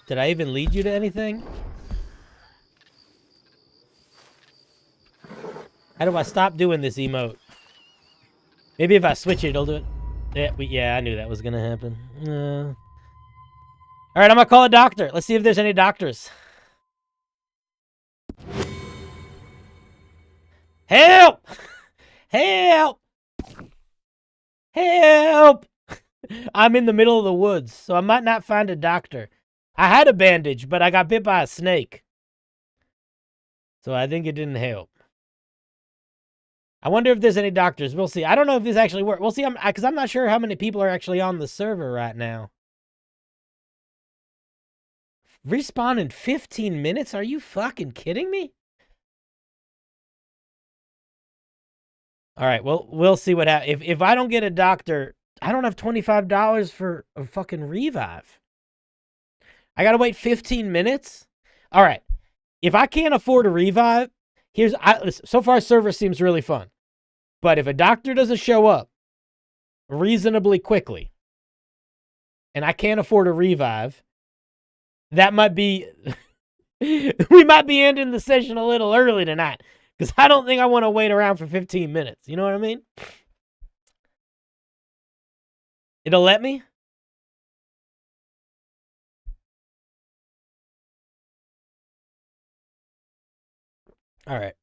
Did I even lead you to anything? How do I stop doing this emote? Maybe if I switch it, it'll do it. Yeah, I knew that was gonna happen. All right, I'm gonna call a doctor. Let's see if there's any doctors. Help! Help! Help! I'm in the middle of the woods, so I might not find a doctor. I had a bandage, but I got bit by a snake. So I think it didn't help. I wonder if there's any doctors. We'll see. I don't know if this actually works. We'll see, because I'm not sure how many people are actually on the server right now. Respawn in 15 minutes? Are you fucking kidding me? All right, well, we'll see what happens. If I don't get a doctor, I don't have $25 for a fucking revive. I gotta wait 15 minutes? All right. If I can't afford a revive, so far server seems really fun. But if a doctor doesn't show up reasonably quickly, and I can't afford a revive, that might be... we might be ending the session a little early tonight. Because I don't think I want to wait around for 15 minutes. You know what I mean? It'll let me? All right.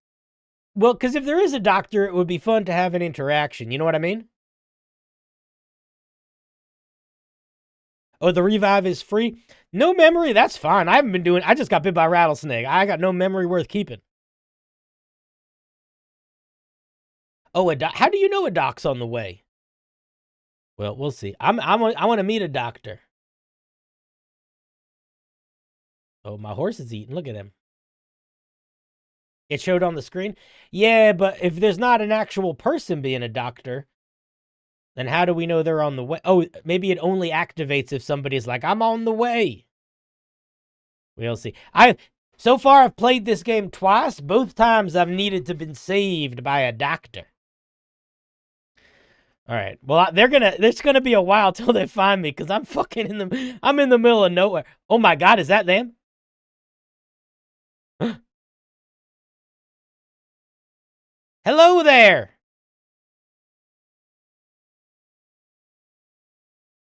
Well, because if there is a doctor, it would be fun to have an interaction. You know what I mean? Oh, the revive is free? No memory? That's fine. I just got bit by a rattlesnake. I got no memory worth keeping. Oh, how do you know a doc's on the way? Well, we'll see. I want to meet a doctor. Oh, my horse is eating. Look at him. It showed on the screen? Yeah, but if there's not an actual person being a doctor, then how do we know they're on the way? Oh, maybe it only activates if somebody's like, I'm on the way. We'll see. So far, I've played this game twice. Both times I've needed to have been saved by a doctor. All right. Well, there's gonna be a while till they find me because I'm I'm in the middle of nowhere. Oh my God, is that them? Hello there.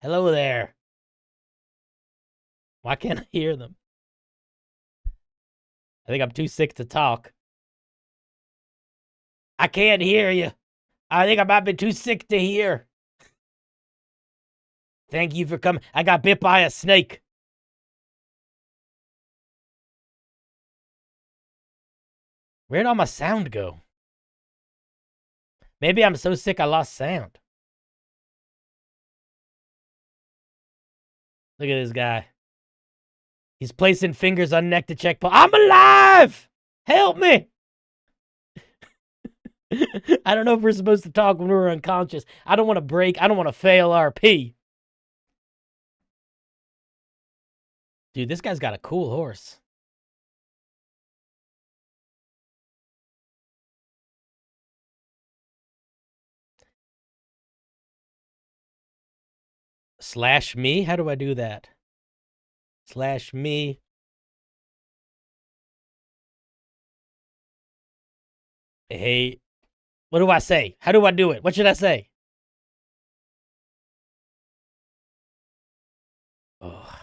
Hello there. Why can't I hear them? I think I'm too sick to talk. I can't hear you. I think I might be too sick to hear. Thank you for coming. I got bit by a snake. Where'd all my sound go? Maybe I'm so sick I lost sound. Look at this guy. He's placing fingers on neck to check. I'm alive! Help me! I don't know if we're supposed to talk when we're unconscious. I don't want to break. I don't want to fail RP. Dude, this guy's got a cool horse. Slash me? How do I do that? Slash me. Hey, what do I say? How do I do it? What should I say? Oh,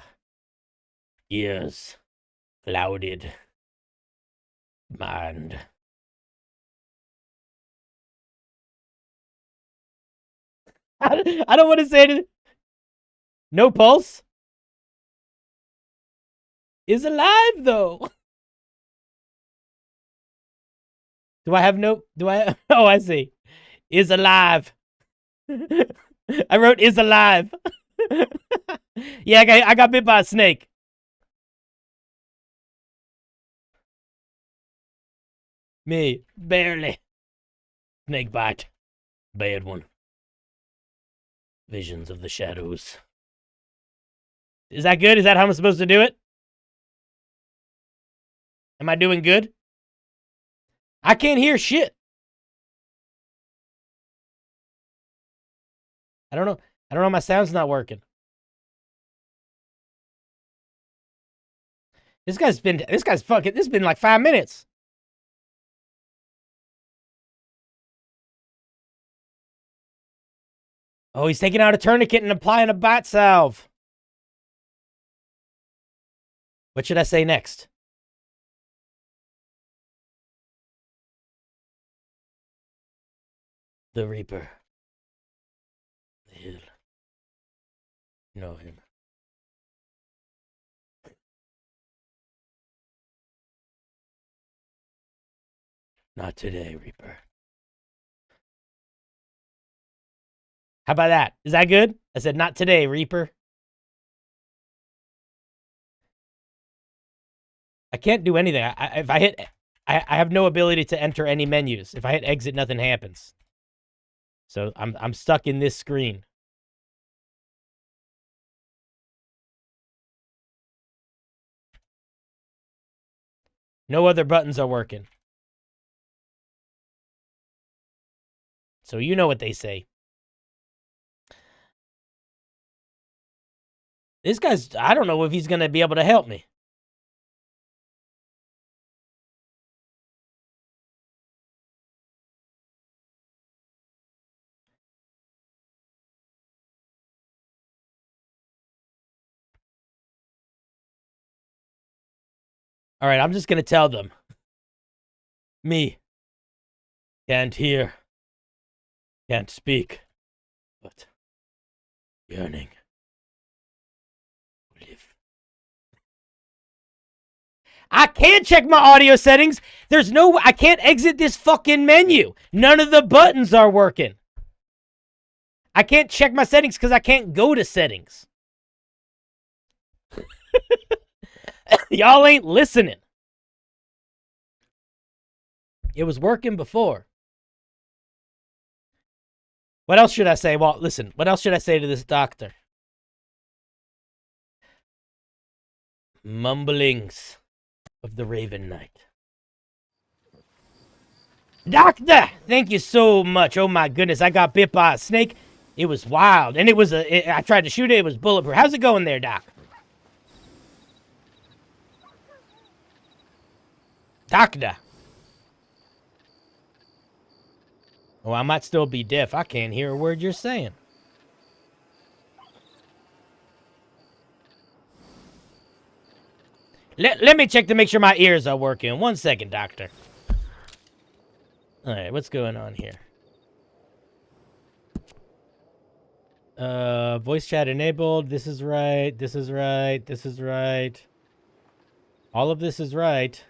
ears clouded, mind. I don't want to say it. No pulse? Is alive, though. Do I have no... Do I... Oh, I see. Is alive. I wrote is alive. Yeah, I got bit by a snake. Me. Barely. Snake bite. Bad one. Visions of the shadows. Is that good? Is that how I'm supposed to do it? Am I doing good? I can't hear shit. I don't know. I don't know. My sound's not working. This guy's fucking, this has been like 5 minutes. Oh, he's taking out a tourniquet and applying a bat salve. What should I say next? The Reaper. The Hill. Know him. Not today, Reaper. How about that? Is that good? I said, not today, Reaper. I can't do anything. If I hit... I have no ability to enter any menus. If I hit exit, nothing happens. So I'm stuck in this screen. No other buttons are working. So you know what they say. This guy's... I don't know if he's going to be able to help me. All right, I'm just going to tell them. Me. Can't hear. Can't speak. But yearning. Live. I can't check my audio settings. There's no... I can't exit this fucking menu. None of the buttons are working. I can't check my settings because I can't go to settings. Y'all ain't listening. It was working before. What else should I say? Well, listen, what else should I say to this doctor? Mumblings of the Raven Knight. Doctor! Thank you so much. Oh my goodness, I got bit by a snake. It was wild. And it was I tried to shoot it, it was bulletproof. How's it going there, Doc? Doctor. Oh, I might still be deaf. I can't hear a word you're saying. Let me check to make sure my ears are working. 1 second, doctor. All right, what's going on here? Voice chat enabled. This is right. This is right. This is right. All of this is right.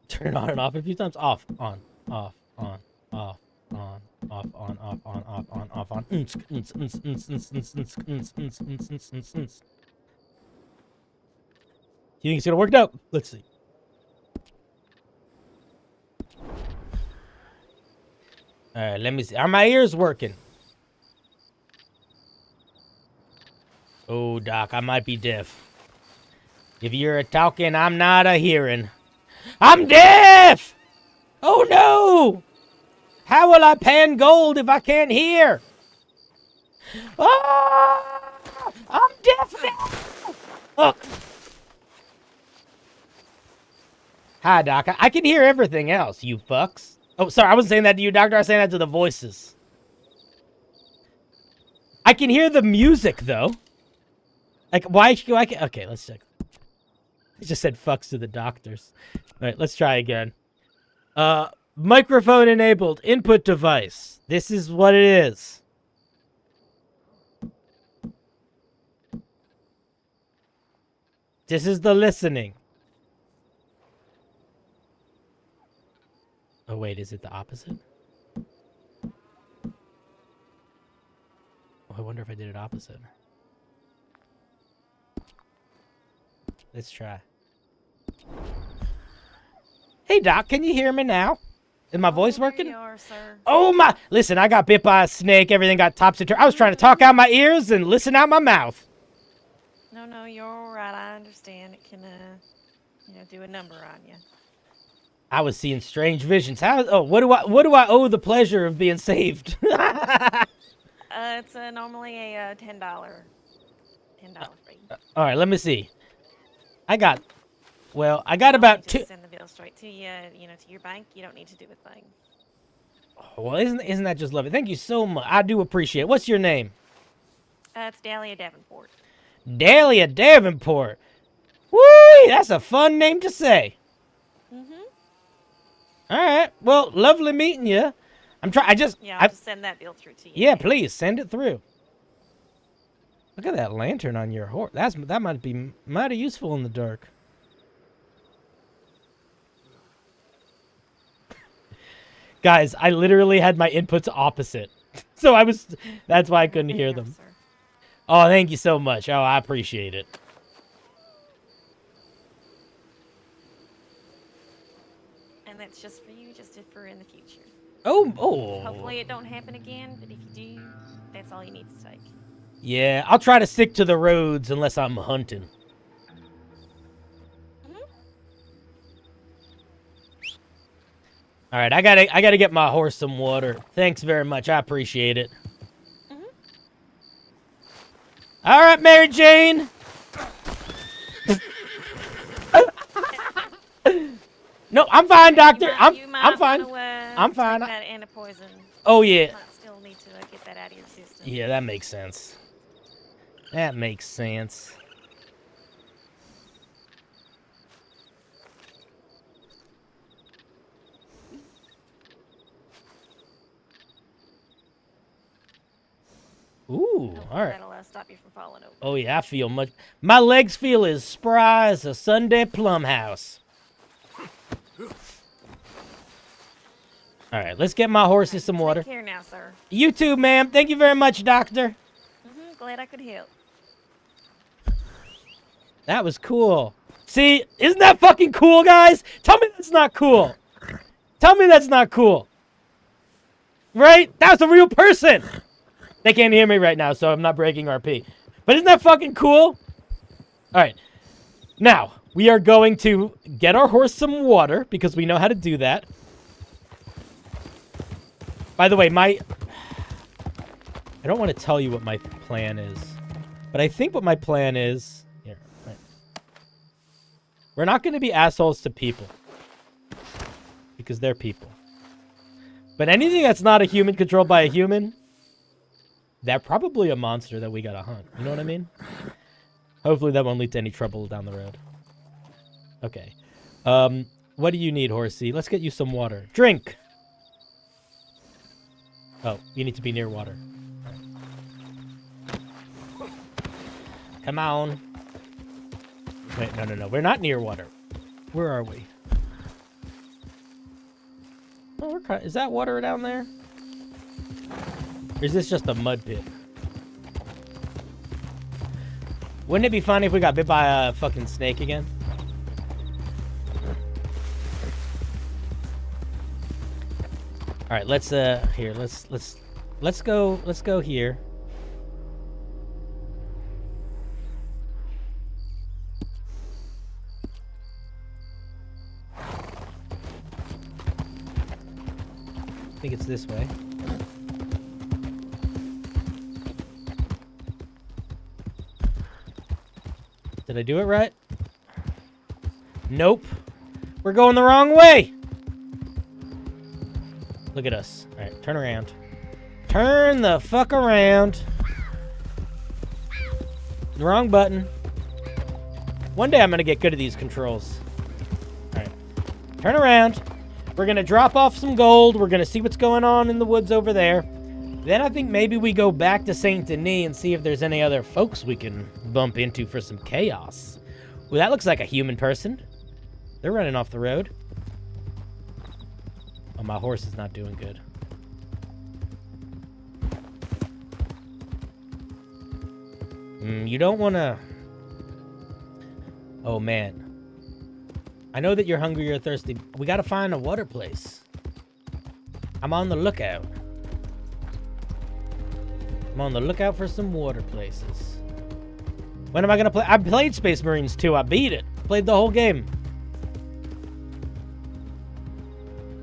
Turn it on and off a few times. Off, on, off, on, off, on, off, on, off, on, off, on, off, on. You think it's gonna work out? Let's see. All right, let me see. Are my ears working? Oh, Doc, I might be deaf. If you're a talking, I'm not a hearing. I'm deaf! Oh no! How will I pan gold if I can't hear? Ah! I'm deaf now! Look. Hi, Doc. I can hear everything else, you fucks. Oh, sorry, I wasn't saying that to you, Doctor. I was saying that to the voices. I can hear the music, though. Like, why should I... Okay, let's check. I just said fucks to the doctors. All right, let's try again. Microphone enabled. Input device. This is what it is. This is the listening. Oh, wait, is it the opposite? Oh, I wonder if I did it opposite. Let's try. Hey, Doc, can you hear me now? Is my voice working? There you are, sir. Oh, my... Listen, I got bit by a snake. Everything got topsy-turvy. I was trying to talk out my ears and listen out my mouth. No, you're all right. I understand. It can, do a number on you. I was seeing strange visions. What do I owe the pleasure of being saved? It's normally a $10 fee. All right, let me see. I got about Just two. send the bill straight to you, to your bank. You don't need to do a thing. Well, isn't that just lovely? Thank you so much. I do appreciate it. What's your name? It's Dahlia Davenport. Dahlia Davenport. Woo! That's a fun name to say. All right. Well, lovely meeting you. I'll just send that bill through to you. Yeah, please send it through. Look at that lantern on your horse. That might be mighty useful in the dark. Guys, I literally had my inputs opposite. So that's why I couldn't hear them. Sir. Oh, thank you so much. Oh, I appreciate it. And that's just for you, just for in the future. Oh. Hopefully it don't happen again, but if you do, that's all you need to take. Yeah, I'll try to stick to the roads unless I'm hunting. All right, I gotta get my horse some water. Thanks very much. I appreciate it. All right, Mary Jane. No, I'm fine, Doctor. I'm fine. I'm fine. Take that antipoison. Oh yeah. You might still need to get that out of your system. Yeah, that makes sense. That makes sense. Ooh, all right. That'll stop you from falling over. Oh yeah, I feel much. My legs feel as spry as a Sunday plum house. All right, let's get my horses some water. Take care now, sir. You too, ma'am. Thank you very much, Doctor. Glad I could help. That was cool. See, isn't that fucking cool, guys? Tell me that's not cool. Tell me that's not cool. Right? That was a real person. They can't hear me right now, so I'm not breaking RP. But isn't that fucking cool? All right. Now, we are going to get our horse some water, because we know how to do that. By the way, I don't want to tell you what my plan is. But I think what my plan is... Here, right. We're not going to be assholes to people. Because they're people. But anything that's not a human controlled by a human... They're probably a monster that we gotta hunt. You know what I mean? Hopefully that won't lead to any trouble down the road. Okay. What do you need, horsey? Let's get you some water. Drink! Oh, you need to be near water. Come on. Wait, no. We're not near water. Where are we? Oh, is that water down there? Or is this just a mud pit? Wouldn't it be funny if we got bit by a fucking snake again? All right, let's go here. I think it's this way. Did I do it right? Nope. We're going the wrong way. Look at us. All right, turn around. Turn the fuck around. Wrong button. One day I'm going to get good at these controls. All right. Turn around. We're going to drop off some gold. We're going to see what's going on in the woods over there. Then I think maybe we go back to Saint Denis and see if there's any other folks we can bump into for some chaos. Well, that looks like a human person. They're running off the road. Oh, my horse is not doing good. You don't want to... Oh, man. I know that you're hungry, you're thirsty. We got to find a water place. I'm on the lookout. I'm on the lookout for some water places. When am I going to play? I played Space Marines 2. I beat it. Played the whole game.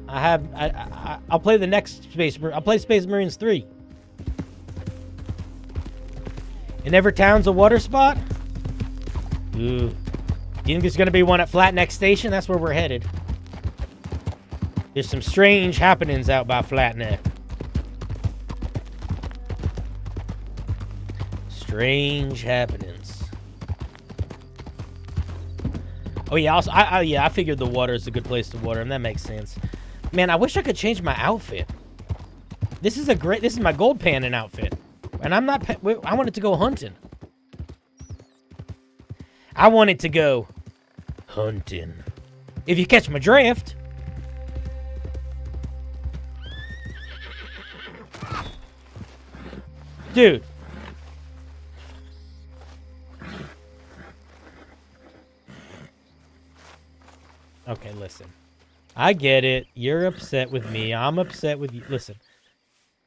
I'll play the next Space Marine. I'll play Space Marines 3. And every town's a water spot? Ooh. Do you think there's going to be one at Flatneck Station? That's where we're headed. There's some strange happenings out by Flatneck. Strange happenings. Oh yeah, also, I figured the water is a good place to water him. That makes sense. Man, I wish I could change my outfit. This is my gold panning outfit. And I'm not, I want it to go hunting. I want it to go hunting. If you catch my drift. Dude. Okay, listen. I get it. You're upset with me. I'm upset with you. Listen.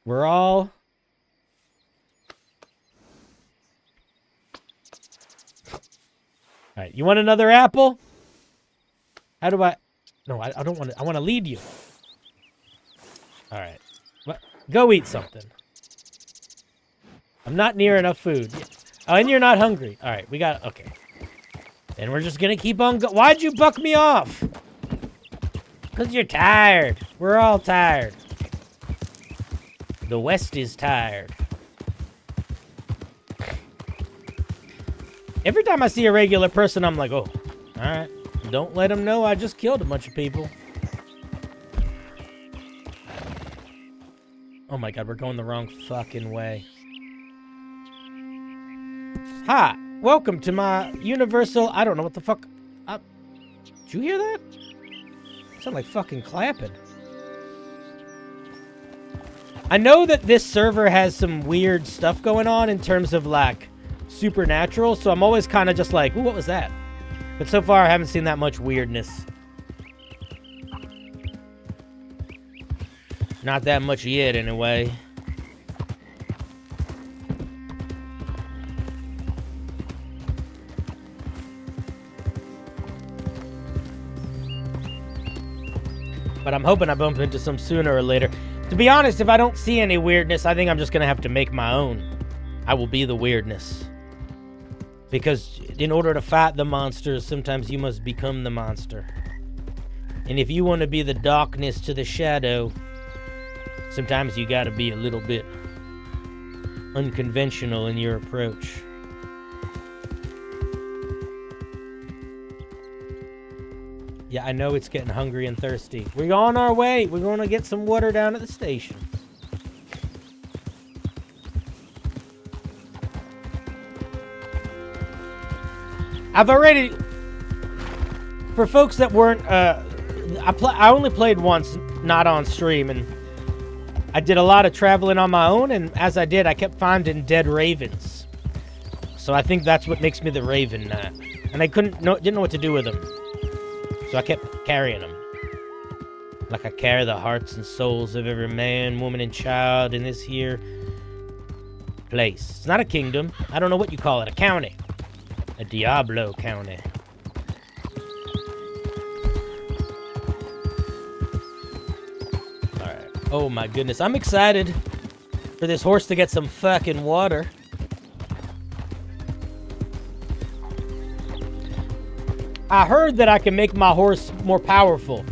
We're all... All right, you want another apple? How do I... No, I don't want to... I want to lead you. All right. What? Go eat something. I'm not near enough food. Oh, and you're not hungry. All right, we got... Okay. Then we're just going to keep on... Why'd you buck me off? Because you're tired. We're all tired. The West is tired. Every time I see a regular person, I'm like, oh, all right. Don't let them know I just killed a bunch of people. Oh my God, we're going the wrong fucking way. Hi, welcome to my universal, I don't know what the fuck. Did you hear that? It sounded like fucking clapping. I know that this server has some weird stuff going on in terms of like supernatural, so I'm always kind of just like, ooh, what was that? But so far, I haven't seen that much weirdness. Not that much yet, anyway. But I'm hoping I bump into some sooner or later. To be honest, if I don't see any weirdness, I think I'm just going to have to make my own. I will be the weirdness. Because in order to fight the monsters, sometimes you must become the monster. And if you want to be the darkness to the shadow, sometimes you gotta be a little bit unconventional in your approach. Yeah, I know it's getting hungry and thirsty. We're on our way. We're going to get some water down at the station. I've already, for folks that weren't, I only played once, not on stream, and I did a lot of traveling on my own, and as I did, I kept finding dead ravens. So I think that's what makes me the Raven Knight. And I didn't know what to do with them. So I kept carrying them. Like I carry the hearts and souls of every man, woman, and child in this here place. It's not a kingdom. I don't know what you call it, a county. A Diablo County. Alright. Oh my goodness, I'm excited for this horse to get some fucking water. I heard that I can make my horse more powerful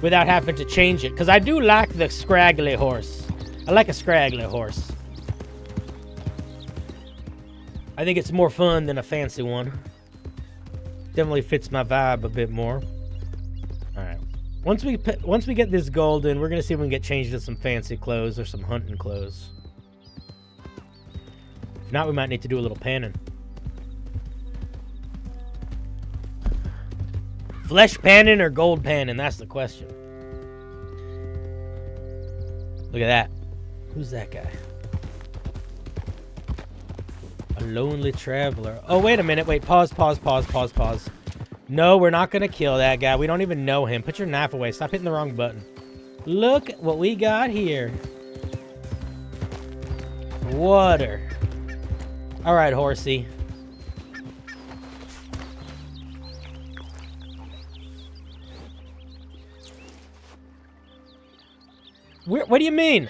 without having to change it, because I do like the scraggly horse. I like a scraggly horse. I think it's more fun than a fancy one. Definitely fits my vibe a bit more. All right. Once we get this gold in, we're gonna see if we can get changed to some fancy clothes or some hunting clothes. If not, we might need to do a little panning. Flesh panning or gold panning? That's the question. Look at that. Who's that guy? A lonely traveler. Oh, wait a minute. Wait, pause. No, we're not going to kill that guy. We don't even know him. Put your knife away. Stop hitting the wrong button. Look what we got here. Water. All right, horsey. What do you mean?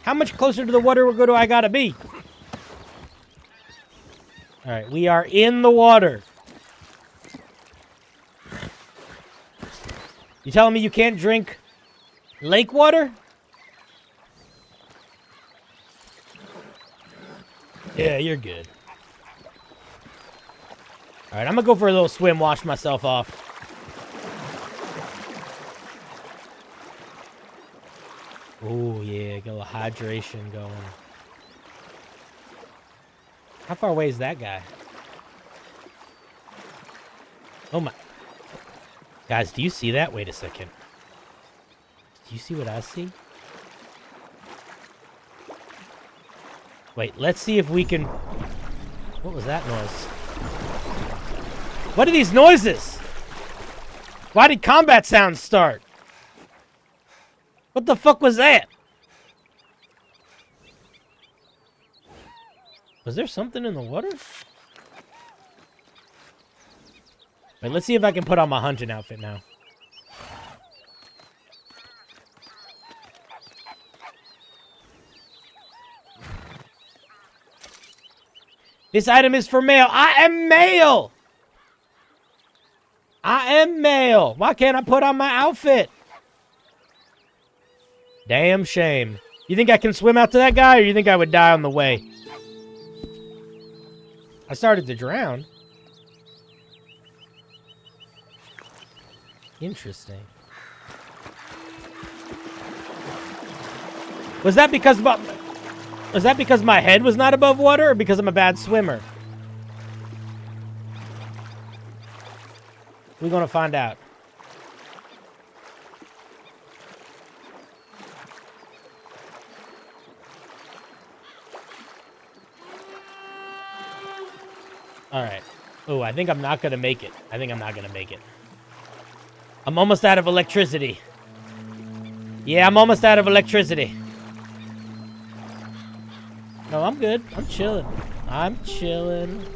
How much closer to the water do I gotta be? All right, we are in the water. You telling me you can't drink lake water? Yeah, you're good. All right, I'm gonna go for a little swim, wash myself off. Oh, yeah, get a little hydration going. How far away is that guy? Oh, my. Guys, do you see that? Wait a second. Do you see what I see? Wait, let's see if we can... What was that noise? What are these noises? Why did combat sounds start? What the fuck was that? Was there something in the water? Wait, let's see if I can put on my hunting outfit now. This item is for male. I am male! I am male. Why can't I put on my outfit? Damn shame. You think I can swim out to that guy, or you think I would die on the way? I started to drown. Interesting. Was that because my head was not above water, or because I'm a bad swimmer? We're gonna find out. Alright. Oh, I think I'm not gonna make it. I'm almost out of electricity. Yeah, I'm almost out of electricity. No, I'm good. I'm chilling.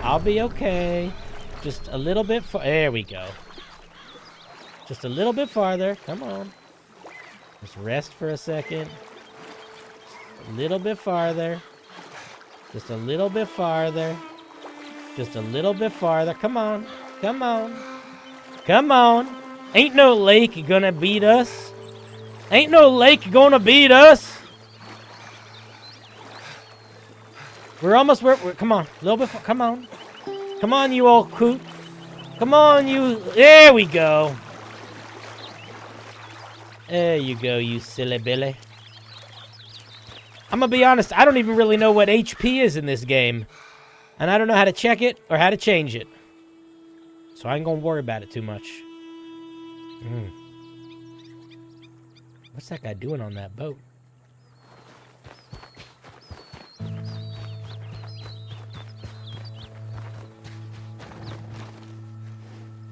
I'll be okay. Just a little bit there we go. Just a little bit farther. Come on. Just rest for a second. Just a little bit farther. Just a little bit farther. Just a little bit farther. Come on. Come on. Come on. Ain't no lake gonna beat us. Ain't no lake gonna beat us. We're almost where. Come on. A little bit. Come on. Come on, you old coot. Come on, you. There we go. There you go, you silly Billy. I'm gonna be honest. I don't even really know what HP is in this game. And I don't know how to check it or how to change it. So I ain't gonna worry about it too much. What's that guy doing on that boat?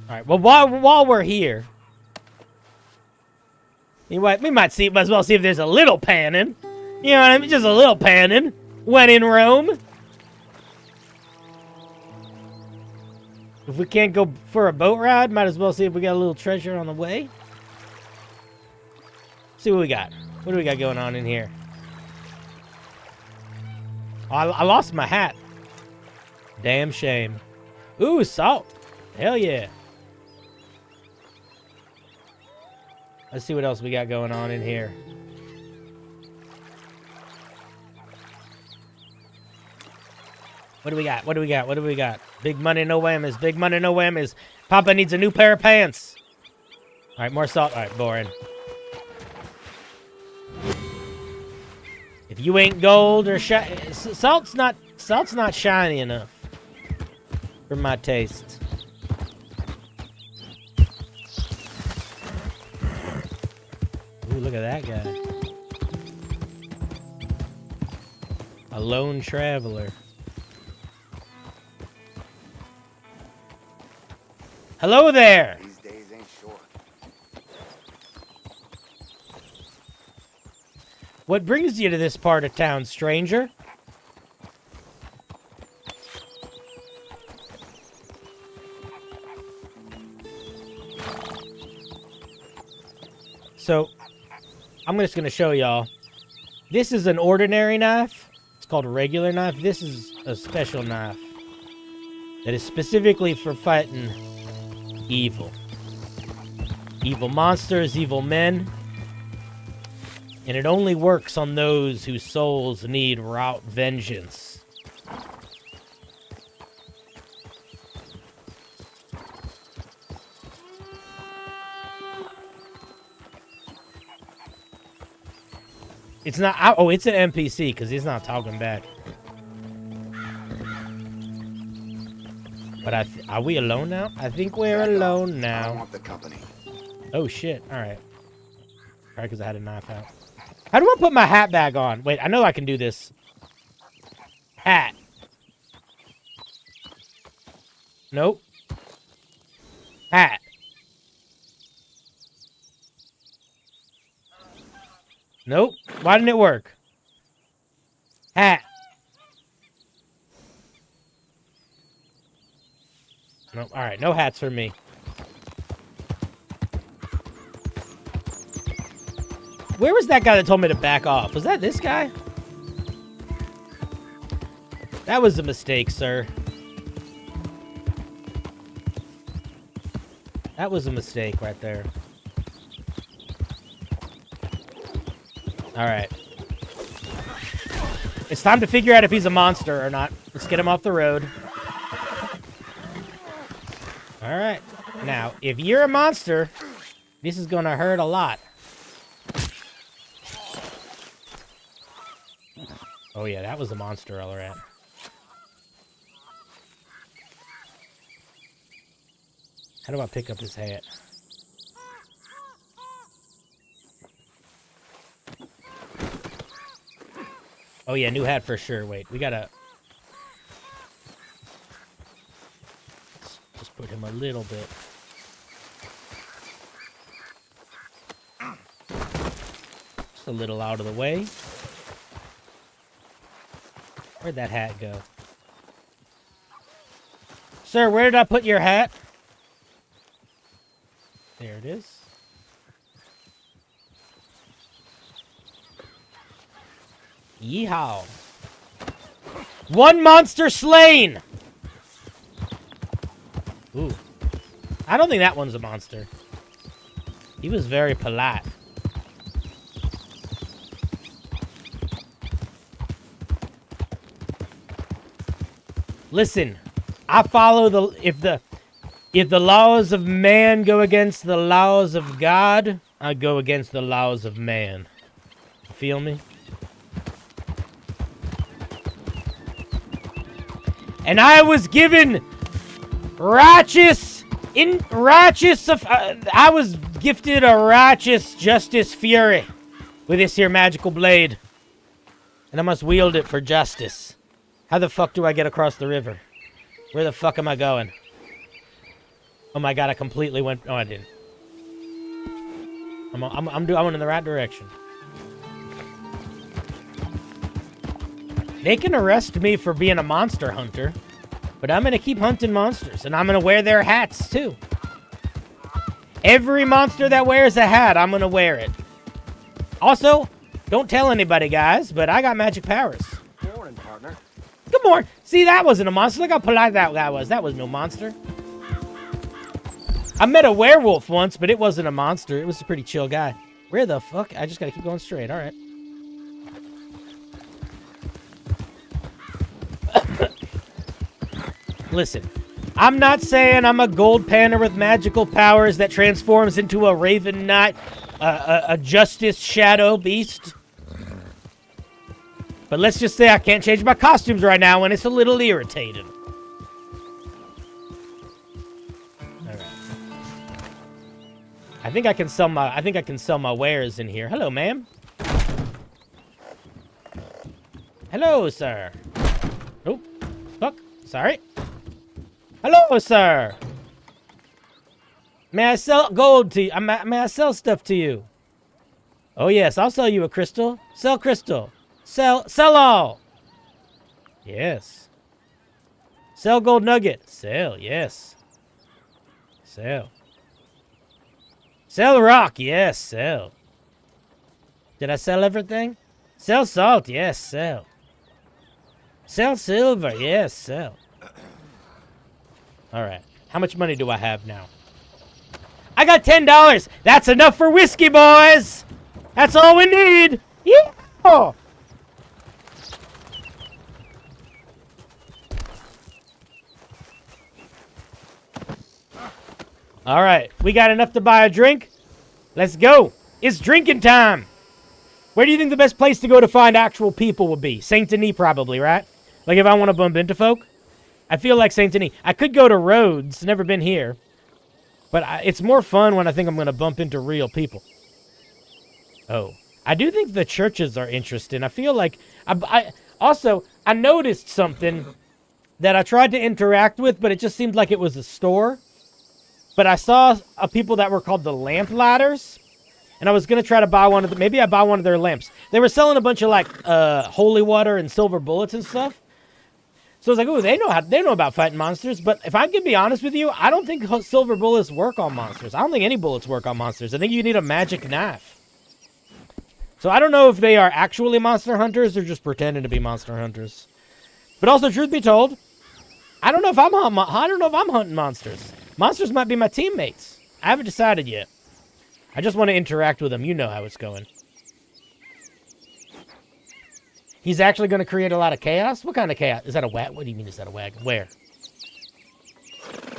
Alright, well, while we're here, we might see, might as well see if there's a little panning. You know what I mean? Just a little panning. When in Rome. If we can't go for a boat ride, might as well see if we got a little treasure on the way. see what we got. What do we got going on in here? Oh, I lost my hat. Damn shame. Ooh, salt. Hell yeah. Let's see what else we got going on in here. What do we got? What do we got? What do we got? Big money, no whammies. Big money, no whammies. Papa needs a new pair of pants. All right, more salt. All right, boring. If you ain't gold or salt's not shiny enough for my taste. Ooh, look at that guy. A lone traveler. Hello there! These days ain't short. What brings you to this part of town, stranger? So, I'm just going to show y'all. This is an ordinary knife. It's called a regular knife. This is a special knife that is specifically for fighting evil. Evil monsters, evil men. And it only works on those whose souls need rout vengeance. It's not... Oh, it's an NPC, because he's not talking back. But are we alone now? I think we're alone now. I want the company. Oh, shit. All right. All right, because I had a knife out. How do I put my hat back on? Wait, I know I can do this. Hat. Nope. Hat. Nope. Why didn't it work? Hat. Nope. All right, no hats for me. Where was that guy that told me to back off? Was that this guy? That was a mistake, sir. That was a mistake right there. Alright. It's time to figure out if he's a monster or not. Let's get him off the road. Alright. Now, if you're a monster, this is gonna hurt a lot. Oh yeah, that was a monster, all right. How do I pick up his hat? Oh yeah, new hat for sure. Wait, we gotta... Let's just put him a little bit. Just a little out of the way. Where'd that hat go? Sir, where did I put your hat? There it is. Yeehaw. One monster slain! Ooh. I don't think that one's a monster. He was very polite. Listen, I follow the... If the laws of man go against the laws of God, I go against the laws of man. You feel me? And I was given I was gifted a righteous justice fury with this here magical blade. And I must wield it for justice. How the fuck do I get across the river? Where the fuck am I going? Oh my god, I completely went... Oh, I didn't. I'm in the right direction. They can arrest me for being a monster hunter, but I'm gonna keep hunting monsters, and I'm gonna wear their hats, too. Every monster that wears a hat, I'm gonna wear it. Also, don't tell anybody, guys, but I got magic powers. Morning, partner. Good morning. See, that wasn't a monster. Look how polite that guy was. That was no monster. I met a werewolf once, but it wasn't a monster. It was a pretty chill guy. Where the fuck? I just gotta keep going straight. All right. Listen, I'm not saying I'm a gold panner with magical powers that transforms into a raven knight, a justice shadow beast. But let's just say I can't change my costumes right now, and it's a little irritating. All right. I think I can sell my wares in here. Hello, ma'am. Hello, sir. Oh, fuck. Sorry. Hello, sir. May I sell gold to you? May I sell stuff to you? Oh, yes, I'll sell you a crystal. Sell crystal. Sell all. Yes. Sell gold nugget. Sell, yes. Sell. Sell rock. Yes, sell. Did I sell everything? Sell salt. Yes, sell. Sell silver. Yes, sell. All right. How much money do I have now? I got $10. That's enough for whiskey, boys. That's all we need. Yeah. All right. We got enough to buy a drink. Let's go. It's drinking time. Where do you think the best place to go to find actual people would be? Saint Denis, probably, right? Like if I want to bump into folk. I feel like Saint Denis. I could go to Rhodes. Never been here. But it's more fun when I think I'm going to bump into real people. Oh. I do think the churches are interesting. I feel like... I noticed something that I tried to interact with, but it just seemed like it was a store. But I saw people that were called the Lamplighters. And I was going to try to buy one of them. Maybe I buy one of their lamps. They were selling a bunch of, like, holy water and silver bullets and stuff. So I was like, ooh, they know about fighting monsters. But if I can be honest with you, I don't think silver bullets work on monsters. I don't think any bullets work on monsters. I think you need a magic knife. So I don't know if they are actually monster hunters or just pretending to be monster hunters. But also, truth be told, I don't know if I'm hunting monsters. Monsters might be my teammates. I haven't decided yet. I just want to interact with them. You know how it's going. He's actually going to create a lot of chaos? What kind of chaos? Is that a wagon? What do you mean is that a wagon? Where?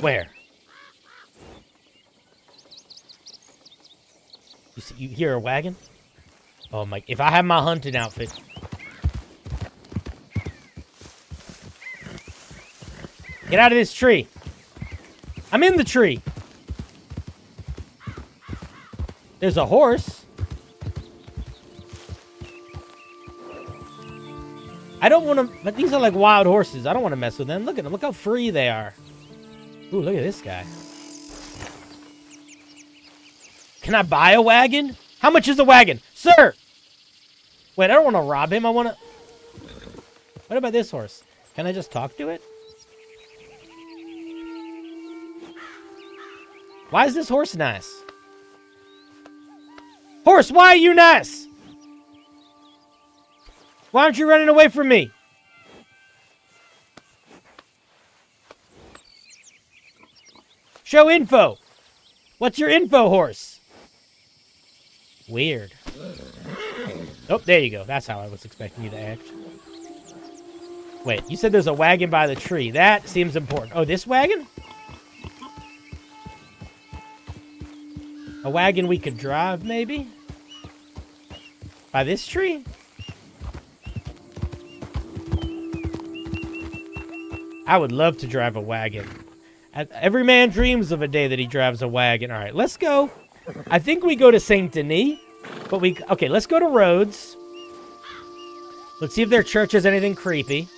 Where? You hear a wagon? Oh my, if I have my hunting outfit. Get out of this tree. I'm in the tree. There's a horse. I don't want to, but these are like wild horses. I don't want to mess with them. Look at them. Look how free they are. Ooh, look at this guy. Can I buy a wagon? How much is a wagon? Sir! Wait, I don't want to rob him. I want to... What about this horse? Can I just talk to it? Why is this horse nice? Horse, why are you nice? Why aren't you running away from me? Show info. What's your info, horse? Weird. Oh, there you go. That's how I was expecting you to act. Wait, you said there's a wagon by the tree. That seems important. Oh, this wagon? A wagon we could drive, maybe? By this tree? I would love to drive a wagon. Every man dreams of a day that he drives a wagon. All right, let's go. I think we go to Saint Denis. But okay, let's go to Rhodes. Let's see if their church has anything creepy.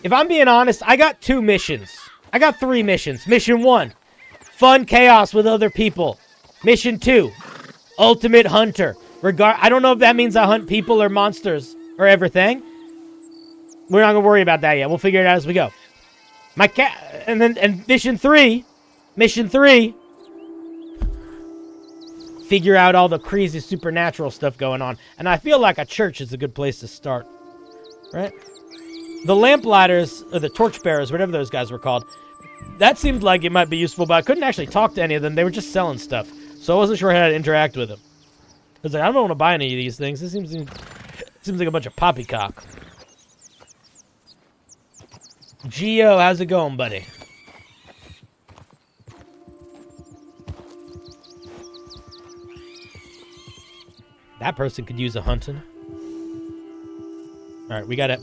If I'm being honest, I got 2 missions. I got 3 missions. Mission 1, fun chaos with other people. Mission 2, ultimate hunter. I don't know if that means I hunt people or monsters or everything. We're not gonna worry about that yet. We'll figure it out as we go. And mission 3, figure out all the crazy supernatural stuff going on. And I feel like a church is a good place to start, right? The lamplighters, or the torchbearers, whatever those guys were called, that seemed like it might be useful, but I couldn't actually talk to any of them. They were just selling stuff, so I wasn't sure how to interact with them. I was like, I don't want to buy any of these things. This seems like a bunch of poppycock. Gio, how's it going, buddy? That person could use a hunting. All right, we gotta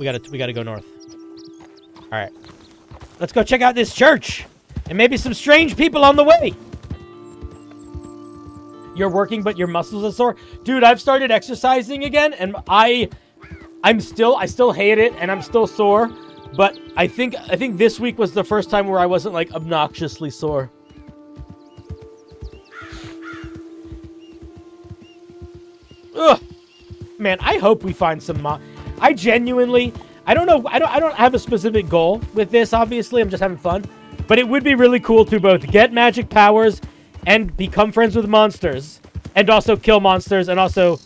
go north. All right, let's go check out this church, and maybe some strange people on the way. You're working, but your muscles are sore, dude. I've started exercising again, and I still hate it, and I'm still sore. But I think this week was the first time where I wasn't like obnoxiously sore. Ugh, man, I hope we find some. I genuinely, I don't know. I don't have a specific goal with this. Obviously, I'm just having fun. But it would be really cool to both get magic powers and become friends with monsters, and also kill monsters, and also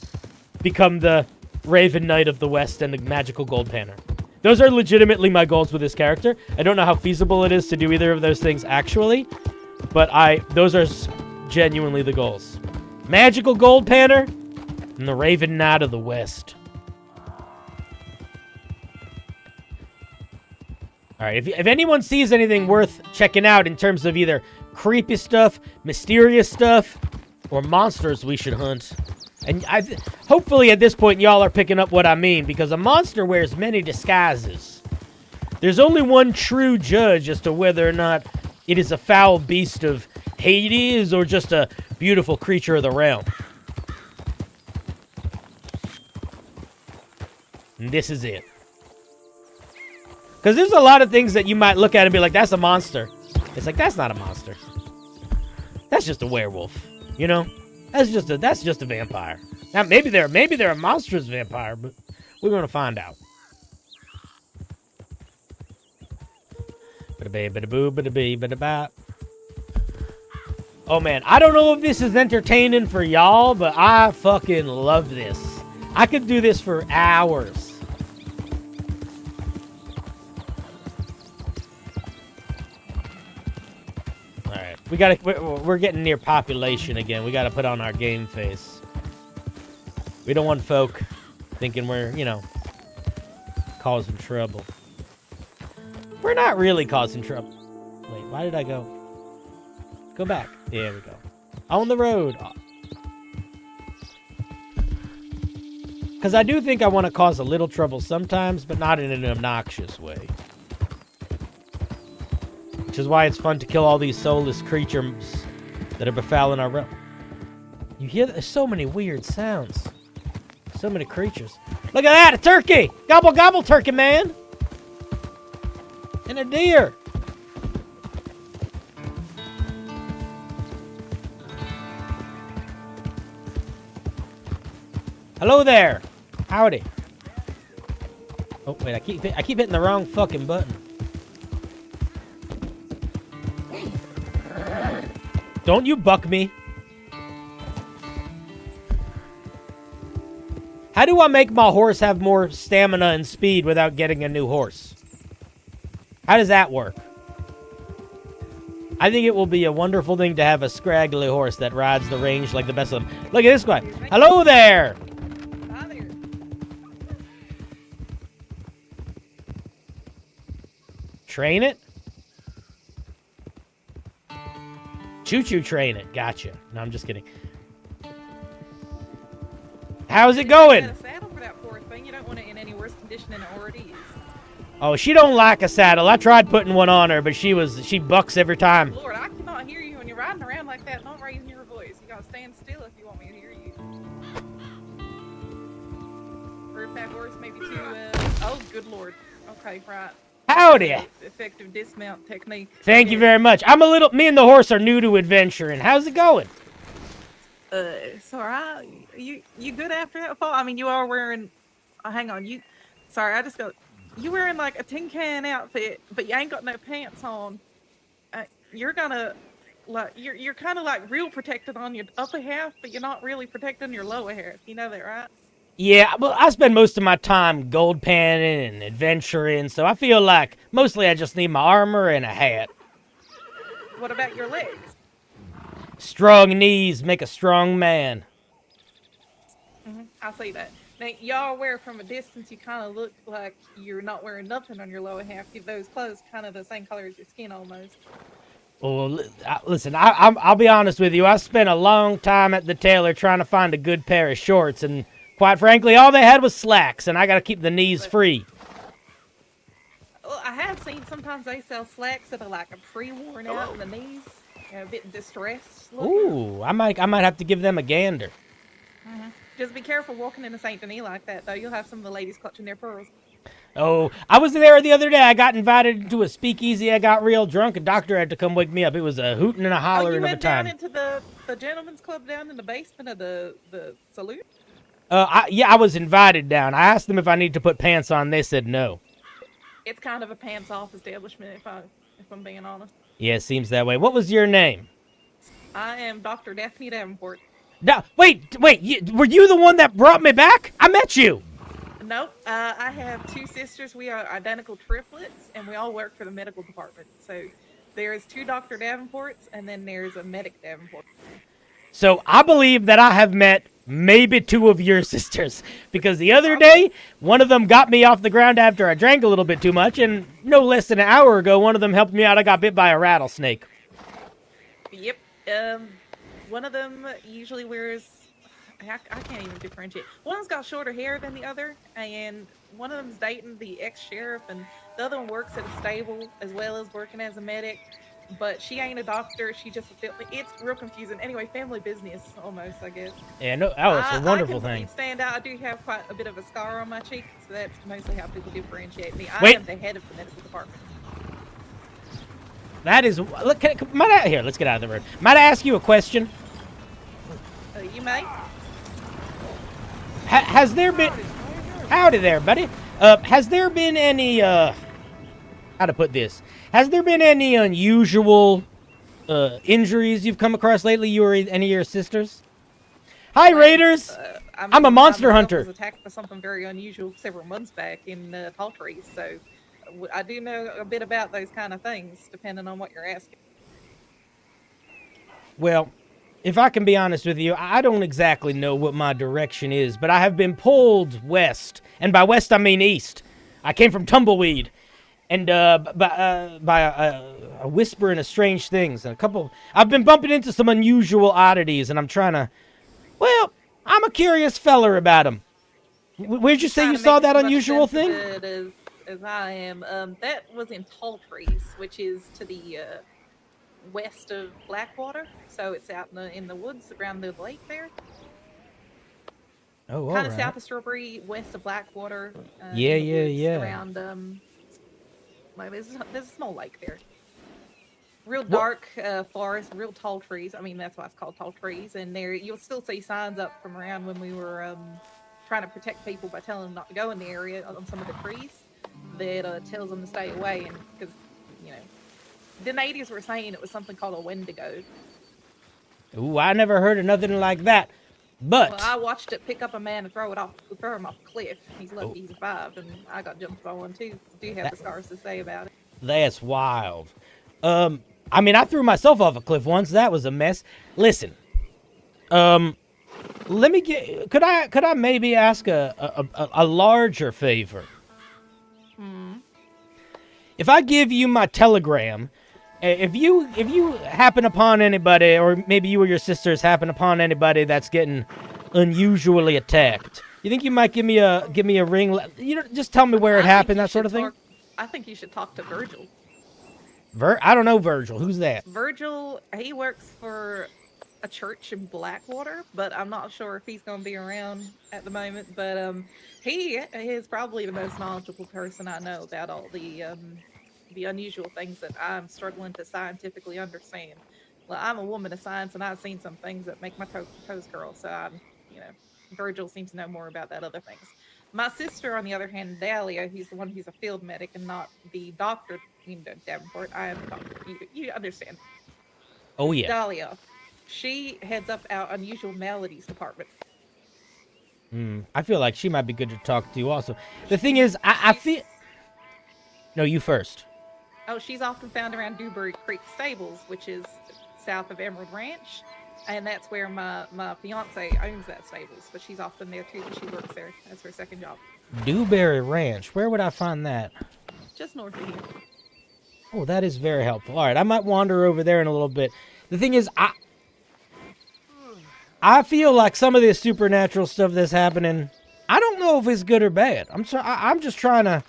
become the Raven Knight of the West and the magical gold panner. Those are legitimately my goals with this character. I don't know how feasible it is to do either of those things actually, but those are genuinely the goals. Magical gold panner and the Raven Knight of the West. All right, if anyone sees anything worth checking out in terms of either creepy stuff, mysterious stuff, or monsters we should hunt, and hopefully at this point y'all are picking up what I mean, because a monster wears many disguises. There's only one true judge as to whether or not it is a foul beast of Hades or just a beautiful creature of the realm. And this is it. Because there's a lot of things that you might look at and be like, that's a monster. It's like, that's not a monster. That's just a werewolf, you know? That's just a vampire. Now maybe they're a monstrous vampire, but we're gonna find out. Oh man, I don't know if this is entertaining for y'all, but I fucking love this. I could do this for hours. We're getting near population again. We gotta put on our game face. We don't want folk thinking we're, you know, causing trouble. We're not really causing trouble. Wait, why did I go? Go back. There we go. On the road. Because I do think I want to cause a little trouble sometimes, but not in an obnoxious way. Which is why it's fun to kill all these soulless creatures that are befouling our realm. You hear that? There's so many weird sounds. So many creatures. Look at that, a turkey! Gobble, gobble, turkey man! And a deer! Hello there! Howdy. Oh, wait, I keep hitting the wrong fucking button. Don't you buck me. How do I make my horse have more stamina and speed without getting a new horse? How does that work? I think it will be a wonderful thing to have a scraggly horse that rides the range like the best of them. Look at this guy. Hello there. Hi there. Train it? Choo-choo train it. Gotcha. No, I'm just kidding. How's it going? You got a saddle for that poor thing. You don't want it in any worse condition than it already is. Oh, she don't like a saddle. I tried putting one on her, but she bucks every time. Lord, I cannot hear you when you're riding around like that. Not raising your voice. You gotta stand still if you want me to hear you. Or if that horse may be too, oh, good Lord. Okay, right. Howdy. Effective dismount technique. Thank you very much. Me and the horse are new to adventuring. How's it going? It's alright. You good after that fall? I mean, you are wearing, hang on, you wearing like a tin can outfit, but you ain't got no pants on. You're gonna like you're kind of like real protected on your upper half, but you're not really protecting your lower half. You know that, right? Yeah, well, I spend most of my time gold panning and adventuring, so I feel like mostly I just need my armor and a hat. What about your legs? Strong knees make a strong man. I see that. Now, y'all wear from a distance, you kind of look like you're not wearing nothing on your lower half. Those clothes kind of the same color as your skin almost. Well, listen, I'll be honest with you. I spent a long time at the tailor trying to find a good pair of shorts, and quite frankly, all they had was slacks, and I got to keep the knees free. Well, I have seen sometimes they sell slacks that are like a pre-worn out in the knees, a bit distressed looking. Ooh, I might have to give them a gander. Just be careful walking into Saint Denis like that, though. You'll have some of the ladies clutching their pearls. Oh, I was there the other day. I got invited into a speakeasy. I got real drunk. A doctor had to come wake me up. It was a hooting and a Oh, hollering you of a went time. down into the gentleman's club down in the basement of the saloon? I was invited down. I asked them if I need to put pants on. They said no. It's kind of a pants-off establishment, if I'm being honest. Yeah, it seems that way. What was your name? I am Dr. Daphne Davenport. Wait, were you the one that brought me back? I met you. Nope. I have two sisters. We are identical triplets, and we all work for the medical department. So there's two Dr. Davenports, and then there's a medic Davenport. So I believe that I have met maybe two of your sisters, because the other day, one of them got me off the ground after I drank a little bit too much, and no less than an hour ago, one of them helped me out. I got bit by a rattlesnake. Yep. One of them usually wears. I can't even differentiate. One's got shorter hair than the other, and one of them's dating the ex-sheriff, and the other one works at a stable as well as working as a medic. But she ain't a doctor. She just it's real confusing. Anyway, family business almost, I guess. Yeah, no, oh, it's a wonderful I thing. can stand out. I do have quite a bit of a scar on my cheek, so that's mostly how people differentiate me. I Wait. am the head of the medical department. That is, look, here, let's get out of the road. Might I ask you a question? You may. Has there been, howdy there, buddy. Has there been any, how to put this? Has there been any unusual injuries you've come across lately, you or any of your sisters? Hi, Raiders! I'm a monster hunter. I was attacked by something very unusual several months back in tall trees, so I do know a bit about those kind of things, depending on what you're asking. Well, if I can be honest with you, I don't exactly know what my direction is, but I have been pulled west, and by west I mean east. I came from Tumbleweed, and by a whisper and a strange things, and I've been bumping into some unusual oddities, and I'm trying to, well, I'm a curious feller about them. Where'd you say you saw that unusual thing? As I am, that was in Tall Trees, which is to the west of Blackwater, so it's out in the woods around the lake there. Oh, all kind of right. south of Strawberry, west of Blackwater. Yeah. Around there's a small lake there. Real dark forest, real tall trees. I mean, that's why it's called Tall Trees. And there, you'll still see signs up from around when we were trying to protect people by telling them not to go in the area on some of the trees. That tells them to stay away, and because the natives were saying it was something called a Wendigo. Ooh, I never heard of nothing like that. But well, I watched it pick up a man and throw him off a cliff. He's lucky he survived, and I got jumped by one too. Do have the scars to say about it. That's wild. I mean, I threw myself off a cliff once. That was a mess. Listen, let me get. Could I maybe ask a larger favor? If I give you my telegram, if you happen upon anybody, or maybe you or your sisters happen upon anybody that's getting unusually attacked, you think you might give me a ring? Just tell me where it happened, that sort of thing. I think you should talk to Virgil. I don't know Virgil. Who's that? Virgil, he works for a church in Blackwater, but I'm not sure if he's going to be around at the moment. But he is probably the most knowledgeable person I know about all the unusual things that I'm struggling to scientifically understand. Well, I'm a woman of science, and I've seen some things that make my toes curl. So Virgil seems to know more about that other things. My sister, on the other hand, Dahlia, he's the one who's a field medic and not the doctor. Davenport. I am the doctor. You understand. Oh yeah. Dahlia. She heads up our unusual maladies department. I feel like she might be good to talk to also. The thing is, I feel... She's- No, you first. Oh, she's often found around Dewberry Creek Stables, which is south of Emerald Ranch. And that's where my fiance owns that stables. But she's often there too, but she works there. That's her second job. Dewberry Ranch. Where would I find that? Just north of here. Oh, that is very helpful. All right, I might wander over there in a little bit. The thing is, I feel like some of this supernatural stuff that's happening, I don't know if it's good or bad. I'm just trying to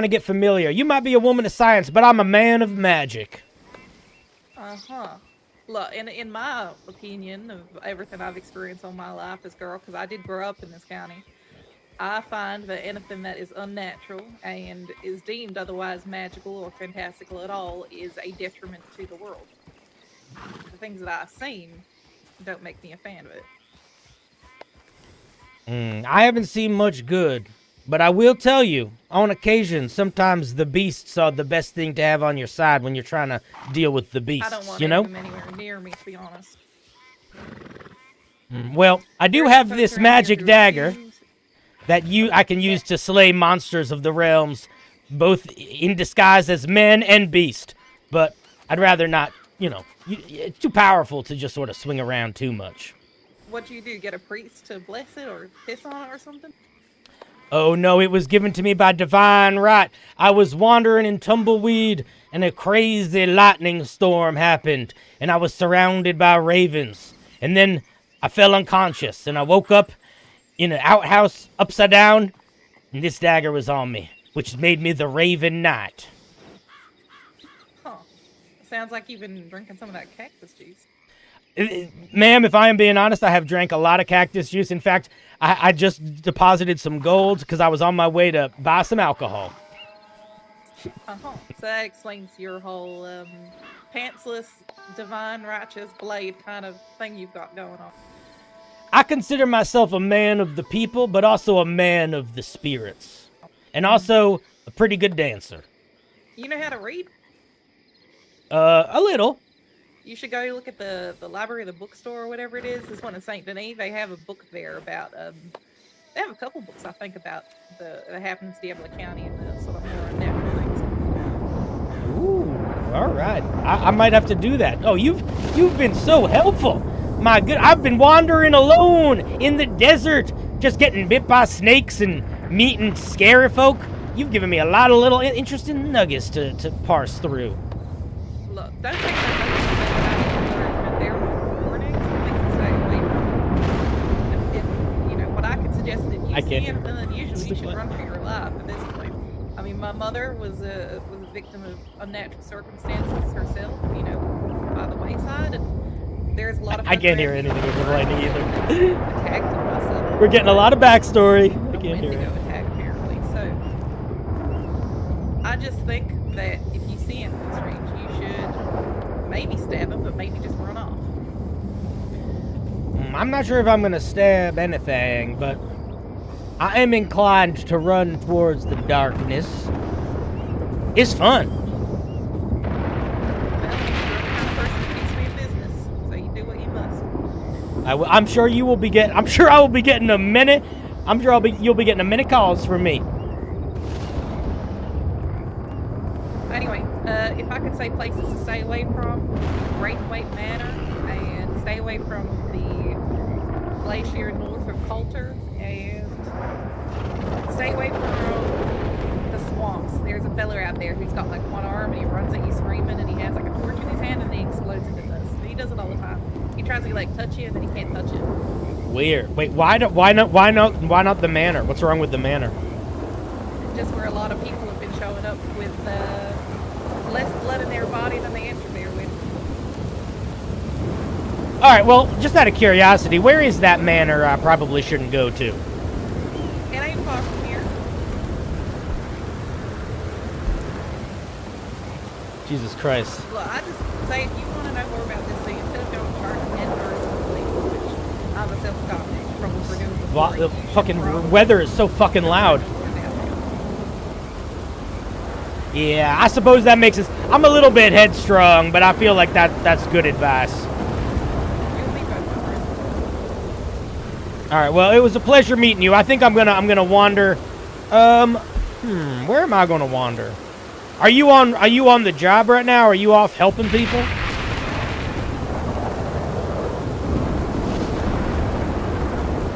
get familiar. You might be a woman of science, but I'm a man of magic. Uh-huh. Look, in my opinion of everything I've experienced all my life as a girl, because I did grow up in this county, I find that anything that is unnatural and is deemed otherwise magical or fantastical at all is a detriment to the world. The things that I've seen don't make me a fan of it. I haven't seen much good, but I will tell you, on occasion, sometimes the beasts are the best thing to have on your side when you're trying to deal with the beasts, I don't want you know? them anywhere near me, to be honest. Well, I do There's have folks this around magic here who dagger refuse- that I can use to slay monsters of the realms, both in disguise as man and beast. But I'd rather not, it's too powerful to just sort of swing around too much. What do you do? Get a priest to bless it or piss on it or something? Oh no, it was given to me by divine right. I was wandering in tumbleweed, and a crazy lightning storm happened, and I was surrounded by ravens. And then I fell unconscious, and I woke up in an outhouse upside down, and this dagger was on me, which made me the Raven Knight. Huh. Sounds like you've been drinking some of that cactus juice. Ma'am, if I am being honest, I have drank a lot of cactus juice. In fact, I just deposited some gold because I was on my way to buy some alcohol. Uh-huh. So that explains your whole pantsless, divine, righteous blade kind of thing you've got going on. I consider myself a man of the people, but also a man of the spirits. And also a pretty good dancer. You know how to read? A little. You should go look at the library, the bookstore, or whatever it is. This one in St. Denis. They have a book there about, they have a couple books, I think, about that happens in Diablo County and the sort of more natural things. Ooh, all right. I might have to do that. Oh, you've been so helpful. My good, I've been wandering alone in the desert, just getting bit by snakes and meeting scary folk. You've given me a lot of little interesting nuggets to parse through. Look, don't take that notice to say that there were warnings and things to stay away from. What I could suggest that you I see can't hear. anything unusual, you should run for your life at this point. I mean, my mother was a victim of unnatural circumstances herself, by the wayside, and there's a lot of. I can't hear anything you're complaining either. Attacked myself. We're getting a lot of backstory. I A can't hear Wendigo it. attack, apparently. So, I just think that if you see anything strange, you should maybe stab him, but maybe just run off. I'm not sure if I'm going to stab anything, but I am inclined to run towards the darkness. It's fun. Well, you're the kind of person who keeps me in business, so you do what you must. I'm sure you will be getting. I'm sure I will be getting a minute. I'm sure you'll be getting a minute calls from me. Anyway, if I could say places to stay away from, Braithwaite Manor, and stay away from the glacier north of Coulter, and stay away from the swamps. There's a fella out there who's got like one arm and he runs at you screaming and he has like a torch in his hand and he explodes into dust. He does it all the time. He tries to like touch you and then he can't touch it. Weird. Wait, why not the manor? What's wrong with the manor? Just where a lot of people have been showing up with less blood in their body than they entered there with. All right. Well, just out of curiosity, where is that manor? I probably shouldn't go to. It ain't far from here. Jesus Christ. Look, I just say if you want to know more about this thing, instead of going to chart and which I'm a self-confident from Purdue before, The fucking weather is so fucking loud. Yeah, I suppose that makes sense. I'm a little bit headstrong, but I feel like that's good advice. You'll be both of us. All right, well, it was a pleasure meeting you. I think I'm gonna wander. Where am I gonna wander? Are you on the job right now? Are you off helping people?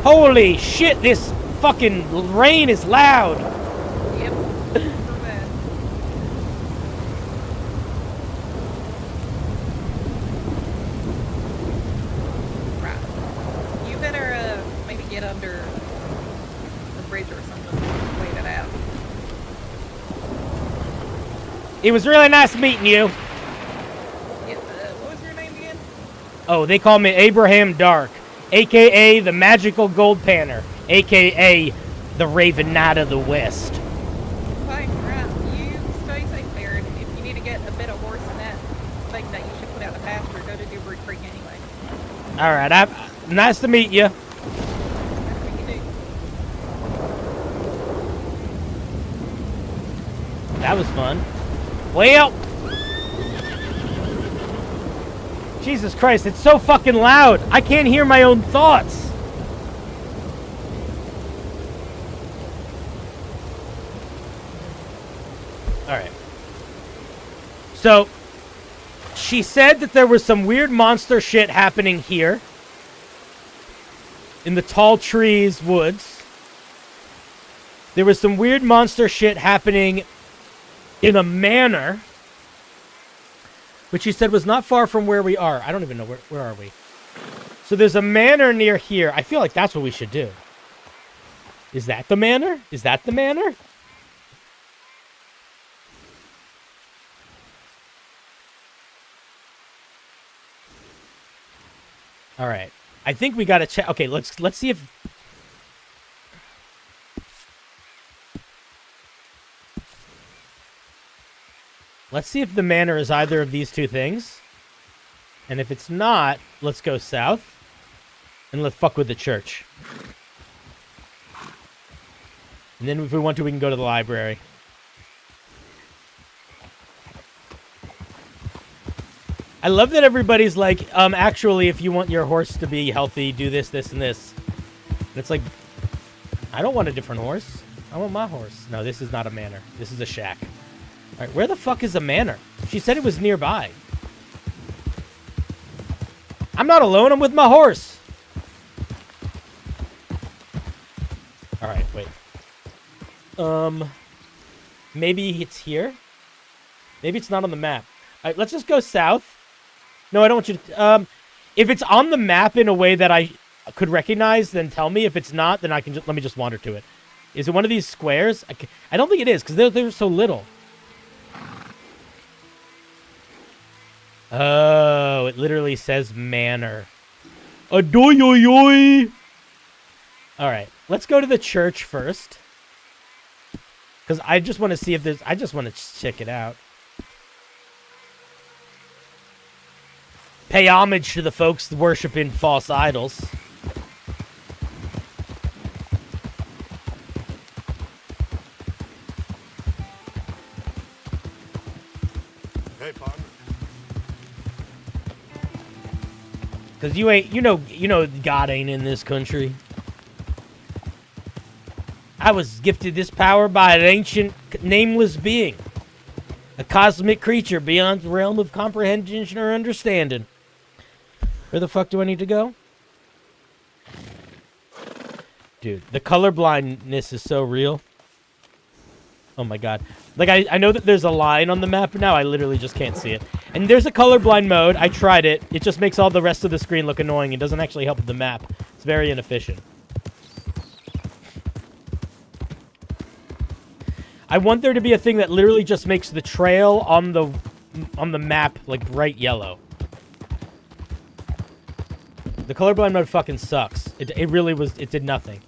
Holy shit! This fucking rain is loud. Yep. So bad. Right. You better maybe get under a bridge or something. Wait it out. It was really nice meeting you. Yep. What was your name again? Oh, they call me Abraham Dark, a.k.a. the Magical Gold Panner, a.k.a. the Raven Knight of the West. Okay, right. You stay safe there, and if you need to get a bit of horse in that thing that you should put out the pasture, go to Dewberry Creek anyway. All right, nice to meet you. That's what you do. That was fun. Well, Jesus Christ, it's so fucking loud. I can't hear my own thoughts. All right. So, she said that there was some weird monster shit happening here in the tall trees woods. There was some weird monster shit happening in a manor, which he said was not far from where we are. I don't even know where are we. So there's a manor near here. I feel like that's what we should do. Is that the manor? Is that the manor? All right. I think we got to check. Okay, let's see if Let's see if the manor is either of these two things. And if it's not, let's go south. And let's fuck with the church. And then if we want to, we can go to the library. I love that everybody's like, actually, if you want your horse to be healthy, do this, this, and this. And it's like, I don't want a different horse. I want my horse. No, this is not a manor. This is a shack. All right, where the fuck is a manor? She said it was nearby. I'm not alone. I'm with my horse. All right, wait. Maybe it's here? Maybe it's not on the map. All right, let's just go south. No, I don't want you to... if it's on the map in a way that I could recognize, then tell me. If it's not, then I can just... Let me just wander to it. Is it one of these squares? I don't think it is, because they're so little. Oh, it literally says manor. Adoyoyoy! Alright, let's go to the church first. Because I just want to see if there's... I just want to check it out. Pay homage to the folks worshiping false idols. Hey, partner. Because you ain't... You know God ain't in this country. I was gifted this power by an ancient, nameless being. A cosmic creature beyond the realm of comprehension or understanding. Where the fuck do I need to go? Dude, the colorblindness is so real. Oh my god. Like, I know that there's a line on the map now. I literally just can't see it. And there's a colorblind mode. I tried it. It just makes all the rest of the screen look annoying. It doesn't actually help with the map. It's very inefficient. I want there to be a thing that literally just makes the trail on the map, like, bright yellow. The colorblind mode fucking sucks. It really was... It did nothing.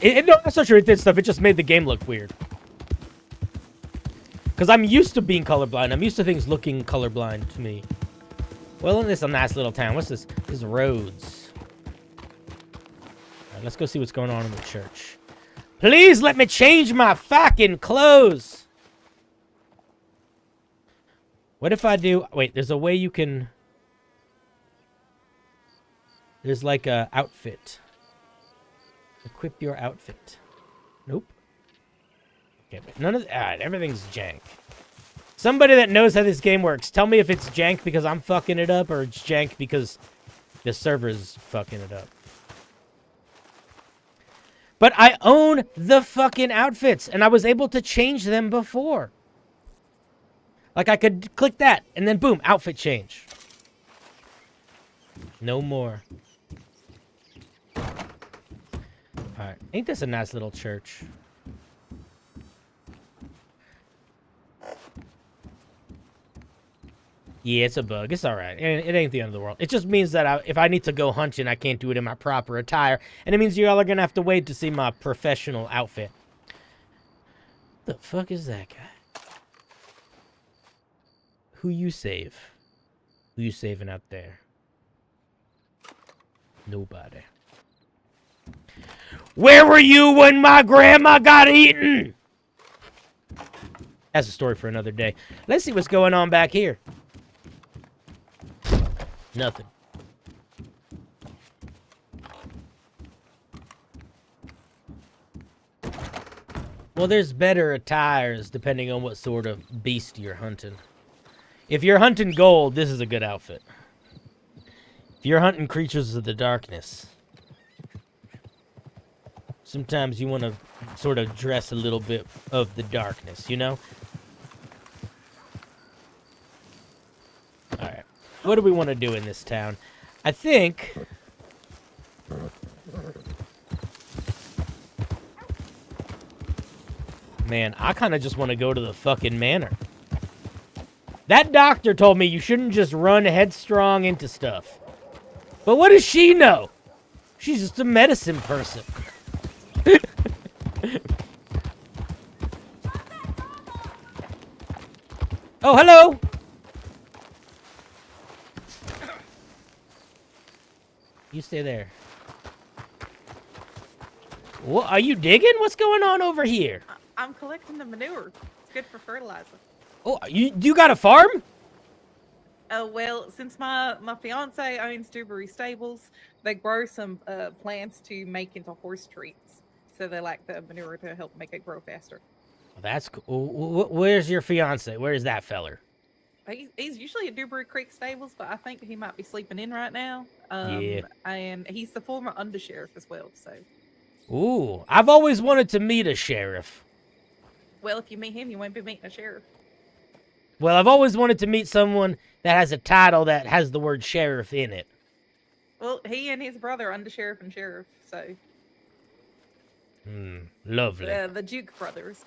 No, that's not true. It did stuff. It just made the game look weird. Because I'm used to being colorblind. I'm used to things looking colorblind to me. Well, isn't this a nice little town? What's this? This is Rhodes. All right, let's go see what's going on in the church. Please let me change my fucking clothes. What if I do... Wait, there's a way you can... There's like a outfit. Equip your outfit. Nope. Okay, but none of... Alright, everything's jank. Somebody that knows how this game works, tell me if it's jank because I'm fucking it up or it's jank because the server's fucking it up. But I own the fucking outfits, and I was able to change them before. Like, I could click that, and then boom, outfit change. No more. Alright, ain't this a nice little church? Yeah, it's a bug. It's alright. It ain't the end of the world. It just means that if I need to go hunting, I can't do it in my proper attire. And it means you all are gonna have to wait to see my professional outfit. What the fuck is that guy? Who you save? Who you saving out there? Nobody. Where were you when my grandma got eaten? That's a story for another day. Let's see what's going on back here. Nothing. Well, there's better attires depending on what sort of beast you're hunting. If you're hunting gold, this is a good outfit. If you're hunting creatures of the darkness, sometimes you want to sort of dress a little bit of the darkness, you know? Alright. What do we want to do in this town? I think... Man, I kind of just want to go to the fucking manor. That doctor told me you shouldn't just run headstrong into stuff. But what does she know? She's just a medicine person. Oh, hello! You stay there. What, are you digging? What's going on over here? I'm collecting the manure. It's good for fertilizer. Oh, you got a farm? Oh, well, since my fiance owns Dewberry Stables, they grow some plants to make into horse treats. So they like the manure to help make it grow faster. That's cool. Where's your fiance? Where's that feller? He's usually at Dewberry Creek Stables, but I think he might be sleeping in right now. Yeah. And he's the former undersheriff as well, so... Ooh, I've always wanted to meet a sheriff. Well, if you meet him, you won't be meeting a sheriff. Well, I've always wanted to meet someone that has a title that has the word sheriff in it. Well, he and his brother are undersheriff and sheriff, so... Lovely. The Duke brothers.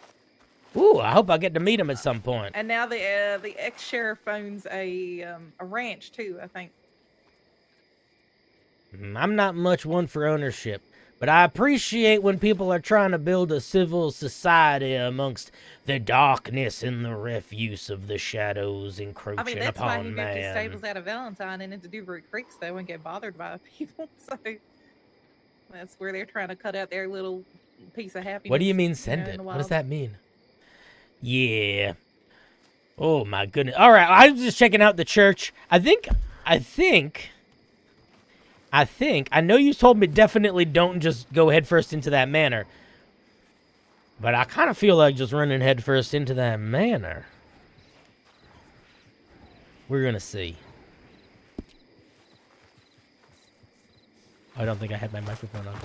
Ooh, I hope I get to meet him at some point. And now the ex-sheriff owns a ranch, too, I think. I'm not much one for ownership, but I appreciate when people are trying to build a civil society amongst the darkness and the refuse of the shadows encroaching upon man. I mean, that's why he moved his stables out of Valentine and into Dewberry Creeks, though, and get bothered by people, so... That's where they're trying to cut out their little piece of happiness. What do you mean send it? What does that mean? Yeah. Oh my goodness. All right, I was just checking out the church. I know you told me definitely don't just go headfirst into that manor. But I kind of feel like just running headfirst into that manor. We're going to see. I don't think I had my microphone on.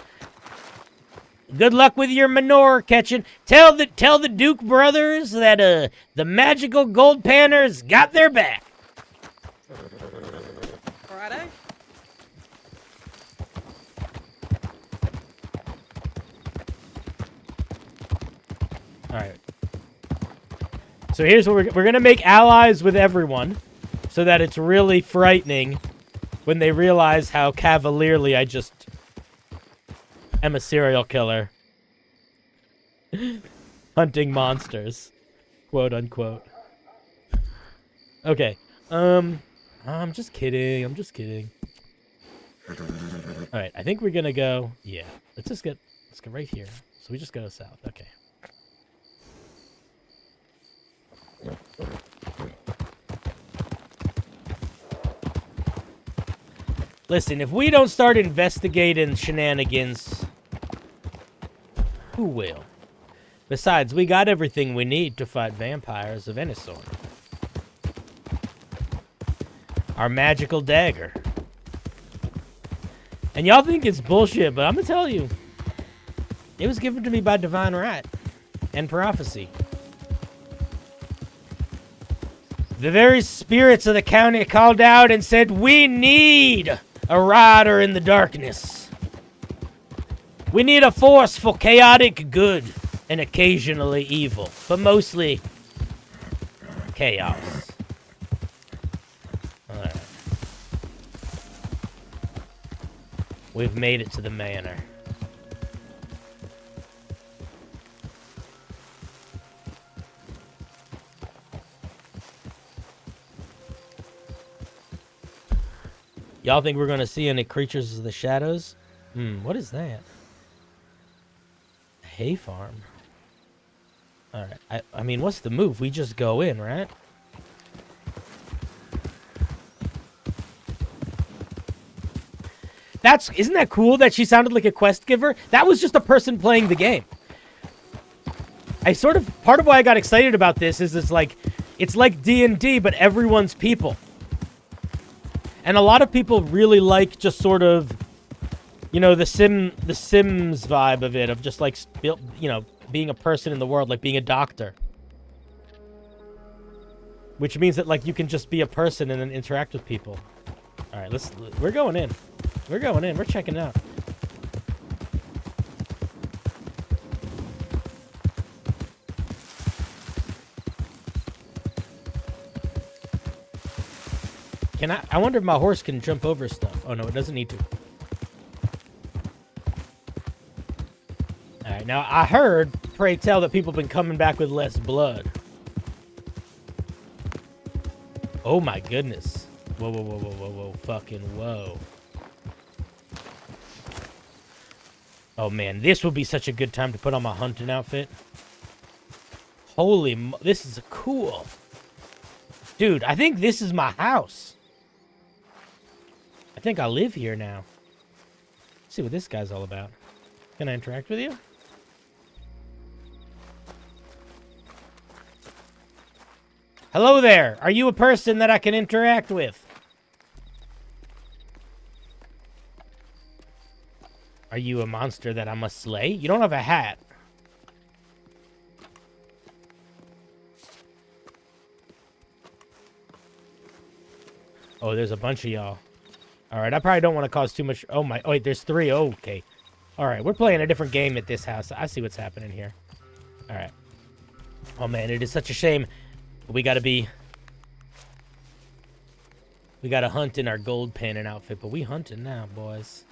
Good luck with your manure catching. Tell the Duke brothers that the magical gold panners got their back. Righto. All right. So here's what we're gonna make allies with everyone, so that it's really frightening when they realize how cavalierly I just am a serial killer. Hunting monsters. Quote unquote. Okay. I'm just kidding. Alright, I think we're gonna go. Yeah. Let's go right here. So we just go south. Okay. Listen, if we don't start investigating shenanigans, who will? Besides, we got everything we need to fight vampires of any sort. Our magical dagger. And y'all think it's bullshit, but I'm gonna tell you, it was given to me by divine right and prophecy. The very spirits of the county called out and said, we need a rider in the darkness. We need a force for chaotic good and occasionally evil, but mostly chaos. All right. We've made it to the manor. Y'all think we're gonna see any creatures of the shadows? What is that? A hay farm. Alright, I mean, what's the move? We just go in, right? Isn't that cool that she sounded like a quest giver? That was just a person playing the game. Part of why I got excited about this is it's like D&D, but everyone's people. And a lot of people really like just sort of, you know, the Sims vibe of it, of just like, you know, being a person in the world, like being a doctor. Which means that, like, you can just be a person and then interact with people. All right, we're going in. We're going in. We're checking it out. I wonder if my horse can jump over stuff. Oh, no, it doesn't need to. All right, now I heard, pray tell, that people have been coming back with less blood. Oh, my goodness. Whoa, whoa, whoa, whoa, whoa, whoa. Fucking whoa. Oh, man, this would be such a good time to put on my hunting outfit. This is cool. Dude, I think this is my house. I think I live here now. Let's see what this guy's all about. Can I interact with you? Hello there. Are you a person that I can interact with? Are you a monster that I must slay? You don't have a hat. Oh, there's a bunch of y'all. All right, I probably don't want to cause too much. Oh, wait, there's 3. Oh, okay. All right, we're playing a different game at this house. I see what's happening here. All right. Oh, man, it is such a shame. We got to hunt in our gold panning outfit, but we hunting now, boys.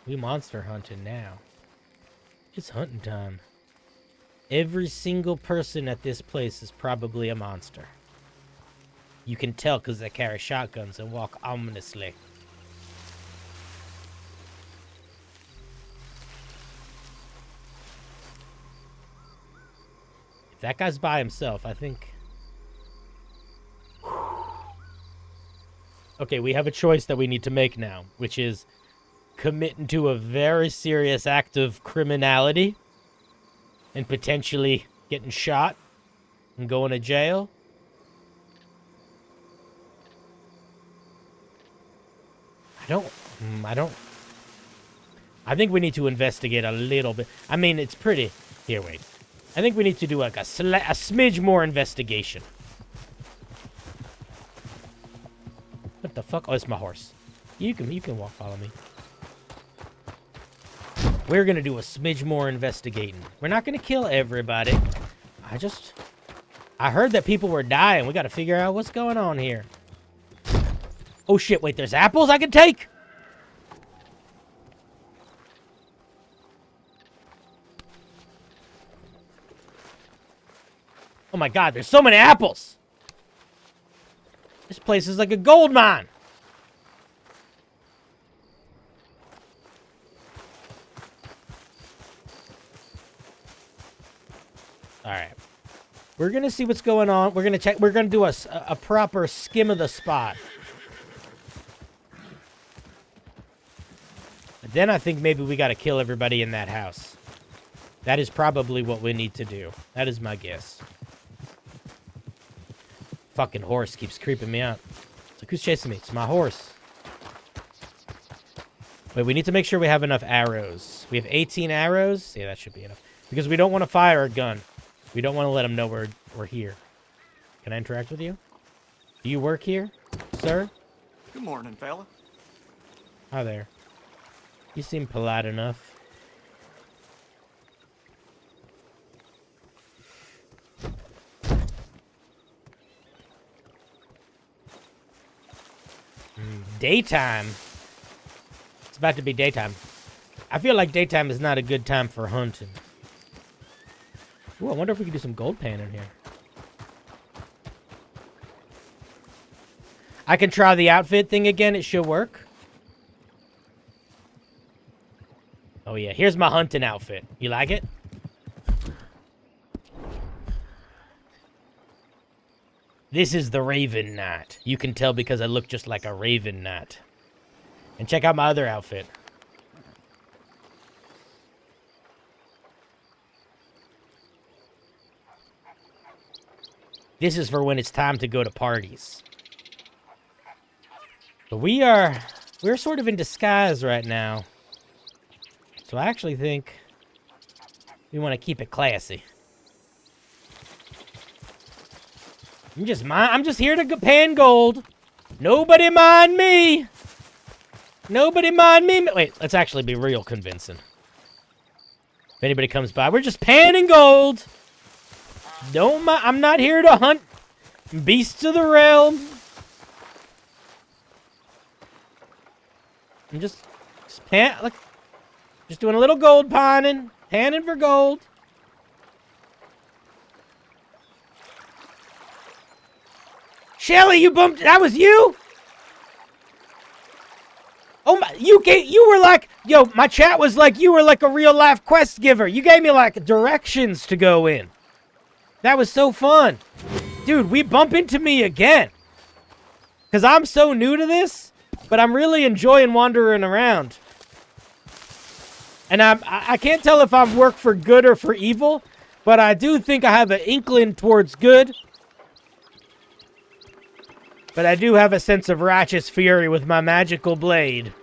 We monster hunting now. It's hunting time. Every single person at this place is probably a monster. You can tell because they carry shotguns and walk ominously. If that guy's by himself, I think... Okay, we have a choice that we need to make now, which is committing to a very serious act of criminality and potentially getting shot and going to jail. I think we need to investigate a little bit. I mean, it's pretty... Here, wait. I think we need to do like a smidge more investigation. What the fuck? Oh, it's my horse. You can walk, follow me. We're gonna do a smidge more investigating. We're not gonna kill everybody. I heard that people were dying. We gotta figure out what's going on here. Oh shit, wait, there's apples I can take? Oh my god, there's so many apples! This place is like a gold mine! We're going to see what's going on. We're going to check. We're going to do a proper skim of the spot. But then I think maybe we got to kill everybody in that house. That is probably what we need to do. That is my guess. Fucking horse keeps creeping me out. It's like, who's chasing me? It's my horse. Wait, we need to make sure we have enough arrows. We have 18 arrows. Yeah, that should be enough. Because we don't want to fire a gun. We don't want to let them know we're here. Can I interact with you? Do you work here, sir? Good morning, fella. Hi there. You seem polite enough. Daytime. It's about to be daytime. I feel like daytime is not a good time for hunting. Ooh, I wonder if we can do some gold panning here. I can try the outfit thing again. It should work. Oh, yeah. Here's my hunting outfit. You like it? This is the Raven Knight. You can tell because I look just like a Raven Knight. And check out my other outfit. This is for when it's time to go to parties. But we're sort of in disguise right now. So I actually think we want to keep it classy. I'm just here to pan gold. Nobody mind me. Nobody mind me. Wait, let's actually be real convincing. If anybody comes by, we're just panning gold. Don't mind. I'm not here to hunt beasts of the realm. I'm just doing a little gold panning for gold. Shelly, you bumped. That was you? Oh my! You were like, yo. My chat was like, you were like a real life quest giver. You gave me like directions to go in. That was so fun, dude. We bump into me again. Cause I'm so new to this, but I'm really enjoying wandering around. And I can't tell if I'm work for good or for evil, but I do think I have an inkling towards good. But I do have a sense of righteous fury with my magical blade.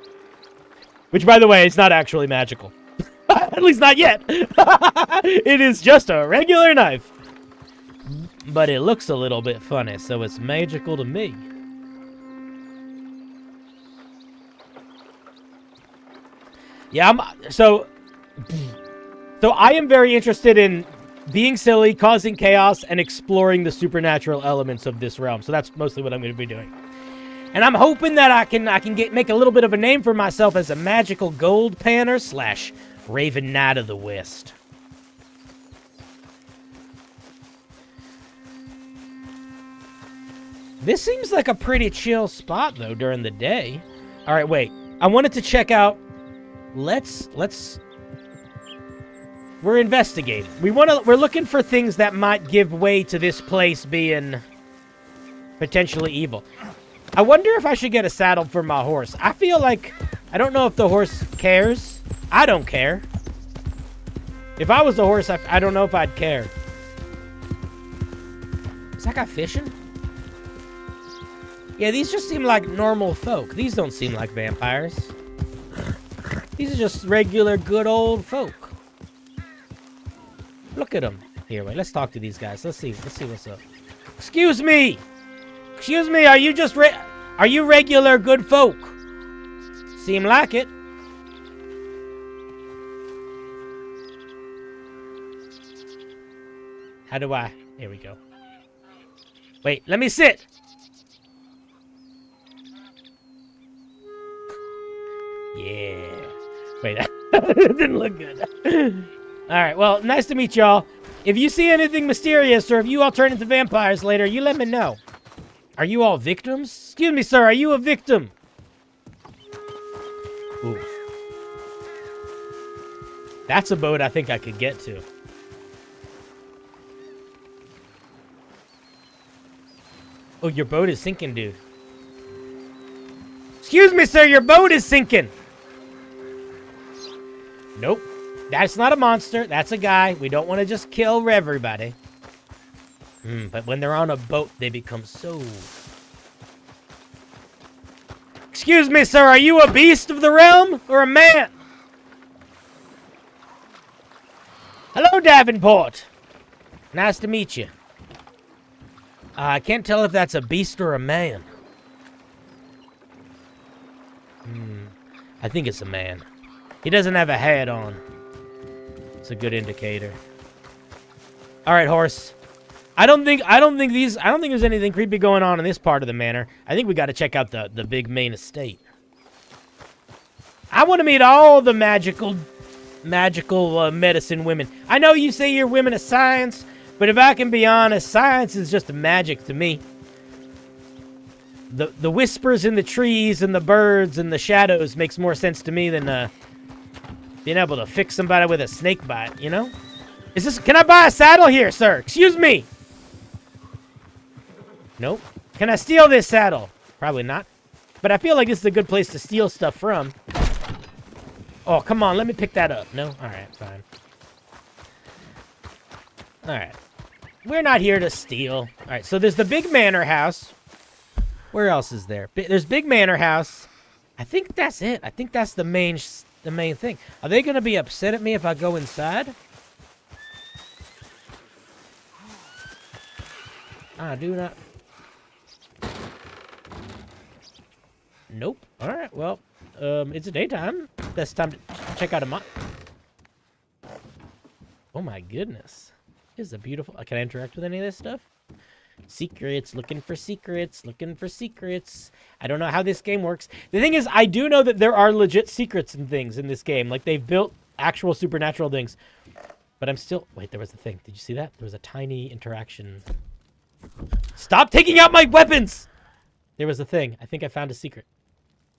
Which, by the way, is not actually magical. At least not yet. It is just a regular knife. But it looks a little bit funny, so it's magical to me. Yeah, so I am very interested in being silly, causing chaos, and exploring the supernatural elements of this realm. So that's mostly what I'm going to be doing. And I'm hoping that I can make a little bit of a name for myself as a magical gold panner / Raven Knight of the West. This seems like a pretty chill spot, though, during the day. All right, wait. I wanted to check out... We're investigating. We're looking for things that might give way to this place being potentially evil. I wonder if I should get a saddle for my horse. I feel like... I don't know if the horse cares. I don't care. If I was the horse, I don't know if I'd care. Is that guy fishing? Yeah, these just seem like normal folk. These don't seem like vampires. These are just regular good old folk. Look at them. Here, wait, let's talk to these guys. Let's see what's up. Excuse me! Excuse me, are you regular good folk? Seem like it. How do I... Here we go. Wait, let me sit! Yeah. Wait, that didn't look good. Alright, well, nice to meet y'all. If you see anything mysterious, or if you all turn into vampires later, you let me know. Are you all victims? Excuse me, sir, are you a victim? Ooh. That's a boat I think I could get to. Oh, your boat is sinking, dude. Excuse me, sir, your boat is sinking. Nope. That's not a monster. That's a guy. We don't want to just kill everybody. But when they're on a boat, they become so... Excuse me, sir, are you a beast of the realm or a man? Hello, Davenport. Nice to meet you. I can't tell if that's a beast or a man. I think it's a man. He doesn't have a hat on. It's a good indicator. All right, horse. I don't think there's anything creepy going on in this part of the manor. I think we got to check out the big main estate. I want to meet all the magical medicine women. I know you say you're women of science, but if I can be honest, science is just magic to me. The whispers in the trees and the birds and the shadows makes more sense to me than being able to fix somebody with a snake bite, you know? Can I buy a saddle here, sir? Excuse me. Nope. Can I steal this saddle? Probably not. But I feel like this is a good place to steal stuff from. Oh, come on. Let me pick that up. No? All right, fine. All right. We're not here to steal. All right, so there's the big manor house. Where else is there? There's big manor house. I think that's it. I think that's the main thing. Are they going to be upset at me if I go inside? I do not... Nope. All right, well, it's daytime. Best time to check out a mod. Oh my goodness. This is a beautiful... Can I interact with any of this stuff? Secrets, looking for secrets, looking for secrets. I don't know how this game works. The thing is, I do know that there are legit secrets and things in this game. Like, they've built actual supernatural things. But I'm still... Wait, there was a thing. Did you see that? There was a tiny interaction. Stop taking out my weapons! There was a thing. I think I found a secret.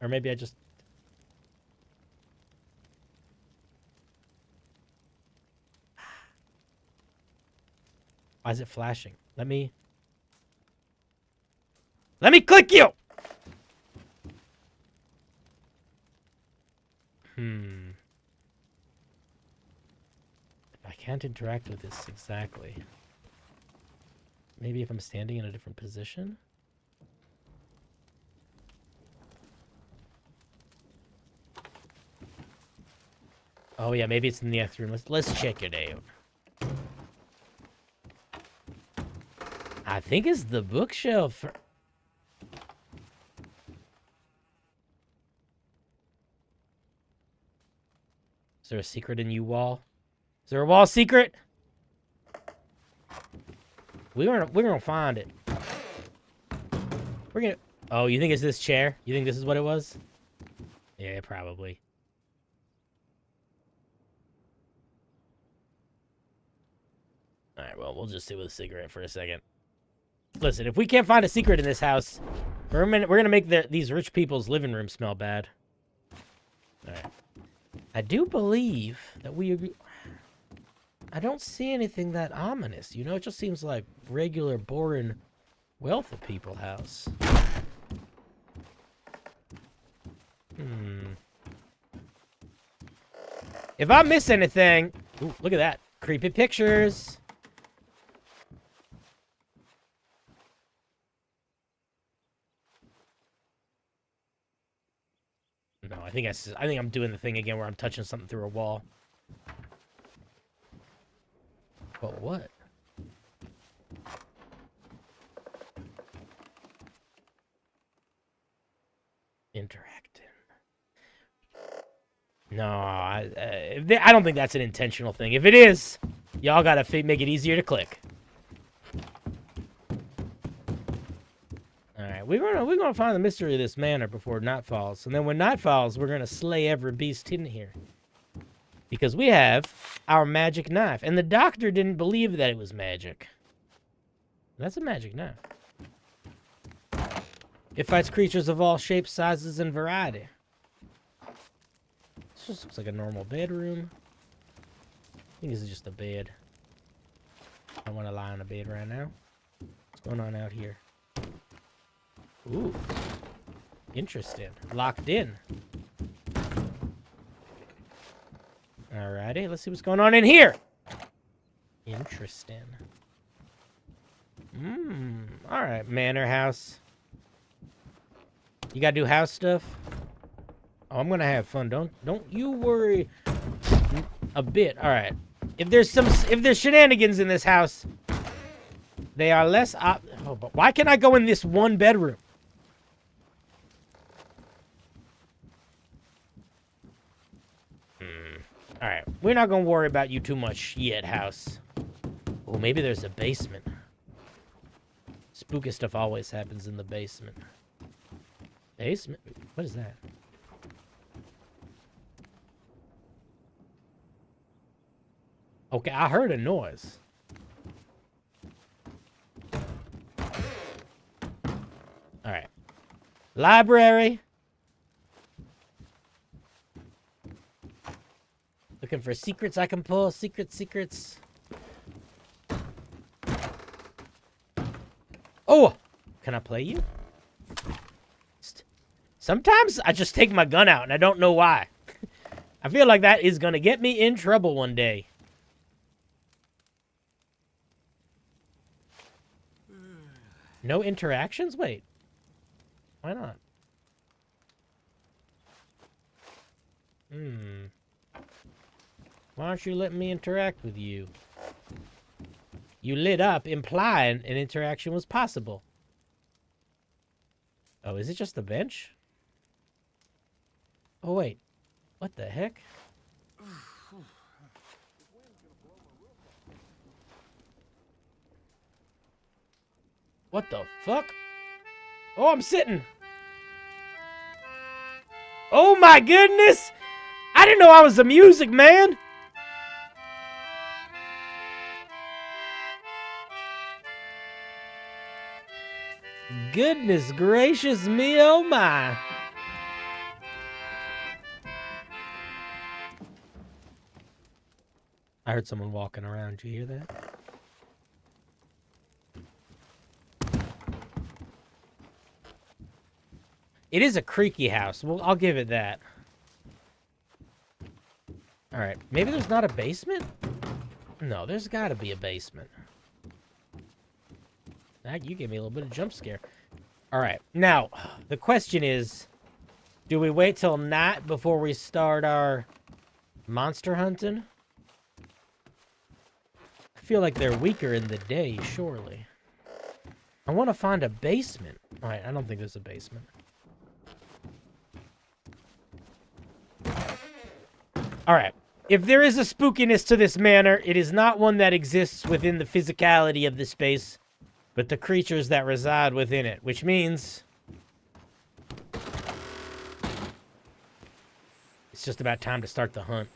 Or maybe I just... Why is it flashing? Let me click you! I can't interact with this exactly. Maybe if I'm standing in a different position? Oh yeah, maybe it's in the next room. Let's check it out. I think it's the bookshelf. Is there a secret in you, wall? Is there a wall secret? We're gonna find it. We're gonna... Oh, you think it's this chair? You think this is what it was? Yeah, probably. Alright, well, we'll just sit with a cigarette for a second. Listen, if we can't find a secret in this house, for a minute, we're gonna make these rich people's living room smell bad. Alright. I do believe that I don't see anything that ominous. You know, it just seems like regular, boring, wealthy people house. If I miss anything... Ooh, look at that. Creepy pictures. No, I think I'm doing the thing again where I'm touching something through a wall. But what? Interacting. No, I don't think that's an intentional thing. If it is, y'all gotta make it easier to click. All right, we're gonna find the mystery of this manor before night falls, and then when night falls, we're gonna slay every beast in here. Because we have our magic knife. And the doctor didn't believe that it was magic. That's a magic knife. It fights creatures of all shapes, sizes, and variety. This just looks like a normal bedroom. I think this is just a bed. I don't want to lie on a bed right now. What's going on out here? Ooh. Interesting. Locked in. Alrighty, let's see what's going on in here. Interesting. Alright, manor house. You gotta do house stuff? Oh, I'm gonna have fun. Don't you worry a bit. Alright. If there's shenanigans in this house, they are less oh, but why can't I go in this one bedroom? Alright, we're not gonna worry about you too much yet, house. Oh, maybe there's a basement. Spooky stuff always happens in the basement. Basement? What is that? Okay, I heard a noise. Alright. Library. Looking for secrets I can pull. Secrets. Oh! Can I play you? Sometimes I just take my gun out and I don't know why. I feel like that is gonna get me in trouble one day. No interactions? Wait. Why not? Why aren't you letting me interact with you? You lit up, implying an interaction was possible. Oh, is it just the bench? Oh, wait. What the heck? What the fuck? Oh, I'm sitting. Oh my goodness! I didn't know I was a music man! Goodness gracious me, oh my. I heard someone walking around. Did you hear that? It is a creaky house. Well, I'll give it that. Alright, maybe there's not a basement? No, there's gotta be a basement. You gave me a little bit of jump scare. Alright, now, the question is, do we wait till night before we start our monster hunting? I feel like they're weaker in the day, surely. I want to find a basement. Alright, I don't think there's a basement. Alright, if there is a spookiness to this manor, it is not one that exists within the physicality of the space, but the creatures that reside within it, which means it's just about time to start the hunt.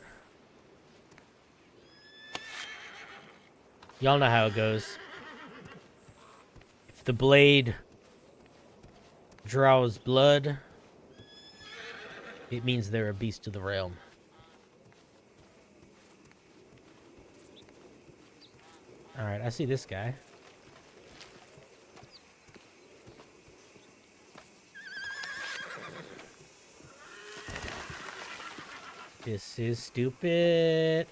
Y'all know how it goes. If the blade draws blood, it means they're a beast of the realm. Alright, I see this guy. This is stupid.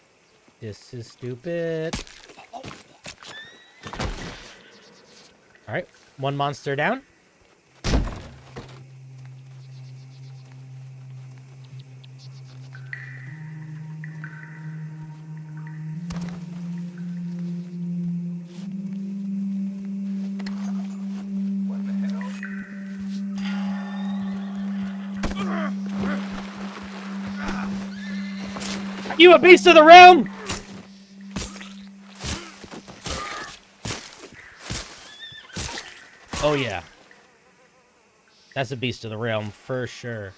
This is stupid. Alright, one monster down. You a beast of the realm? Oh yeah. That's a beast of the realm for sure.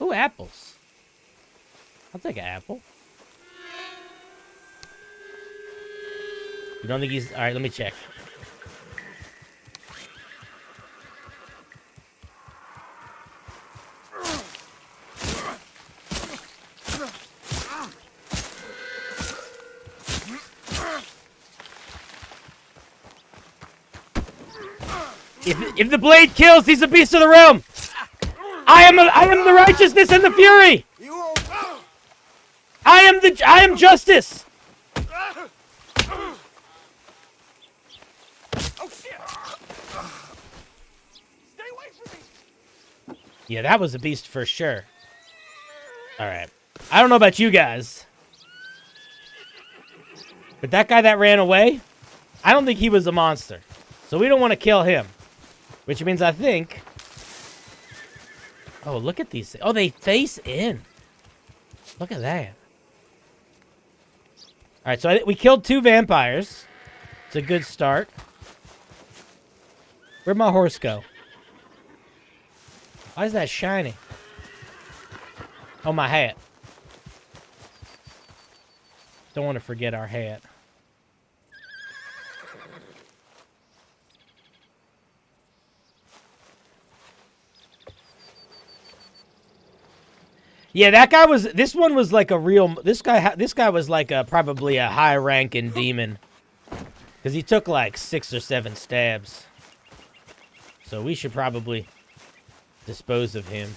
Ooh, apples. I'll take an apple. You don't think he's... Alright, let me check. If the blade kills, he's a beast of the realm. I am the righteousness and the fury. I am justice. Oh shit! Stay away from me! Yeah, that was a beast for sure. All right. I don't know about you guys, but that guy that ran away, I don't think he was a monster. So we don't want to kill him, which means I think... Oh, look at these. Oh, they face in. Look at that. All right, so we killed 2 vampires. It's a good start. Where'd my horse go? Why is that shiny? Oh, my hat. Don't want to forget our hat. Yeah, that guy was. This one was like a real. This guy was like probably a high-ranking demon, because he took like 6 or 7 stabs. So we should probably dispose of him,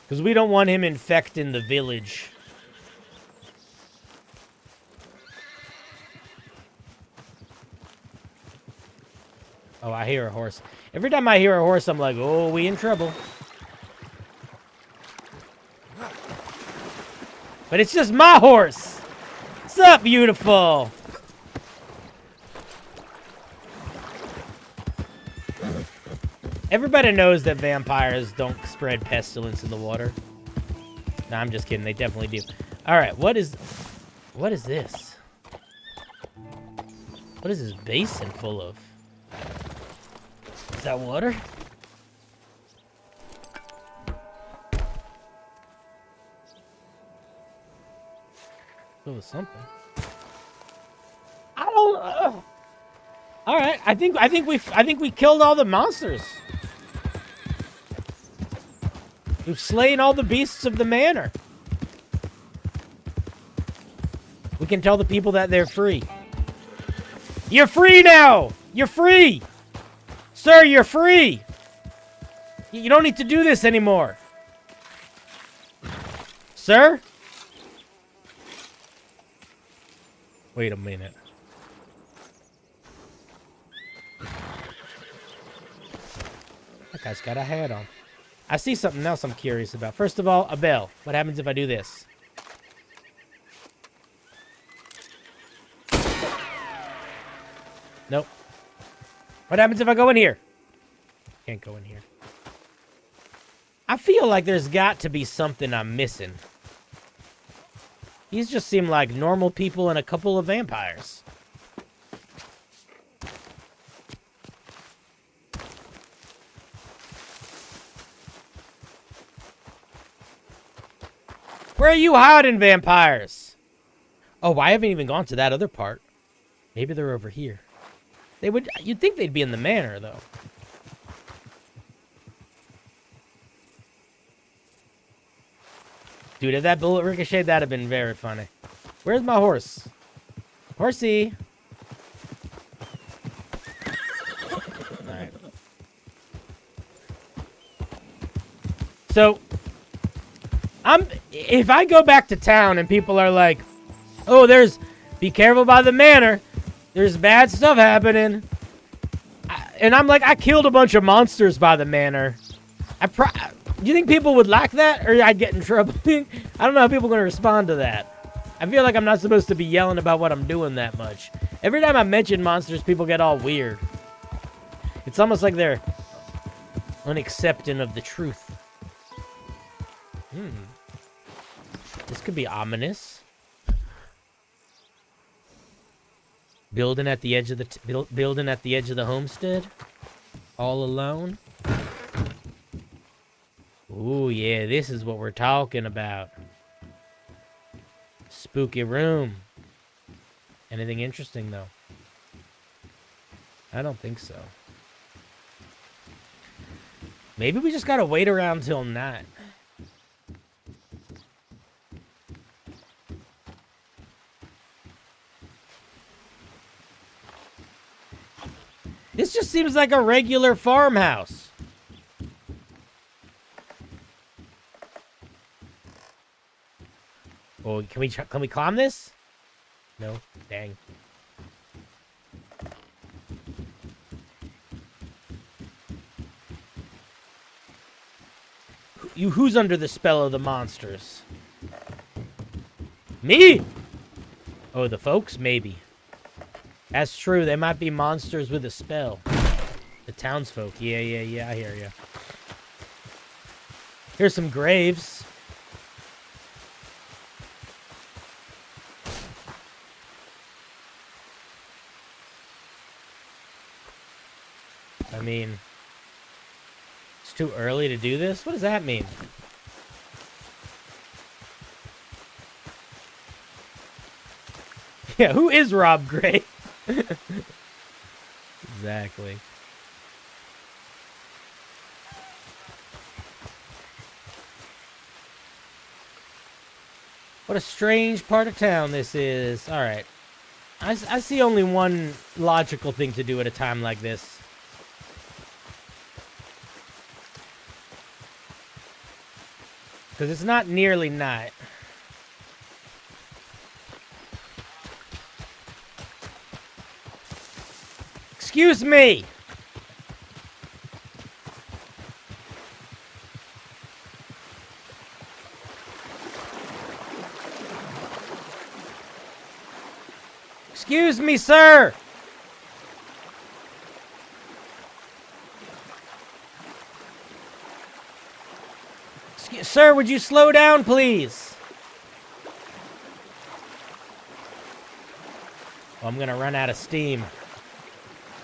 because we don't want him infecting the village. Oh, I hear a horse. Every time I hear a horse, I'm like, oh, we in trouble. But it's just my horse. What's up, beautiful? Everybody knows that vampires don't spread pestilence in the water. No, I'm just kidding. They definitely do. All right, what is this? What is this basin full of? Is that water? Full of something. I don't. All right, I think we killed all the monsters. We've slain all the beasts of the manor. We can tell the people that they're free. You're free now! You're free! Sir, you're free! You don't need to do this anymore. Sir? Wait a minute. That guy's got a hat on. I see something else I'm curious about. First of all, a bell. What happens if I do this? Nope. What happens if I go in here? Can't go in here. I feel like there's got to be something I'm missing. These just seem like normal people and a couple of vampires. Where are you hiding, vampires? Oh, I haven't even gone to that other part. Maybe they're over here. You'd think they'd be in the manor, though. Dude, if that bullet ricocheted, that'd have been very funny. Where's my horse? Horsey! Alright. So, if I go back to town and people are like, oh, be careful by the manor, there's bad stuff happening. And I'm like, I killed a bunch of monsters by the manor. Do you think people would like that? Or I'd get in trouble? I don't know how people are going to respond to that. I feel like I'm not supposed to be yelling about what I'm doing that much. Every time I mention monsters, people get all weird. It's almost like they're unaccepting of the truth. This could be ominous. Building at the edge of the homestead, all alone. Ooh, yeah, this is what we're talking about. Spooky room. Anything interesting, though? I don't think so. Maybe we just gotta wait around till night. This just seems like a regular farmhouse. Oh, can we climb this? No, dang. Who's under the spell of the monsters? Me? Oh, the folks? Maybe. That's true. They might be monsters with a spell. The townsfolk. Yeah, I hear ya. Here's some graves. I mean, it's too early to do this? What does that mean? Yeah, who is Rob Gray? Exactly. What a strange part of town this is. Alright. I see only one logical thing to do at a time like this. Because it's not nearly night. Excuse me! Excuse me, sir! Sir, would you slow down, please? Oh, I'm gonna run out of steam.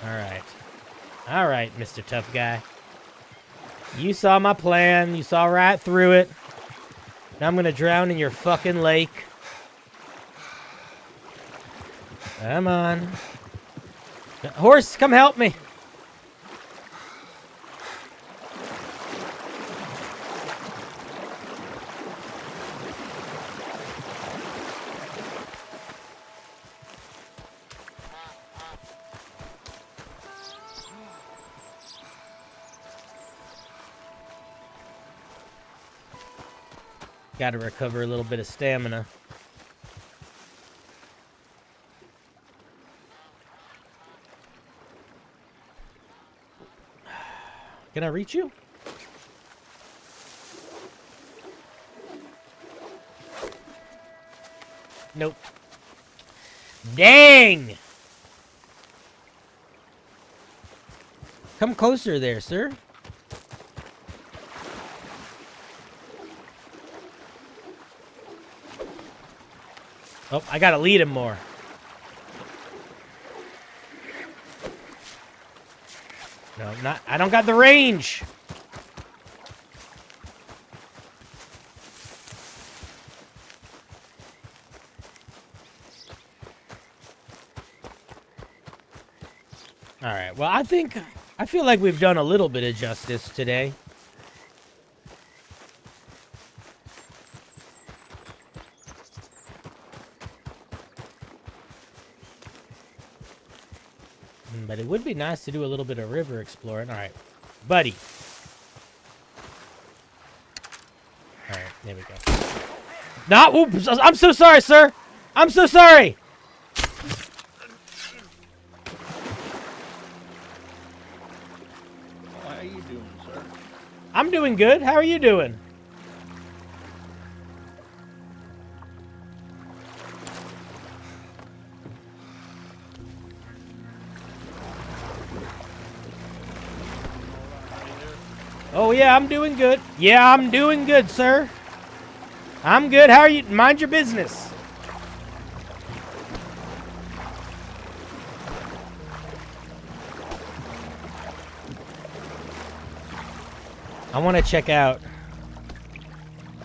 Alright. Alright, Mr. Tough Guy. You saw my plan. You saw right through it. Now I'm gonna drown in your fucking lake. Come on. Horse, come help me. Got to recover a little bit of stamina. Can I reach you? Nope. Dang! Come closer there, sir. Oh, I gotta lead him more. No, not. I don't got the range. All right. Well, I feel like we've done a little bit of justice today. But it would be nice to do a little bit of river exploring. All right, buddy. All right, there we go. No, oops, I'm so sorry, sir. I'm so sorry. How are you doing, sir? I'm doing good. How are you doing? Oh, yeah, I'm doing good. Yeah, I'm doing good, sir. I'm good. How are you? Mind your business. I want to check out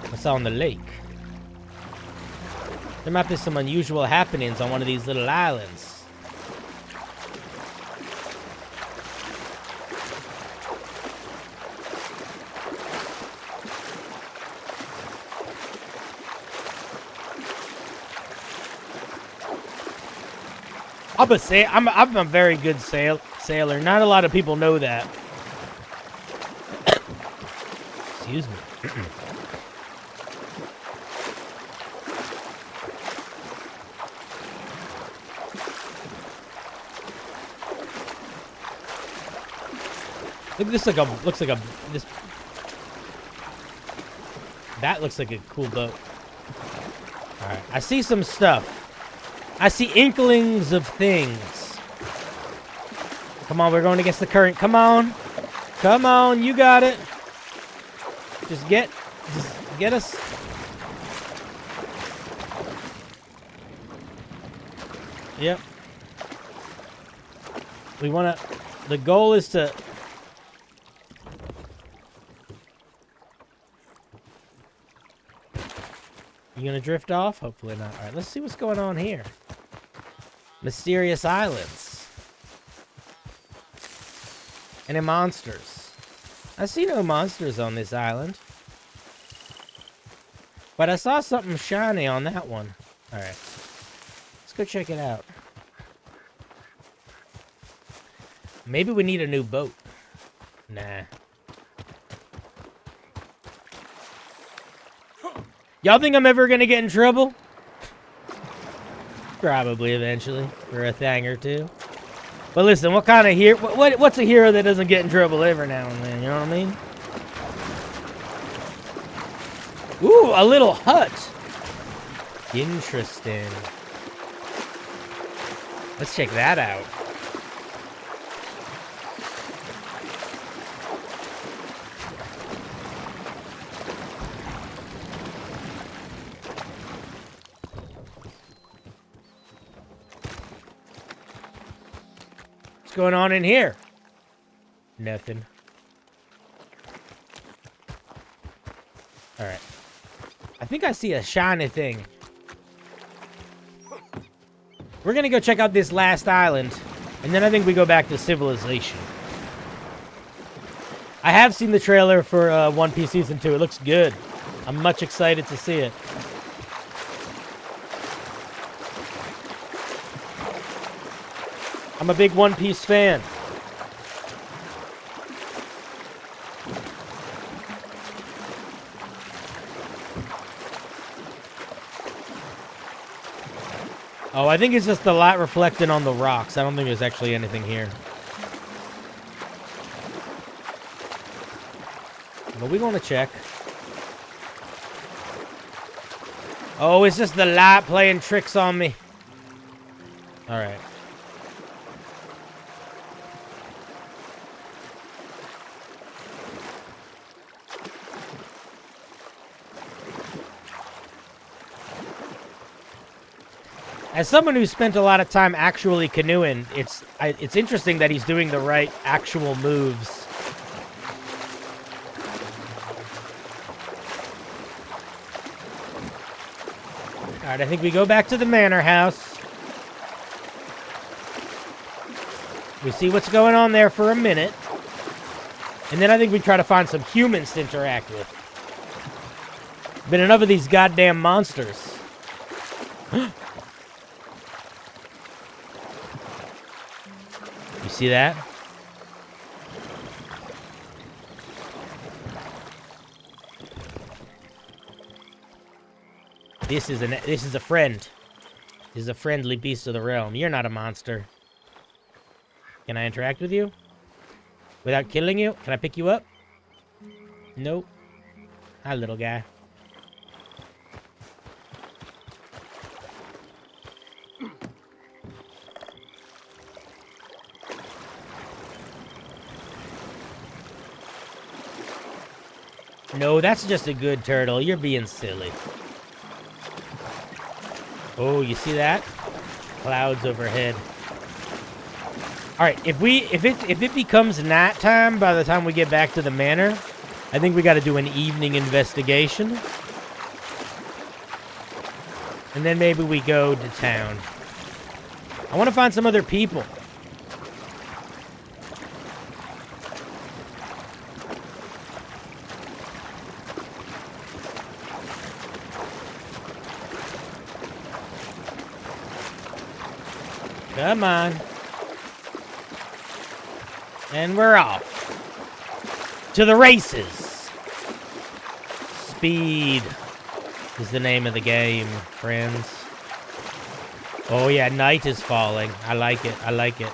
what's on the lake. There might be some unusual happenings on one of these little islands. I'm a very good sailor. sailor. Not a lot of people know that. Excuse me. Look, this looks like a this. That looks like a cool boat. All right, I see some stuff. I see inklings of things. Come on, we're going against the current. Come on, come on, you got it. Just get us. Yep. We want to. The goal is to. You gonna drift off? Hopefully not. All right, let's see what's going on here. Mysterious islands. Any monsters? I see no monsters on this island. But I saw something shiny on that one. All right. Let's go check it out. Maybe we need a new boat. Nah. Y'all think I'm ever gonna get in trouble? Probably eventually, for a thing or two. But listen, what kind of hero? What's a hero that doesn't get in trouble every now and then? You know what I mean? Ooh, a little hut. Interesting. Let's check that out. What's going on in here? Nothing. All right. I think I see a shiny thing. We're gonna go check out this last island, and then I think we go back to civilization. I have seen the trailer for One Piece Season 2. It looks good. I'm much excited to see it. I'm a big One Piece fan. Oh, I think it's just the light reflecting on the rocks. I don't think there's actually anything here. But we want to check. Oh, it's just the light playing tricks on me. All right. As someone who spent a lot of time actually canoeing, it's interesting that he's doing the right actual moves. All right, I think we go back to the manor house. We see what's going on there for a minute. And then I think we try to find some humans to interact with. Been enough of these goddamn monsters. You see that? This is a friend. This is a friendly beast of the realm. You're not a monster. Can I interact with you? Without killing you? Can I pick you up? Nope. Hi, little guy. No, that's just a good turtle. You're being silly. Oh, you see that? Clouds overhead. All right, if it becomes nighttime by the time we get back to the manor, I think we got to do an evening investigation. And then maybe we go to town. I want to find some other people. Come on. And we're off. To the races. Speed is the name of the game, friends. Oh yeah, night is falling. I like it. I like it.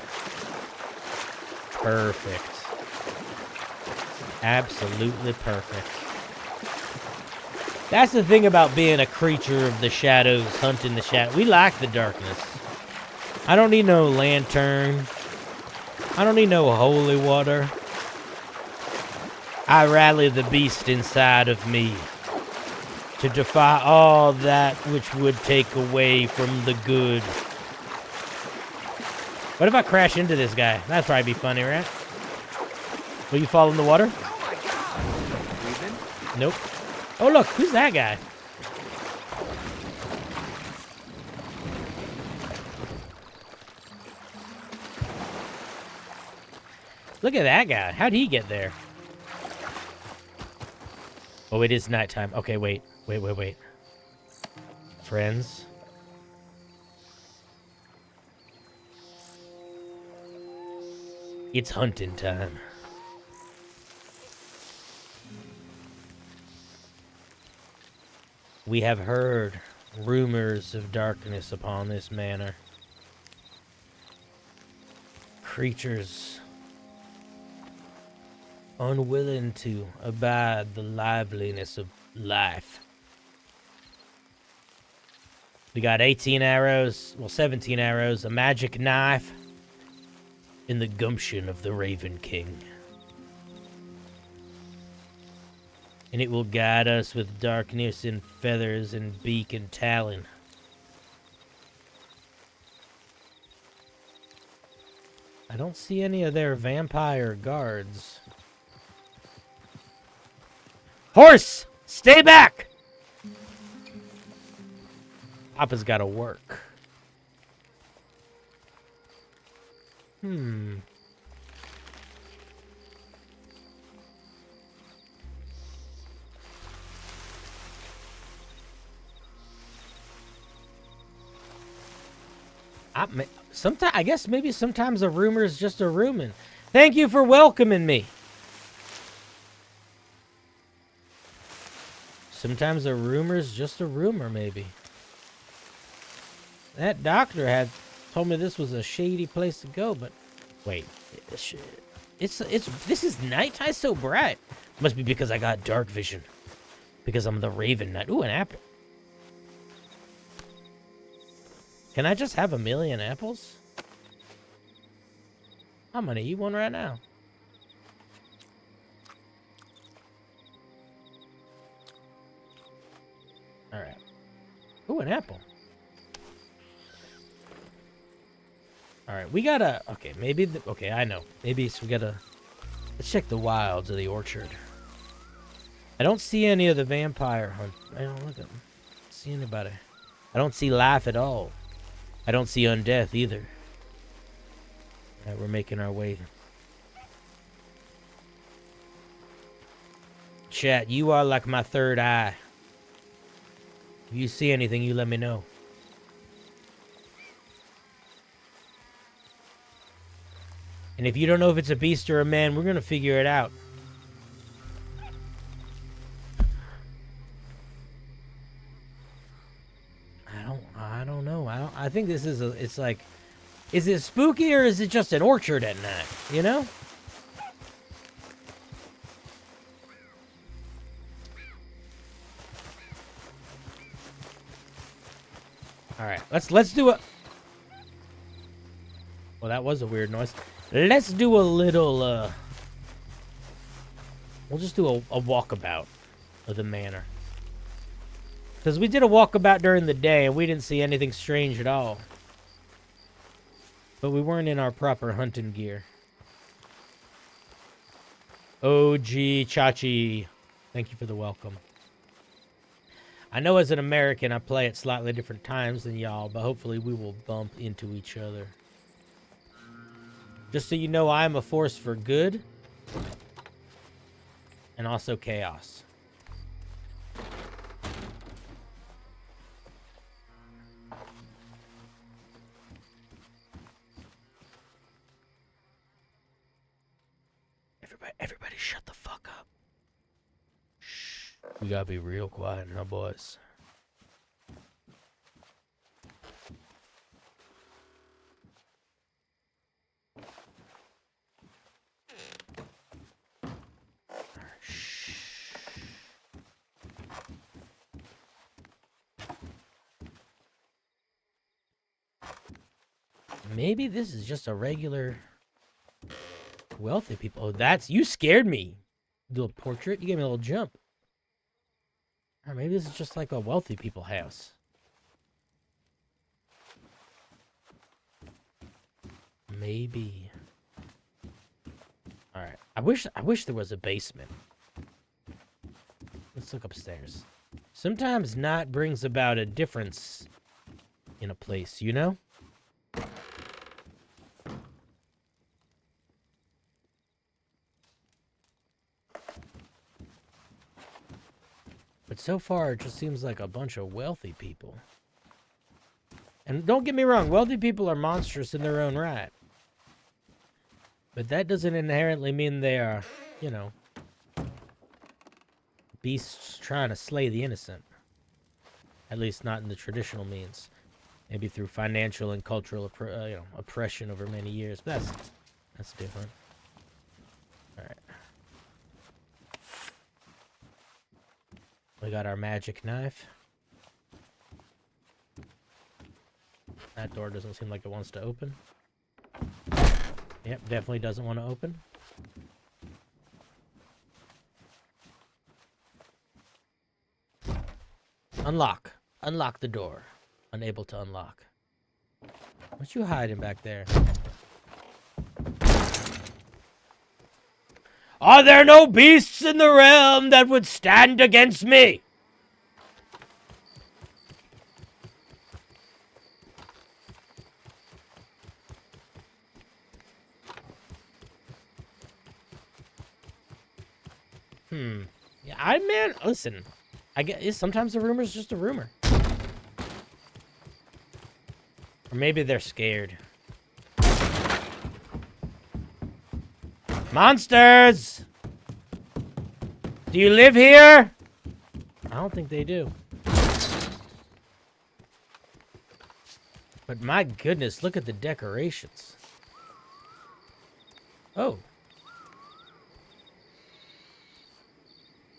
Perfect. Absolutely perfect. That's the thing about being a creature of the shadows, hunting the shadow. We like the darkness. I don't need no lantern. I don't need no holy water. I rally the beast inside of me to defy all that which would take away from the good. What if I crash into this guy? That'd probably be funny, right? Will you fall in the water? Oh my god! Breathing? Nope. Oh, look, who's that guy? Look at that guy. How'd he get there? Oh, it is nighttime. Okay, wait. Wait. Friends. It's hunting time. We have heard rumors of darkness upon this manor. Creatures unwilling to abide the liveliness of life. We got 18 arrows, well 17 arrows, a magic knife, and the gumption of the Raven King. And it will guide us with darkness and feathers and beak and talon. I don't see any of their vampire guards. Horse! Stay back! Papa's gotta work. I guess maybe sometimes a rumor is just a rumor. Thank you for welcoming me. Sometimes a rumor is just a rumor, maybe. That doctor had told me this was a shady place to go, but wait, this is nighttime. It's so bright. Must be because I got dark vision. Because I'm the Raven Knight. Ooh, an apple. Can I just have 1,000,000 apples? I'm gonna eat one right now. All right. Ooh, an apple. All right, we gotta. Okay, maybe. Okay, I know. Maybe we gotta. Let's check the wilds of the orchard. I don't see any of the vampire hunt. I don't look at them. See anybody? I don't see life at all. I don't see undeath either. All right, we're making our way. Chat, you are like my third eye. If you see anything, you let me know. And if you don't know if it's a beast or a man, we're gonna figure it out. I don't know. I think this is it's like, is it spooky or is it just an orchard at night? You know? All right, let's do a. Well, that was a weird noise. Let's do a little. We'll just do a walkabout of the manor. Because we did a walkabout during the day and we didn't see anything strange at all. But we weren't in our proper hunting gear. OG Chachi, thank you for the welcome. I know as an American I play at slightly different times than y'all, but hopefully we will bump into each other. Just so you know, I am a force for good and also chaos. shut the fuck up. Shh. We gotta be real quiet now, boys. Maybe this is just a regular wealthy people. Oh, that's... You scared me. Little portrait. You gave me a little jump. Or maybe this is just like a wealthy people house. Maybe. Alright. I wish there was a basement. Let's look upstairs. Sometimes not brings about a difference in a place, you know? But so far, it just seems like a bunch of wealthy people. And don't get me wrong, wealthy people are monstrous in their own right. But that doesn't inherently mean they are, you know, beasts trying to slay the innocent. At least not in the traditional means. Maybe through financial and cultural oppression over many years. But that's different. Alright. We got our magic knife. That door doesn't seem like it wants to open. Yep, definitely doesn't want to open. Unlock. Unlock the door. Unable to unlock. What you hiding back there? Are there no beasts in the realm that would stand against me? Yeah, man, listen. I guess sometimes a rumor's just a rumor. Or maybe they're scared. Monsters! Do you live here? I don't think they do. But my goodness, look at the decorations. Oh.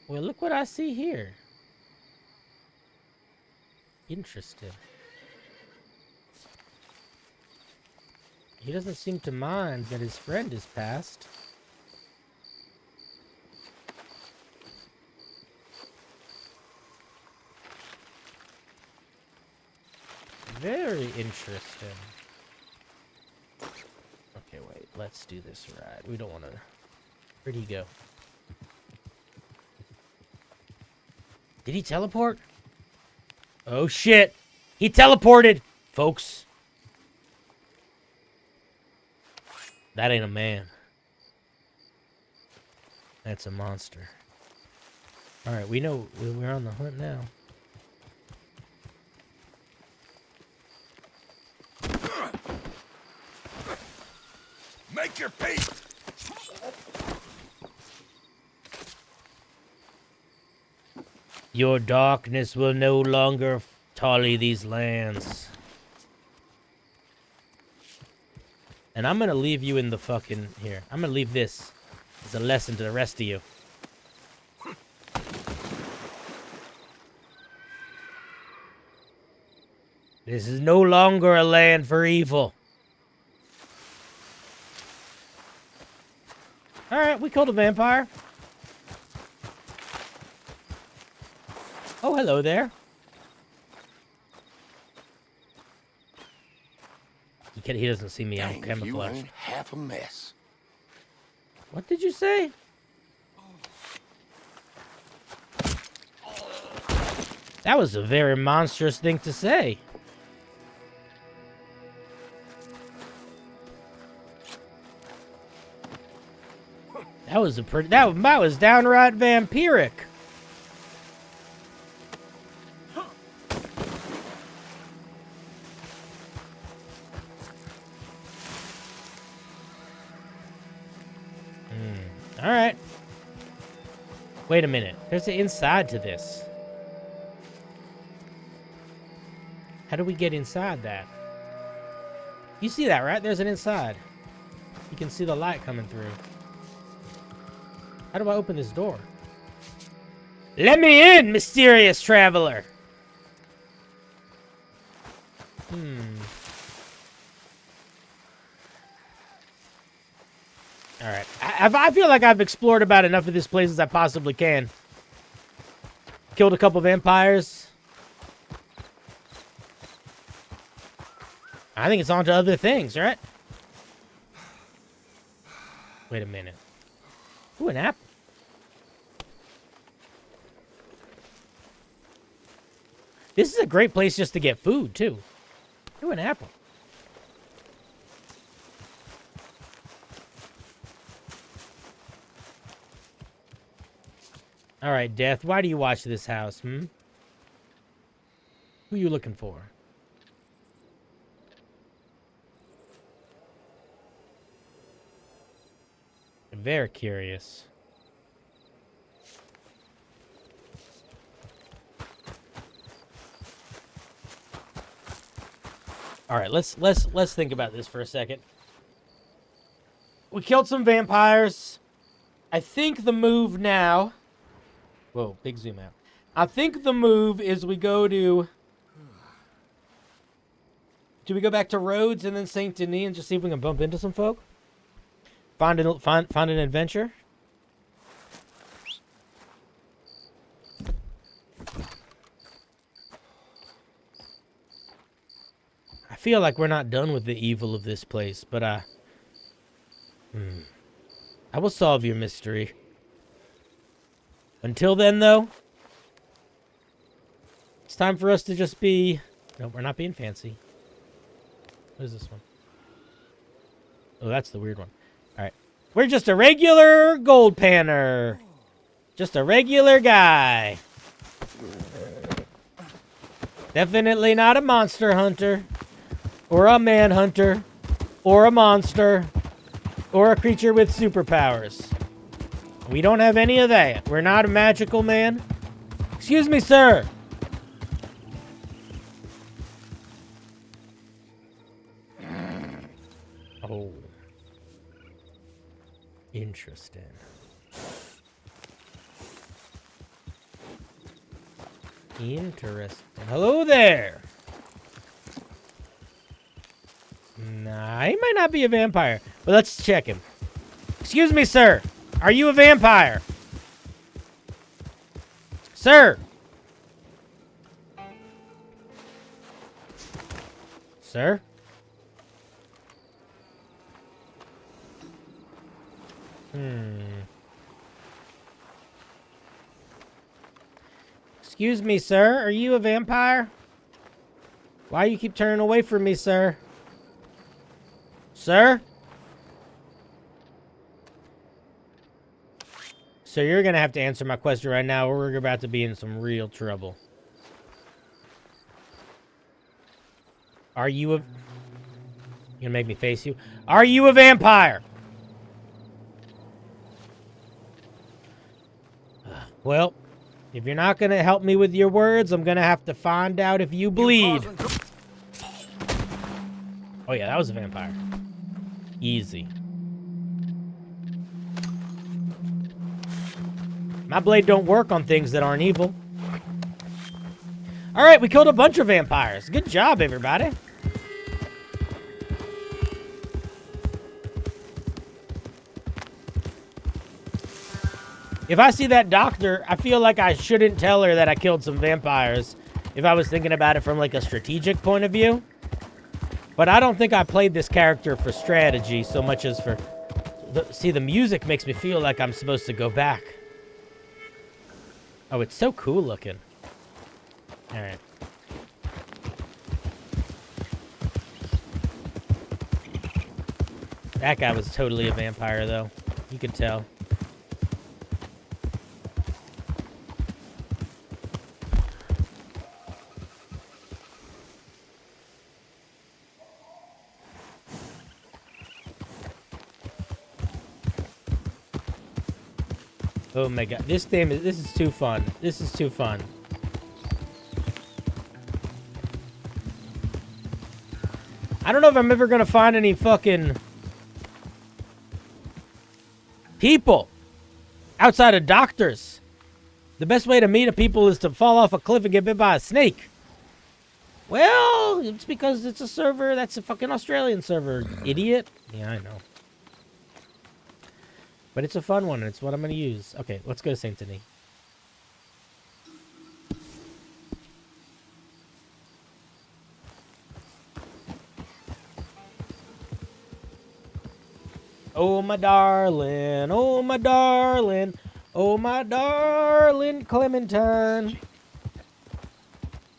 Well, look what I see here. Interesting. He doesn't seem to mind that his friend is passed. Very interesting. Okay, wait. Let's do this right. We don't want to... Where'd he go? Did he teleport? Oh, shit. He teleported, folks. That ain't a man. That's a monster. Alright, we know we're on the hunt now. Make your peace! Your darkness will no longer tally these lands. And I'm gonna leave you in the fucking... Here, I'm gonna leave this as a lesson to the rest of you. This is no longer a land for evil. Alright, we killed a vampire. Oh, hello there. He doesn't see me. I'm Dang, you camouflaged. ain't half a mess. What did you say? That was a very monstrous thing to say. That was a pretty... That was downright vampiric. All right. Wait a minute. There's an inside to this. How do we get inside that? You see that, right? There's an inside. You can see the light coming through. How do I open this door? Let me in, mysterious traveler! Alright. I feel like I've explored about enough of this place as I possibly can. Killed a couple vampires. I think it's on to other things, right? Wait a minute. Ooh, an apple. This is a great place just to get food, too. Ooh, an apple. All right, Death, why do you watch this house, Who are you looking for? Very curious. All right, let's think about this for a second. We killed some vampires. I think the move now. Whoa, big zoom out. I think the move is we go to. Do we go back to Rhodes and then Saint Denis and just see if we can bump into some folk? Find an adventure. I feel like we're not done with the evil of this place, but I will solve your mystery. Until then, though, it's time for us to just be. No, we're not being fancy. What is this one? Oh, that's the weird one. All right. We're just a regular gold panner. Just a regular guy. Definitely not a monster hunter. Or a manhunter. Or a monster. Or a creature with superpowers. We don't have any of that. We're not a magical man. Excuse me, sir. Oh. Interesting. Interesting. Hello there. Nah, he might not be a vampire, but let's check him. Excuse me, sir. Are you a vampire? Sir. Sir? Excuse me, sir. Are you a vampire? Why you keep turning away from me, sir? Sir? So you're going to have to answer my question right now, or we're about to be in some real trouble. Are you a... You gonna make me face you? Are you a vampire? Well, if you're not going to help me with your words, I'm going to have to find out if you bleed. Oh yeah, that was a vampire. Easy. My blade don't work on things that aren't evil. All right, we killed a bunch of vampires. Good job, everybody. If I see that doctor, I feel like I shouldn't tell her that I killed some vampires if I was thinking about it from like a strategic point of view. But I don't think I played this character for strategy so much as for... See, the music makes me feel like I'm supposed to go back. Oh, it's so cool looking. All right. That guy was totally a vampire, though. You could tell. Oh my god, this is too fun. This is too fun. I don't know if I'm ever gonna find any fucking people outside of doctors. The best way to meet a people is to fall off a cliff and get bit by a snake. Well, it's because it's a server that's a fucking Australian server, idiot. Yeah, I know. But it's a fun one, and it's what I'm going to use. Okay, let's go to Saint Denis. Oh, my darling. Oh, my darling. Oh, my darling Clementine.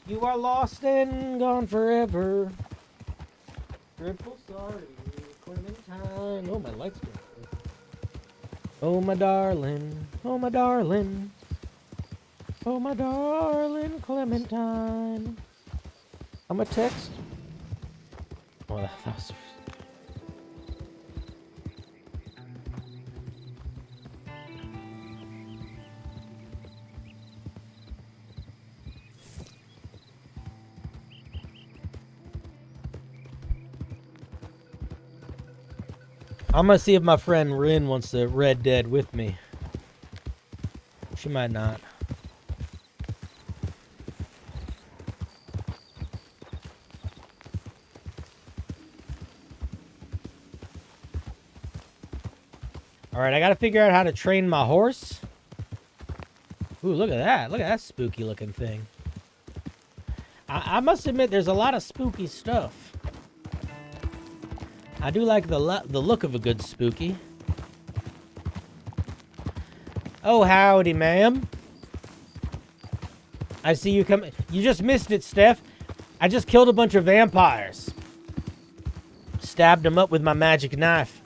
You are lost and gone forever. Triple sorry, Clementine. Oh, my lights go. Oh, my darling. Oh, my darling. Oh, my darling Clementine. I'm a text. Oh, that was... I'm gonna see if my friend Rin wants to Red Dead with me. She might not. Alright, I gotta figure out how to train my horse. Ooh, look at that. Look at that spooky looking thing. I must admit, there's a lot of spooky stuff. I do like the look of a good spooky. Oh, howdy, ma'am. I see you come. You just missed it, Steph. I just killed a bunch of vampires. Stabbed them up with my magic knife.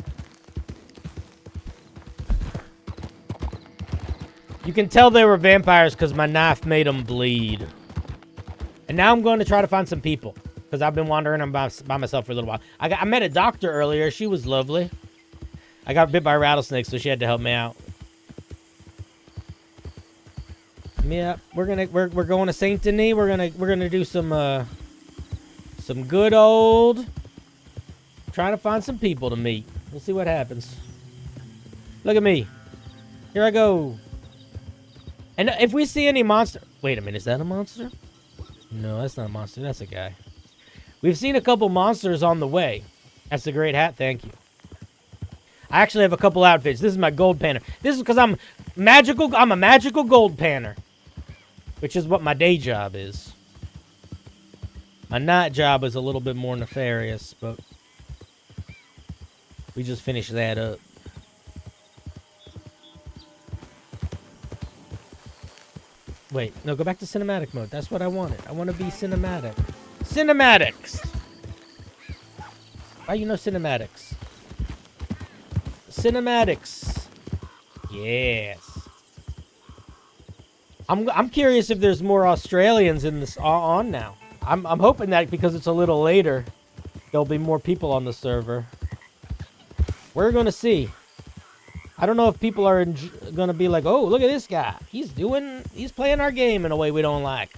You can tell they were vampires because my knife made them bleed. And now I'm going to try to find some people. Because I've been wandering by myself for a little while. I met a doctor earlier. She was lovely. I got bit by a rattlesnake, so she had to help me out. Yeah, we're going to Saint Denis. We're gonna do some good old trying to find some people to meet. We'll see what happens. Look at me. Here I go. And if we see any monster, wait a minute, is that a monster? No, that's not a monster. That's a guy. We've seen a couple monsters on the way. That's a great hat. Thank you. I actually have a couple outfits. This is my gold panner. This is because I'm magical. I'm a magical gold panner, which is what my day job is. My night job is a little bit more nefarious, but we just finished that up. Wait, no, go back to cinematic mode. That's what I wanted. I want to be cinematic. Cinematics! Why you know cinematics? Cinematics. Yes. I'm curious if there's more Australians in this on now. I'm hoping that because it's a little later, there'll be more people on the server. We're gonna see. I don't know if people are gonna be like, oh, look at this guy. He's playing our game in a way we don't like.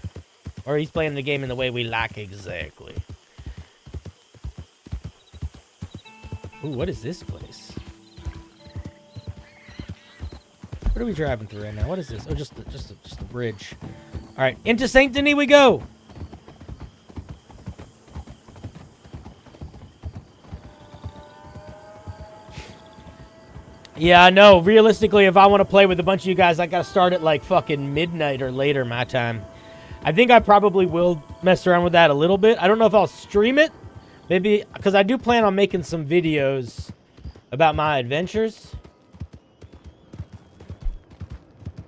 Or he's playing the game in the way we like exactly. Ooh, what is this place? What are we driving through right now? What is this? Oh, just a bridge. All right, into Saint Denis we go. Yeah, I know. Realistically, if I want to play with a bunch of you guys, I gotta start at like fucking midnight or later my time. I think I probably will mess around with that a little bit. I don't know if I'll stream it. Maybe, because I do plan on making some videos about my adventures.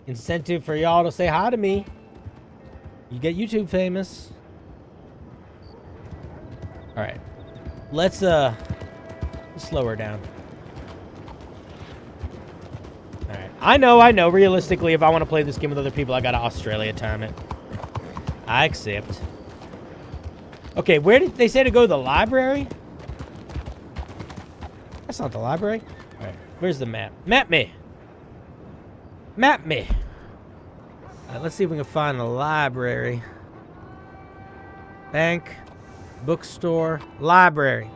Incentive for y'all to say hi to me. You get YouTube famous. Alright. Let's slow her down. Alright. I know. Realistically, if I want to play this game with other people, I gotta Australia time it. I accept. Okay, where did they say to go? The library? That's not the library. All right, where's the map? Map me. Map me. Let's see if we can find the library. Bank, bookstore, library.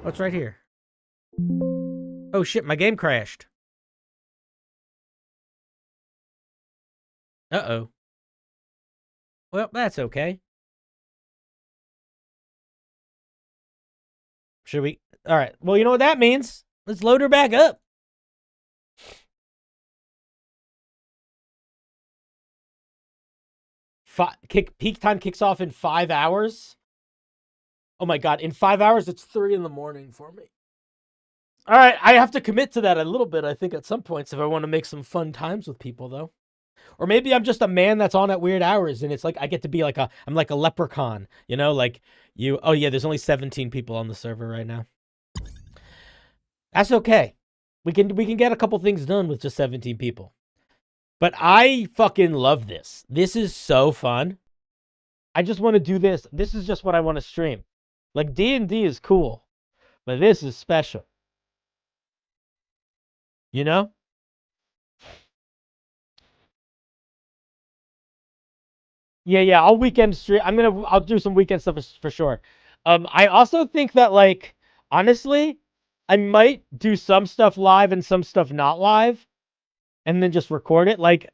What's right here? Oh shit, my game crashed. Uh-oh. Well, that's okay. Should we? All right. Well, you know what that means. Let's load her back up. Peak time kicks off in 5 hours. Oh my god, in 5 hours, it's 3 in the morning for me. All right, I have to commit to that a little bit, I think, at some points if I want to make some fun times with people, though. Or maybe I'm just a man that's on at weird hours, and it's like I get to be like I'm like a leprechaun, you know? Like, you... Oh, yeah, there's only 17 people on the server right now. That's okay. We can get a couple things done with just 17 people. But I fucking love this. This is so fun. I just want to do this. This is just what I want to stream. Like, D&D is cool, but this is special. You know? Yeah, I'll weekend stream. I'll do some weekend stuff for sure. I also think that, like, honestly, I might do some stuff live and some stuff not live, and then just record it. Like,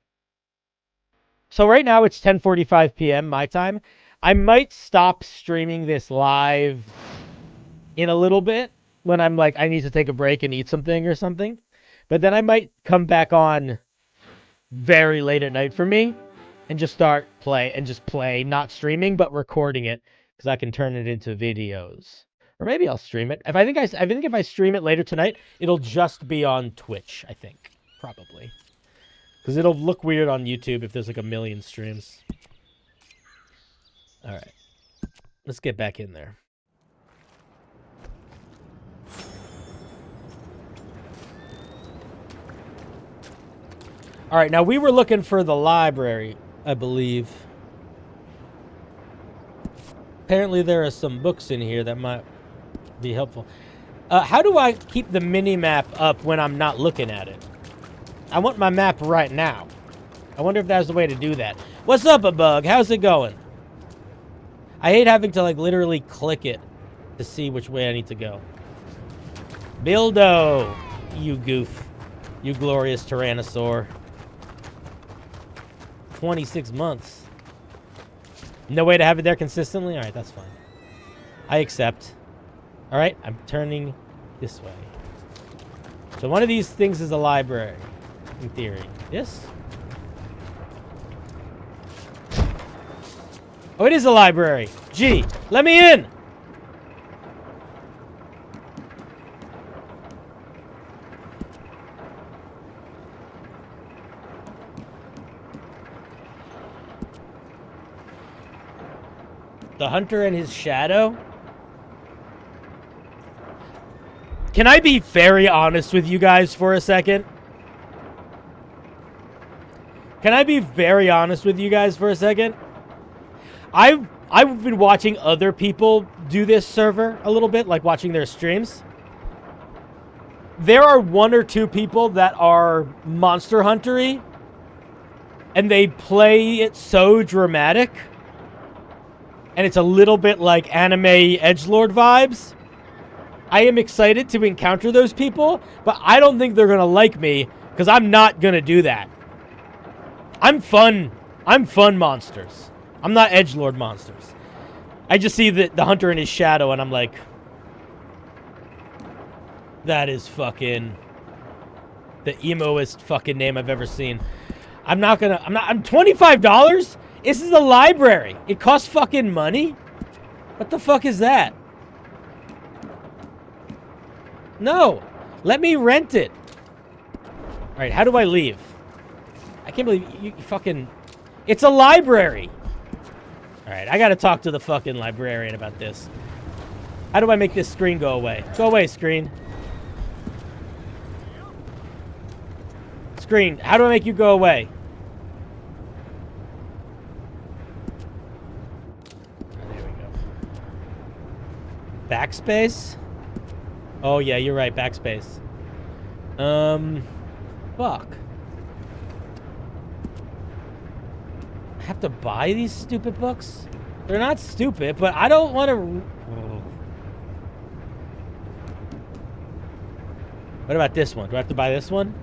so right now it's 10:45 p.m. my time. I might stop streaming this live in a little bit when I'm like, I need to take a break and eat something or something. But then I might come back on very late at night for me and just play, not streaming, but recording it because I can turn it into videos. Or maybe I'll stream it. I think if I stream it later tonight, it'll just be on Twitch, I think. Probably. Because it'll look weird on YouTube if there's like a million streams. All right. Let's get back in there. All right, now we were looking for the library, I believe. Apparently there are some books in here that might be helpful. How do I keep the mini-map up when I'm not looking at it? I want my map right now. I wonder if there's a way to do that. What's up, a bug? How's it going? I hate having to, like, literally click it to see which way I need to go. Bildo, you goof. You glorious Tyrannosaur. 26 months. No way to have it there consistently? Alright, that's fine. I accept. Alright, I'm turning this way. So one of these things is a library, in theory. This? Oh, it is a library. Gee, let me in! The hunter and his shadow? Can I be very honest with you guys for a second? Can I be very honest with you guys for a second? I've been watching other people do this server a little bit, like watching their streams. There are 1 or 2 people that are Monster Hunter-y, and they play it so dramatic. And it's a little bit like anime edgelord vibes. I am excited to encounter those people, but I don't think they're gonna like me because I'm not gonna do that. I'm fun monsters. I'm not edgelord monsters. I just see the hunter in his shadow and I'm like, that is fucking the emoest fucking name I've ever seen. I'm $25? This is a library. It costs fucking money? What the fuck is that? No. Let me rent it. Alright, how do I leave? I can't believe you fucking... It's a library. Alright, I gotta talk to the fucking librarian about this. How do I make this screen go away? Go away, screen. Screen, how do I make you go away? Backspace? Oh, yeah, you're right. Backspace. Fuck. I have to buy these stupid books? They're not stupid, but I don't want to... What about this one? Do I have to buy this one?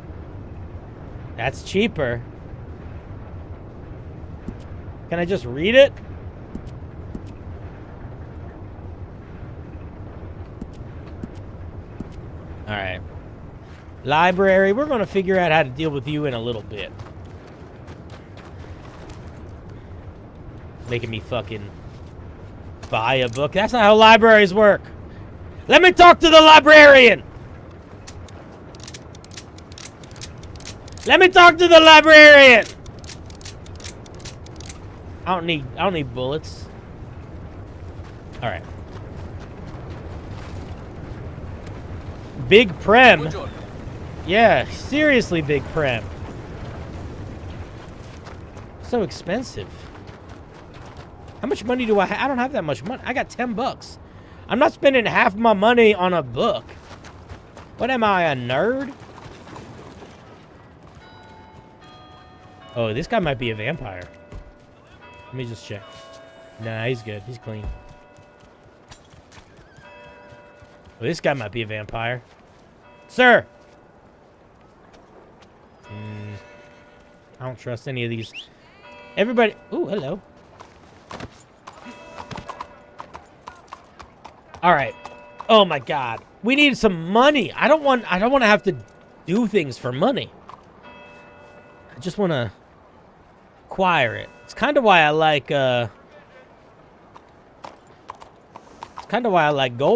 That's cheaper. Can I just read it? Alright. Library, we're going to figure out how to deal with you in a little bit. Making me fucking buy a book. That's not how libraries work. Let me talk to the librarian. Let me talk to the librarian. I don't need bullets. All right. Big Prem. Yeah, seriously, Big Prem. So expensive. How much money do I have? I don't have that much money. I got 10 bucks. I'm not spending half my money on a book. What am I, a nerd? Oh, this guy might be a vampire. Let me just check. Nah, he's good. He's clean. Well, this guy might be a vampire. Sir! I don't trust any of these. Everybody... Ooh, hello. Alright. Oh my god. We need some money. I don't want to have to do things for money. I just want to acquire it. It's kind of why I like gold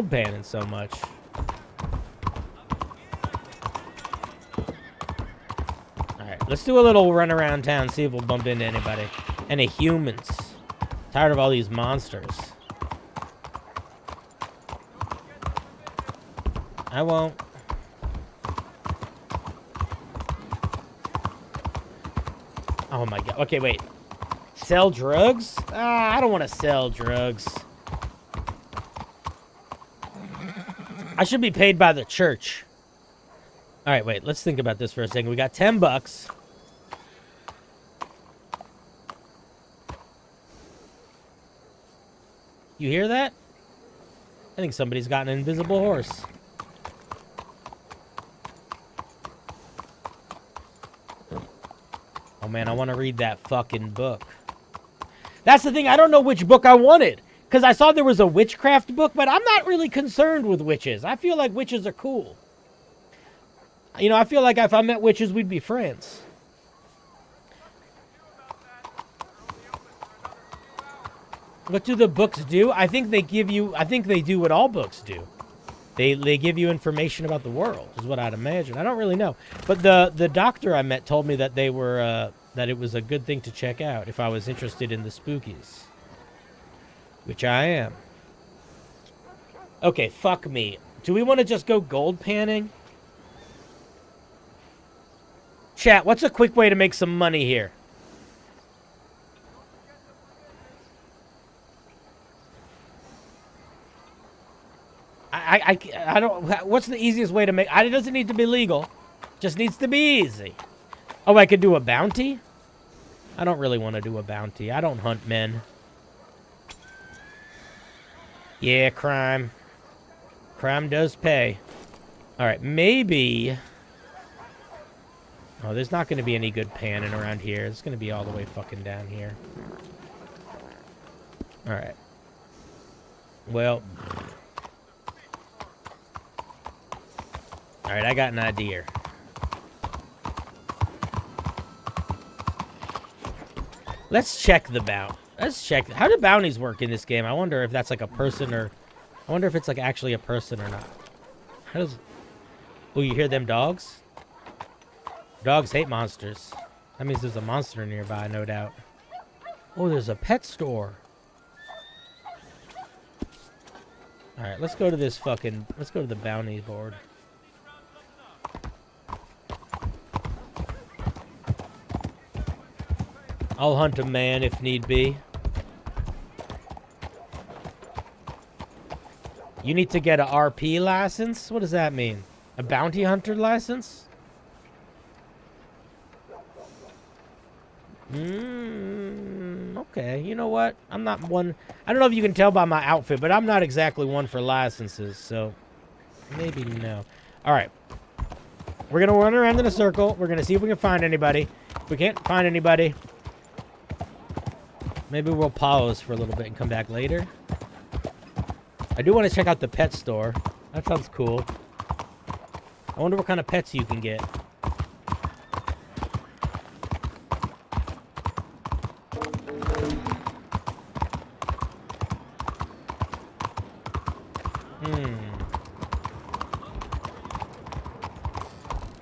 panning so much. Alright, let's do a little run around town, see if we'll bump into anybody. Any humans. Tired of all these monsters. I won't. Oh my god. Okay, wait. Sell drugs? I don't want to sell drugs. I should be paid by the church. Alright, wait. Let's think about this for a second. We got 10 bucks. You hear that? I think somebody's got an invisible horse. Oh man, I want to read that fucking book. That's the thing, I don't know which book I wanted. Because I saw there was a witchcraft book, but I'm not really concerned with witches. I feel like witches are cool. You know, I feel like if I met witches, we'd be friends. What do the books do? I think they do what all books do. They give you information about the world, is what I'd imagine. I don't really know. But the doctor I met told me that they were that it was a good thing to check out if I was interested in the spookies. Which I am. Okay, fuck me. Do we want to just go gold panning? Chat, what's a quick way to make some money here? I don't... What's the easiest way to make... It doesn't need to be legal. Just needs to be easy. Oh, I could do a bounty? I don't really want to do a bounty. I don't hunt men. Yeah, crime. Crime does pay. Alright, maybe... Oh, there's not going to be any good panning around here. It's going to be all the way fucking down here. Alright. Well... Alright, I got an idea. Let's check the bounty. Let's check. How do bounties work in this game? I wonder if that's like a person or... I wonder if it's like actually a person or not. How does... Oh, you hear them dogs? Dogs hate monsters. That means there's a monster nearby, no doubt. Oh, there's a pet store. Alright, let's go to this fucking... Let's go to the bounty board. I'll hunt a man if need be. You need to get a RP license? What does that mean? A bounty hunter license? Okay, you know what? I'm not one... I don't know if you can tell by my outfit, but I'm not exactly one for licenses, so... Maybe no. Alright. We're gonna run around in a circle. We're gonna see if we can find anybody. If we can't find anybody, maybe we'll pause for a little bit and come back later. I do want to check out the pet store. That sounds cool. I wonder what kind of pets you can get.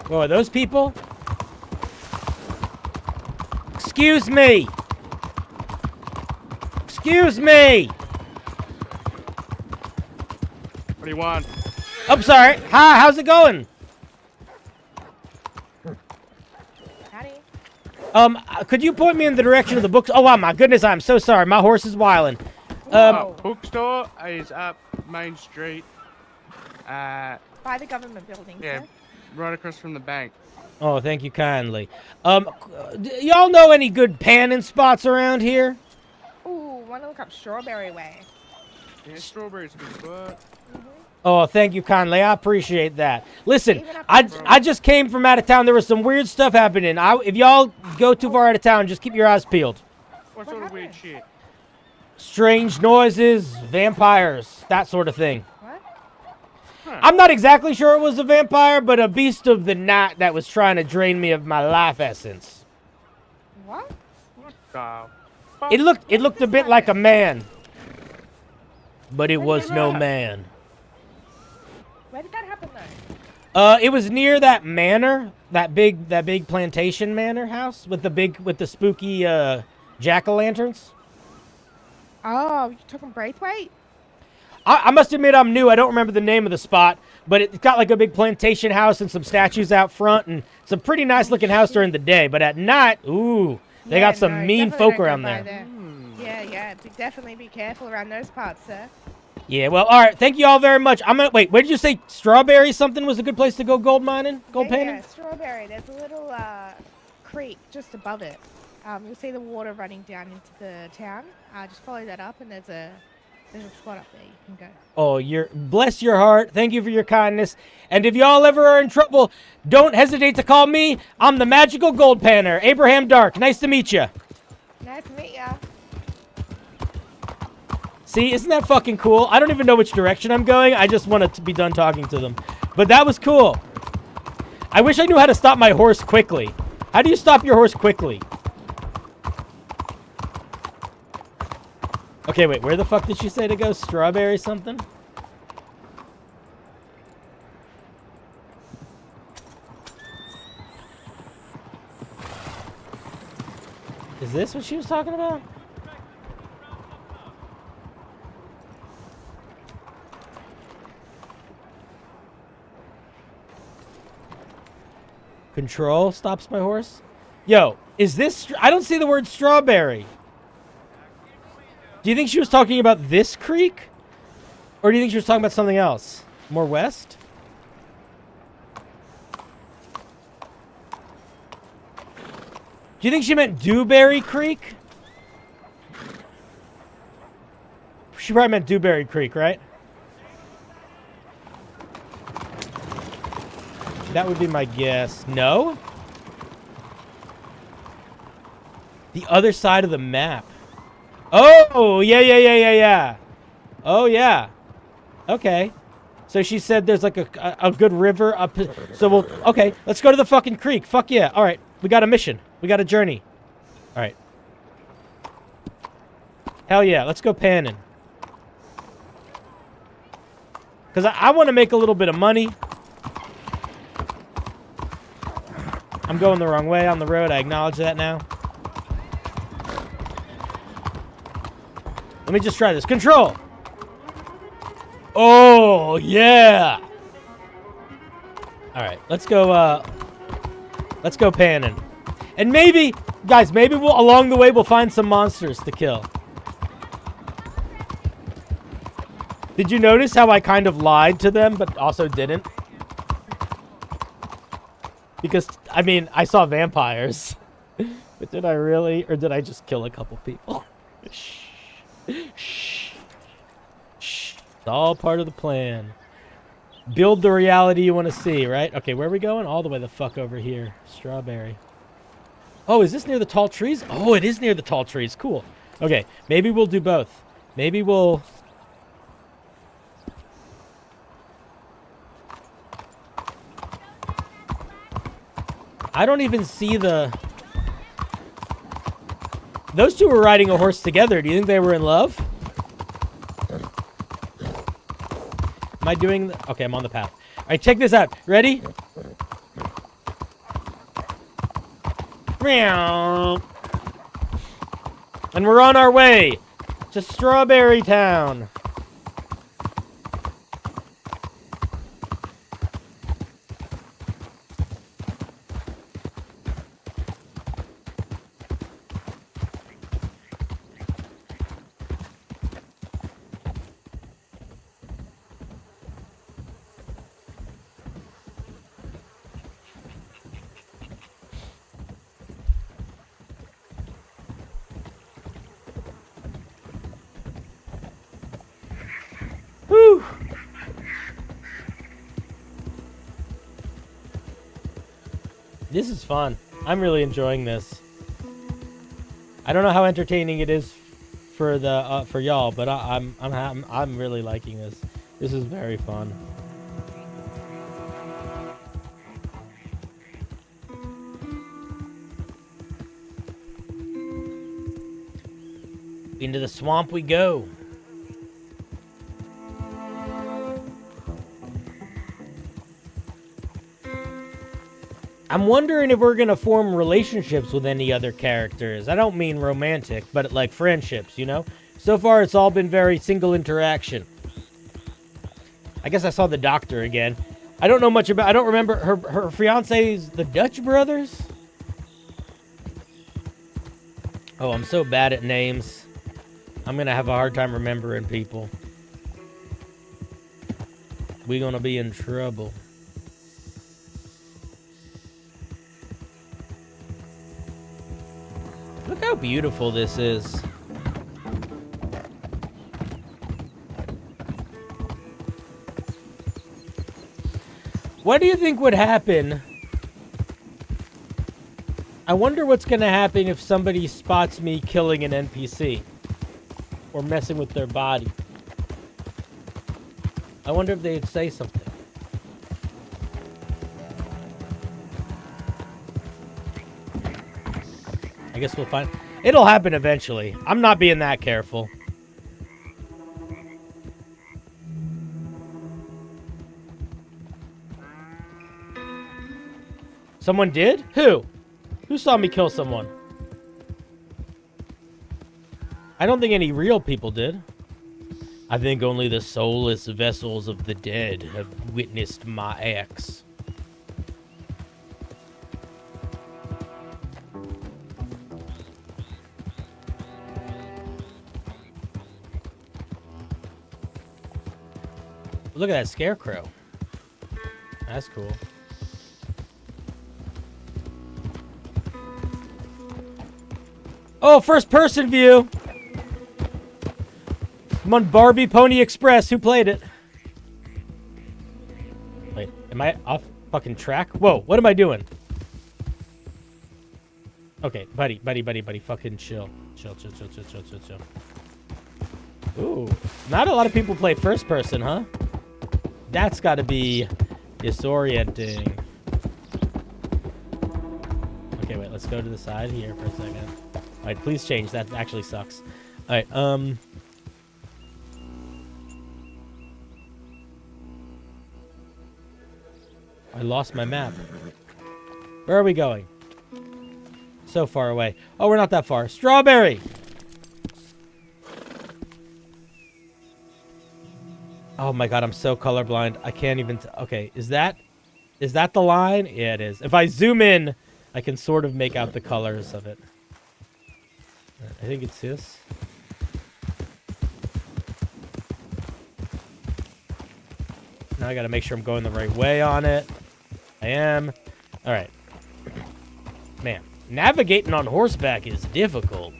Oh, are those people? Excuse me! Excuse me! What do you want? I'm sorry. Hi, how's it going? Howdy. Could you point me in the direction of the books? Oh, wow, my goodness, I'm so sorry. My horse is wilding. Bookstore is up Main Street. By the government building, Yeah, sir. right across from the bank. Oh, thank you kindly. Y'all know any good panning spots around here? Ooh, wanna look up Strawberry Way? Yeah, strawberries a good spot. Oh, thank you kindly. I appreciate that. Listen, Even up I just came from out of town. There was some weird stuff happening. If y'all go too far out of town, just keep your eyes peeled. What sort of weird shit? Strange noises, vampires, that sort of thing. What? I'm not exactly sure it was a vampire, but a beast of the night that was trying to drain me of my life essence. What? What the? It looked a bit like a man, but it was no man. Where did that happen though? It was near that manor, that big plantation manor house with the spooky jack-o'-lanterns. Oh, you talking Braithwaite? I must admit I'm new. I don't remember the name of the spot, but it's got like a big plantation house and some statues out front, and it's a pretty nice looking house during the day. But at night, ooh, they got some mean folk around there. Yeah, definitely be careful around those parts, sir. Yeah, well, all right. Thank you all very much. I'm gonna wait. Where did you say Strawberry something was a good place to go gold mining, gold panning? Yeah, Strawberry. There's a little creek just above it. You'll see the water running down into the town. Just follow that up, and there's a spot up there you can go. Oh, bless your heart. Thank you for your kindness. And if y'all ever are in trouble, don't hesitate to call me. I'm the magical gold panner, Abraham Dark. Nice to meet you. Nice to meet ya. See, isn't that fucking cool? I don't even know which direction I'm going. I just want to be done talking to them. But that was cool. I wish I knew how to stop my horse quickly. How do you stop your horse quickly? Okay, wait. Where the fuck did she say to go? Strawberry something? Is this what she was talking about? Control stops my horse. Yo, is this... I don't see the word strawberry. Do you think she was talking about this creek? Or do you think she was talking about something else? More west? Do you think she meant Dewberry Creek? She probably meant Dewberry Creek, right? That would be my guess. No? The other side of the map. Oh, yeah. Oh, yeah. Okay. So she said there's like a good river up. So we'll... Okay, let's go to the fucking creek. Fuck yeah. All right. We got a mission. We got a journey. All right. Hell yeah. Let's go panning. Because I want to make a little bit of money. I'm going the wrong way on the road. I acknowledge that now. Let me just try this. Control. Oh, yeah. All right, let's go panning. And maybe, guys, along the way we'll find some monsters to kill. Did you notice how I kind of lied to them, but also didn't? Because, I mean, I saw vampires. But did I really? Or did I just kill a couple people? Shh. Shh. Shh. It's all part of the plan. Build the reality you want to see, right? Okay, where are we going? All the way the fuck over here. Strawberry. Oh, is this near the tall trees? Oh, it is near the tall trees. Cool. Okay, maybe we'll do both. Maybe we'll... I don't even see the... Those two were riding a horse together. Do you think they were in love? Am I doing... Okay, I'm on the path. All right, check this out. Ready? Meow. And we're on our way to Strawberry Town. Whew. This is fun. I'm really enjoying this. I don't know how entertaining it is for the for y'all, but I'm really liking this. This is very fun. Into the swamp we go. I'm wondering if we're gonna form relationships with any other characters. I don't mean romantic, but like friendships, you know? So far, it's all been very single interaction. I guess I saw the doctor again. I don't know much about... I don't remember... Her fiance's the Dutch brothers? Oh, I'm so bad at names. I'm gonna have a hard time remembering people. We're gonna be in trouble. Look how beautiful this is. What do you think would happen? I wonder what's gonna happen if somebody spots me killing an NPC or messing with their body. I wonder if they'd say something. I guess we'll find... It'll happen eventually. I'm not being that careful. Someone did? Who? Who saw me kill someone? I don't think any real people did. I think only the soulless vessels of the dead have witnessed my acts. Look at that scarecrow. That's cool. Oh, first person view. I'm on Barbie Pony Express. Who played it? Wait, am I off fucking track? Whoa, what am I doing? Okay, buddy. Fucking chill. Chill. Ooh, not a lot of people play first person, huh? That's got to be disorienting. Okay, wait, let's go to the side here for a second. All right, please change. That actually sucks. All right, I lost my map. Where are we going? So far away. Oh, we're not that far. Strawberry! Oh my god, I'm so colorblind. I can't even... Okay, is that the line? Yeah, it is. If I zoom in, I can sort of make out the colors of it. I think it's this. Now I gotta make sure I'm going the right way on it. I am. Alright. Man, navigating on horseback is difficult.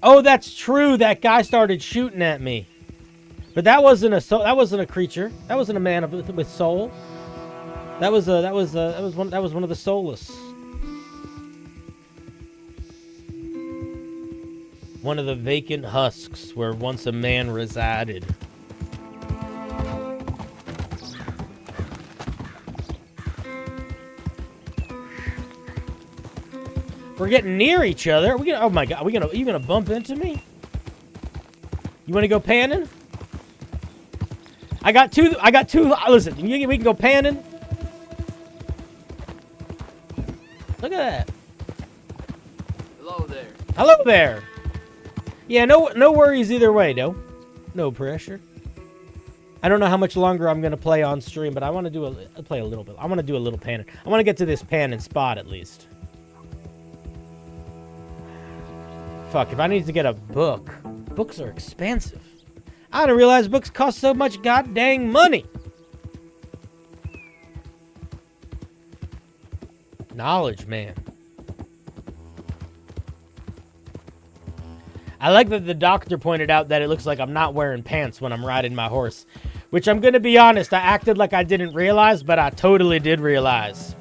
Oh, that's true. That guy started shooting at me. But that wasn't a soul. That wasn't a creature. That wasn't a man with soul. That was one of the soulless. One of the vacant husks where once a man resided. We're getting near each other. Are we gonna, oh my god, are you gonna bump into me? You wanna go panning? I got two, listen, we can go panning. Look at that. Hello there. Hello there. Yeah, no worries either way, no. No pressure. I don't know how much longer I'm gonna play on stream, but I want to play a little bit. I want to do a little panning. I want to get to this panning spot at least. Fuck, if I need to get a book. Books are expensive. I didn't realize books cost so much goddamn money. Knowledge, man. I like that the doctor pointed out that it looks like I'm not wearing pants when I'm riding my horse. Which I'm going to be honest, I acted like I didn't realize, but I totally did realize.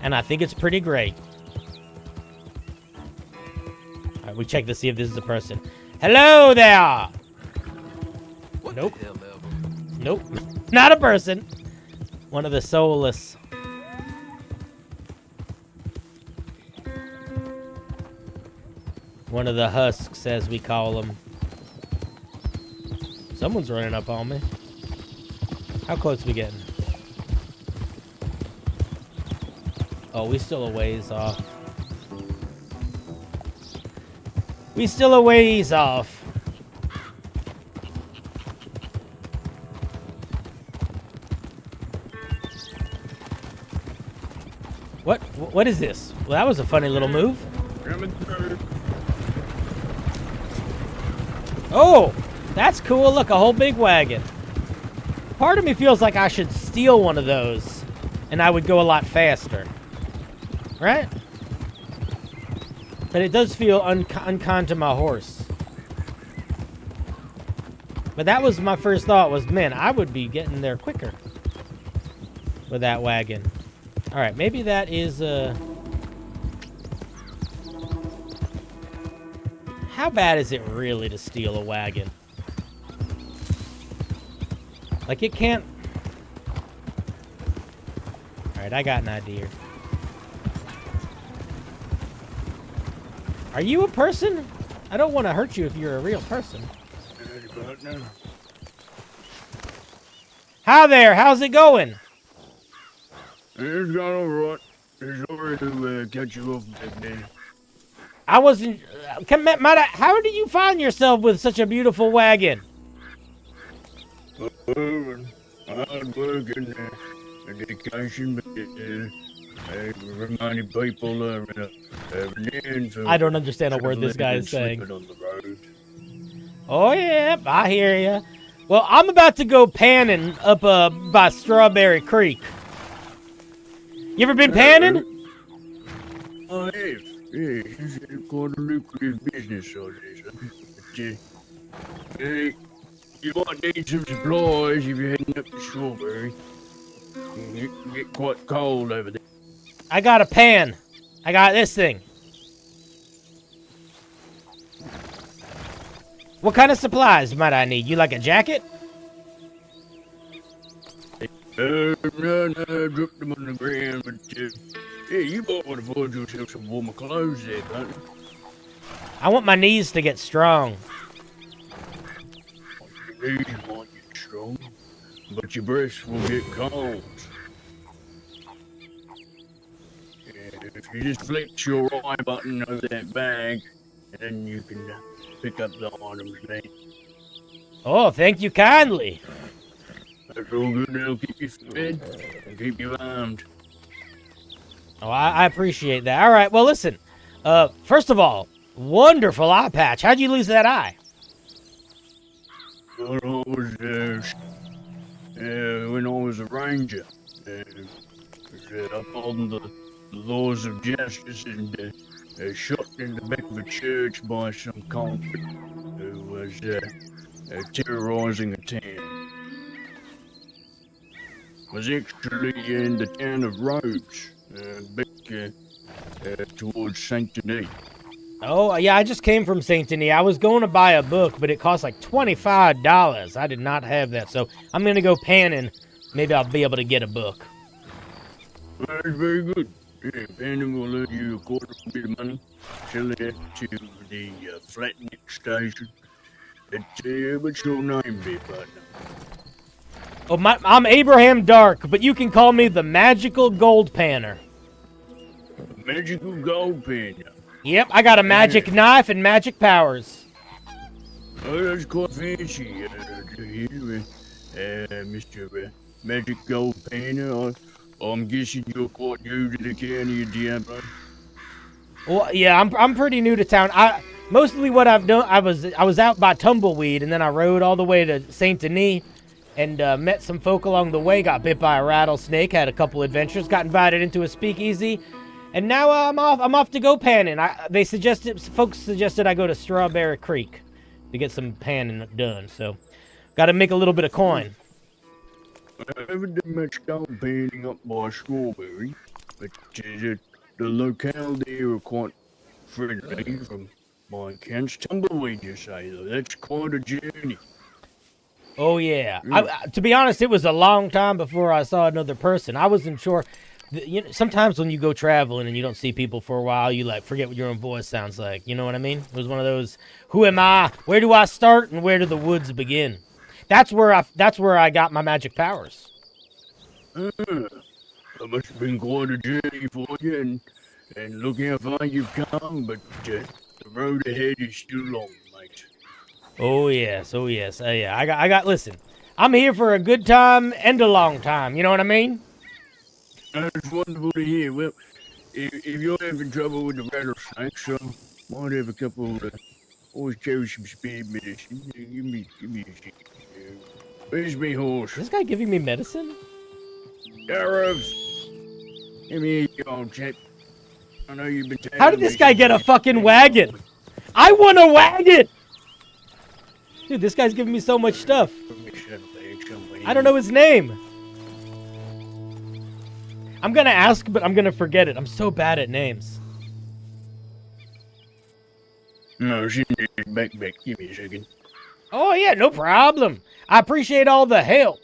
And I think it's pretty great. Alright, we check to see if this is a person. Hello there! What Nope. the hell ever? Nope. Not a person. One of the soulless. One of the husks, as we call them. Someone's running up on me. How close we getting? Oh, we still a ways off. We still a ways off. What is this? Well, that was a funny little move. Oh, that's cool. Look, a whole big wagon. Part of me feels like I should steal one of those, and I would go a lot faster. Right? But it does feel unkind to my horse. But that was my first thought was, man, I would be getting there quicker with that wagon. All right, maybe that is how bad is it really to steal a wagon? Like, it can't... Alright, I got an idea. Are you a person? I don't want to hurt you if you're a real person. Hi there, how's it going? It's gone alright. It's sorry to catch you off there. I wasn't... how do you find yourself with such a beautiful wagon? Hard work and dedication, but I reminded people I don't understand a word this guy is saying. Oh yeah, I hear ya. Well, I'm about to go panning up by Strawberry Creek. You ever been panning? I have. Yeah, it's quite a lucrative business, so it is. But, you might need some supplies if you're heading up to Strawberry. It can get quite cold over there. I got a pan. I got this thing. What kind of supplies might I need? You like a jacket? No, I dropped them on the ground, but yeah, you might want to find yourself some warmer clothes there, don't you? I want my knees to get strong. Your knees might get strong, but your breasts will get cold. If you just flex your eye button over that bag, then you can pick up the items, man. Oh, thank you kindly. That's all good. That'll keep you fed and keep you armed. Oh, I appreciate that. All right, well, listen. First of all, wonderful eye patch. How'd you lose that eye? Well, I was, when I was a ranger, up on the the laws of justice and shot in the back of a church by some convict who was terrorizing a town. Was actually in the town of Rhodes, back towards Saint Denis. Oh, yeah, I just came from St. Denis. I was going to buy a book, but it cost like $25. I did not have that, so I'm going to go panning. Maybe I'll be able to get a book. Well, that's very good. Yeah, Panning will let you a quarter of a bit of money. Sell it to the Flatneck station. What's your name, there, partner? Oh, I'm Abraham Dark, but you can call me the Magical Gold Panner. Magical Gold Panner. Yep, I got a magic knife and magic powers. Oh, that's quite fancy to hear, Mr. Magic Gold Panner. I'm guessing you're quite new to the county of Diablo. Well, yeah, I'm pretty new to town. Mostly what I've done, I was out by Tumbleweed, and then I rode all the way to Saint Denis, and met some folk along the way. Got bit by a rattlesnake, had a couple adventures, got invited into a speakeasy, and now I'm off to go panning. Folks suggested I go to Strawberry Creek to get some panning done. So, got to make a little bit of coin. I haven't done much gold panning up by Strawberry, but the locale there are quite friendly from my accounts. Tumbleweed, you say, though. That's quite a journey. Oh, yeah. To be honest, it was a long time before I saw another person. I wasn't sure. You know, sometimes when you go traveling and you don't see people for a while, you like forget what your own voice sounds like. You know what I mean? It was one of those, who am I? Where do I start? And where do the woods begin? That's where I got my magic powers. That must have been quite a journey for you, and look how far you've come, but the road ahead is still long, mate. Oh, yes. Oh, yes. Yeah, I got, listen, I'm here for a good time and a long time. You know what I mean? That's wonderful to hear. Well, if you're having trouble with the rattlesnakes, might have a couple, always carry some speed medicine. Give me a shake. Where's me horse? Is this guy giving me medicine? Arrows! Give me a old chap. I know you've been How did this guy get a fucking wagon? I want a wagon! Dude, this guy's giving me so much stuff. I don't know his name. I'm gonna ask, but I'm gonna forget it. I'm so bad at names. No, she back. Give me a second. Oh, yeah, no problem. I appreciate all the help.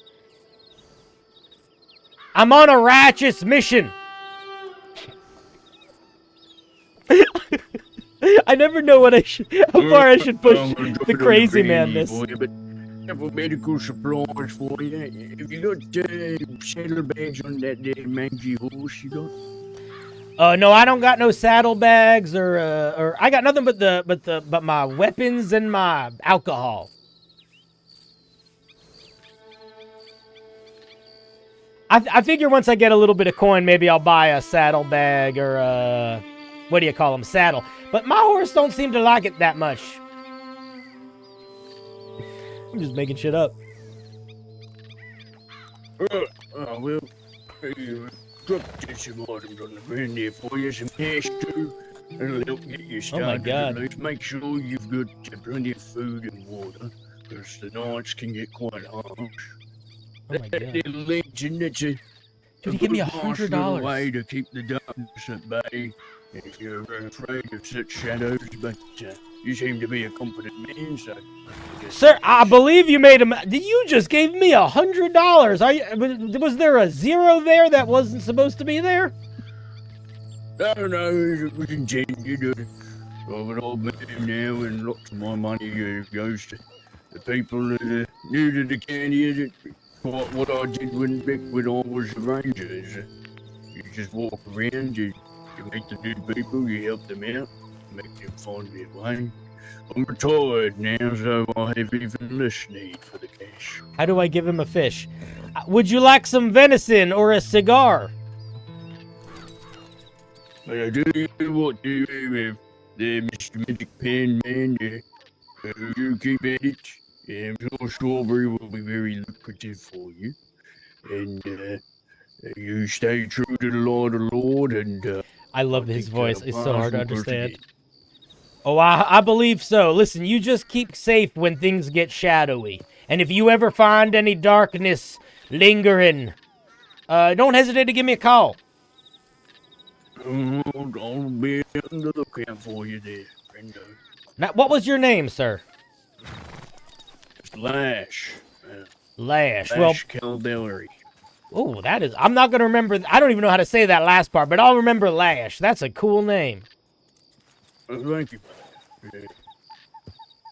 I'm on a righteous mission. I never know what how far I should push the crazy man-ness. Couple medical supplies for you. Have you got saddlebags on that mangy horse you got? No, I don't got no saddlebags or I got nothing but my weapons and my alcohol. I figure once I get a little bit of coin, maybe I'll buy a saddlebag or what do you call them? Saddle. But my horse don't seem to like it that much. I'm just making shit up. Well, drop some items on the ground there for you, some cash too. That'll help get you started. Oh my God. At least make sure you've got plenty of food and water, because the nights can get quite harsh. Oh my God. That little legend, that's a Dude, he gave me nice little $100. way to keep the darkness at bay if you're afraid of such shadows, but you seem to be a competent man, so... Sir, I believe you made him. You just gave me $100. Was there a zero there that wasn't supposed to be there? No, it was intended. I'm an old man now, and lots of my money goes to the people that are new to the county. What I did when I was a ranger is you just walk around, you meet the new people, you help them out, make them find their way. I'm retired now, so I have even less need for the cash. How do I give him a fish? Would you like some venison or a cigar? But I do what do you there, Mr. Magic Pen Man. You keep at it. I'm sure Strawberry will be very lucrative for you. And You stay true to the law of the Lord, and I love his think, voice. It's so hard to Mars will understand. persevere. Oh, I believe so. Listen, you just keep safe when things get shadowy. And if you ever find any darkness lingering, don't hesitate to give me a call. I'll be on the lookout for you there, friendo. Now, what was your name, sir? It's Lash. Lash. Lash Well, Caldellery. oh, that is... I'm not going to remember... I don't even know how to say that last part, but I'll remember Lash. That's a cool name. Thank you.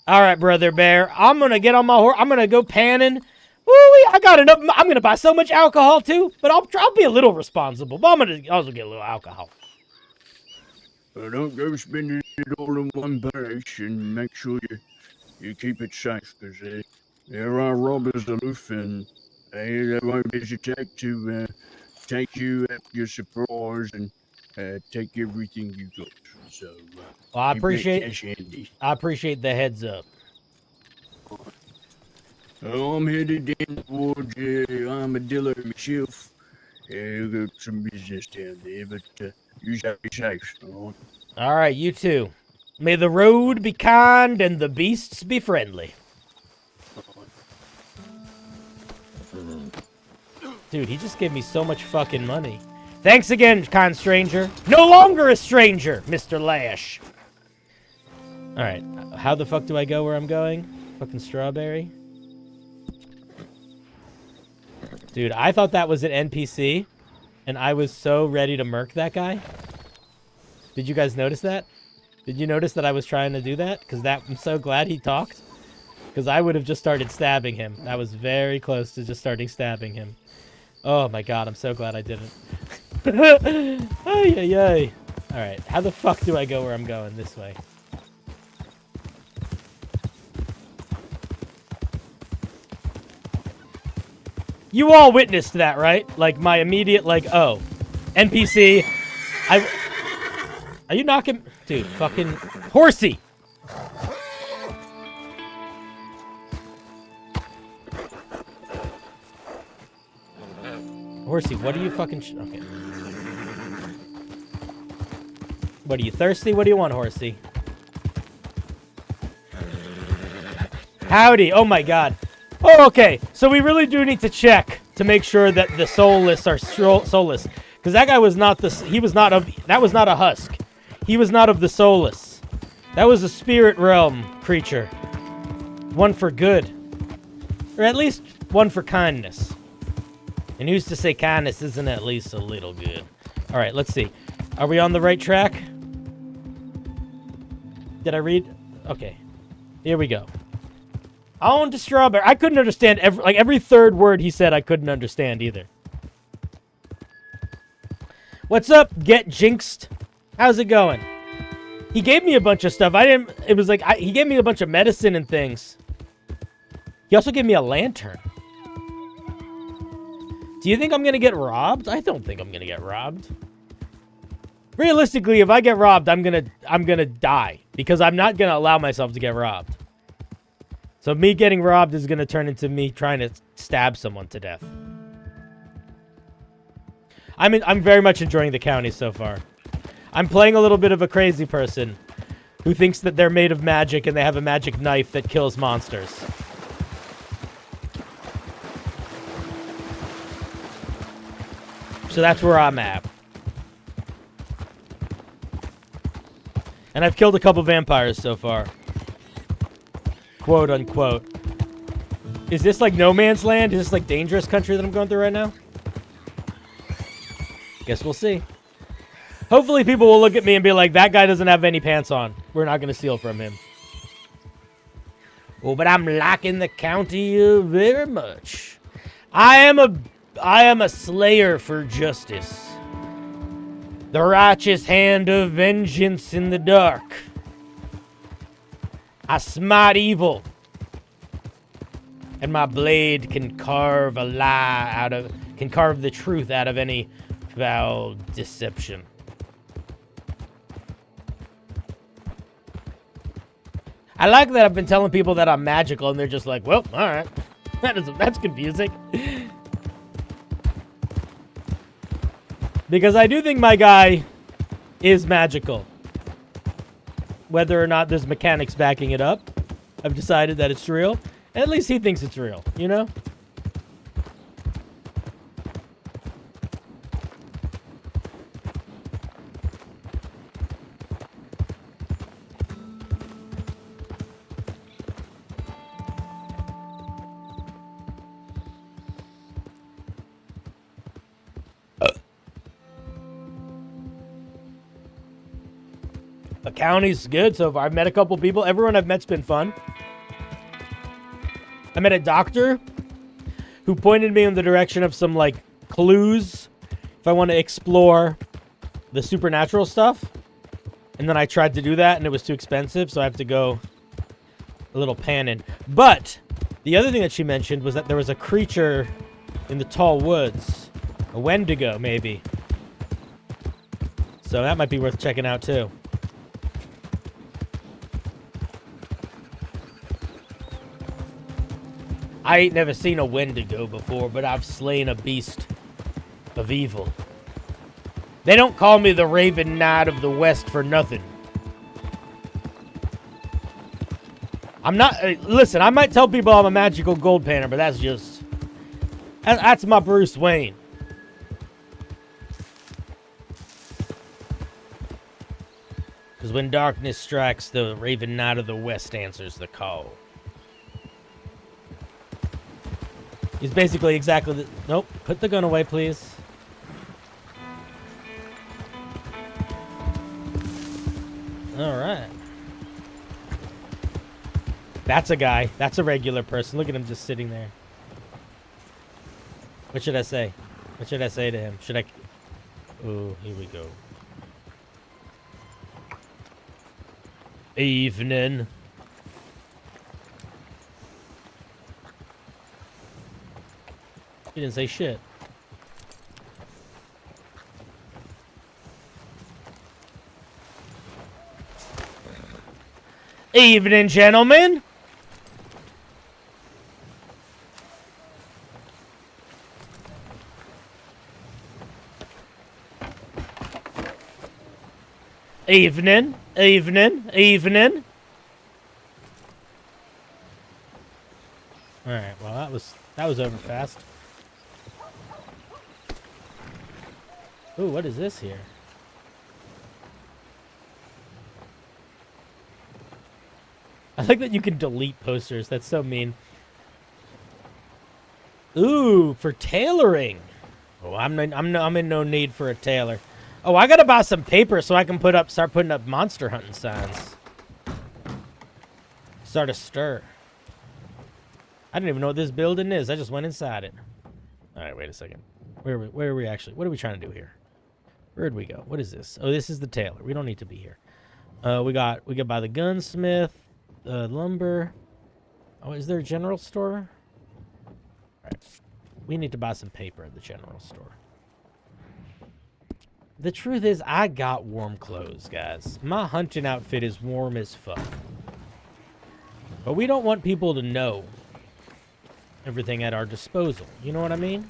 All right, Brother Bear. I'm going to get on my horse. I'm going to go panning. Woo, I got enough. I'm going to buy so much alcohol, too. But I'll be a little responsible. But I'm going to also get a little alcohol. Don't go spending it all in one place, and make sure you keep it safe, because there are robbers aloof, and they won't hesitate to take you at your surprise and take everything you got. So, Well, I keep that appreciate... cash handy. I appreciate the heads up. Oh, I'm headed in towards Armadillo myself. I got some business down there, but you shall be safe. All right? All right, you too. May the road be kind and the beasts be friendly. Dude, he just gave me so much fucking money. Thanks again, kind stranger. No longer a stranger, Mr. Lash. All right, how the fuck do I go where I'm going? Fucking strawberry. Dude, I thought that was an NPC, and I was so ready to murk that guy. Did you guys notice that? Did you notice that I was trying to do that? Because I'm so glad he talked. Because I would have just started stabbing him. That was very close to just starting stabbing him. Oh my god, I'm so glad I didn't. Ay, ay, ay. Alright, how the fuck do I go where I'm going? This way. You all witnessed that, right? Like, my immediate, like, oh. NPC. Are you knocking? Dude, fucking horsey. Horsey, what are you fucking... okay. What, are you thirsty? What do you want, Horsey? Howdy. Oh, my God. Oh, okay. So we really do need to check to make sure that the soulless are soulless. Because that guy was not the... he was not of... that was not a husk. He was not of the soulless. That was a spirit realm creature. One for good. Or at least one for kindness. And who's to say kindness isn't at least a little good? All right, let's see. Are we on the right track? Did I read? Okay. Here we go. On to strawberry. I couldn't understand every third word he said. I couldn't understand either. What's up? Get jinxed. How's it going? He gave me a bunch of stuff. It was like he gave me a bunch of medicine and things. He also gave me a lantern. Do you think I'm gonna get robbed? I don't think I'm gonna get robbed. Realistically, if I get robbed, I'm gonna die because I'm not gonna allow myself to get robbed. So me getting robbed is gonna turn into me trying to stab someone to death. I'm very much enjoying the county so far. I'm playing a little bit of a crazy person who thinks that they're made of magic and they have a magic knife that kills monsters. So that's where I'm at. And I've killed a couple vampires so far. Quote unquote. Is this like no man's land? Is this like dangerous country that I'm going through right now? Guess we'll see. Hopefully people will look at me and be like, that guy doesn't have any pants on. We're not going to steal from him. Oh, but I'm liking the county very much. I am a slayer for justice. The righteous hand of vengeance in the dark. I smite evil. And my blade can carve a lie can carve the truth out of any foul deception. I like that I've been telling people that I'm magical and they're just like, well, all right. That's confusing. Because I do think my guy is magical. Whether or not there's mechanics backing it up, I've decided that it's real. At least he thinks it's real, you know? The county's good so far. I've met a couple people. Everyone I've met's been fun. I met a doctor who pointed me in the direction of some, like, clues if I want to explore the supernatural stuff. And then I tried to do that, and it was too expensive, so I have to go a little panning. But the other thing that she mentioned was that there was a creature in the tall woods. A Wendigo, maybe. So that might be worth checking out, too. I ain't never seen a Wendigo before, but I've slain a beast of evil. They don't call me the Raven Knight of the West for nothing. I'm not... listen, I might tell people I'm a magical gold painter, but that's just... That's my Bruce Wayne. Because when darkness strikes, the Raven Knight of the West answers the call. He's basically exactly the... Nope. Put the gun away, please. Alright. That's a guy. That's a regular person. Look at him just sitting there. What should I say? What should I say to him? Should I... Oh, here we go. Evening. He didn't say shit. Evening, gentlemen. Evening, evening, evening. All right. Well, that was over fast. Ooh, what is this here? I like that you can delete posters. That's so mean. Ooh, for tailoring. Oh, I'm in no need for a tailor. Oh, I gotta buy some paper so I can start putting up monster hunting signs. Start a stir. I didn't even know what this building is. I just went inside it. All right, wait a second. Where are we actually? What are we trying to do here? Where'd we go? What is this? Oh, this is the tailor. We don't need to be here. We could buy the gunsmith, lumber. Oh, is there a general store? All right. We need to buy some paper at the general store. The truth is, I got warm clothes, guys. My hunting outfit is warm as fuck. But we don't want people to know everything at our disposal. You know what I mean?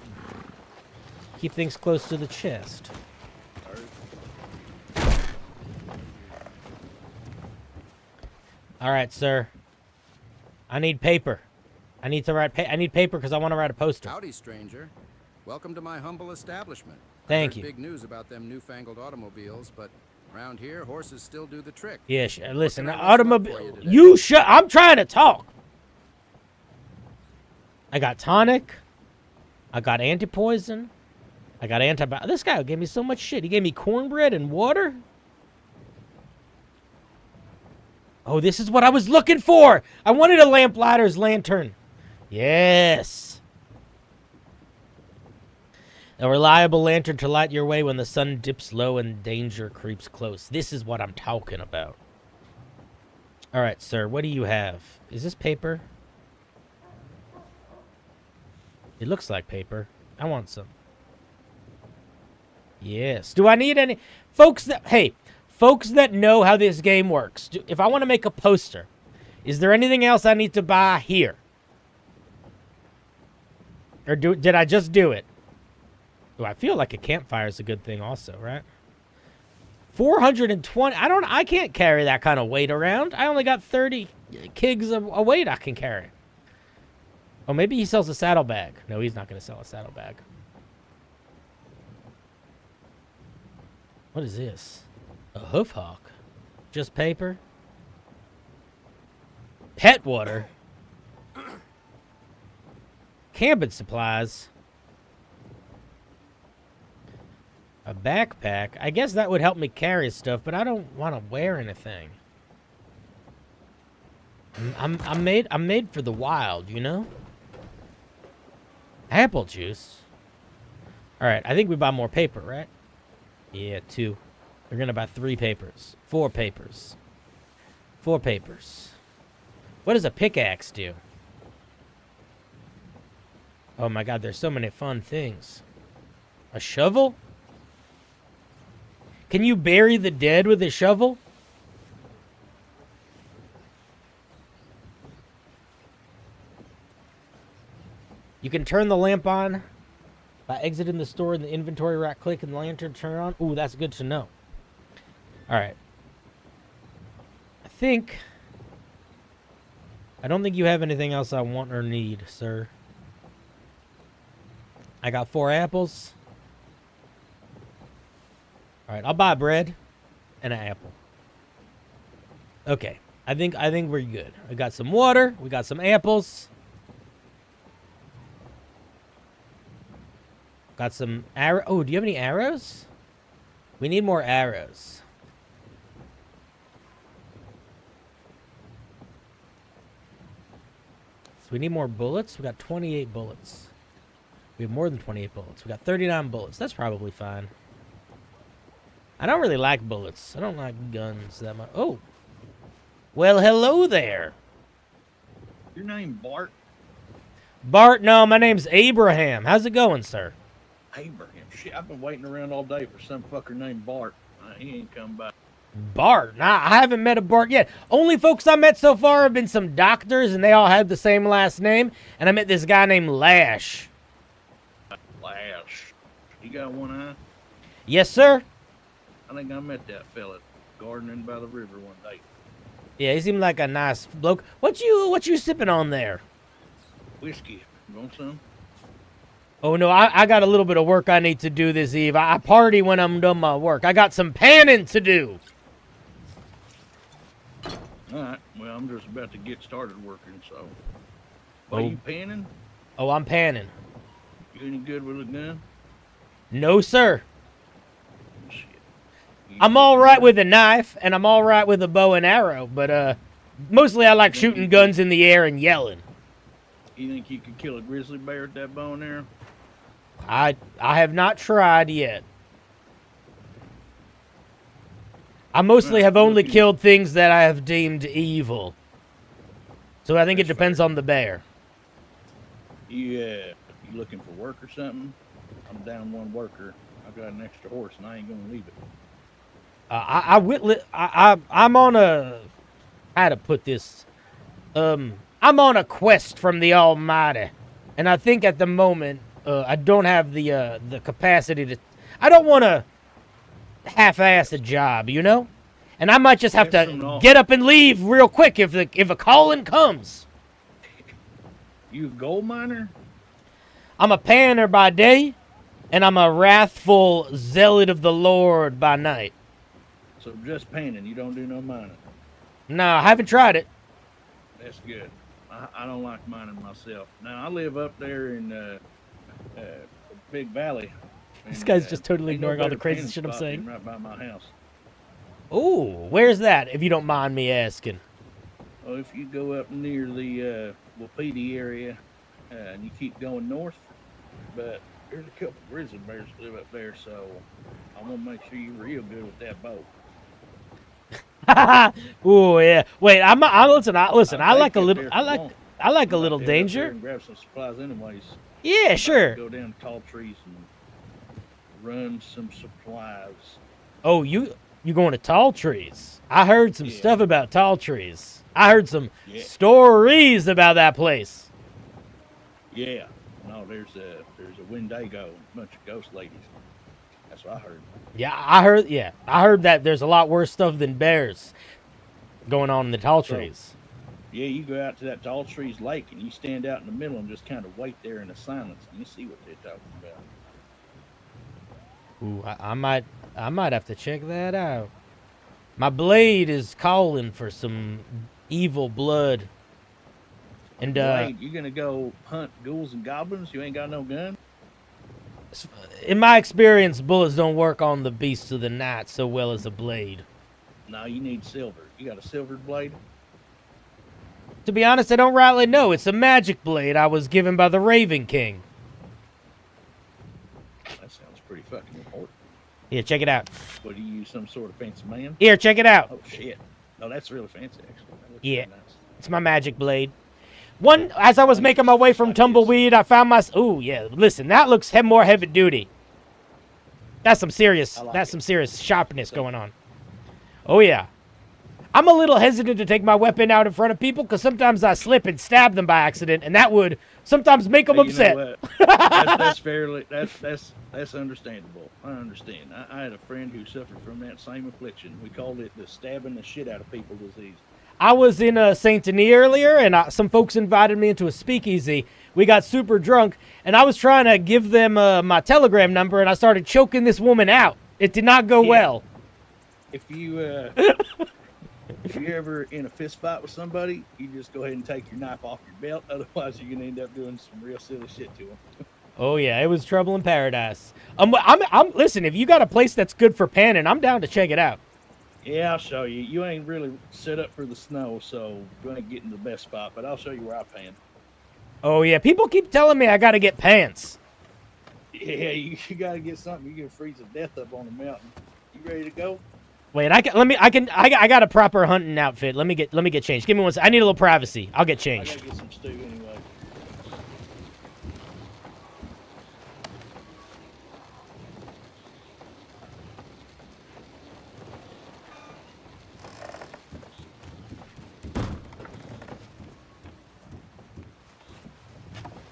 Keep things close to the chest. All right, sir. I need paper. I need to write. I need paper because I want to write a poster. Howdy, stranger. Welcome to my humble establishment. Thank I heard you. Big news about them newfangled automobiles, but around here, horses still do the trick. Yeah, listen, can I rustle up automobile. for you today? You shut. I'm trying to talk. I got tonic. I got anti-poison. I got antibiotic. This guy gave me so much shit. He gave me cornbread and water. Oh, this is what I was looking for. I wanted a lamplighter's lantern. Yes. A reliable lantern to light your way when the sun dips low and danger creeps close. This is what I'm talking about. All right, sir. What do you have? Is this paper? It looks like paper. I want some. Yes. Do I need any... Folks that know how this game works. If I want to make a poster, is there anything else I need to buy here? Or did I just do it? Oh, I feel like a campfire is a good thing also, right? 420. I can't carry that kind of weight around. I only got 30 kigs of weight I can carry. Oh, maybe he sells a saddlebag. No, he's not going to sell a saddlebag. What is this? A hoof hawk. Just paper. Pet water. Camping supplies. A backpack. I guess that would help me carry stuff, but I don't want to wear anything. I'm made for the wild, you know? Apple juice. All right, I think we buy more paper, right? Yeah, 2. We're gonna buy 3 papers. 4 papers. 4 papers. What does a pickaxe do? Oh my god, there's so many fun things. A shovel? Can you bury the dead with a shovel? You can turn the lamp on by exiting the store in the inventory rack, click and the lantern turn on. Ooh, that's good to know. Alright. I don't think you have anything else I want or need, sir. I got 4 apples. Alright, I'll buy bread and an apple. Okay. I think we're good. We got some water, we got some apples. Got some arrow. Oh, do you have any arrows? We need more arrows. So we need more bullets. We got 28 bullets. We have more than 28 bullets. We got 39 bullets. That's probably fine. I don't really like bullets. I don't like guns that much. Oh. Well, hello there. Your name Bart? Bart, no, my name's Abraham. How's it going, sir? Abraham. Shit, I've been waiting around all day for some fucker named Bart. He ain't come by. Bart? Nah, I haven't met a Bart yet. Only folks I met so far have been some doctors, and they all have the same last name. And I met this guy named Lash. Lash. You got one eye? Yes, sir. I think I met that fella gardening by the river one day. Yeah, he seemed like a nice bloke. What you sipping on there? Whiskey. You want some? Oh, no, I got a little bit of work I need to do this eve. I party when I'm done my work. I got some panning to do. All right. Well, I'm just about to get started working, so. Are you panning? Oh, I'm panning. You any good with a gun? No, sir. Shit. I'm all right with a knife, and I'm all right with a bow and arrow, but mostly I like shooting guns in the air and yelling. You think you could kill a grizzly bear with that bow and arrow? I have not tried yet. I mostly have only killed things that I have deemed evil. So I think it depends on the bear. Yeah. You looking for work or something? I'm down one worker. I've got an extra horse, and I ain't gonna leave it. I'm on a... How to put this? I'm on a quest from the Almighty. And I think at the moment, I don't have the capacity to... I don't want to half-ass a job, you know? And I might just have to get up and leave real quick if a calling comes. You a gold miner? I'm a panner by day, and I'm a wrathful zealot of the Lord by night. So just panning, you don't do no mining? No, I haven't tried it. That's good. I don't like mining myself. Now, I live up there in Big Valley. This guy's just totally ignoring all the crazy shit I'm saying. Right by my house. Ooh, where's that, if you don't mind me asking? Oh, if you go up near the Wapiti area, and you keep going north, but there's a couple grizzly bears live up there, so I want to make sure you're real good with that bow. Ooh, yeah. Wait, listen. I like a little danger. And grab some supplies, anyways. Yeah, sure. Go down to tall trees and run some supplies. Oh, you going to tall trees? I heard some stuff about tall trees. I heard some stories about that place. Yeah, No, there's a Wendigo, a bunch of ghost ladies. That's what I heard. Yeah, I heard that there's a lot worse stuff than bears going on in the tall trees. Yeah, you go out to that Tall Trees Lake and you stand out in the middle and just kind of wait there in the silence and you see what they're talking about. Ooh, I might have to check that out. My blade is calling for some evil blood. And Blade, you gonna go hunt ghouls and goblins? You ain't got no gun? in my experience, bullets don't work on the beasts of the night so well as a blade. No, you need silver. You got a silvered blade? To be honest, I don't rightly know. It's a magic blade I was given by the Raven King. That sounds pretty fucking important. Here, check it out. What, do you use some sort of fancy man? Here, check it out. Oh, shit. No, that's really fancy, actually. That looks Yeah, really nice. it's my magic blade. As I was making my way from Tumbleweed, I found my... Ooh, yeah, listen, that looks more heavy duty. That's some serious, some serious sharpness going on. Oh, yeah. I'm a little hesitant to take my weapon out in front of people because sometimes I slip and stab them by accident, and that would sometimes make them upset. You know that's fairly... That's understandable. I understand. I had a friend who suffered from that same affliction. We called it the stabbing the shit out of people disease. I was in Saint Denis earlier, and some folks invited me into a speakeasy. We got super drunk, and I was trying to give them my telegram number, and I started choking this woman out. It did not go well. If you if you're ever in a fist fight with somebody, you just go ahead and take your knife off your belt. Otherwise, you're gonna end up doing some real silly shit to them. Oh yeah, it was trouble in paradise. Listen, if you got a place that's good for panning, I'm down to check it out. Yeah, I'll show you. You ain't really set up for the snow, so you ain't getting the best spot, but I'll show you where I pan. Oh yeah, people keep telling me I gotta get pants. Yeah, you gotta get something. You can freeze to death up on the mountain. You ready to go? Wait, I got a proper hunting outfit. Let me get changed. Give me one second. I need a little privacy. I'll get I changed. gotta get some stew anyway.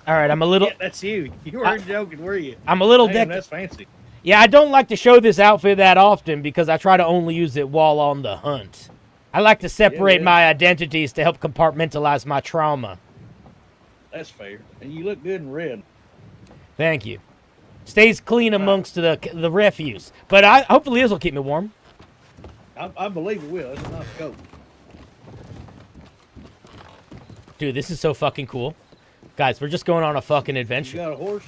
All right, I'm a little. Yeah, that's you. You weren't joking, were you? I'm a little Damn, decked. that's fancy. Yeah, I don't like to show this outfit that often because I try to only use it while on the hunt. I like to separate my identities to help compartmentalize my trauma. That's fair. And you look good in red. Thank you. Stays clean amongst the refuse, but hopefully this will keep me warm. I believe it will. It's a nice coat. Dude, this is so fucking cool. Guys, we're just going on a fucking adventure. You got a horse?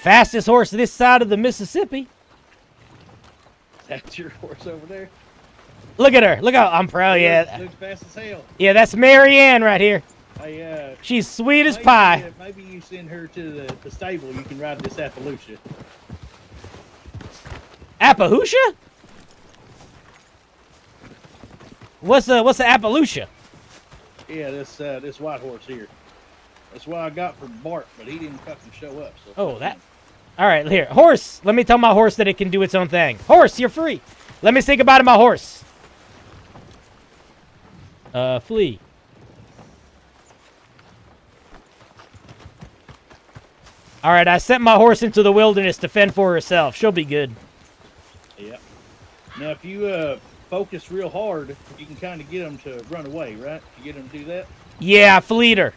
Fastest horse this side of the Mississippi. That's your horse over there? Look at her. Look how I'm proud. Yeah. Looks fast as hell. Yeah, that's Mary Ann right here. Hey, she's sweet as pie. Maybe you send her to the stable. You can ride this Appaloosa. Appaloosa? What's the Appaloosa? Yeah, this white horse here. That's what I got for Bart, but he didn't fucking show up. So Oh, that. All right, here. Horse. Let me tell my horse that it can do its own thing. Horse, you're free. Let me say goodbye to my horse. Flee. All right, I sent my horse into the wilderness to fend for herself. She'll be good. Yeah. Now, if you focus real hard, you can kind of get them to run away, right? You get them to do that? Yeah, I fleed her.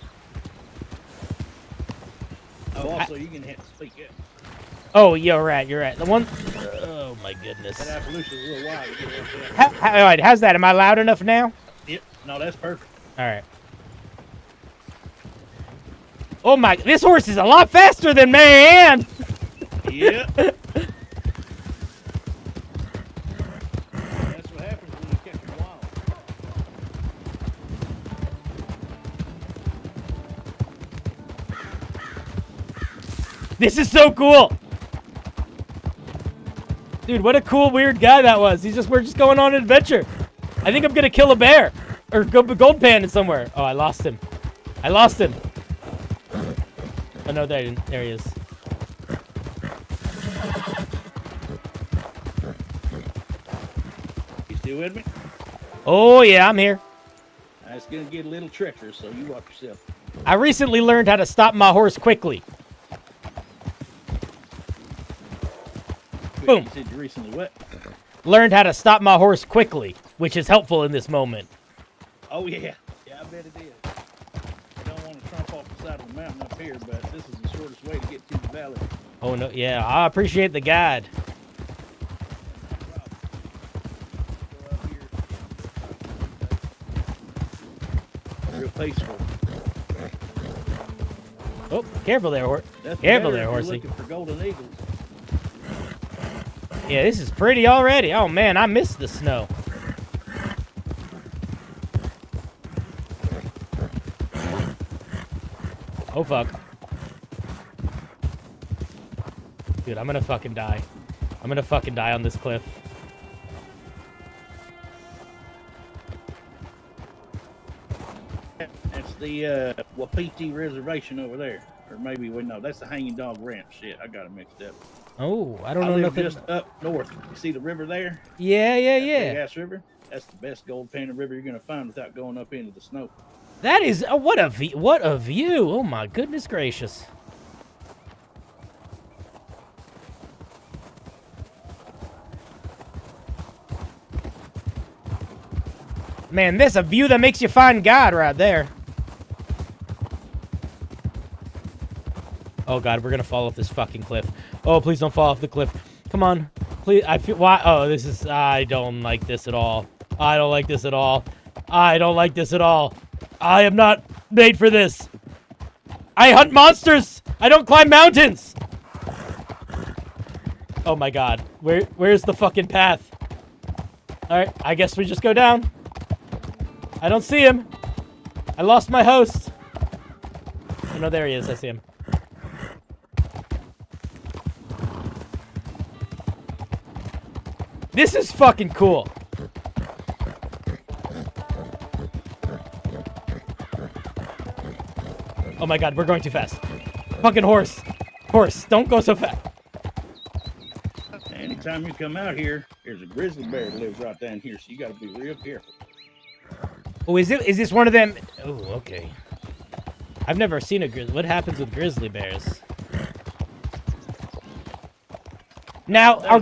Oh, also, you can hit speak up. Oh, you're right. You're right. The one. Oh my goodness. That Appaloosa's a little wide. To get All right, how's that? Am I loud enough now? Yep. No, that's perfect. All right. Oh my! This horse is a lot faster than Mary Ann. Yep. That's what happens when you catch them wild. This is so cool. Dude, what a cool, weird guy that was. We're just going on an adventure. I think I'm gonna kill a bear. Or go gold panda somewhere. Oh, I lost him. I lost him. Oh no, there he is. You still with me? Oh yeah, I'm here. It's gonna get a little treacherous, so you watch yourself. I recently learned how to stop my horse quickly. Wait, Boom. You said you recently what? Learned how to stop my horse quickly, which is helpful in this moment. Oh, yeah. Yeah, I bet it is. I don't want to trump off the side of the mountain up here, but this is the shortest way to get to the valley. Oh, no. Yeah, I appreciate the guide. Go up here. Real peaceful. Oh, careful there, horse. That's Careful better there, if you're horsey. looking for golden eagles. Yeah, this is pretty already. Oh, man, I missed the snow. Oh, fuck. Dude, I'm gonna fucking die. I'm gonna fucking die on this cliff. That's the Wapiti Reservation over there. Or maybe, well, no, that's the Hanging Dog Ranch. Shit, I got it mixed up. Oh, I don't I know live nothing. just up north. You see the river there? Yeah, yeah, Big yeah. ass river. That's the best gold painted river you're gonna find without going up into the snow. That is what a view! Oh my goodness gracious! Man, there's a view that makes you find God right there. Oh God, we're gonna fall off this fucking cliff. Oh, please don't fall off the cliff. Come on, please. I feel why? Oh, this is. I don't like this at all. I don't like this at all. I don't like this at all. I am not made for this. I hunt monsters. I don't climb mountains. Oh my God, where's the fucking path? All right, I guess we just go down. I don't see him. I lost my host. Oh no, there he is. I see him. This is fucking cool. Oh my God, we're going too fast. Fucking horse. Horse, don't go so fast. Anytime you come out here, there's a grizzly bear that lives right down here, so you gotta be real careful. Oh, is this one of them? Oh, okay. I've never seen a grizzly. What happens with grizzly bears? Now, are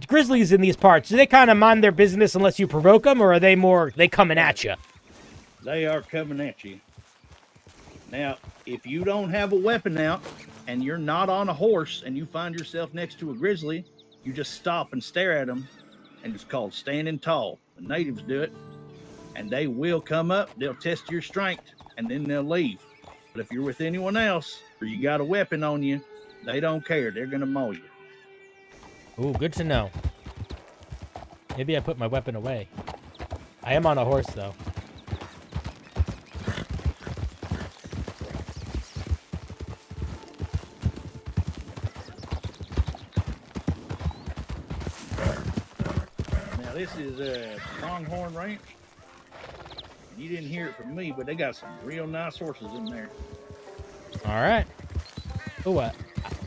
grizzlies in these parts, do they kind of mind their business unless you provoke them, or are they coming at you? They are coming at you. Now, if you don't have a weapon out and you're not on a horse and you find yourself next to a grizzly, you just stop and stare at them, and it's called standing tall. The natives do it, and they will come up, they'll test your strength, and then they'll leave. But if you're with anyone else or you got a weapon on you, they don't care. They're going to maul you. Ooh, good to know. Maybe I put my weapon away. I am on a horse, though. Now, this is a Pronghorn Ranch. You didn't hear it from me, but they got some real nice horses in there. All right. Oh,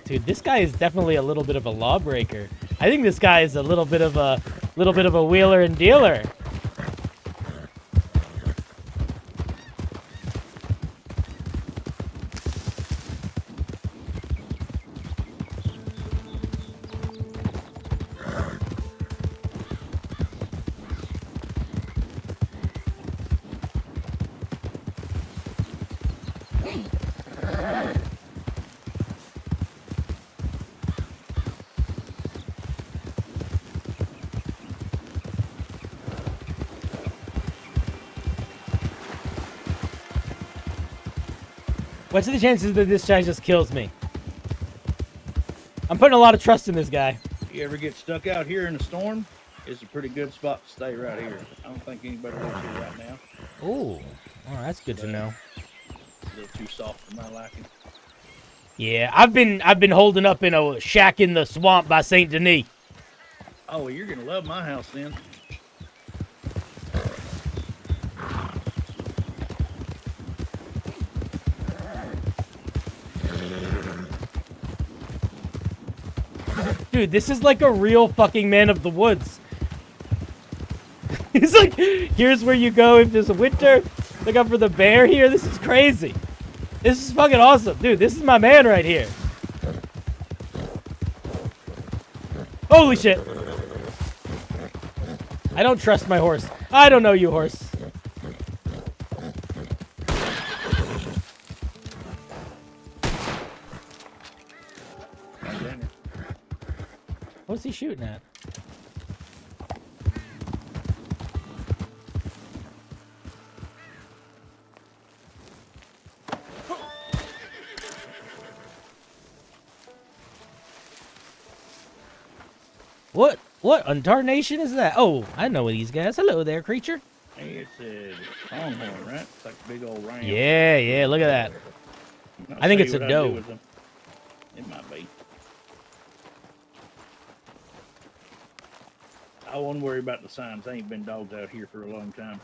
dude, this guy is definitely a little bit of a lawbreaker. I think this guy is a little bit of a wheeler and dealer. What's the chances that this guy just kills me? I'm putting a lot of trust in this guy. You ever get stuck out here in a storm? It's a pretty good spot to stay right here. I don't think anybody lives here right now. Ooh, oh, that's good to know. A little too soft for my liking. Yeah, I've been holding up in a shack in the swamp by Saint Denis. Oh, well, you're gonna love my house then. Dude, this is like a real fucking man of the woods. He's like, here's where you go if there's a winter. Look out for the bear here. This is crazy. This is fucking awesome. Dude, this is my man right here. Holy shit. I don't trust my horse. I don't know you, horse. What's he shooting at? What incarnation is that? Oh, I know these guys. Hello there, creature. Hey, it's a pronghorn, right? It's like a big old ram. Yeah, look at that. I think it's a doe. It might be. I wouldn't worry about the signs. There ain't been dogs out here for a long time.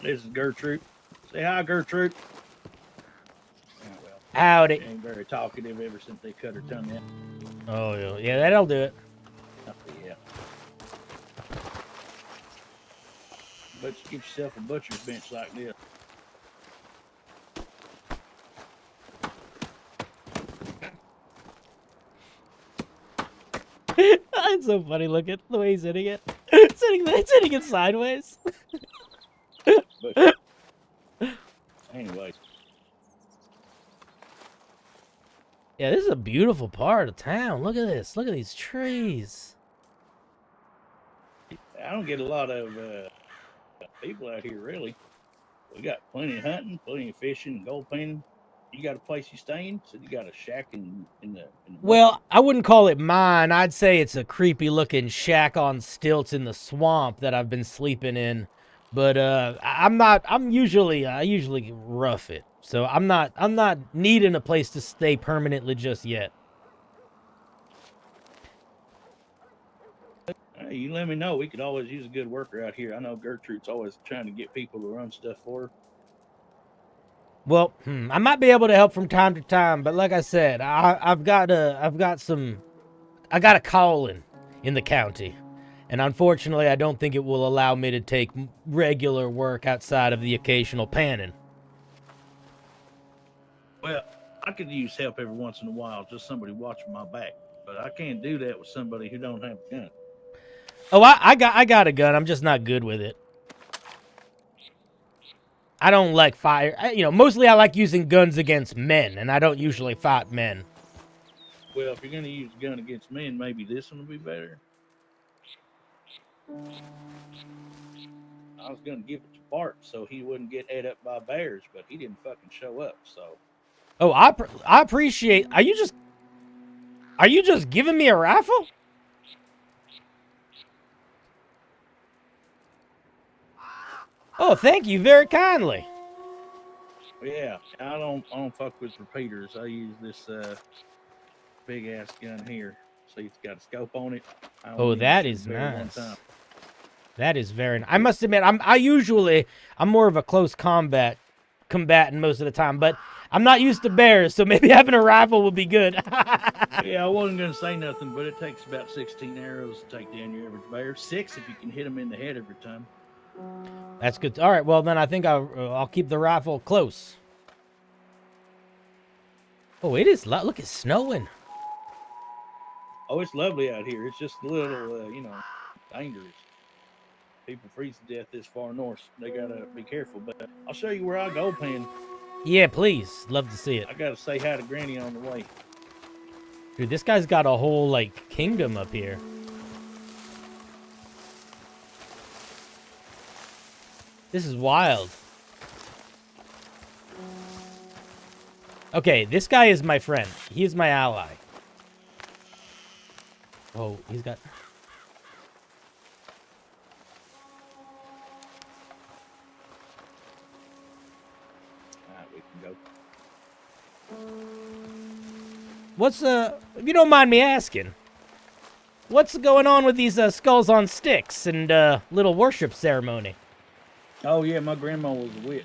This is Gertrude. Say hi, Gertrude. Oh, well, Howdy. she ain't very talkative ever since they cut her tongue out. Oh, yeah, that'll do it. Oh, yeah. But you get yourself a butcher's bench like this. It's so funny looking the way he's hitting it. Sitting it sideways. But anyway. Yeah, this is a beautiful part of town. Look at this. Look at these trees. I don't get a lot of people out here, really. We got plenty of hunting, plenty of fishing, and gold painting. You got a place you stay in? So you got a shack in the Well, I wouldn't call it mine. I'd say it's a creepy looking shack on stilts in the swamp that I've been sleeping in. But I usually rough it. So I'm not needing a place to stay permanently just yet. Hey, you let me know. We could always use a good worker out here. I know Gertrude's always trying to get people to run stuff for her. Well, I might be able to help from time to time, but like I said, I've got a calling in the county, and unfortunately, I don't think it will allow me to take regular work outside of the occasional panning. Well, I could use help every once in a while, just somebody watching my back, but I can't do that with somebody who don't have a gun. Oh, I got a gun. I'm just not good with it. I don't like fire. Mostly I like using guns against men, and I don't usually fight men. Well, if you're going to use a gun against men, maybe this one will be better. I was going to give it to Bart so he wouldn't get ate up by bears, but he didn't fucking show up, so. Oh, I appreciate. Are you just giving me a rifle? Oh, thank you very kindly. Yeah, I don't fuck with repeaters. I use this big ass gun here. See, it's got a scope on it. Oh, that is nice. That is very nice. I must admit, I'm more of a close combatant most of the time, but I'm not used to bears, so maybe having a rifle would be good. Yeah, I wasn't going to say nothing, but it takes about 16 arrows to take down your average bear. 6 if you can hit them in the head every time. That's good. All right, well, then I think I'll keep the rifle close. Oh, it is. Look, it's snowing. Oh, it's lovely out here. It's just a little, dangerous. People freeze to death this far north. They got to be careful. But I'll show you where I go, Pan. Yeah, please. Love to see it. I got to say hi to Granny on the way. Dude, this guy's got a whole, kingdom up here. This is wild. Okay, this guy is my friend. He is my ally. Oh, he's got... Alright, we can go. What's, if you don't mind me asking, what's going on with these skulls on sticks and little worship ceremony? Oh, yeah, my grandma was a witch.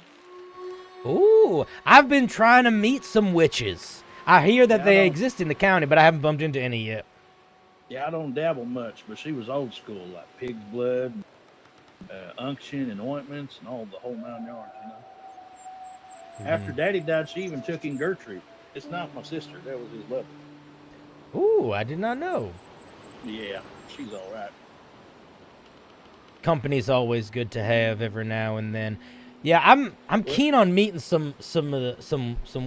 Ooh, I've been trying to meet some witches. I hear that they exist in the county, but I haven't bumped into any yet. Yeah, I don't dabble much, but she was old school, like pig's blood, unction and ointments and all the whole 9 yards, you know. After Daddy died, she even took in Gertrude. It's not my sister. That was his lover. Ooh, I did not know. Yeah, she's all right. Company's always good to have every now and then. Yeah, I'm keen on meeting some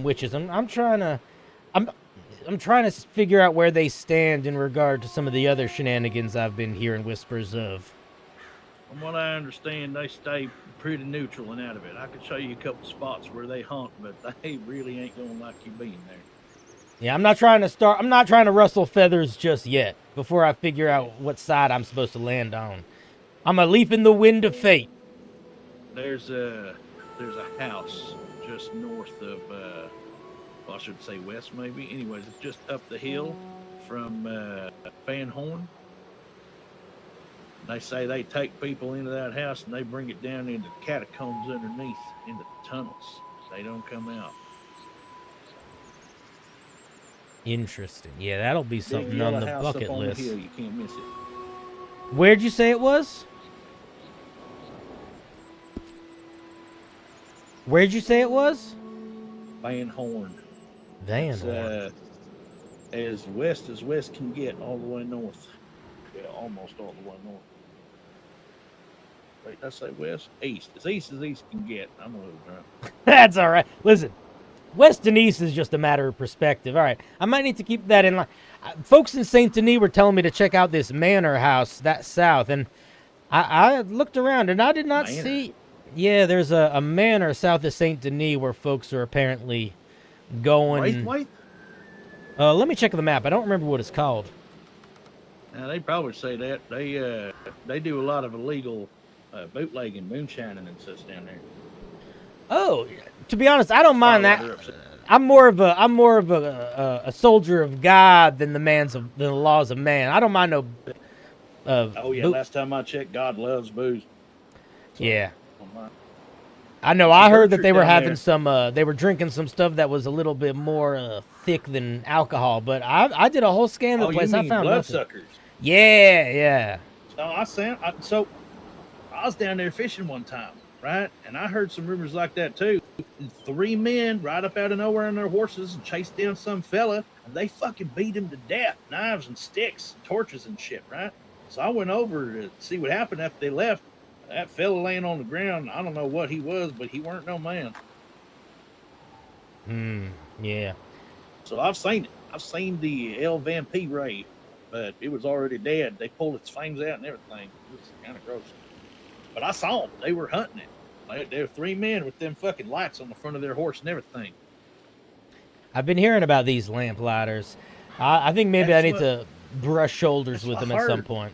witches. I'm trying to figure out where they stand in regard to some of the other shenanigans I've been hearing whispers of. From what I understand, they stay pretty neutral and out of it. I could show you a couple spots where they hunt, but they really ain't gonna like you being there. Yeah, I'm not trying to rustle feathers just yet before I figure out what side I'm supposed to land on. I'm a leap in the wind of fate. There's a house just north of well, I should say west maybe. Anyways, it's just up the hill from Van Horn. They say they take people into that house and they bring it down into the catacombs underneath, into the tunnels. They don't come out. Interesting. Yeah, that'll be something Big on yellow the house bucket up on list. the hill, you can't miss it. Where'd you say it was? Where'd you say it was? Van Horn. Van It's, Horn. as west can get, all the way north. Yeah, almost all the way north. Wait, did I say west? East. As east can get. I'm a little drunk. That's all right. Listen, west and east is just a matter of perspective. All right, I might need to keep that in line. Folks in Saint Denis were telling me to check out this manor house that's south, and I looked around and I did not see. Yeah, there's a manor south of Saint Denis where folks are apparently going. Braithwaite? Let me check the map. I don't remember what it's called. Now they probably say that they do a lot of illegal bootlegging, moonshining, and such down there. Oh, to be honest, I don't mind that. I'm more of a soldier of God than the laws of man. I don't mind no. Oh yeah, last time I checked, God loves booze. So, yeah. I know. I heard that they were having they were drinking some stuff that was a little bit more thick than alcohol. But I did a whole scan of the place. You mean I found bloodsuckers. Yeah, yeah. So I was down there fishing one time, right? And I heard some rumors like that too. 3 men ride up out of nowhere on their horses and chase down some fella, and they fucking beat him to death, knives and sticks, torches and shit, right? So I went over to see what happened after they left. That fella laying on the ground, I don't know what he was, but he weren't no man. Yeah. So I've seen it. I've seen the El Vampire Ray, but it was already dead. They pulled its fangs out and everything. It was kind of gross. But I saw them. They were hunting it. There were 3 men with them fucking lights on the front of their horse and everything. I've been hearing about these lamplighters. I think maybe I need to brush shoulders with them at some point.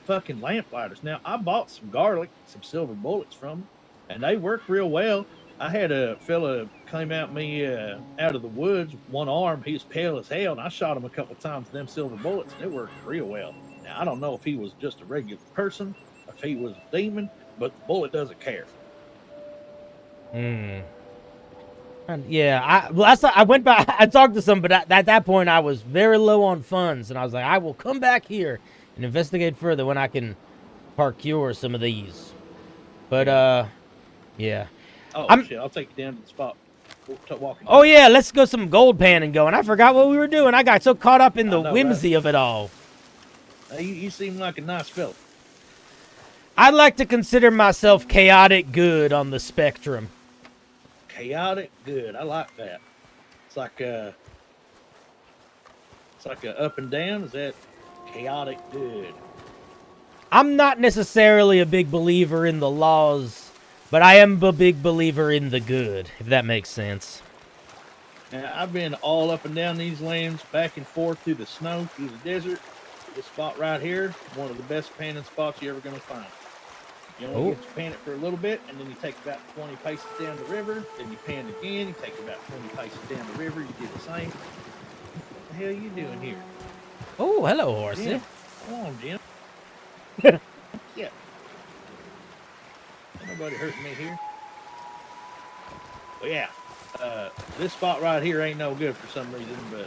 Fucking lamplighters. Now, I bought some garlic, some silver bullets from them, and they work real well. I had a fella came at me out of the woods with one arm. He was pale as hell, and I shot him a couple times with them silver bullets, and it worked real well. Now, I don't know if he was just a regular person, or if he was a demon, but the bullet doesn't care. Yeah, last time I went by, I talked to somebody, but at that point I was very low on funds, and I was like, I will come back here and investigate further when I can procure some of these. But yeah. Oh shit! I'll take you down to the spot. Walking. Oh yeah, let's go some gold panning going. I forgot what we were doing. I got so caught up in the whimsy of it all. You seem like a nice fella. I'd like to consider myself chaotic good on the spectrum. Chaotic good. I like that. It's like a up and down. Is that chaotic good? I'm not necessarily a big believer in the laws, but I am a big believer in the good, if that makes sense. Now, I've been all up and down these lands, back and forth through the snow, through the desert. This spot right here, one of the best panning spots you're ever going to find. You only get to pan it for a little bit, and then you take about 20 paces down the river. Then you pan again. You take about 20 paces down the river. You do the same. What the hell are you doing here? Oh, hello, horsey. Jim. Come on, Jim. Yeah. Ain't nobody hurting me here. But yeah, this spot right here ain't no good for some reason. But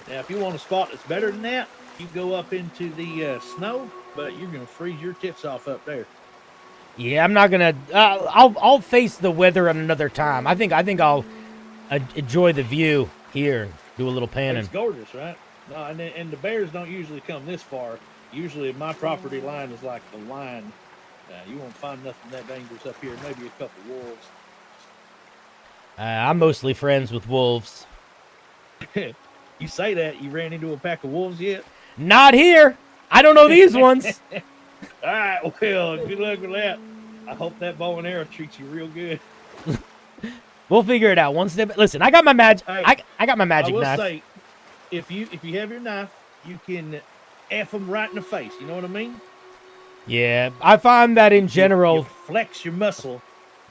now, if you want a spot that's better than that, you go up into the snow, but you're gonna freeze your tits off up there. Yeah, I'm not gonna. I'll face the weather at another time. I think I'll enjoy the view here. Do a little panning. It's gorgeous, right? No, and the bears don't usually come this far. Usually, my property line is like the line. You won't find nothing that dangerous up here. Maybe a couple wolves. I'm mostly friends with wolves. You say that. You ran into a pack of wolves yet? Not here. I don't know these ones. All right. Well, good luck with that. I hope that bow and arrow treats you real good. We'll figure it out one step. Listen, I got my magic. Hey, I got my magic I will knife. say, if you have your knife, you can F them right in the face. You know what I mean? Yeah, I find that in general. You flex your muscle.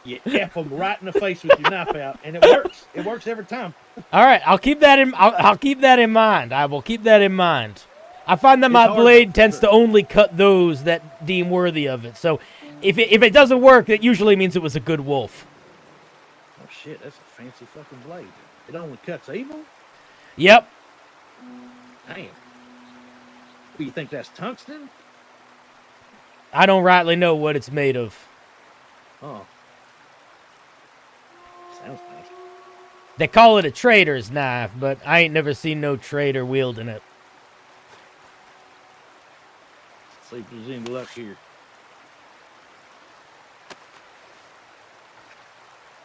You F them right in the face with your knife out, and it works. It works every time. All right, I'll keep that in. I'll keep that in mind. I will keep that in mind. I find that my blade tends to only cut those that deem worthy of it. So, if it doesn't work, that usually means it was a good wolf. Oh shit, that's a fancy fucking blade. It only cuts evil? Yep. Damn. Do you think that's tungsten? I don't rightly know what it's made of. Oh. Sounds nice. They call it a trader's knife, but I ain't never seen no trader wielding it. Let's see if there's any luck here.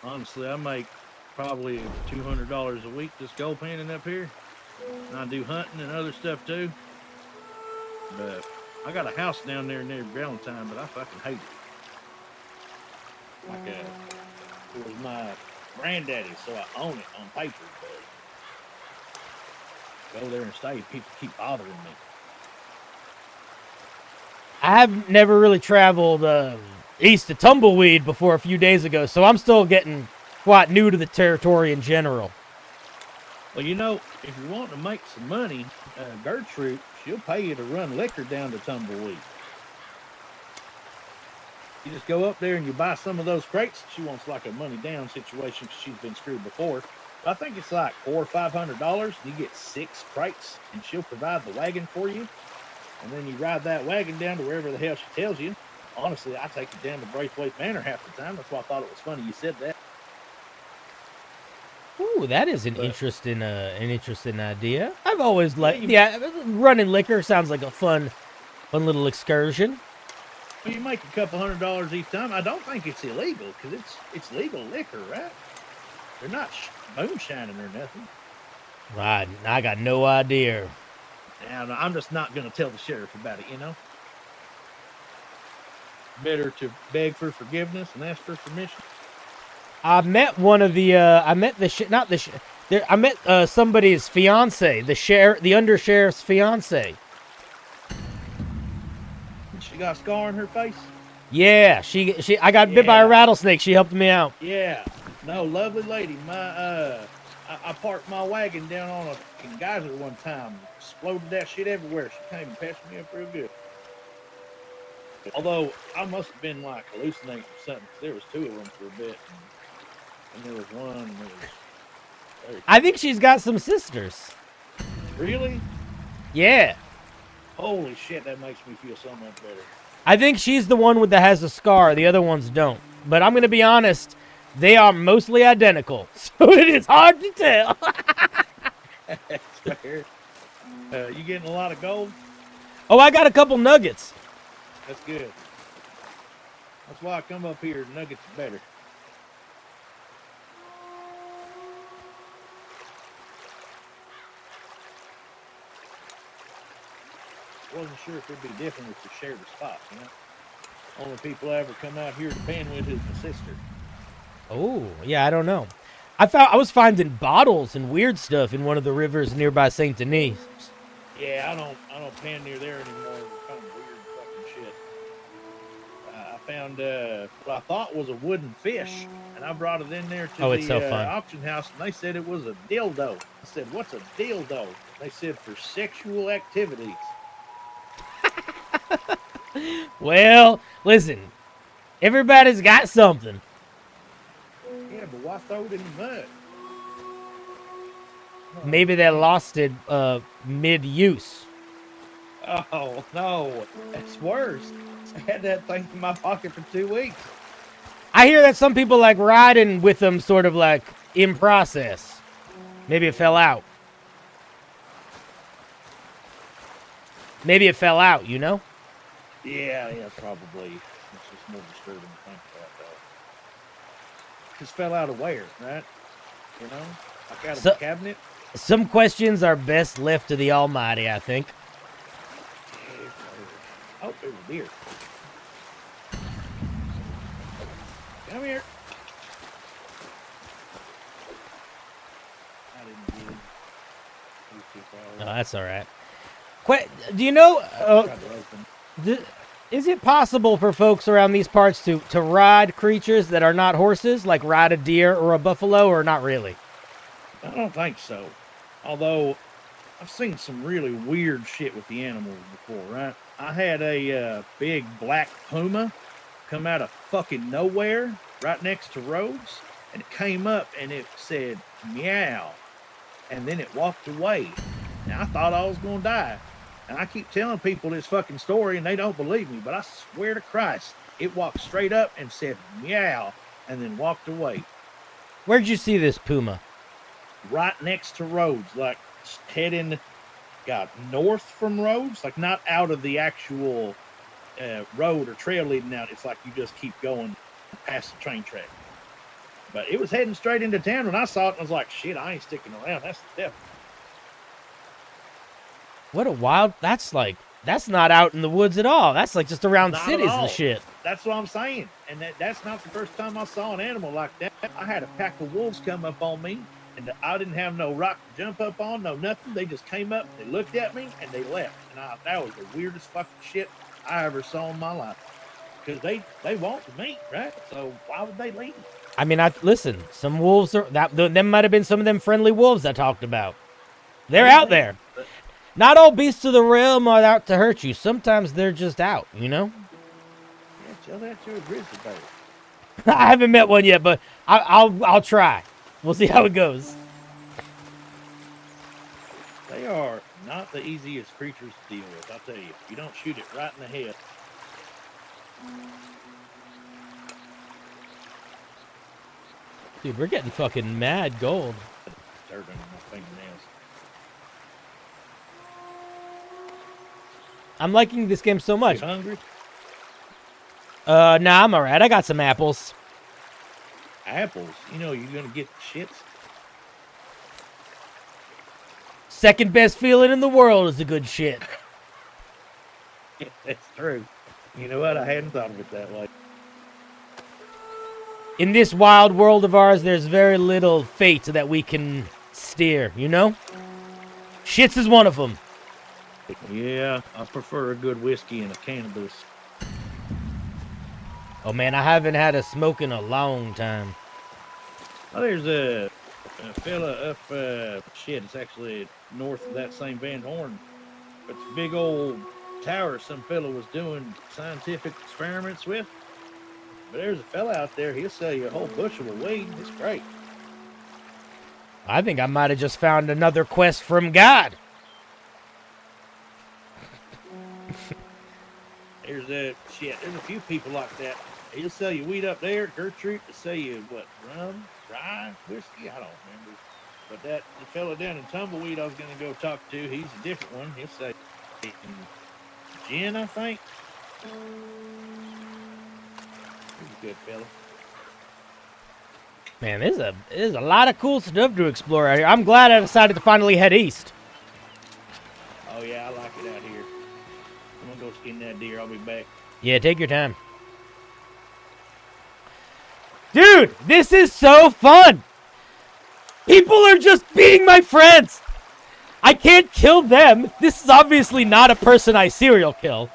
Honestly, I make probably $200 a week just gold panning up here. And I do hunting and other stuff too. But I got a house down there near Valentine, but I fucking hate it. Like it was my granddaddy's, so I own it on paper. But go there and stay. People keep bothering me. I have never really traveled east of Tumbleweed before a few days ago, so I'm still getting quite new to the territory in general. Well, you know, if you want to make some money, Gertrude, she'll pay you to run liquor down to Tumbleweed. You just go up there and you buy some of those crates. She wants like a money down situation because she's been screwed before. But I think it's like $400 or $500. You get 6 crates, and she'll provide the wagon for you. And then you ride that wagon down to wherever the hell she tells you. Honestly, I take it down to Braithwaite Manor half the time. That's why I thought it was funny you said that. Ooh, that is an interesting idea. I've always liked, running liquor sounds like a fun little excursion. Well, you make a couple $100 each time. I don't think it's illegal because it's legal liquor, right? They're not moonshining or nothing. Right, I got no idea. And I'm just not going to tell the sheriff about it, you know? Better to beg for forgiveness and ask for permission. I met one of the, I met somebody's fiance, the undersheriff's fiance. She got a scar on her face? Yeah, I got bit by a rattlesnake. She helped me out. Yeah. No, lovely lady. I parked my wagon down on a geyser one time. Exploded that shit everywhere. She came and patched me up real good. Although, I must have been like hallucinating or something. There was 2 of them for a bit. And there was one that was... I think she's got some sisters. Really? Yeah. Holy shit, that makes me feel so much better. I think she's the one that has a scar. The other ones don't. But I'm going to be honest. They are mostly identical. So it is hard to tell. That's fair. You getting a lot of gold? Oh, I got a couple nuggets. That's good. That's why I come up here. Nuggets are better. Wasn't sure if it'd be different if we shared a spot, you know? Only people I ever come out here to pan with is my sister. Oh, yeah, I don't know. I was finding bottles and weird stuff in one of the rivers nearby Saint Denis. Yeah, I don't pan near there anymore. We're kind of weird fucking shit. I found what I thought was a wooden fish, and I brought it in there to the auction house, and they said it was a dildo. I said, "What's a dildo?" They said for sexual activities. Well, listen, everybody's got something. Yeah, but why throw it in the mud? Maybe they lost it mid-use. Oh no, it's worse. I had that thing in my pocket for 2 weeks. I hear that some people like riding with them sort of like in process. Maybe it fell out. Maybe it fell out, you know? Yeah, probably. It's just more disturbing to think about, though. Just fell out of where, right? You know? Like out of the cabinet? Some questions are best left to the Almighty, I think. Oh, there's a deer. Come here. I didn't get him. He was too far away. Oh, that's all right. Do you know, Tried to open. is it possible for folks around these parts to ride creatures that are not horses, like ride a deer or a buffalo, or not really? I don't think so. Although, I've seen some really weird shit with the animals before, right? I had a big black puma come out of fucking nowhere right next to roads, and it came up and it said, meow, and then it walked away. And I thought I was going to die. And I keep telling people this fucking story, and they don't believe me, but I swear to Christ, it walked straight up and said, meow, and then walked away. Where'd you see this puma? Right next to roads, like heading, north from roads, like not out of the actual road or trail leading out. It's like you just keep going past the train track. But it was heading straight into town when I saw it, and I was like, shit, I ain't sticking around. That's the devil. What a wild... That's not out in the woods at all. That's like just around Not cities at all. and shit. That's what I'm saying. And that's not the first time I saw an animal like that. I had a pack of wolves come up on me, and I didn't have no rock to jump up on, no nothing. They just came up, they looked at me, and they left. And that was the weirdest fucking shit I ever saw in my life. Because they want the meat, right? So why would they leave? I mean, listen, some wolves are... Them might have been some of them friendly wolves I talked about. They're out there. Not all beasts of the realm are out to hurt you. Sometimes they're just out, you know? Yeah, tell that to a grizzly bear. I haven't met one yet, but I'll try. We'll see how it goes. They are not the easiest creatures to deal with, I'll tell you. You don't shoot it right in the head. Dude, we're getting fucking mad gold. Dirt under my fingernails. I'm liking this game so much. You hungry? Nah, I'm alright. I got some apples. Apples? You know you're gonna get the shits. Second best feeling in the world is a good shit. That's true. You know what? I hadn't thought of it that way. In this wild world of ours, there's very little fate that we can steer, you know? Shits is one of them. Yeah, I prefer a good whiskey and a cannabis. Oh man, I haven't had a smoke in a long time. Oh, there's a fella up, it's actually north of that same Van Horn. It's a big old tower some fella was doing scientific experiments with. But there's a fella out there, he'll sell you a whole bushel of weed. It's great. I think I might have just found another quest from God. There's a few people like that. He'll sell you weed up there. Gertrude will sell you rum, rye, whiskey. I don't remember. But the fella down in Tumbleweed I was gonna go talk to, he's a different one. He'll say gin, I think. He's a good fella. Man, there's a lot of cool stuff to explore out here. I'm glad I decided to finally head east. Oh yeah, I like it out here. I'm gonna go skin that deer. I'll be back. Yeah, take your time. Dude, this is so fun! People are just being my friends! I can't kill them! This is obviously not a person I serial kill.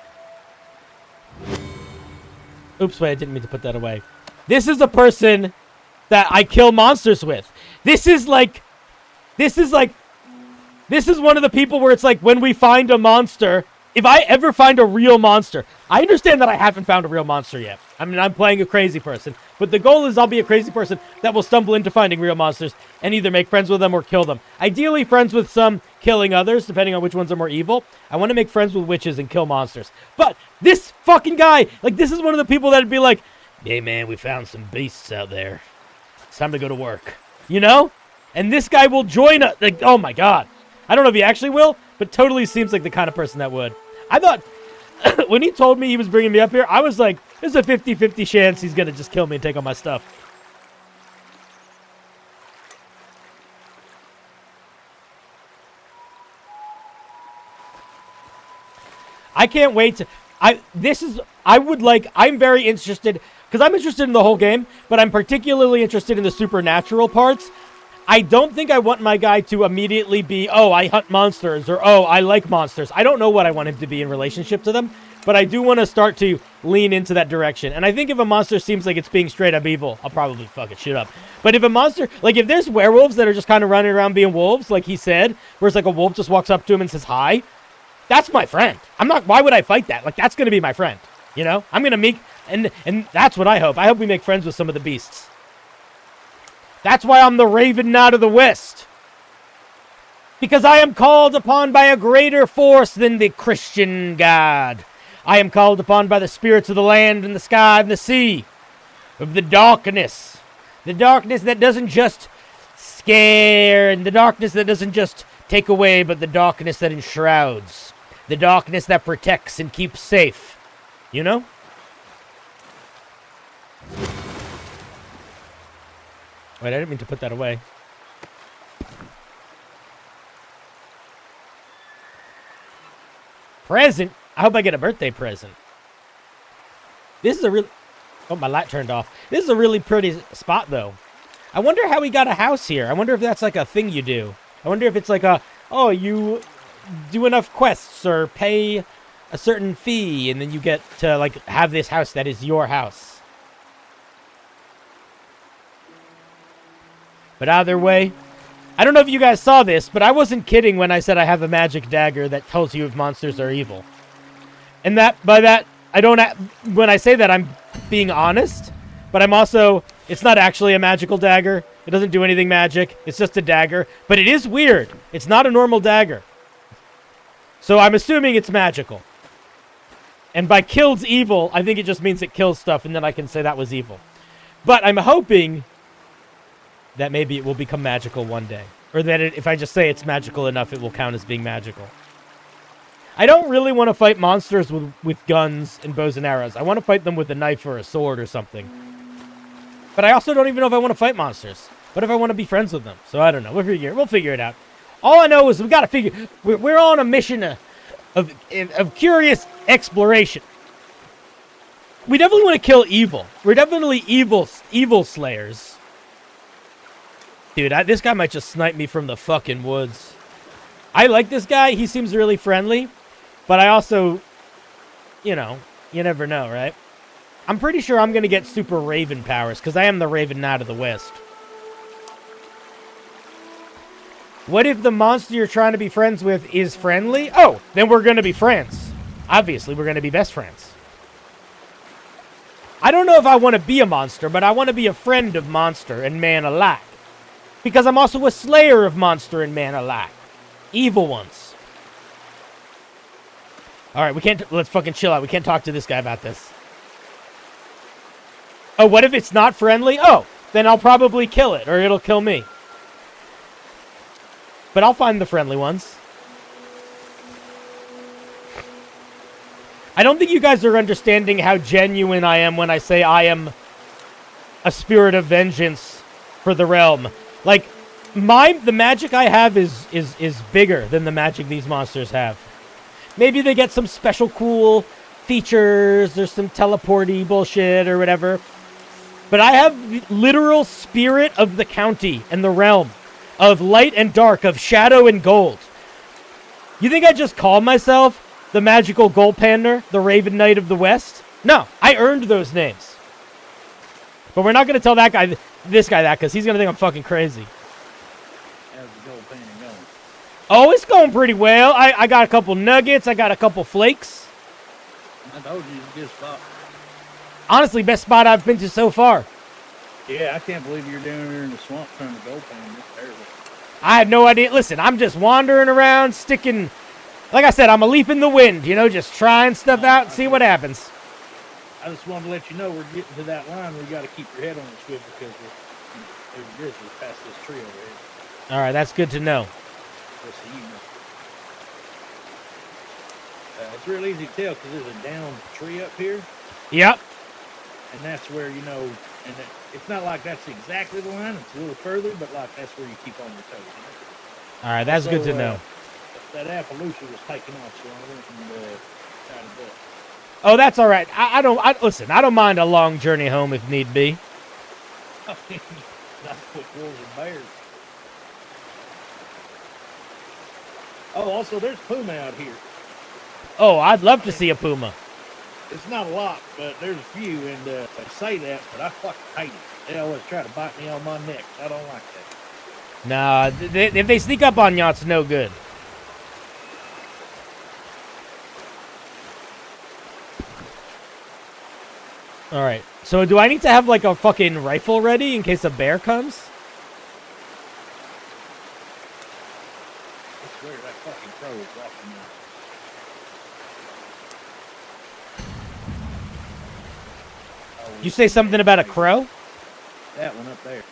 Oops, wait, I didn't mean to put that away. This is a person that I kill monsters with. This is one of the people where it's like when we find a monster, if I ever find a real monster, I understand that I haven't found a real monster yet. I mean, I'm playing a crazy person, But the goal is I'll be a crazy person that will stumble into finding real monsters and either make friends with them or kill them. Ideally friends with some, killing others, depending on which ones are more evil. I want to make friends with witches and kill monsters. But this fucking guy, like, this is one of the people that'd be like, hey man, we found some beasts out there. It's time to go to work. You know? And this guy will join us. Like, oh my god. I don't know if he actually will, but totally seems like the kind of person that would. I thought, when he told me he was bringing me up here, I was like, there's a 50-50 chance he's going to just kill me and take all my stuff. I can't wait to... I'm very interested, because I'm interested in the whole game, but I'm particularly interested in the supernatural parts. I don't think I want my guy to immediately be, oh, I hunt monsters, or oh, I like monsters. I don't know what I want him to be in relationship to them, but I do want to start to lean into that direction. And I think if a monster seems like it's being straight up evil, I'll probably fuck it shit up. But if a monster, like if there's werewolves that are just kind of running around being wolves, like he said, where it's like a wolf just walks up to him and says hi, that's my friend. Why would I fight that? Like, that's going to be my friend, you know? I'm going to make, and that's what I hope. I hope we make friends with some of the beasts. That's why I'm the Raven Knight of the West. Because I am called upon by a greater force than the Christian God. I am called upon by the spirits of the land and the sky and the sea. Of the darkness. The darkness that doesn't just scare, and the darkness that doesn't just take away, but the darkness that enshrouds. The darkness that protects and keeps safe. You know? Wait, I didn't mean to put that away. Present? I hope I get a birthday present. This is a real... Oh, my light turned off. This is a really pretty spot, though. I wonder how he got a house here. I wonder if that's like a thing you do. I wonder if it's like a... Oh, you do enough quests or pay a certain fee, and then you get to, like, have this house that is your house. But either way, I don't know if you guys saw this, but I wasn't kidding when I said I have a magic dagger that tells you if monsters are evil. And by that, when I say that, I'm being honest, but I'm also, it's not actually a magical dagger. It doesn't do anything magic. It's just a dagger, but it is weird. It's not a normal dagger. So I'm assuming it's magical. And by kills evil, I think it just means it kills stuff, and then I can say that was evil. But I'm hoping that maybe it will become magical one day. Or that if I just say it's magical enough, it will count as being magical. I don't really want to fight monsters with guns and bows and arrows. I want to fight them with a knife or a sword or something. But I also don't even know if I want to fight monsters. What if I want to be friends with them? So I don't know. We'll figure it out. All I know is we got to figure... We're on a mission of curious exploration. We definitely want to kill evil. We're definitely evil slayers. Dude, this guy might just snipe me from the fucking woods. I like this guy. He seems really friendly. But I also, you know, you never know, right? I'm pretty sure I'm going to get super Raven powers, because I am the Raven Knight of the West. What if the monster you're trying to be friends with is friendly? Oh, then we're going to be friends. Obviously, we're going to be best friends. I don't know if I want to be a monster, but I want to be a friend of monster and man alike. Because I'm also a slayer of monster and man alike. Evil ones. Alright, let's fucking chill out. We can't talk to this guy about this. Oh, what if it's not friendly? Oh, then I'll probably kill it, or it'll kill me. But I'll find the friendly ones. I don't think you guys are understanding how genuine I am when I say I am a spirit of vengeance for the realm. Like, the magic I have is bigger than the magic these monsters have. Maybe they get some special cool features or some teleporty bullshit or whatever. But I have the literal spirit of the county and the realm. Of light and dark, of shadow and gold. You think I just call myself the magical gold pander, the Raven Knight of the West? No, I earned those names. But we're not going to tell this guy that, because he's going to think I'm fucking crazy. How's the gold painting going? Oh, it's going pretty well. I got a couple nuggets. I got a couple flakes. I told you it's a good spot. Honestly, best spot I've been to so far. Yeah, I can't believe you're down there in the swamp trying to go pan. That's terrible. I had no idea. Listen, I'm just wandering around, sticking. Like I said, I'm a leaf in the wind. You know, just trying stuff out and see what happens. I just wanted to let you know we're getting to that line. We got to keep your head on the swivel because there's grizzlies past this tree over here. All right, that's good to know. Just so you know. It's real easy to tell because there's a down tree up here. Yep. And that's where, you know, and it's not like that's exactly the line. It's a little further, but like that's where you keep on your toes. You know? All right, that's good to know. That Appaloosa was taking off, so I went and tried to duck. Oh, that's all right. I don't mind a long journey home if need be. Not with wolves and bears. Oh, also, there's puma out here. Oh, I'd love to see a puma. It's not a lot, but there's a few, and I say that, but I fucking hate it. They always try to bite me on my neck. I don't like that. Nah, if they sneak up on you, it's no good. All right. So do I need to have like a fucking rifle ready in case a bear comes? I swear that fucking crow is walking now. You say something about a crow? That one up there.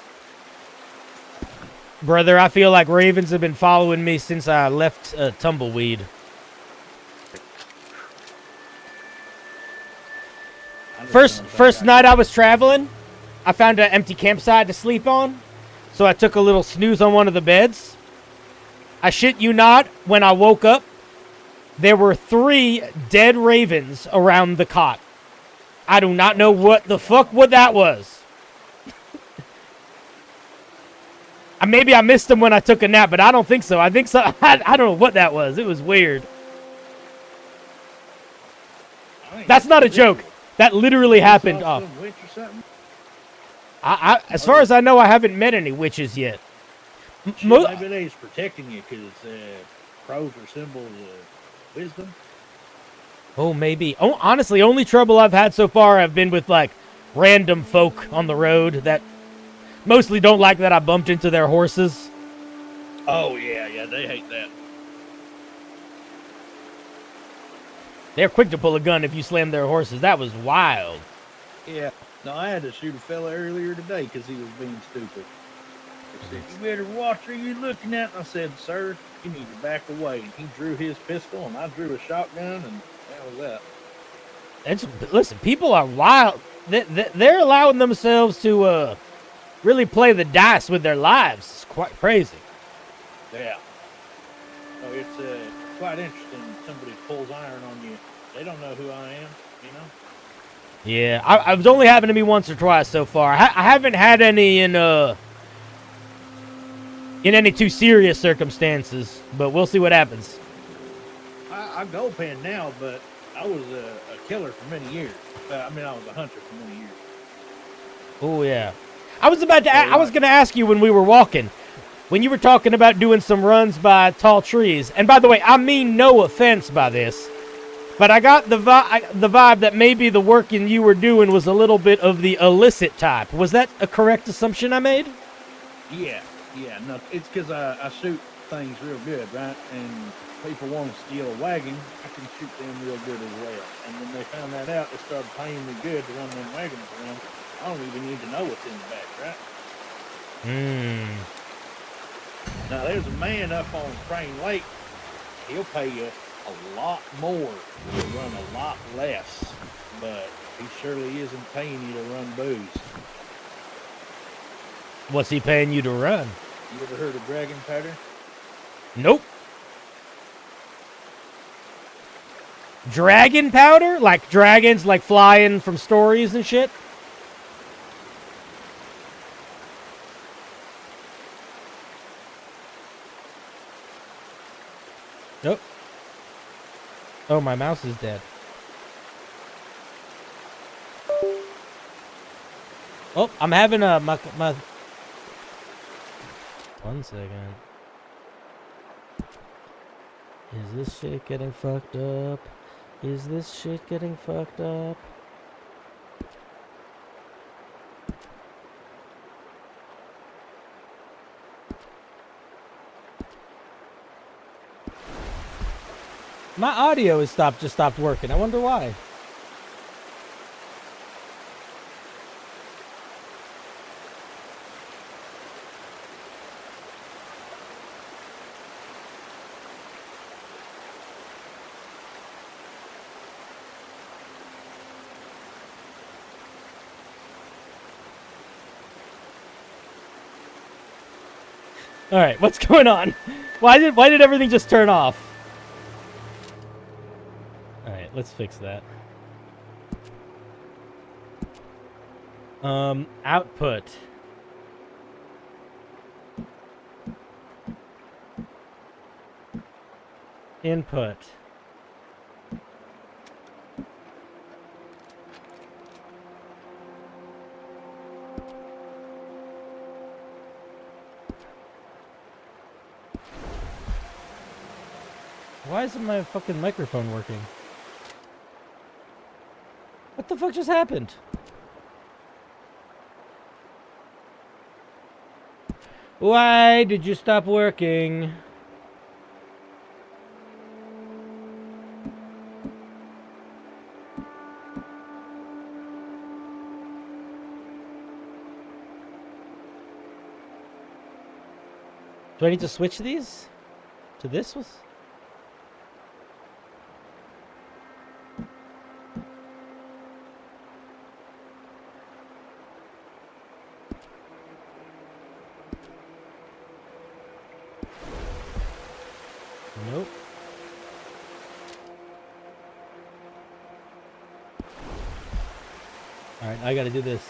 Brother, I feel like ravens have been following me since I left Tumbleweed. First night I was traveling, I found an empty campsite to sleep on, so I took a little snooze on one of the beds. I shit you not, when I woke up, there were 3 dead ravens around the cot. I do not know what the fuck what that was. Maybe I missed them when I took a nap, but I don't think so. I think so. I don't know what that was. It was weird. That's not a joke. That literally happened. Some witch or something? As far as I know, I haven't met any witches yet. Maybe they's protecting you because crows are symbols of wisdom. Oh, maybe. Oh, honestly, only trouble I've had so far have been with, like, random folk on the road that mostly don't like that I bumped into their horses. Oh, yeah, they hate that. They're quick to pull a gun if you slam their horses. That was wild. Yeah. No, I had to shoot a fella earlier today because he was being stupid. He said, "You better watch who you're looking at." And I said, "Sir, you need to back away." And he drew his pistol, and I drew a shotgun, and that was that. Listen, people are wild. They're allowing themselves to really play the dice with their lives. It's quite crazy. Yeah. So it's quite interesting when somebody pulls iron on you. They don't know who I am, you know? Yeah, I was only happened to me once or twice so far. I haven't had any in any too serious circumstances, but we'll see what happens. I go pen now, but I was a killer for many years. I was a hunter for many years. Oh yeah, I was going to ask you when we were walking, when you were talking about doing some runs by tall trees. And by the way, I mean no offense by this, but I got the vibe that maybe the working you were doing was a little bit of the illicit type. Was that a correct assumption I made? Yeah. No, it's because I shoot things real good, right? And people want to steal a wagon, I can shoot them real good as well. And when they found that out, they started paying me good to run them wagons around. I don't even need to know what's in the back, right? Now, there's a man up on Crane Lake. He'll pay you a lot more to run a lot less, but he surely isn't paying you to run booze. What's he paying you to run? You ever heard of dragon powder? Nope. Dragon powder? Like dragons like flying from stories and shit? Nope. Oh, my mouse is dead. Oh, I'm having my 1 second. Is this shit getting fucked up? Is this shit getting fucked up? My audio is just stopped working. I wonder why. All right, what's going on? Why did everything just turn off? All right, let's fix that. Output. Input. Why isn't my fucking microphone working? What the fuck just happened? Why did you stop working? Do I need to switch these to this? Nope. All right, I gotta do this.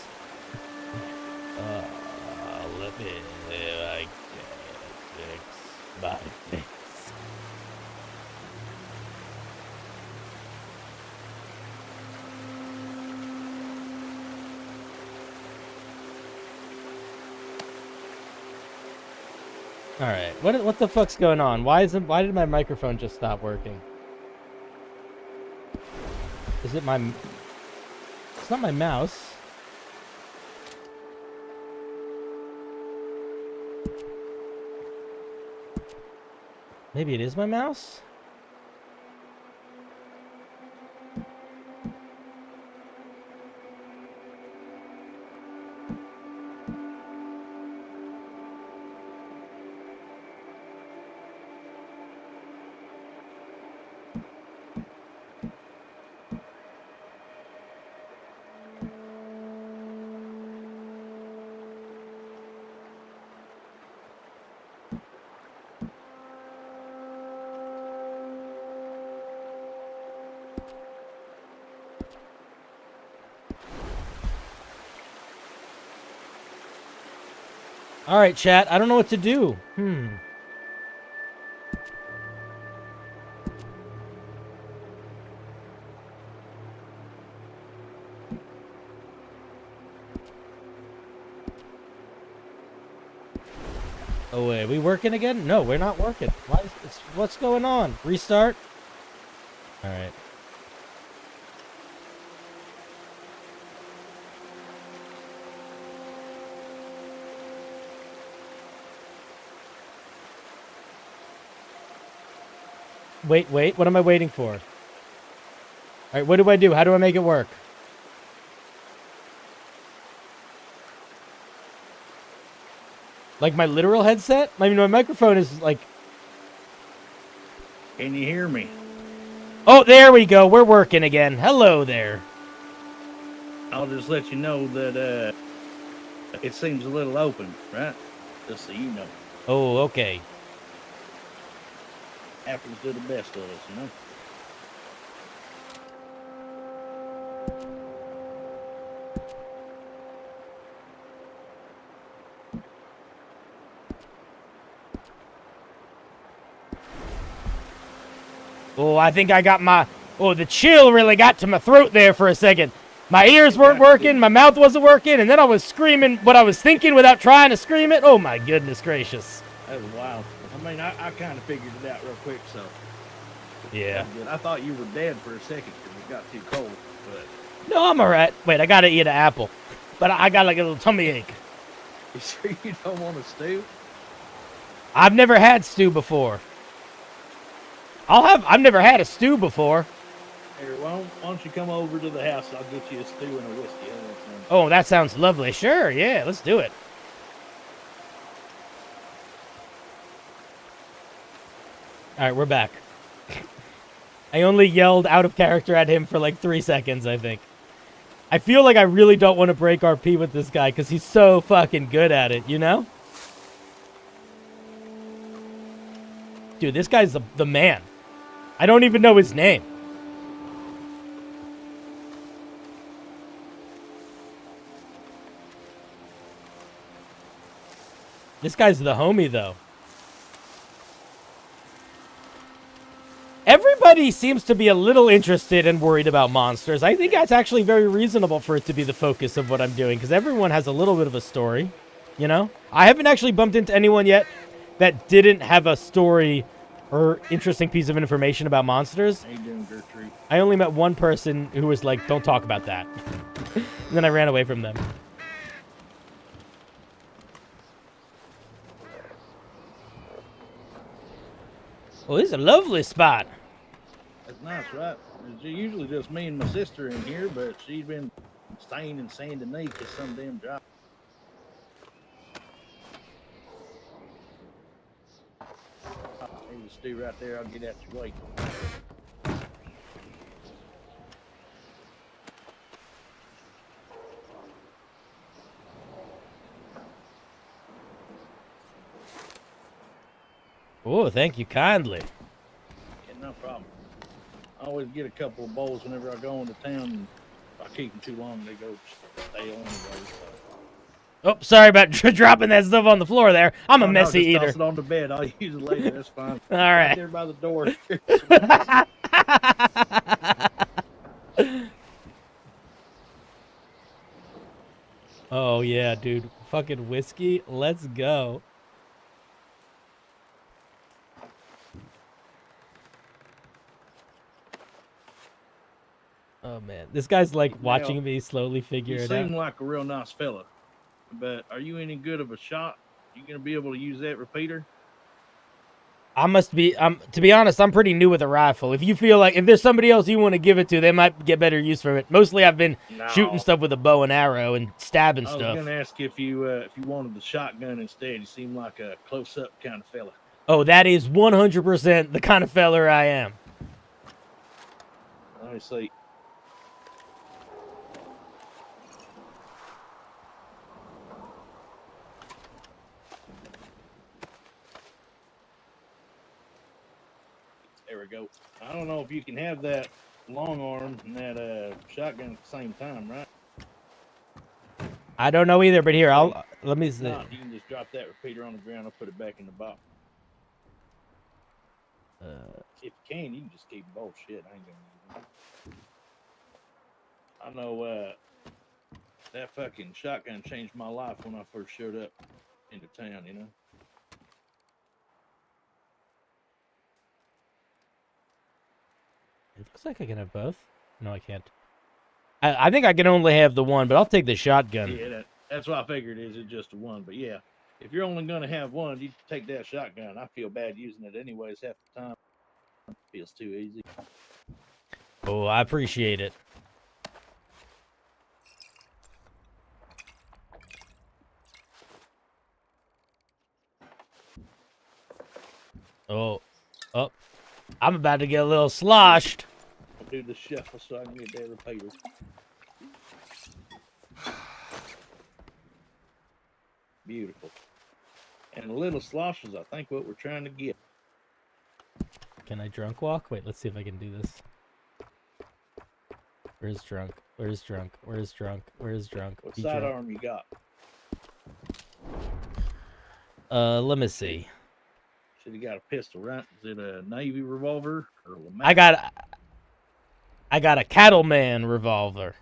Let me like 6 by 6. All right, what the fuck's going on? Why did my microphone just stop working? Is it my? It's not my mouse. Maybe it is my mouse? All right, chat. I don't know what to do. Oh wait, are we working again? No, we're not working. What's going on? Restart? All right. Wait, what am I waiting for? All right, what do I do? How do I make it work? Like my literal headset? I mean, my microphone is like... Can you hear me? Oh, there we go. We're working again. Hello there. I'll just let you know that it seems a little open, right? Just so you know. Oh, okay. Happens to the best of us, you know? Oh, I think I got my... Oh, the chill really got to my throat there for a second. My ears weren't working, my mouth wasn't working, and then I was screaming what I was thinking without trying to scream it. Oh, my goodness gracious. That was wild. I mean, I kind of figured it out real quick, so... Yeah. I thought you were dead for a second because it got too cold, but... No, I'm all right. Wait, I got to eat an apple. But I got like a little tummy ache. You sure you don't want to stew? I've never had stew before. I've never had a stew before. Here, why don't you come over to the house? I'll get you a stew and a whiskey. How that sound? Oh, that sounds lovely. Sure, yeah, let's do it. All right, we're back. I only yelled out of character at him for like 3 seconds, I think. I feel like I really don't want to break RP with this guy because he's so fucking good at it, you know? Dude, this guy's the man. I don't even know his name. This guy's the homie, though. Everybody seems to be a little interested and worried about monsters. I think that's actually very reasonable for it to be the focus of what I'm doing, because everyone has a little bit of a story, you know? I haven't actually bumped into anyone yet that didn't have a story or interesting piece of information about monsters. How you doing, Gertrude? I only met one person who was like, don't talk about that. And then I ran away from them. Well, this is a lovely spot. That's nice, right? It's usually just me and my sister in here, but she's been staying in Saint Denis because some damn job. There's a stew right there. I'll get out your way. Oh, thank you kindly. Yeah, no problem. I always get a couple of bowls whenever I go into town. And if I keep them too long, they go stale anyway. So. Oh, sorry about dropping that stuff on the floor there. I'm a messy just eater. Toss it on the bed. I'll use it later. That's fine. All right. Right there by the door. Oh, yeah, dude. Fucking whiskey. Let's go. Oh, man. This guy's, like, watching me slowly figure You it out. seem like a real nice fella, but are you any good of a shot? You gonna be able to use that repeater? I must be, to be honest, I'm pretty new with a rifle. If you feel like, if there's somebody else you want to give it to, they might get better use from it. Mostly I've been shooting stuff with a bow and arrow and stabbing I was stuff. gonna ask if you wanted the shotgun instead. You seem like a close-up kind of fella. Oh, that is 100% the kind of feller I am. Let me see. There we go. I don't know if you can have that long arm and that shotgun at the same time, right? I don't know either, but here, let me see. No, you can just drop that repeater on the ground. I'll put it back in the box. If you can just keep both. Shit, I ain't gonna use it. I know that fucking shotgun changed my life when I first showed up into town, you know? It looks like I can have both. No, I can't. I think I can only have the one, but I'll take the shotgun. Yeah, that's what I figured is it just a one. But yeah, if you're only going to have one, you take that shotgun. I feel bad using it anyways half the time. It feels too easy. Oh, I appreciate it. Oh, I'm about to get a little sloshed. I'll do the shuffle so I can get that repeater. Beautiful. And a little slosh is, I think, what we're trying to get. Can I drunk walk? Wait, let's see if I can do this. Where's drunk? Where's drunk? Where's drunk? Where's drunk? What Be sidearm drunk. you got? Let me see. Should have got a pistol, right? Is it a Navy revolver or a I got a cattleman revolver.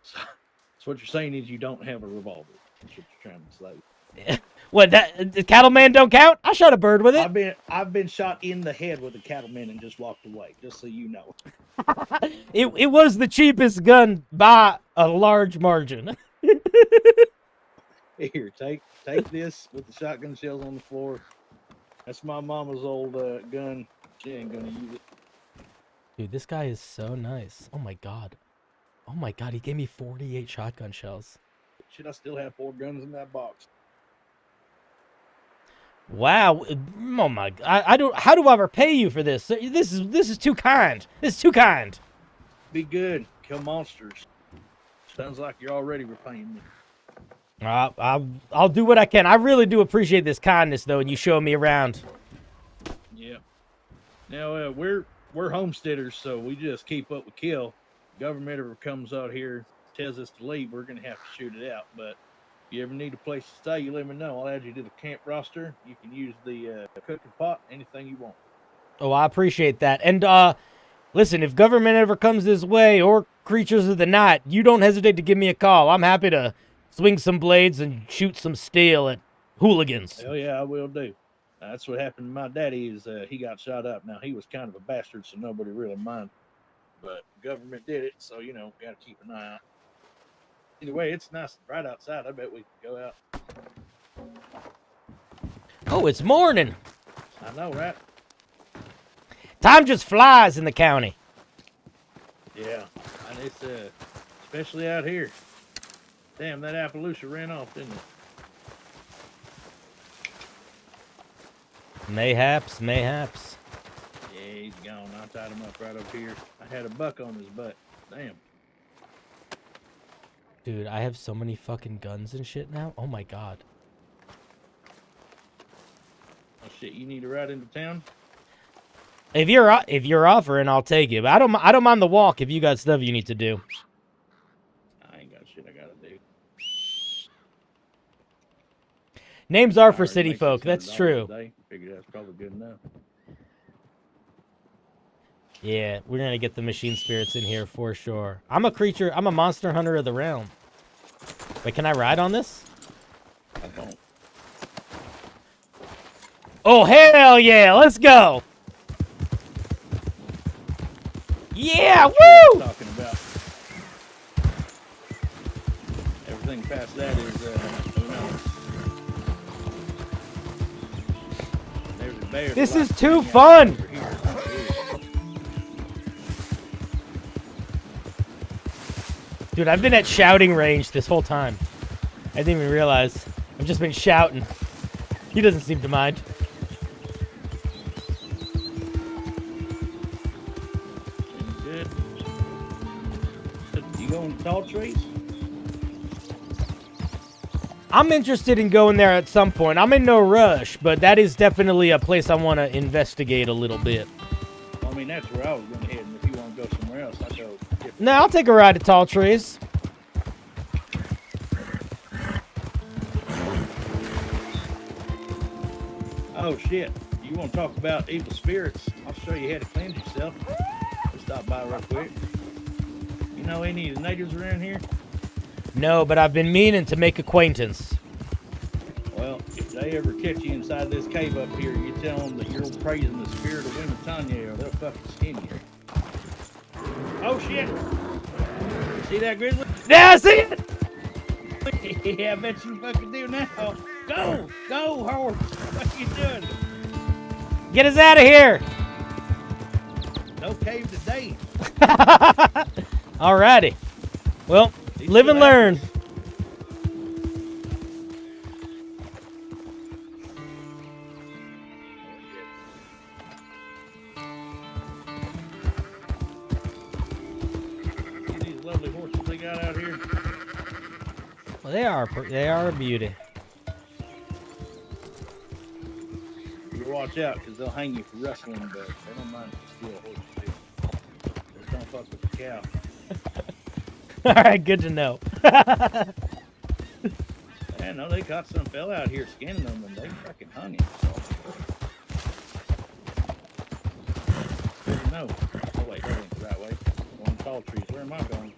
So what you're saying is you don't have a revolver. That's what you're trying to say. What, that the cattleman don't count? I shot a bird with it. I've been shot in the head with a cattleman and just walked away, just so you know. It was the cheapest gun by a large margin. Here, take this with the shotgun shells on the floor. That's my mama's old gun. She ain't gonna use it. Dude, this guy is so nice. Oh my god. Oh my god, he gave me 48 shotgun shells. Should I still have 4 guns in that box? Wow. Oh my god. I don't. How do I repay you for this? This is too kind. This is too kind. Be good. Kill monsters. Sounds like you're already repaying me. I'll do what I can. I really do appreciate this kindness though, and you showing me around. Yeah. Now we're homesteaders, so we just keep up with kill. Government ever comes out here, tells us to leave, we're gonna have to shoot it out. But if you ever need a place to stay, you let me know. I'll add you to the camp roster. You can use the cooking pot, anything you want. Oh, I appreciate that. And listen, if government ever comes this way or creatures of the night, you don't hesitate to give me a call. I'm happy to swing some blades and shoot some steel at hooligans. Hell yeah, I will do. That's what happened to my daddy. Is he got shot up. Now he was kind of a bastard, so nobody really minded. But government did it, so got to keep an eye out. Anyway, it's nice and bright outside. I bet we can go out. Oh, it's morning. I know, right? Time just flies in the county. Yeah, and it's especially out here. Damn, that Appaloosa ran off, didn't it? Mayhaps. Yeah, he's gone. I tied him up right up here. I had a buck on his butt. Damn. Dude, I have so many fucking guns and shit now. Oh my god. Oh shit, you need to ride into town? If you're offering, I'll take it. But I don't mind the walk if you got stuff you need to do. I ain't got shit I gotta do. Names are for city folk. That's true. Figured that's probably good enough. Yeah, we're gonna get the machine spirits in here for sure. I'm a monster hunter of the realm. Wait, can I ride on this? I won't. Oh, hell yeah, let's go! Yeah, woo! Talking about everything past that is who knows. There's a bear. This is too fun! Dude, I've been at shouting range this whole time. I didn't even realize. I've just been shouting. He doesn't seem to mind. Good. You going to tall trees? I'm interested in going there at some point. I'm in no rush, but that is definitely a place I want to investigate a little bit. Well, I mean, that's where I was going to head, and if you want to go somewhere else, I'll go. No, I'll take a ride to Tall Trees. Oh, shit. You want to talk about evil spirits? I'll show you how to cleanse yourself. Just stop by real quick. You know any of the natives around here? No, but I've been meaning to make acquaintance. Well, if they ever catch you inside this cave up here, you tell them that you're praising the spirit of Women Tanya, or they'll fucking skin you. Oh, shit. See that grizzly? Yeah, I see it! Yeah, I bet you fucking do now. Go, horse. What are you doing? Get us out of here! No cave today. Alrighty. Well, live and learn. These lovely horses they got out here. Well, they are a beauty. You watch out, because they'll hang you for rustling, but they don't mind if you steal a horse too. Just don't fuck with the cow. Alright, good to know. Yeah, no, they caught some fella out here skinning them, and they fucking hung him. No. Oh, wait, that ain't the right way. Going tall trees. Where am I going?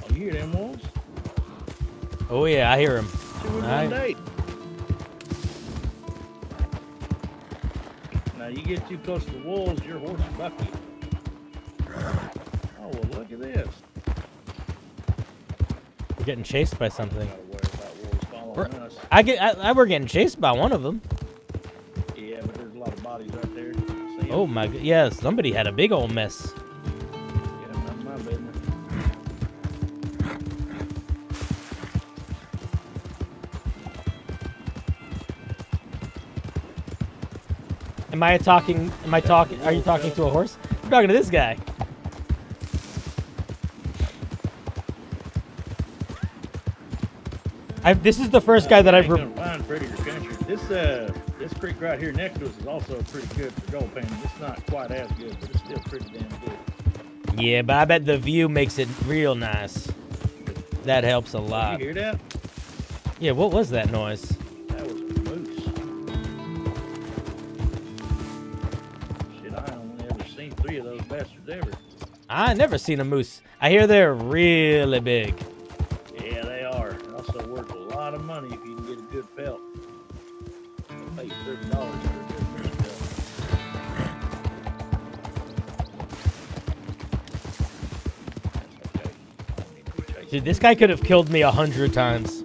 Oh, you hear them wolves? Oh yeah, I hear him. Two in one day. Now you get too close to the wolves, your horse will buck you. Oh well, look at this. getting chased by something. Gotta worry about wolves following us. We're getting chased by one of them. Yeah, but there's a lot of bodies right there. See 'em? Oh my god. Yeah, somebody had a big old mess. Yeah, none of my business. Are you talking to a horse? I'm talking to this guy. This is the first guy that I've... Gonna find prettier country. This creek right here next to us is also pretty good for gold panning. It's not quite as good, but it's still pretty damn good. Yeah, but I bet the view makes it real nice. That helps a lot. Did you hear that? Yeah, what was that noise? That was a moose. Shit, I only ever seen 3 of those bastards ever. I never seen a moose. I hear they're really big. Yeah, they are. Also worth a lot of money if you can get a good pelt. I'll pay $30 for a good moose pelt. That's okay. I don't need to be chasing Dude, this guy could have killed me 100 times.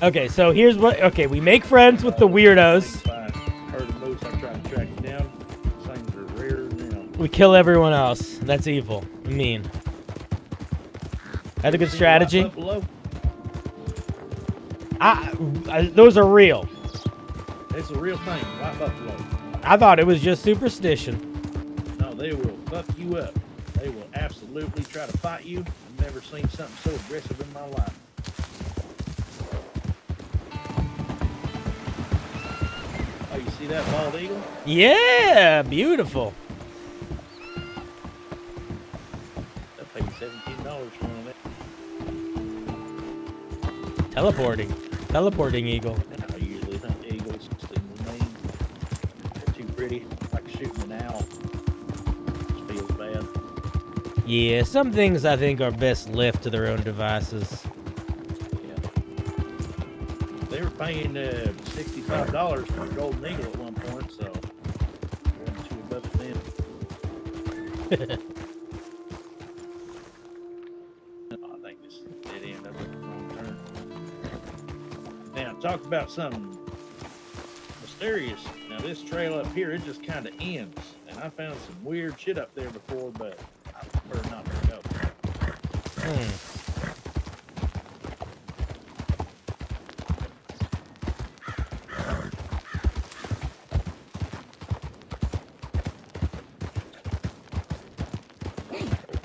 Okay, so here's what... Okay, we make friends with the weirdos. If I heard a moose, I try to track it down. Things are rarer now. We kill everyone else. That's evil. Mean. That's a good strategy. Buffalo? Those are real. It's a real thing, white buffalo. I thought it was just superstition. No, they will fuck you up. They will absolutely try to fight you. I've never seen something so aggressive in my life. Oh, you see that bald eagle? Yeah, beautiful. I paid $17 for one of that. Teleporting eagle. I usually hunt eagles just in the main. They're too pretty. Like shooting an owl. Just feels bad. Yeah, some things I think are best left to their own devices. Yeah. They were paying $65 for a golden eagle at one point, so wasn't too above them. I think this did end up at the wrong turn. Now, talk about something mysterious. Now, this trail up here, it just kind of ends. And I found some weird shit up there before, but I prefer not to go.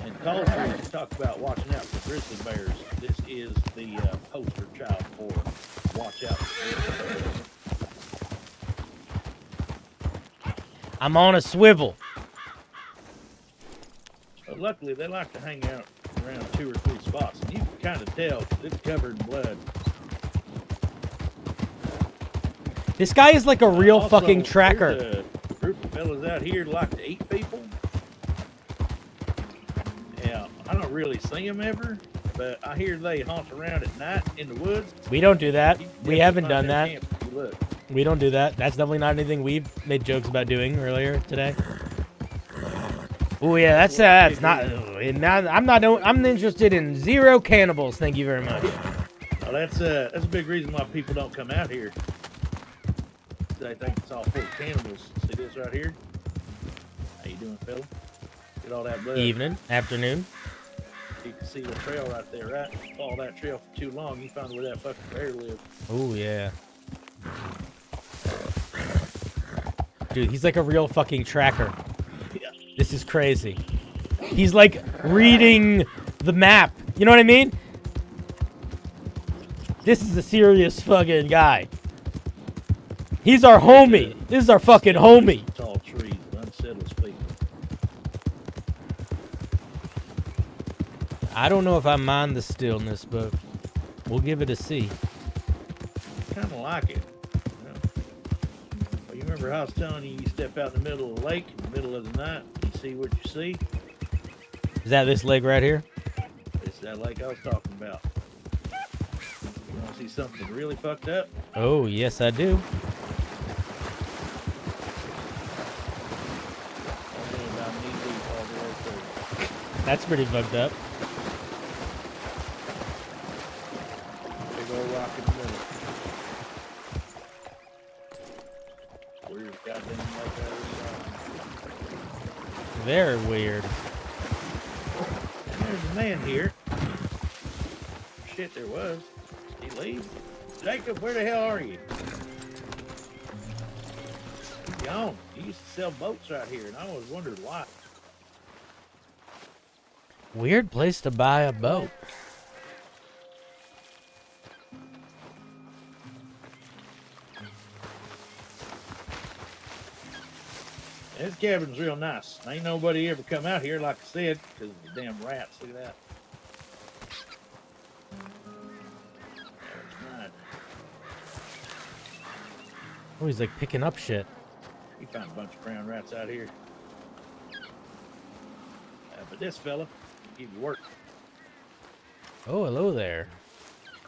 And culture, you talk about watching out for grizzly bears. This is the poster child for watch out for grizzly bears. I'm on a swivel. But luckily, they like to hang out around 2 or 3 spots, and you can kind of tell it's covered in blood. This guy is like a real Also, fucking tracker. There's a group of fellas out here that like to eat people. Yeah, I don't really see them ever, but I hear they haunt around at night in the woods. We don't do that. You We definitely haven't find done their that. camp if you look. We don't do that. That's definitely not anything we've made jokes about doing earlier today. Oh yeah, that's not. I'm interested in 0 cannibals. Thank you very much. Well, that's a big reason why people don't come out here. They think it's all full of cannibals. See this right here? How you doing, fella? Get all that blood. Evening, afternoon. You can see the trail right there, right? Follow that trail for too long, you find where that fucking bear lives. Oh yeah. Dude, he's like a real fucking tracker. Yeah. This is crazy. He's like reading the map. You know what I mean? This is a serious fucking guy. He's our homie. This is our fucking homie. Tall trees, unsettles people. I don't know if I mind the stillness, but we'll give it a C. Kind of like it. You know? Well, you remember how I was telling you, you step out in the middle of the lake, in the middle of the night, you see what you see? Is that this leg right here? It's that lake I was talking about. You want to see something really fucked up? Oh, yes, I do. Only about knee deep all the way through. That's pretty fucked up. rock in the middle. Weird goddamn like that. Very weird. And there's a man here. Shit, there was. Did he leave? Jacob, where the hell are you? He's gone. He used to sell boats right here, and I always wondered why. Weird place to buy a boat. This cabin's real nice. Ain't nobody ever come out here, like I said, because of the damn rats. Look at that. That's mine. Oh, he's like picking up shit. You found a bunch of brown rats out here. But this fella, give you work. Oh, hello there.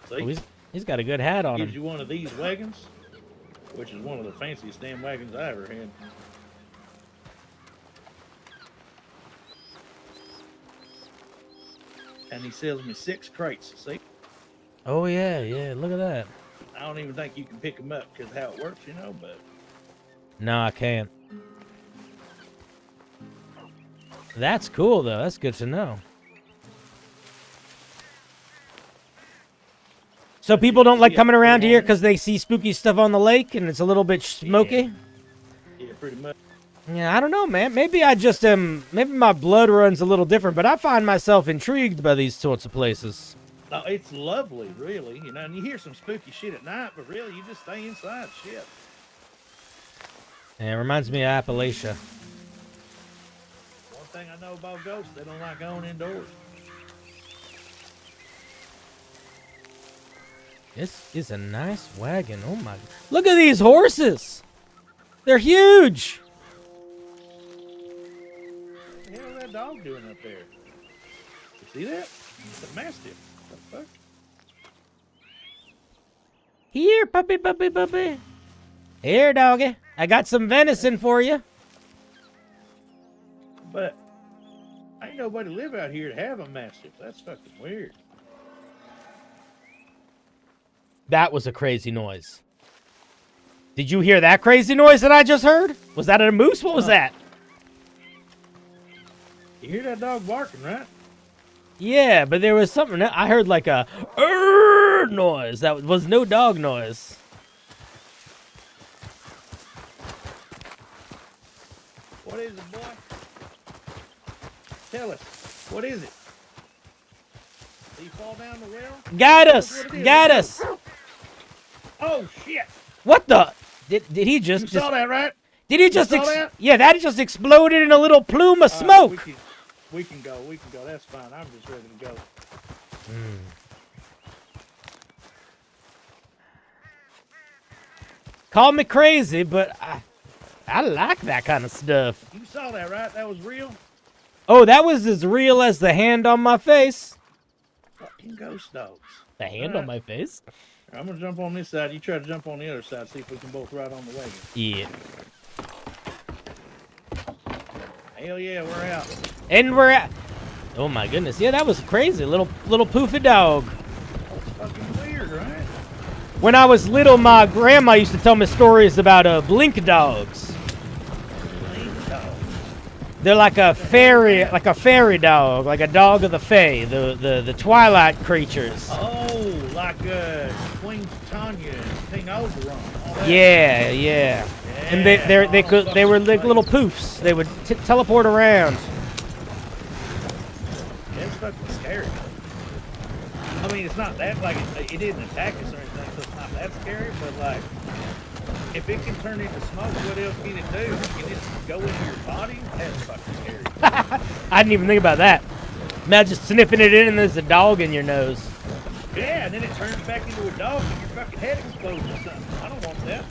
See? Oh, he's got a good hat on Gives him. you one of these wagons, which is one of the fanciest damn wagons I ever had. And he sells me 6 crates, see? Oh, yeah, yeah. Look at that. I don't even think you can pick them up because how it works, you know, but... No, I can't. That's cool, though. That's good to know. So people don't like coming around here because they see spooky stuff on the lake and it's a little bit smoky? Yeah, pretty much. Yeah, I don't know, man. Maybe I just am... Maybe my blood runs a little different, but I find myself intrigued by these sorts of places. No, it's lovely, really. You know, and you hear some spooky shit at night, but really, you just stay inside. Shit. Yeah, it reminds me of Appalachia. One thing I know about ghosts, they don't like going indoors. This is a nice wagon. Oh, my... Look at these horses! They're huge! What the hell is that dog doing up there? You see that? It's a mastiff. What the fuck? Here, puppy, puppy, puppy. Here, doggy. I got some venison for you. But ain't nobody live out here to have a mastiff. That's fucking weird. That was a crazy noise. Did you hear that crazy noise that I just heard? Was that a moose? What was that? You hear that dog barking, right? Yeah, but there was something. I heard like a noise. That was no dog noise. What is it, boy? Tell us. What is it? Did he fall down the well? Got us! Got us! Oh, shit! What the? Did he just... You saw that, right? Did he just... You saw that? Yeah, that just exploded in a little plume of smoke. We can go. We can go. That's fine. I'm just ready to go. Call me crazy, but I like that kind of stuff. You saw that, right? That was real? Oh, that was as real as the hand on my face. Fucking ghost dogs. The hand on my face? I'm going to jump on this side. You try to jump on the other side. See if we can both ride on the wagon. Yeah. Hell yeah, we're out. And we're at... Oh my goodness. Yeah, that was crazy. Little poofy dog. That's fucking weird, right? When I was little, my grandma used to tell me stories about blink dogs. Blink dogs. They're like a fairy dog, like a dog of the fae, the twilight creatures. Oh, like Queen Tanya and King Oberon. Yeah. And they were like little poofs. They would teleport around. It's fucking scary. I mean, it's not that, like, it didn't attack us or anything, so it's not that scary, but, like, if it can turn into smoke, what else can it do? Can it go into your body? That's fucking scary. I didn't even think about that. Imagine sniffing it in and there's a dog in your nose. Yeah, and then it turns back into a dog and your fucking head explodes or something. I don't want that.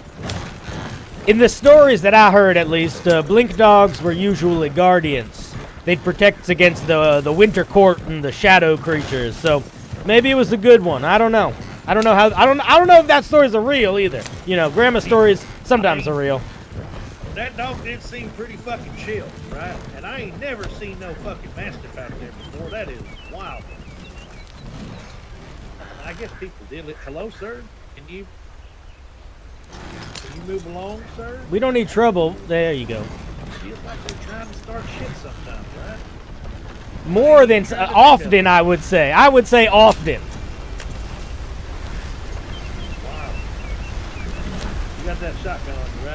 In the stories that I heard, at least, blink dogs were usually guardians. They'd protect us against the winter court and the shadow creatures. So maybe it was a good one. I don't know. I don't know if that story's a real either. You know, grandma stories sometimes are real. That dog did seem pretty fucking chill, right? And I ain't never seen no fucking mastiff out there before. That is wild. I guess people did it. Hello, sir. Can you move along, sir? We don't need trouble. There you go. Feels like they're trying to start shit sometimes, right? More than often, I would say. I would say often. Wow. You got that shotgun on you,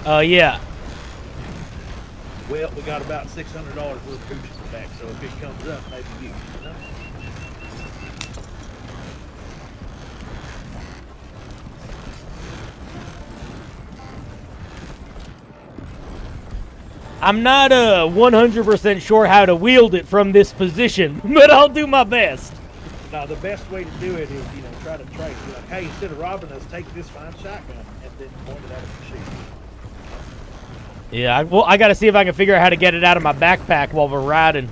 right? Yeah. Well, we got about $600 worth of cooch in the back, so if it comes up, maybe you know? I'm not 100% sure how to wield it from this position, but I'll do my best. Now, the best way to do it is, try to trace. Be like, hey, instead of robbing us, take this fine shotgun, and then point it at him and shoot. Yeah, well, I got to see if I can figure out how to get it out of my backpack while we're riding.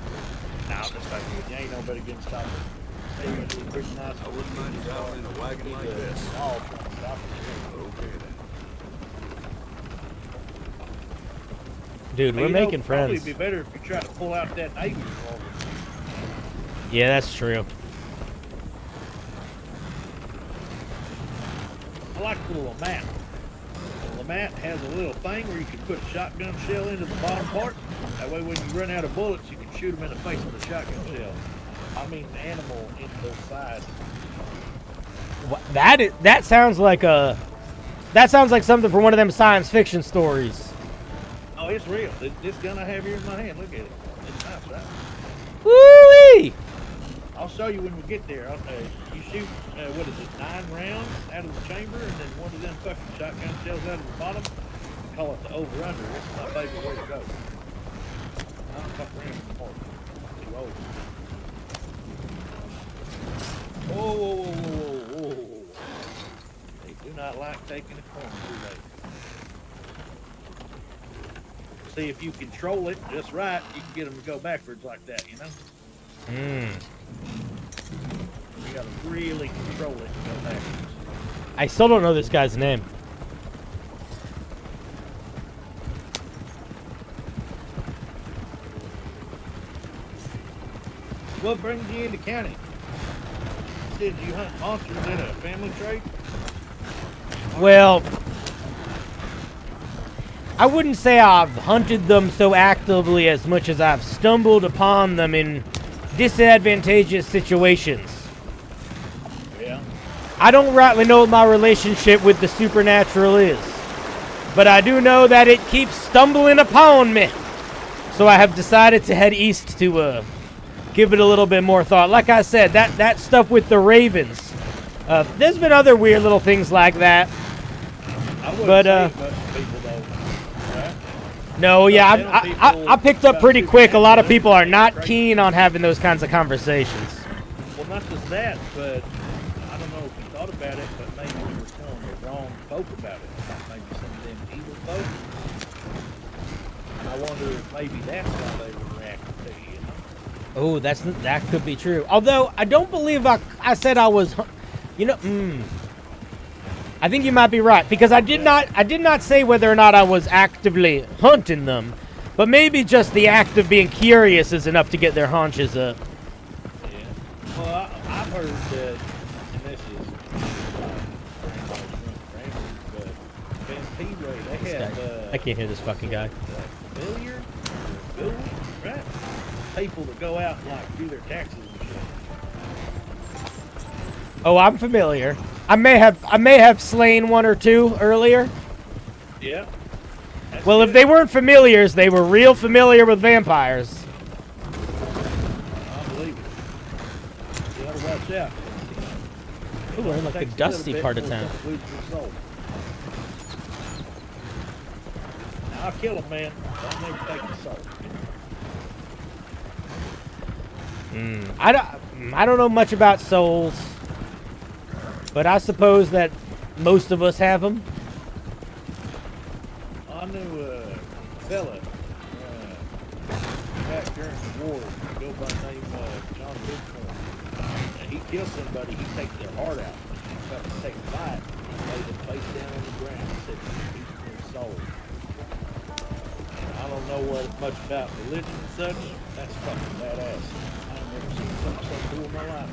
Nah, I'm just fucking with you. Ain't nobody getting stopped. Hey, you do a pretty nice. I wouldn't mind you traveling in a wagon like this. All trying to stop it. Okay then. Dude, we're making friends. Probably be better if you try to pull out that Navy revolver. Yeah, that's true. I like the little map. The mat has a little thing where you can put a shotgun shell into the bottom part. That way when you run out of bullets, you can shoot them in the face with a shotgun shell. I mean, the animal into those sides. That sounds like something from one of them science fiction stories. Oh, it's real. This gun I have here in my hand, look at it. It's nice, right? Woo-wee! I'll show you when we get there. You shoot, 9 rounds out of the chamber, and then one of them fucking shotgun shells out of the bottom. We call it the over-under. It's my favorite way to go. I don't fuck around anymore. Too old. Whoa, whoa, whoa, whoa, whoa, whoa. They do not like taking a corner, do they? See, if you control it just right, you can get them to go backwards like that, you know? You gotta really control it and go backwards. I still don't know this guy's name. What brings you into county? Did you hunt monsters in a family trade? Well, I wouldn't say I've hunted them so actively as much as I've stumbled upon them in disadvantageous situations. Yeah. I don't rightly know what my relationship with the supernatural is, but I do know that it keeps stumbling upon me. So I have decided to head east to give it a little bit more thought. Like I said, that stuff with the ravens. There's been other weird little things like that. But no, yeah, I picked up pretty quick. A lot of people are not keen on having those kinds of conversations. Well, not just that, but I don't know if you thought about it, but maybe we were telling the wrong folk about it. Maybe some of them evil folk. And I wonder if maybe that's why they were reacting to you, Oh, that could be true. Although I don't believe I said I was, I think you might be right, because I did not say whether or not I was actively hunting them, but maybe just the act of being curious is enough to get their haunches up. Yeah. Well, I've heard that, and this is but Ben P. Ray, they have I can't hear this fucking guy. Familiar, right? People that go out and like do their taxes and shit. Oh, I'm familiar. I may have slain one or two earlier. Yeah. Well, if they weren't familiars, they were real familiar with vampires. I believe it. You gotta watch out. Ooh, we're in like a dusty part of town. I'll kill him, man. Don't never take the soul. I don't know much about souls, but I suppose that most of us have them. I knew a fella back during the war, go by the name John Bigcorn. And he killed somebody, he takes their heart out. He fucking take a bite, he laid them face down on the ground and said, "Eat their soul." And I I don't know much about religion and such. That's fucking badass. I've never seen something so cool in my life.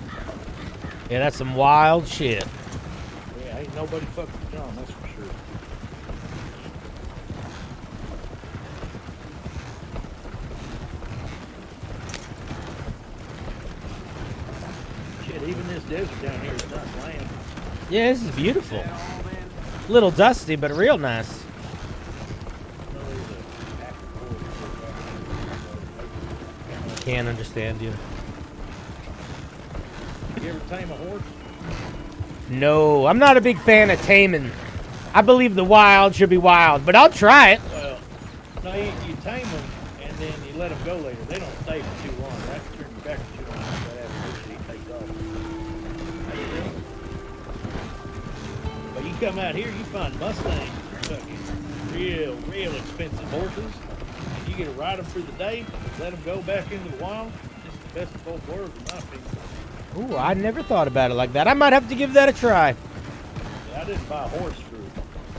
Yeah, that's some wild shit. Yeah, ain't nobody fucking John, that's for sure. Shit, even this desert down here is not land. Yeah, this is beautiful. A little dusty, but real nice. Can't understand you. You ever tame a horse? No, I'm not a big fan of taming. I believe the wild should be wild, but I'll try it. Well, no, you tame them and then you let them go later. They don't stay for too long. Right? Turn your back for too long. That after he takes off. But you come out here, you find Mustangs, fucking real expensive horses. And you get to ride them through the day, let them go back into the wild. It's the best of both worlds, in my opinion. Ooh, I never thought about it like that. I might have to give that a try. Yeah, I didn't buy a horse for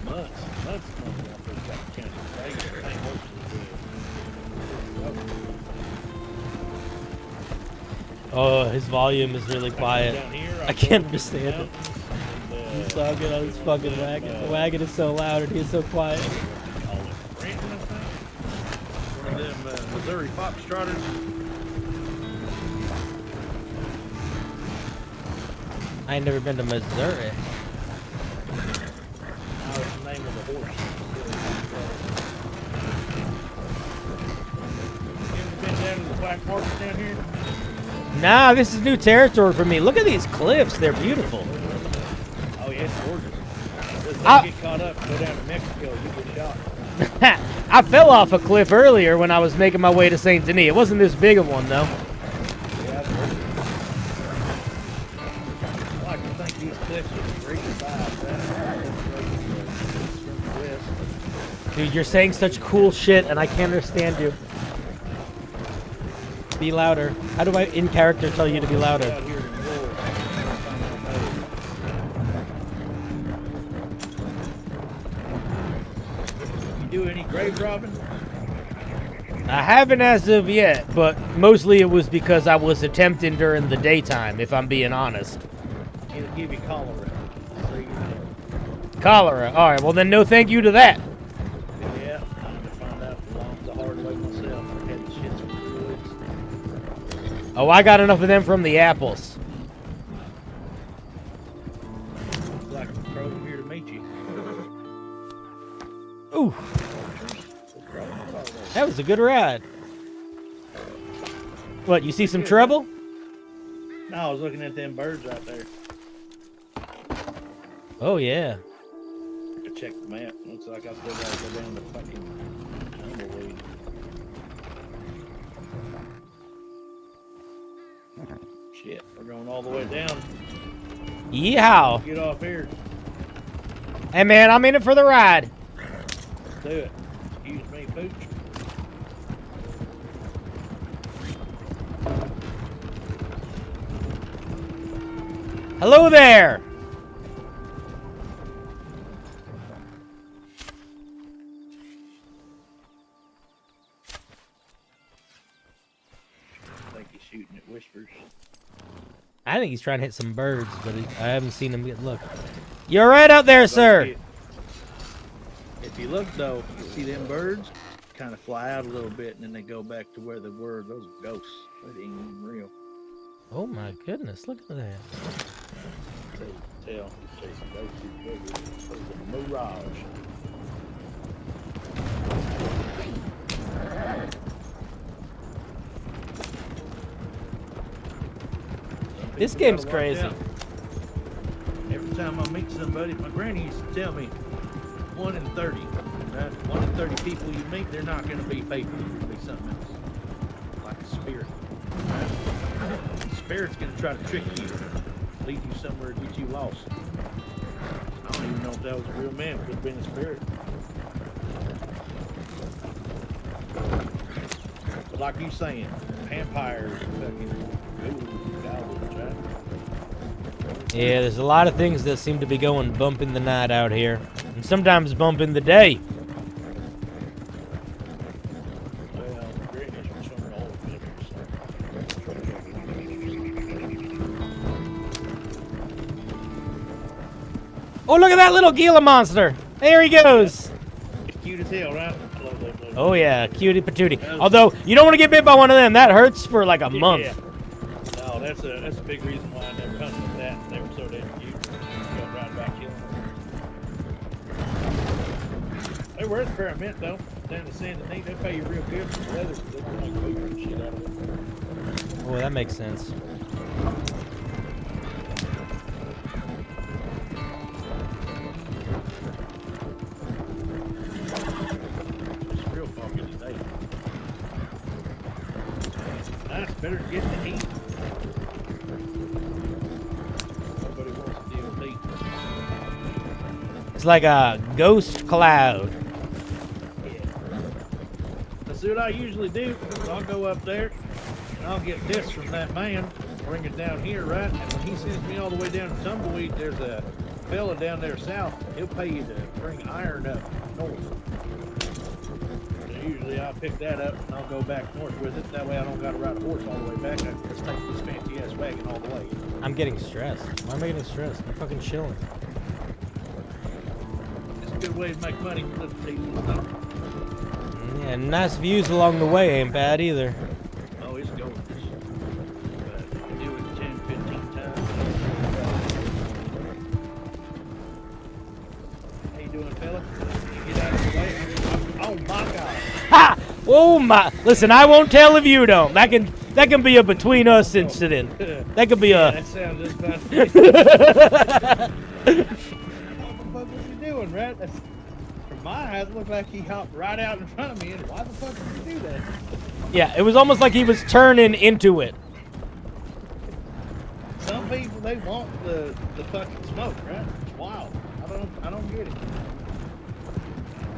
months when I first got the chance to tame horses. Oh, his volume is really quiet. Down here, I can't understand it. He's talking on his fucking wagon. The wagon is so loud and he's so quiet. Ranton, I think. One of them Missouri Foxtrotters. I ain't never been to Missouri. Now it's the name of the horse. You ever been down to the Black Market down here? Nah, this is new territory for me. Look at these cliffs. They're beautiful. Oh, yeah, it's gorgeous. Just Ah. get caught up and go down to Mexico, you get shot. I fell off a cliff earlier when I was making my way to St. Denis. It wasn't this big of one, though. Yeah, I've heard it. I like to think these cliffs are great vibes. From the west. Dude, you're saying such cool shit, and I can't understand you. Be louder. How do I, in character, tell you to be louder? Out here in the world. You do any grave robbing? I haven't as of yet, but mostly it was because I was attempting during the daytime, if I'm being honest. It'll give you cholera. So you know. Cholera. All right, well then no thank you to that. Yeah, I had to find out the hard way myself. I had the shits from the woods. Oh, I got enough of them from the apples. Looks like I'm from here to meet you. Ooh, that was a good ride. What, you see some trouble? No, I was looking at them birds out there. Oh, yeah. I checked the map. Looks like I still gotta go down the fucking tumbleweed. Shit, we're going all the way down. Yeehaw. Get off here. Hey, man, I'm in it for the ride. Do it. Excuse me, pooch. Hello there. I think he's shooting at whispers. I think he's trying to hit some birds, but I haven't seen him get look. You're right out there, sir. If you look though, you see them birds kind of fly out a little bit and then they go back to where they were. Those are ghosts. They ain't even real. Oh my goodness, look at that. Tell he's chasing ghosts. It was a mirage. This game's crazy. Every time I meet somebody, my granny used to tell me 1 in 30. Right? 1 in 30 people you meet, they're not going to be people. They're going to be something else. Like a spirit. Right? The spirit's going to try to trick you, lead you somewhere, get you lost. I don't even know if that was a real man. It could have been a spirit. But like you saying, vampires, fucking goblins, right? Yeah, there's a lot of things that seem to be going bump in the night out here. And sometimes bump in the day. Oh, look at that little Gila monster. There he goes. It's cute as hell, right? I love those little Oh, yeah. Cutie patootie. Although, you don't want to get bit by one of them. That hurts for like a month. Yeah. No, that's a big reason why I never hunted with that. They were so damn cute. Go right back killing them. They were worth a fair mint though. Down to Sand and Neat, they pay you real good for the leather. They can make food and shit out of it. Oh, that makes sense. It's real foggy today. Nice, better than getting the heat. Nobody wants to deal with heat. It's like a ghost cloud. See what I usually do is I'll go up there and I'll get this from that man, bring it down here, right? And when he sends me all the way down to Tumbleweed, there's a fella down there south. He'll pay you to bring iron up north. And usually I'll pick that up and I'll go back north with it. That way I don't got to ride a horse all the way back. I can just take this fancy ass wagon all the way. I'm getting stressed. Why am I getting stressed? I'm fucking chilling. It's a good way to make money for little people, stuff. Yeah, nice views along the way ain't bad either. Oh, it's gorgeous. But you do it 10, 15 times. How you doing, fella? You get out of the way. Oh my God! Ha! Oh my! Listen, I won't tell if you don't. That can be a between us incident. That could be a. That sounds just fine. What the fuck was you doing, Rat? From my eyes, it looked like he hopped right out in front of me. And why the fuck did he do that? Yeah, it was almost like he was turning into it. Some people, they want the fucking smoke, right? It's wild. I don't get it.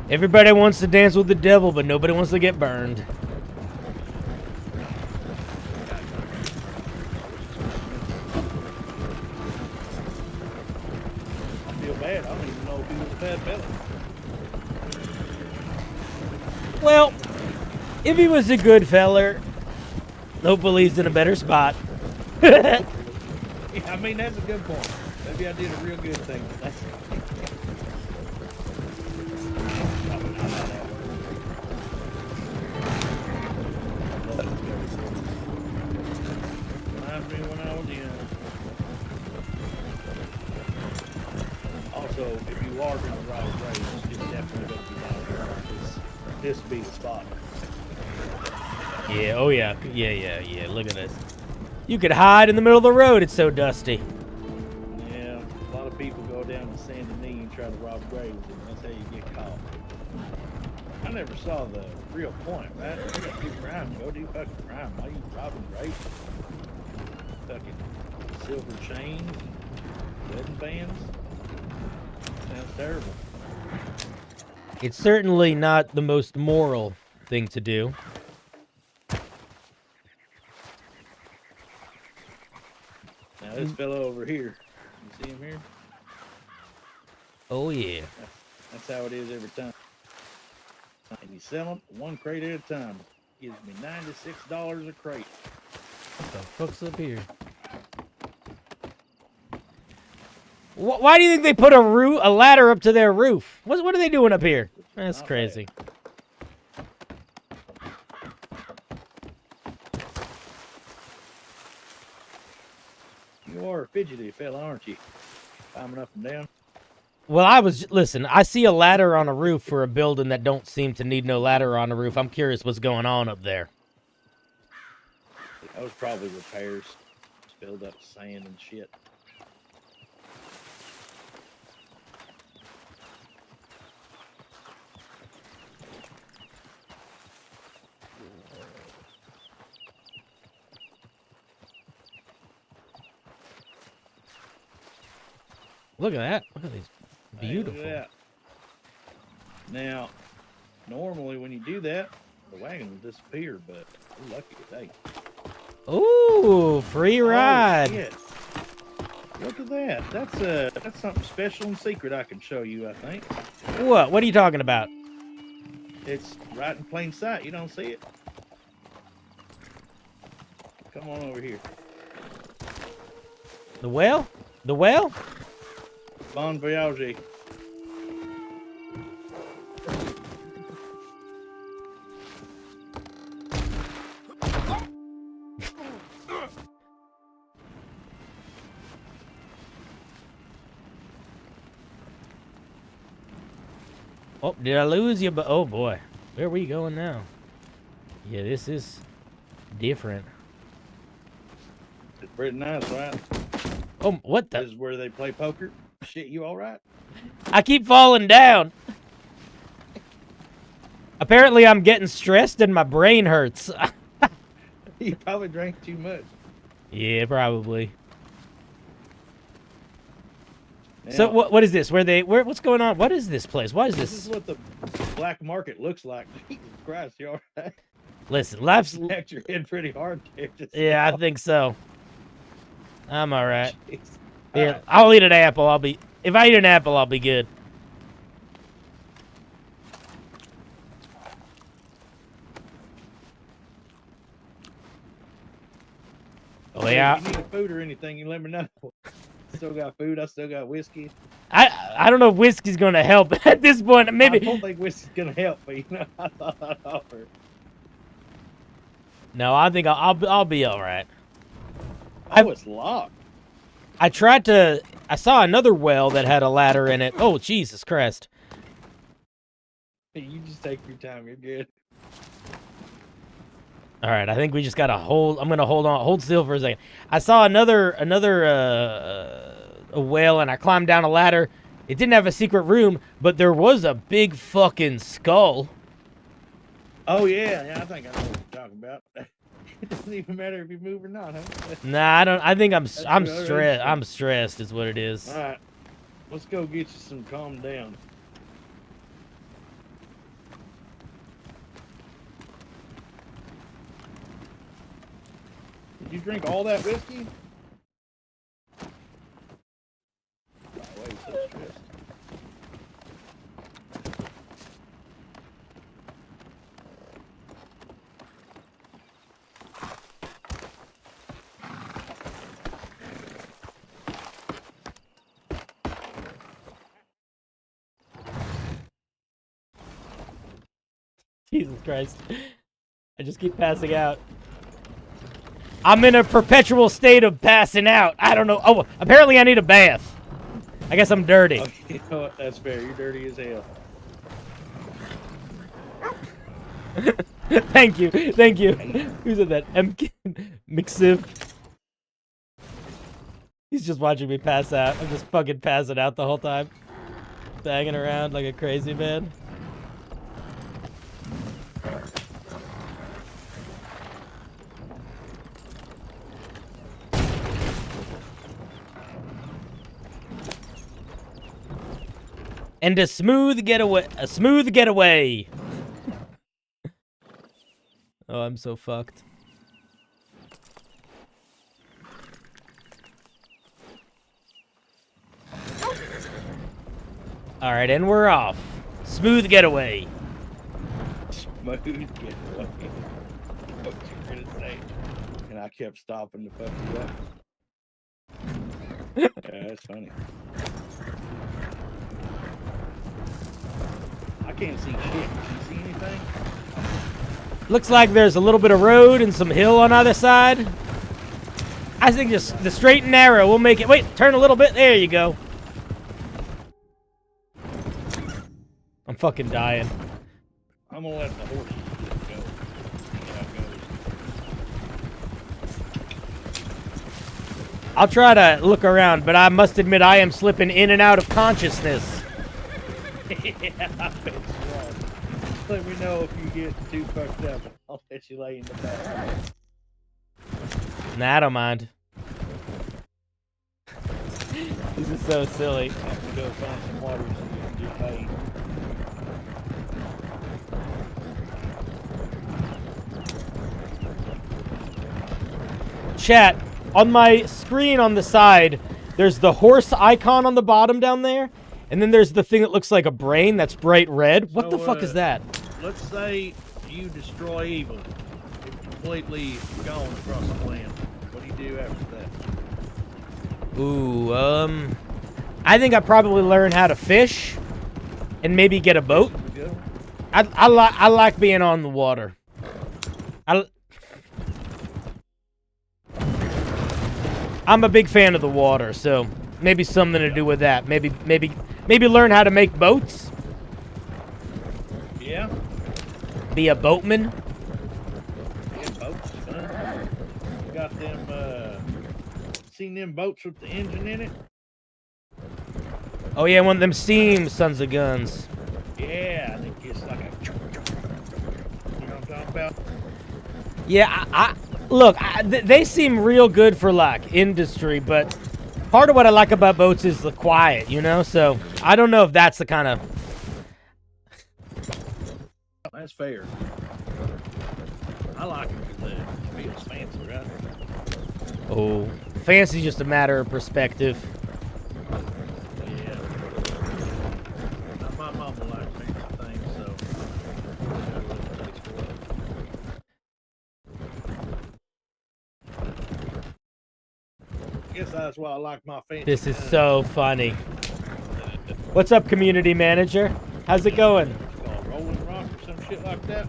Everybody wants to dance with the devil, but nobody wants to get burned. I feel bad. I don't even know if he was a bad fella. Well, if he was a good feller, hopefully he's in a better spot. Yeah, I mean, that's a good point. Maybe I did a real good thing. That's reminds me when I was young. Also, if you are going to ride a race, it's definitely going to be down here. This would be the spot. Yeah, oh yeah. Yeah. Look at this. You could hide in the middle of the road. It's so dusty. Yeah, a lot of people go down to Sand and Knee and try to rob graves, and that's how you get caught. I never saw the real point, right? You got to do crime. Go do fucking crime. Why you robbing graves? Fucking silver chains, wedding bands. Sounds terrible. It's certainly not the most moral thing to do. Now this fellow over here, you see him here? Oh yeah. That's how it is every time. And you sell them one crate at a time. Gives me $96 a crate. What the fuck's up here? Why do you think they put a ladder up to their roof? What are they doing up here? That's Not crazy. You are a fidgety fella, aren't you? Climbing up and down. Well, listen, I see a ladder on a roof for a building that don't seem to need no ladder on the roof. I'm curious what's going on up there. That was probably repairs. Spilled up sand and shit. Look at that. Look at these. Beautiful. Hey, look at that. Now, normally when you do that, the wagon will disappear, but we're lucky today. Ooh, free ride. Oh, shit. Look at that. That's something special and secret I can show you, I think. What? What are you talking about? It's right in plain sight. You don't see it. Come on over here. The well? The well? Bon voyage. Oh, did I lose you? But oh boy, where are we going now? Yeah, this is different. It's pretty nice, right? Oh, what the? This is where they play poker. Shit, you all right? I keep falling down. Apparently, I'm getting stressed and my brain hurts. You probably drank too much. Yeah, probably. Now, So what is this? What's going on? What is this place? What is this this? is what the black market looks like. Jesus Christ, you all right? Listen, life's. Smacked your head pretty hard there. Yeah, I think so. I'm all right. Jeez. Here, Alright. I'll eat an apple. If I eat an apple, I'll be good. Oh yeah. If you need food or anything, you let me know. Still got food. I still got whiskey. I don't know if whiskey's gonna help at this point. Maybe. I don't think whiskey's gonna help, but you know, I thought I'd offer. No, I think I'll be all right. Oh, it's locked. I saw another well that had a ladder in it. Oh Jesus Christ! You just take your time. You're good. All right, I think we just gotta hold. I'm gonna hold still for a second. I saw another a well, and I climbed down a ladder. It didn't have a secret room, but there was a big fucking skull. Oh yeah, I think I know what you're talking about. It doesn't even matter if you move or not, huh? Nah, I don't. I think I'm really stressed. I'm stressed, is what it is. All right, let's go get you some calm down. Did you drink all that whiskey? Why are you so stressed? Jesus Christ! I just keep passing out. I'm in a perpetual state of passing out. I don't know. Oh, apparently I need a bath. I guess I'm dirty. Okay, you know what? That's fair. You're dirty as hell. Thank you. Thank you. Who said that? Mixiv. He's just watching me pass out. I'm just fucking passing out the whole time. Banging around like a crazy man. And a smooth getaway. Oh, I'm so fucked. All right, and we're off. Smooth getaway. Smooth getaway. What you gonna say? And I kept stopping to fuck you up. Yeah, that's funny. I can't see shit. Can you see anything? Looks like there's a little bit of road and some hill on either side. I think just the straight and narrow will make it. Wait, turn a little bit. There you go. I'm fucking dying. I'm gonna let the horse go. See how it goes. I'll try to look around, but I must admit I am slipping in and out of consciousness. Yeah, I bet you are. Let me know if you get too fucked up. I'll let you lay in the back. Nah, I don't mind. This is so silly. I have to go find some water so you can get paid. Chat, on my screen on the side, there's the horse icon on the bottom down there, and then there's the thing that looks like a brain that's bright red. What the fuck is that? Let's say you destroy evil. It's completely gone across the land. What do you do after that? Ooh, I think I probably learn how to fish and maybe get a boat. I like being on the water. I'm a big fan of the water, so maybe something to do with that. Maybe learn how to make boats. Yeah. Be a boatman. Yeah, boats. Got them. Seen them boats with the engine in it? Oh yeah, one of them steam sons of guns. Yeah, I think it's like a. You know what I'm talking about? Yeah, look, they seem real good for like industry, but part of what I like about boats is the quiet, you know. So I don't know if that's the kind of. That's fair. I like it because it feels fancy, right? Oh, fancy's just a matter of perspective. Yeah. My mama likes fancy things, so. I guess that's why I like my fancy. This is so funny. What's up, community manager? How's it going? Rolling rock or some shit like that.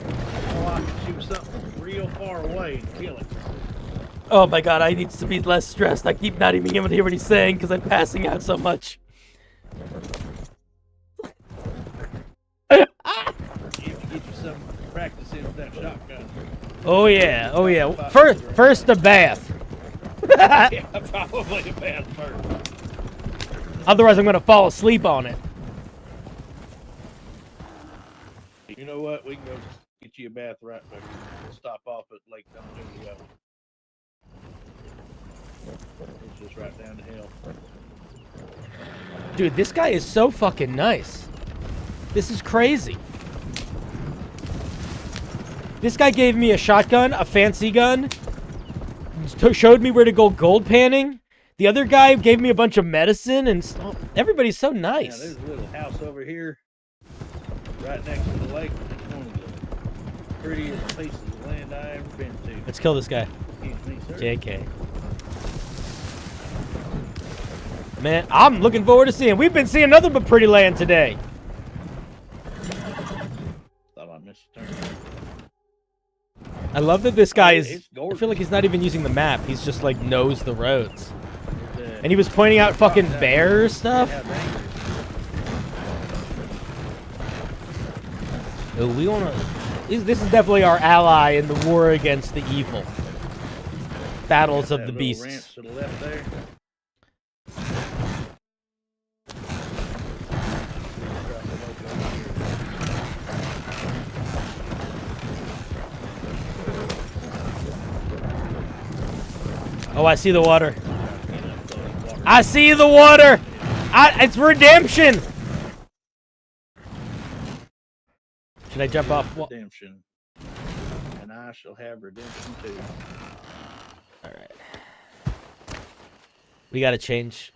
Oh, I can shoot something real far away and kill it. Oh my god, I need to be less stressed. I keep not even able to hear what he's saying because I'm passing out so much. You have to get you some practice in with that shotgun. Oh yeah, oh yeah. First a bath. Yeah, probably a bath first. Otherwise, I'm gonna fall asleep on it. You know what? We can go get you a bath right there. We'll stop off at Lake Donaleo. It's just right down the hill. Dude, this guy is so fucking nice. This is crazy. This guy gave me a shotgun, a fancy gun, showed me where to go gold panning. The other guy gave me a bunch of medicine, and everybody's so nice. Yeah, there's a little house over here, right next to the lake. It's one of the prettiest pieces of land I ever been to. Let's kill this guy. Excuse me, sir. JK. Man, I'm looking forward to seeing. We've been seeing nothing but pretty land today. Thought I missed a turn. I love that this guy is. It's I gorgeous. feel like he's not even using the map. He's just like knows the roads. And he was pointing out fucking bear stuff. Oh, we wanna. This is definitely our ally in the war against the evil. Battles of the beasts. Ranch to the left there. Oh, I see the water. I see the water. It's redemption. Should I jump off? Redemption. And I shall have redemption too. All right. We gotta change.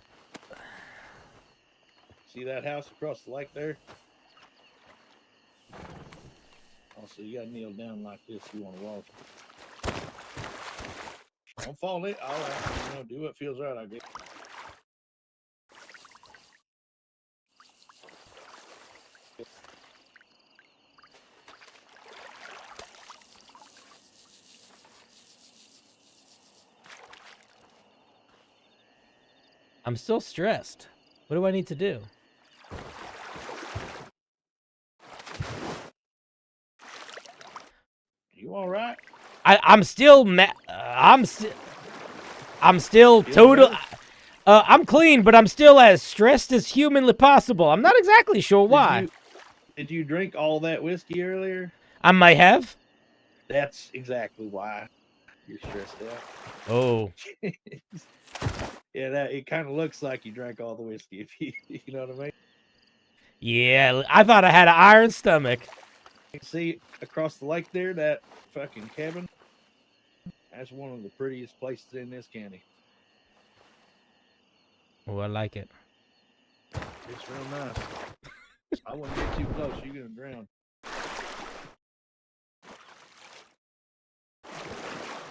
See that house across the lake there? Also, you gotta kneel down like this if you want to walk. Don't fall in. All right, do what feels right, I guess. I'm still stressed. What do I need to do? You all right? I'm still I'm still total. I'm clean, but I'm still as stressed as humanly possible. I'm not exactly sure why. Did you drink all that whiskey earlier? I might have. That's exactly why you're stressed out. Oh. Yeah, it kind of looks like you drank all the whiskey. If you know what I mean. Yeah, I thought I had an iron stomach. You see across the lake there, that fucking cabin. That's one of the prettiest places in this county. Oh, I like it. It's real nice. I wouldn't get too close. You're gonna drown.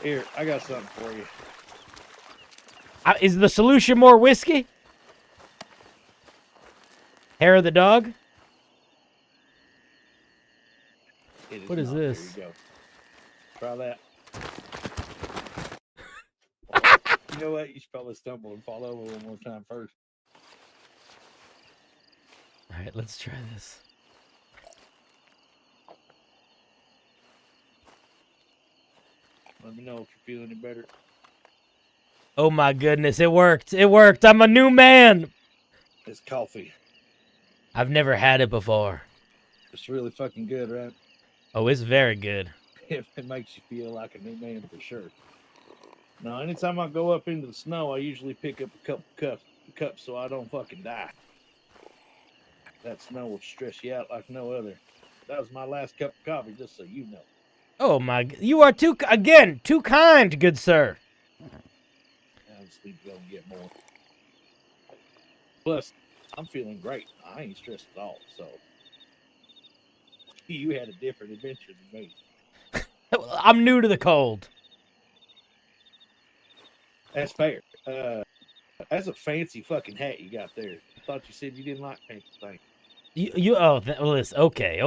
Here, I got something for you. Is the solution more whiskey? Hair of the dog? It What is not. this? There you go. Try that. You know what? You should probably stumble and fall over one more time first. All right, let's try this. Let me know if you feel any better. Oh my goodness, it worked. It worked. I'm a new man. It's coffee. I've never had it before. It's really fucking good, right? Oh, it's very good. It makes you feel like a new man for sure. Now, anytime I go up into the snow, I usually pick up a couple cups so I don't fucking die. That snow will stress you out like no other. That was my last cup of coffee, just so you know. Oh my, you are too kind, good sir. I'll just need to go and get more. Plus, I'm feeling great. I ain't stressed at all, so. You had a different adventure than me. I'm new to the cold. That's fair. That's a fancy fucking hat you got there. I thought you said you didn't like fancy things. Listen, okay.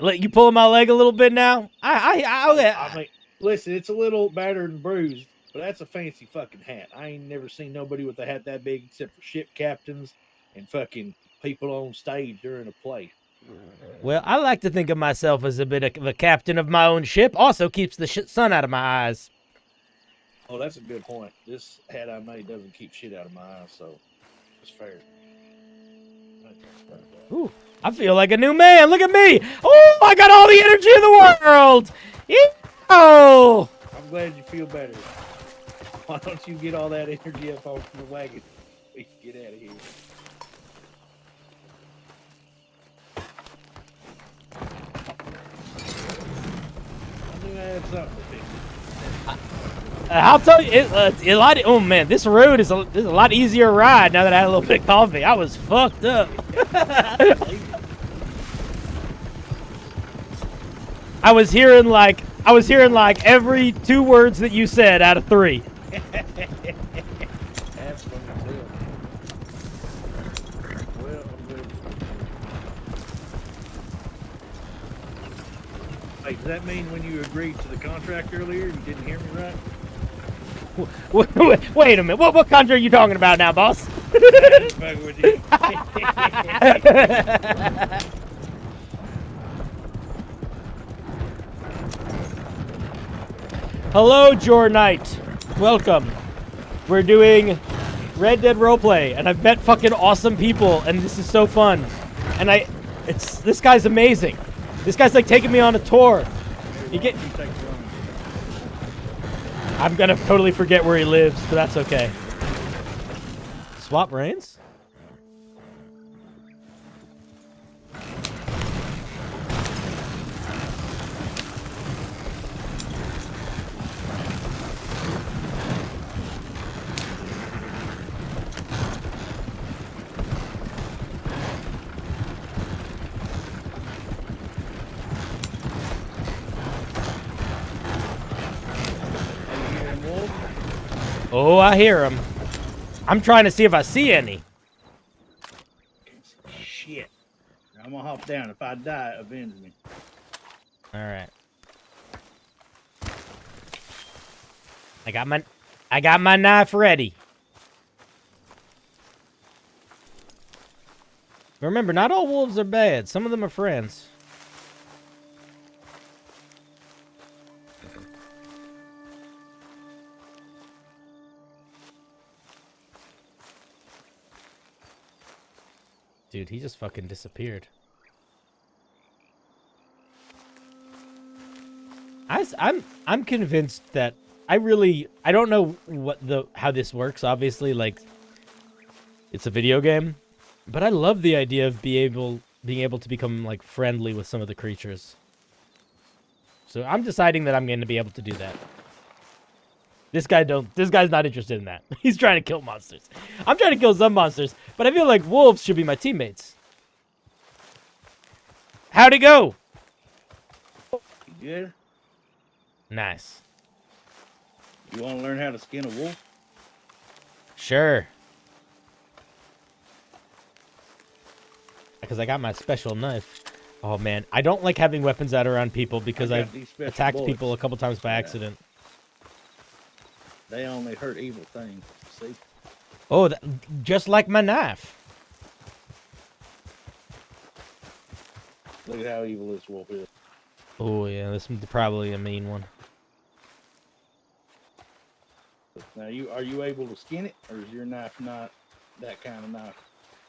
Let you pulling my leg a little bit now. I mean, listen, it's a little battered and bruised, but that's a fancy fucking hat. I ain't never seen nobody with a hat that big except for ship captains and fucking people on stage during a play. Well, I like to think of myself as a bit of a captain of my own ship. Also keeps the sun out of my eyes. Oh, that's a good point. This hat I made doesn't keep shit out of my eyes, so it's fair. Ooh, I feel like a new man. Look at me. Oh, I got all the energy in the world. Oh. I'm glad you feel better. Why don't you get all that energy up off the wagon? We can get out of here. I knew I had something to fix. I'll tell you, a lot. Oh man, this road is a lot easier to ride now that I had a little bit of coffee. I was fucked up. I was hearing like every 2 words that you said out of 3. That's funny too. Well, I'm good. Hey, does that mean when you agreed to the contract earlier, you didn't hear me right? Wait a minute. What contract are you talking about now, boss? Fucking with you. Hello, Jor Knight. Welcome. We're doing Red Dead roleplay, and I've met fucking awesome people, and this is so fun. And this guy's amazing. This guy's like taking me on a tour. I'm gonna totally forget where he lives, but that's okay. Swap reins? Oh, I hear him. I'm trying to see if I see any. Shit. I'm gonna hop down. If I die, avenge me. All right. I got my knife ready. Remember, not all wolves are bad. Some of them are friends. Dude, he just fucking disappeared. I'm convinced that I don't know how this works, obviously, like it's a video game, but I love the idea of being able to become like friendly with some of the creatures. So I'm deciding that I'm going to be able to do that. This guy's not interested in that. He's trying to kill monsters. I'm trying to kill some monsters, but I feel like wolves should be my teammates. How'd it go? Good. Nice. You want to learn how to skin a wolf? Sure. Because I got my special knife. Oh, man. I don't like having weapons out around people because I've attacked people a couple times by accident. They only hurt evil things. See? Oh, just like my knife. Look at how evil this wolf is. Oh, yeah. This is probably a mean one. Now, are you able to skin it, or is your knife not that kind of knife?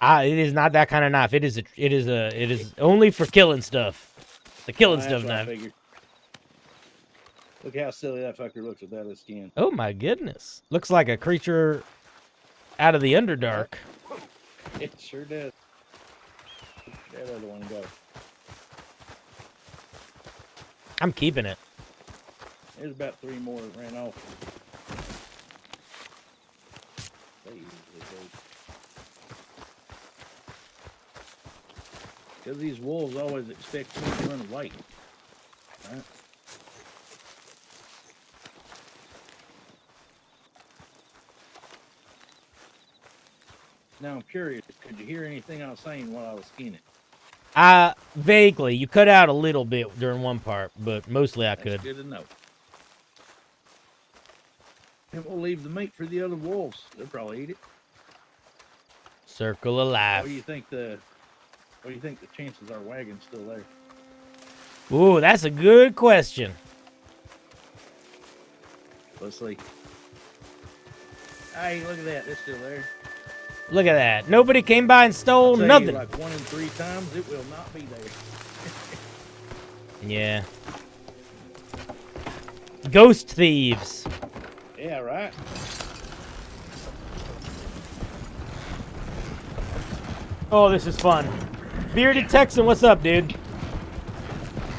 It is not that kind of knife. It is only for killing stuff. The killing stuff knife. Look how silly that fucker looks without his skin. Oh my goodness. Looks like a creature out of the Underdark. It sure does. That other one go. I'm keeping it. There's about 3 more that ran off. They usually do. Because these wolves always expect me to run away. Right? Now I'm curious, could you hear anything I was saying while I was skinning? Vaguely. You cut out a little bit during one part, but mostly I could. That's good to know. And we'll leave the meat for the other wolves. They'll probably eat it. Circle of life. What do you think the chances are wagon's still there? Ooh, that's a good question. Let's see. Hey, look at that. It's still there. Look at that. Nobody came by and stole nothing. Like 1 in 3 times, it will not be there. Yeah. Ghost thieves. Yeah, right. Oh, this is fun. Bearded Texan, what's up, dude?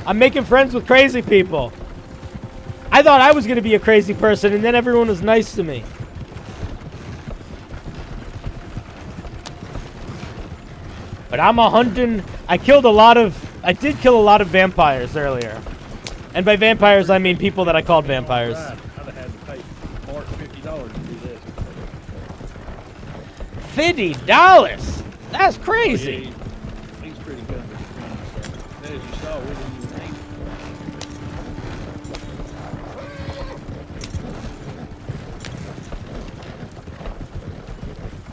I'm making friends with crazy people. I thought I was going to be a crazy person, and then everyone was nice to me. But I'm a hunting. I did kill a lot of vampires earlier. And by vampires, I mean people that I called vampires. Right. I'd have had to pay Mark $50 to do this. $50? That's crazy. Oh, yeah, he's pretty good. As you saw, we didn't even need it.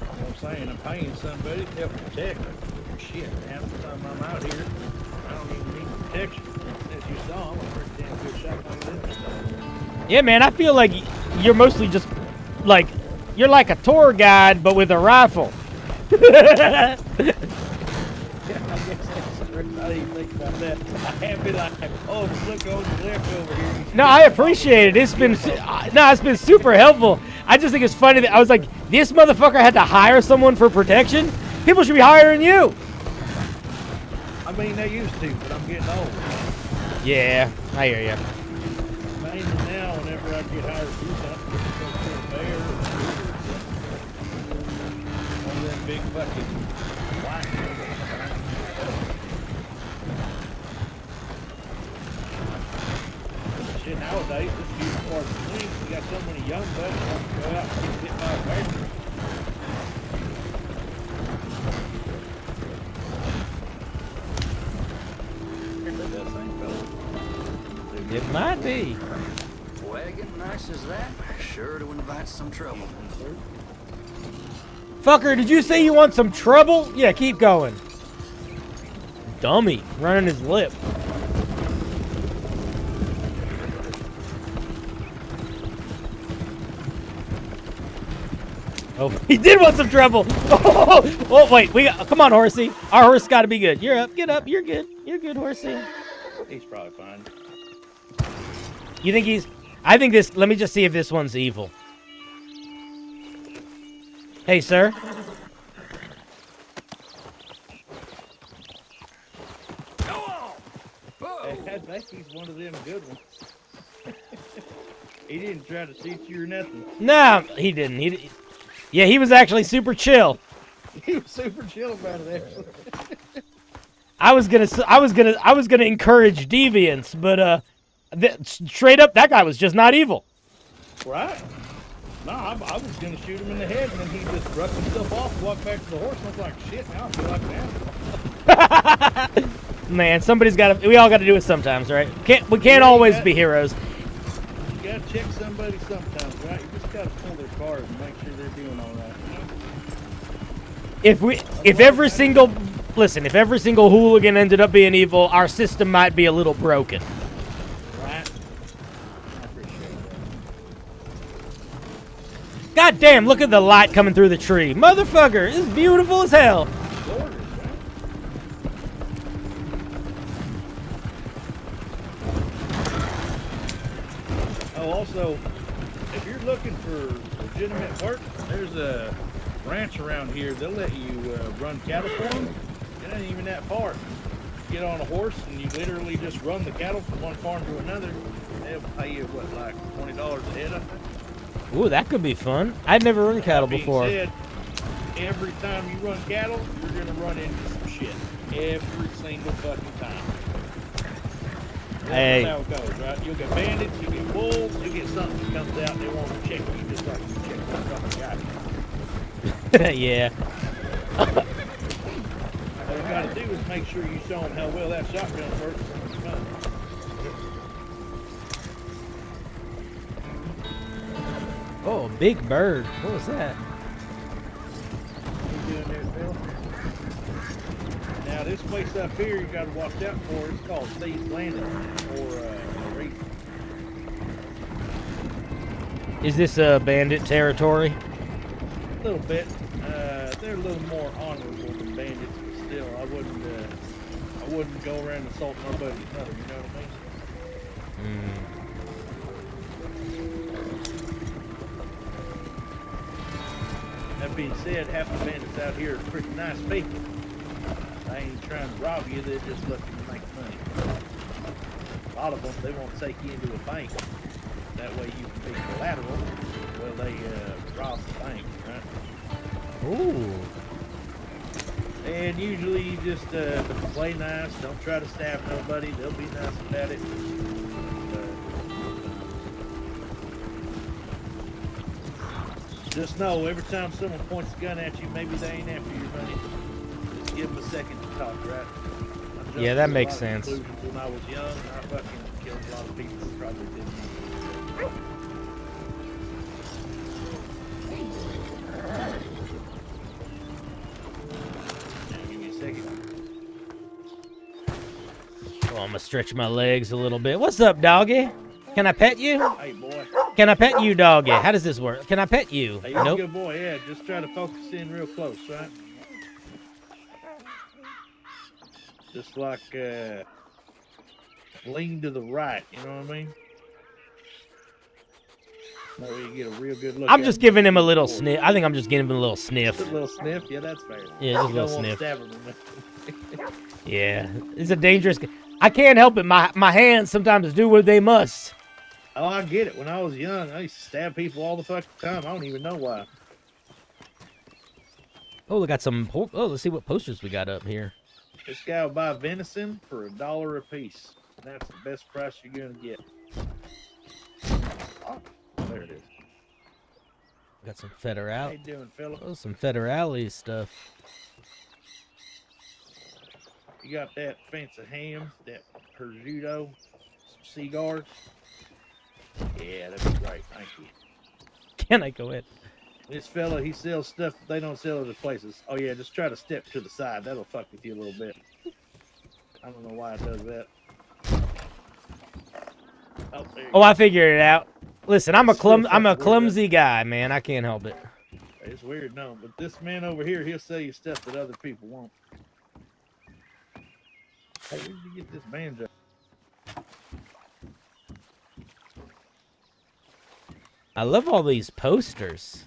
You know what I'm saying? I'm paying somebody to help protect me. Shit, half the time I'm out here, I don't even need protection. As you saw, I'm a pretty damn good shotgun business. Yeah, man, I feel like you're mostly just like, you're like a tour guide, but with a rifle. Yeah, I guess that's true. I didn't even think about that. I have been like, oh, look over the left over here. No, I appreciate it. It's been super helpful. I just think it's funny that I was like, this motherfucker had to hire someone for protection? People should be hiring you. I mean, they used to, but I'm getting old. Yeah, I hear you. Mainly now, whenever I get hired to do something, it's go to a bear or one of them big fucking white. Shit, nowadays, this is part of the thing. You got so many young bucks that want to go out and get hit by a bear. It might be. Wagon nice as that, sure to invite some trouble. Fucker, did you say you want some trouble? Yeah, keep going. Dummy, running his lip. Oh, he did want some trouble. Oh, wait, come on, horsey. Our horse got to be good. You're up, get up. You're good. You're good, horsey. He's probably fine. You think he's... I think this... Let me just see if this one's evil. Hey, sir. I think he's one of them good ones. He didn't try to shoot you or nothing. No, he didn't. Yeah, he was actually super chill. He was super chill about it, actually. I was gonna encourage deviance, but straight up, that guy was just not evil. Right? No, I was gonna shoot him in the head, and then he just brushed himself off, walked back to the horse, and I was like, shit, now I feel like an Man, somebody's got to. We all got to do it sometimes, right? We can't always be heroes. You gotta check somebody sometimes, right? You just gotta pull their card and make sure they're doing all right. If every single hooligan ended up being evil, our system might be a little broken. Right? I appreciate that. God damn, look at the light coming through the tree. Motherfucker, this is beautiful as hell. Gorgeous, right? Oh, also, if you're looking for legitimate work, there's a ranch around here. They'll let you run cattle for them. It ain't even that far. You get on a horse and you literally just run the cattle from one farm to another. They'll pay you, what, like $20 a head, I think? Ooh, that could be fun. I'd never run cattle before. Said, every time you run cattle, you're going to run into some shit. Every single fucking time. Hey. That's how it goes, right? You'll get bandits, you'll get wolves, you'll get something that comes out, they want to check you just like you check the fucking guy. Yeah. All you gotta do is make sure you show them how well that shotgun works when you come. Oh, big bird. What was that? You doing there, Phil? Now this place up here you gotta watch out for. It's called Steve's Landing or Reef. Is this bandit territory? A little bit. They're a little more honorable than bandits, but still, I wouldn't go around assaulting nobody's mother. You know what I mean? That being said, half the bandits out here are pretty nice people. They ain't trying to rob you; they're just looking to make money. A lot of them, they won't take you into a bank. That way you can be collateral. Well, they rob the bank, right? Ooh. And usually you just play nice. Don't try to stab nobody. They'll be nice about it. Just know every time someone points a gun at you, maybe they ain't after your money. Just give them a second to talk, right? Yeah, that makes sense. When I was young, I fucking killed a lot of people who probably didn't. Give me a second. Well, I'm gonna stretch my legs a little bit. What's up, doggy? Can I pet you? Hey, boy. Can I pet you, doggy? How does this work? Can I pet you? Hey, you're Nope. a good boy, yeah. Just try to focus in real close, right? Just like, lean to the right, you know what I mean? That way you get a real good look I'm at just him. giving him a little sniff. I think I'm just giving him a little sniff. Just a little sniff? Yeah, that's fair. Yeah, just a You little don't want to sniff. stab him. Yeah, it's a dangerous. I can't help it. My hands sometimes do what they must. Oh, I get it. When I was young, I used to stab people all the fucking time. I don't even know why. Oh, we got some. Oh, let's see what posters we got up here. This guy will buy venison for $1 a piece. That's the best price you're gonna get. Oh, there it is. Got some federal. How you doing, fella? Oh, some federale stuff. You got that fancy ham, that prosciutto, some cigars. Yeah, that'd be great. Thank you. Can I go in? This fella, he sells stuff that they don't sell other places. Oh yeah, just try to step to the side. That'll fuck with you a little bit. I don't know why it does that. Oh, there you Oh, go. I figured it out. Listen, I'm a Still fucking clumsy guy, man. I can't help it. It's weird, no, but this man over here, he'll sell you stuff that other people won't. Hey, where did you get this banjo? I love all these posters.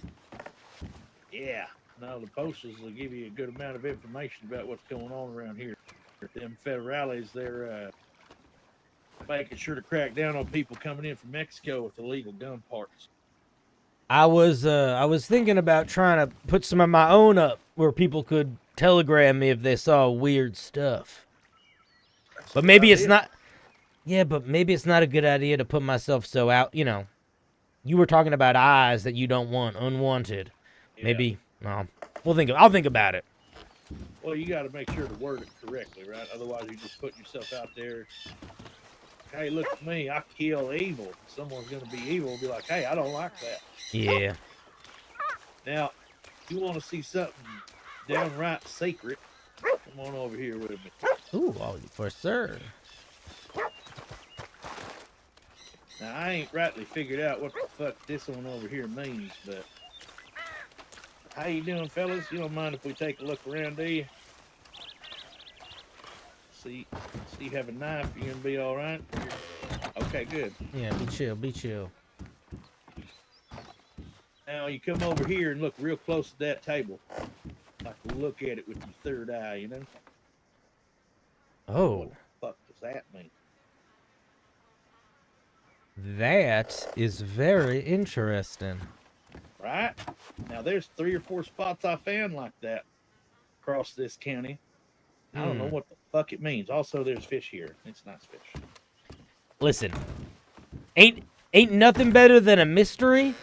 Yeah, no, the posters will give you a good amount of information about what's going on around here. Them federales, they're making sure to crack down on people coming in from Mexico with illegal gun parts. I was thinking about trying to put some of my own up where people could telegram me if they saw weird stuff. But maybe it's not. Yeah, but maybe it's not a good idea to put myself so out. You know, you were talking about eyes that you don't want, unwanted. Yeah. Maybe no. I'll think about it. Well, you got to make sure to word it correctly, right? Otherwise, you just put yourself out there. Hey, look at me! I kill evil. Someone's gonna be evil. Be like, hey, I don't like that. Yeah. Now, you want to see something downright secret? Come on over here with me. Ooh, all for sir. Now, I ain't rightly figured out what the fuck this one over here means, but how you doing, fellas? You don't mind if we take a look around, do you? See, you have a knife. You gonna be all right? Okay, good. Yeah, be chill, be chill. Now you come over here and look real close to that table. Like look at it with your third eye, you know? Oh. What the fuck does that mean? That is very interesting. Right? Now there's 3 or 4 spots I found like that across this county. I don't know what the fuck it means. Also, there's fish here. It's nice fish. Listen, ain't nothing better than a mystery.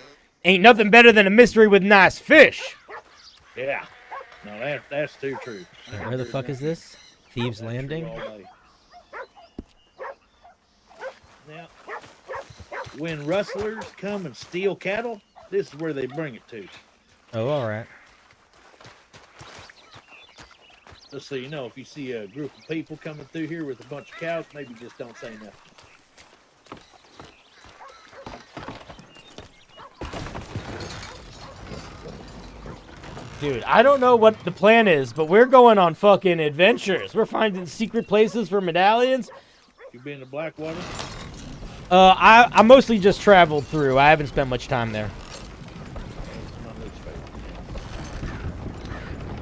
Ain't nothing better than a mystery with nice fish. Yeah. No, that's too true. Right, where the fuck is this? Thieves' Landing? Now, when rustlers come and steal cattle, this is where they bring it to. Oh, all right. Just so you know, if you see a group of people coming through here with a bunch of cows, maybe just don't say nothing. Dude, I don't know what the plan is, but we're going on fucking adventures. We're finding secret places for medallions. You been to Blackwater? I mostly just traveled through. I haven't spent much time there.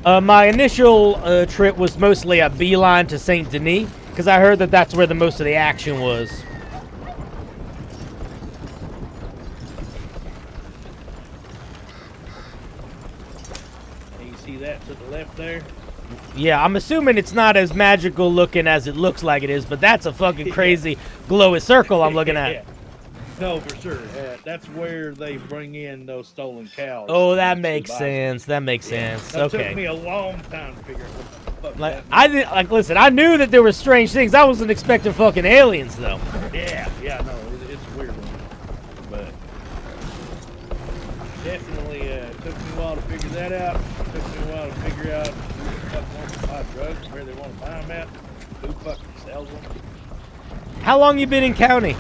My initial trip was mostly a beeline to Saint Denis, because I heard that that's where the most of the action was. And you see that to the left there? Yeah, I'm assuming it's not as magical looking as it looks like it is, but that's a fucking crazy glowy circle I'm looking at. Yeah. No, for sure. That's where they bring in those stolen cows. Oh, that makes sense. That makes sense. That Okay. took me a long time to figure out what the fuck Like that means. listen, I knew that there were strange things. I wasn't expecting fucking aliens though. Yeah, no, it's a weird one. But definitely took me a while to figure that out. Took me a while to figure out who the fuck wants to buy drugs, where they want to buy them at, who fucking sells them. How long you been in county?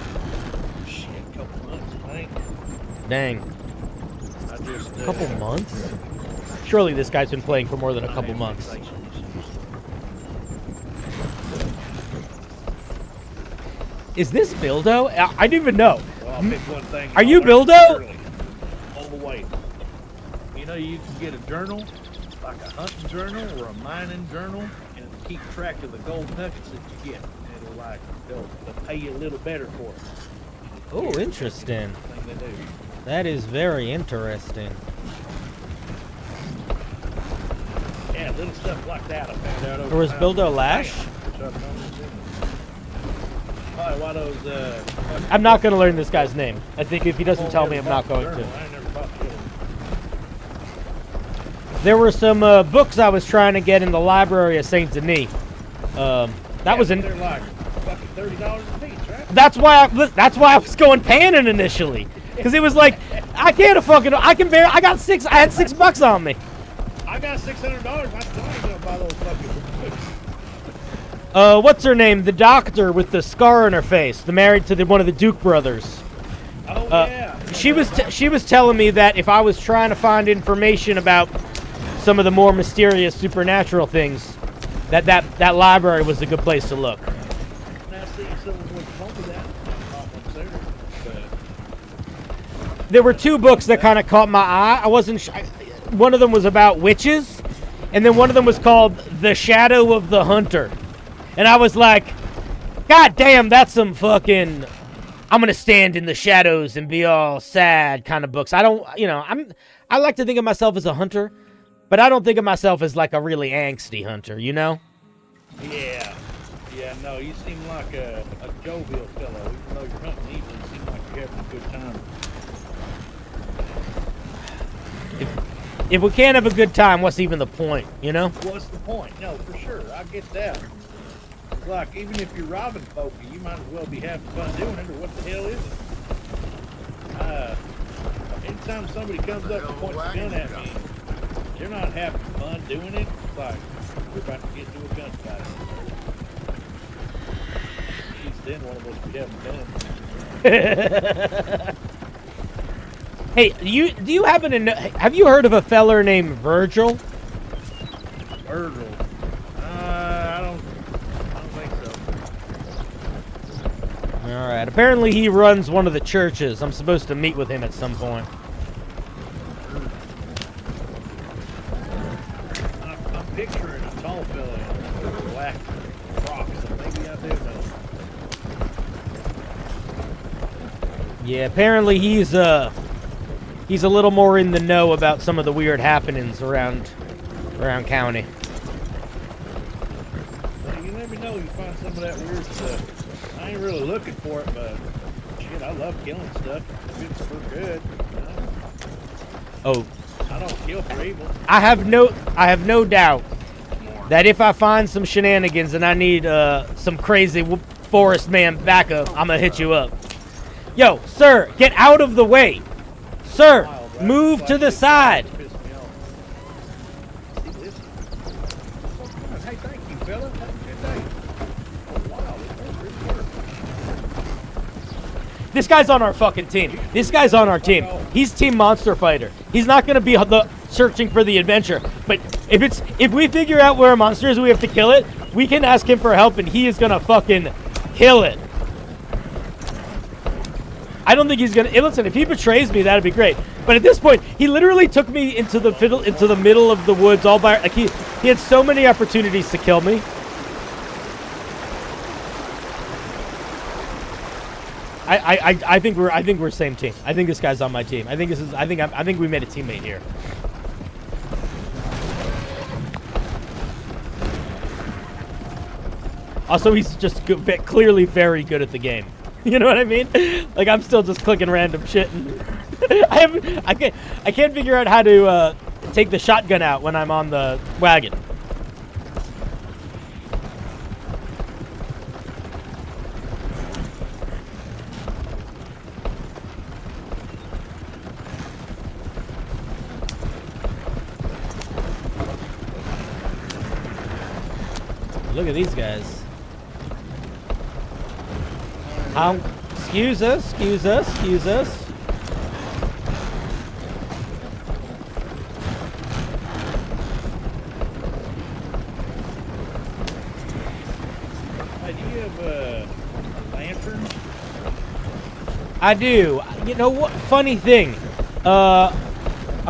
Shit, a couple months, I think. Dang. I just A couple months? Surely this guy's been playing for more than a couple months. Is this Bildo? I didn't even know. Well, I'll pick one thing. Are you I'll learn Bildo? early, all the way. You know, you can get a journal, like a hunting journal or a mining journal, and keep track of the gold nuggets that you get. It'll like they'll pay you a little better for it. Oh, interesting. Thing they do. That is very interesting. Yeah, little stuff like that I found out over Or was time. Bildo Lash? Probably why those, I'm not going to learn this guy's name. I think if he doesn't tell me, I'm not going to. I ain't never bought the journal. There were some books I was trying to get in the library of Saint Denis. That was in. They're like fucking $30 a piece, right? That's why I was going panning initially, because it was like I can't fucking I can bear. I had $6 on me. I got $600. I still ain't gonna buy those fucking books. What's her name? The doctor with the scar on her face, the married to one of the Duke brothers. Oh yeah. She was telling me that if I was trying to find information about some of the more mysterious supernatural things, that library was a good place to look. Now see, someone would have told me that. There were 2 books that kind of caught my eye. I wasn't. One of them was about witches, and then one of them was called The Shadow of the Hunter. And I was like, God damn, that's some fucking I'm gonna stand in the shadows and be all sad kind of books. I don't, I like to think of myself as a hunter, but I don't think of myself as like a really angsty hunter, you know? Yeah, no, you seem like a jovial fellow. Even though you're hunting evil, you seem like you're having a good time. if we can't have a good time, what's even the point, you know? What's the point? No, for sure. I get that. It's like, even if you're robbing folk, you might as well be having fun doing it, or what the hell is it? Anytime somebody comes up and points a gun at me, they're not having fun doing it. It's like, we're about to get into a gunfight. Then one of us would have fun. Hey, do you happen to know? Have you heard of a feller named Virgil? Virgil? I don't think so. All right. Apparently, he runs one of the churches. I'm supposed to meet with him at some point. I'm picturing a tall fella in a black frock, so maybe I do know. Yeah, apparently he's a little more in the know about some of the weird happenings around county. Well, you never know, you find some of that weird stuff. I ain't really looking for it, but shit, I love killing stuff. If it's for good, you know? Oh, I don't kill for evil. I have no doubt that if I find some shenanigans and I need some crazy forest man backup, I'm gonna hit you up. Yo, sir, get out of the way. Sir, move to the side. Hey, thank you, fella. Have a good day. Oh, wow, this really worked. This guy's on our fucking team. This guy's on our team. He's Team Monster Fighter. He's not gonna be searching for the adventure. But if we figure out where a monster is, we have to kill it. We can ask him for help, and he is gonna fucking kill it. I don't think he's gonna. Listen, if he betrays me, that'd be great. But at this point, he literally took me into the middle of the woods all by. Like he had so many opportunities to kill me. I think we're same team. I think this guy's on my team. I think we made a teammate here. Also, he's just clearly very good at the game. You know what I mean? Like, I'm still just clicking random shit. And I can't figure out how to take the shotgun out when I'm on the wagon. Look at these guys. Excuse us. Hey, do you have a lantern? I do. You know what? Funny thing. A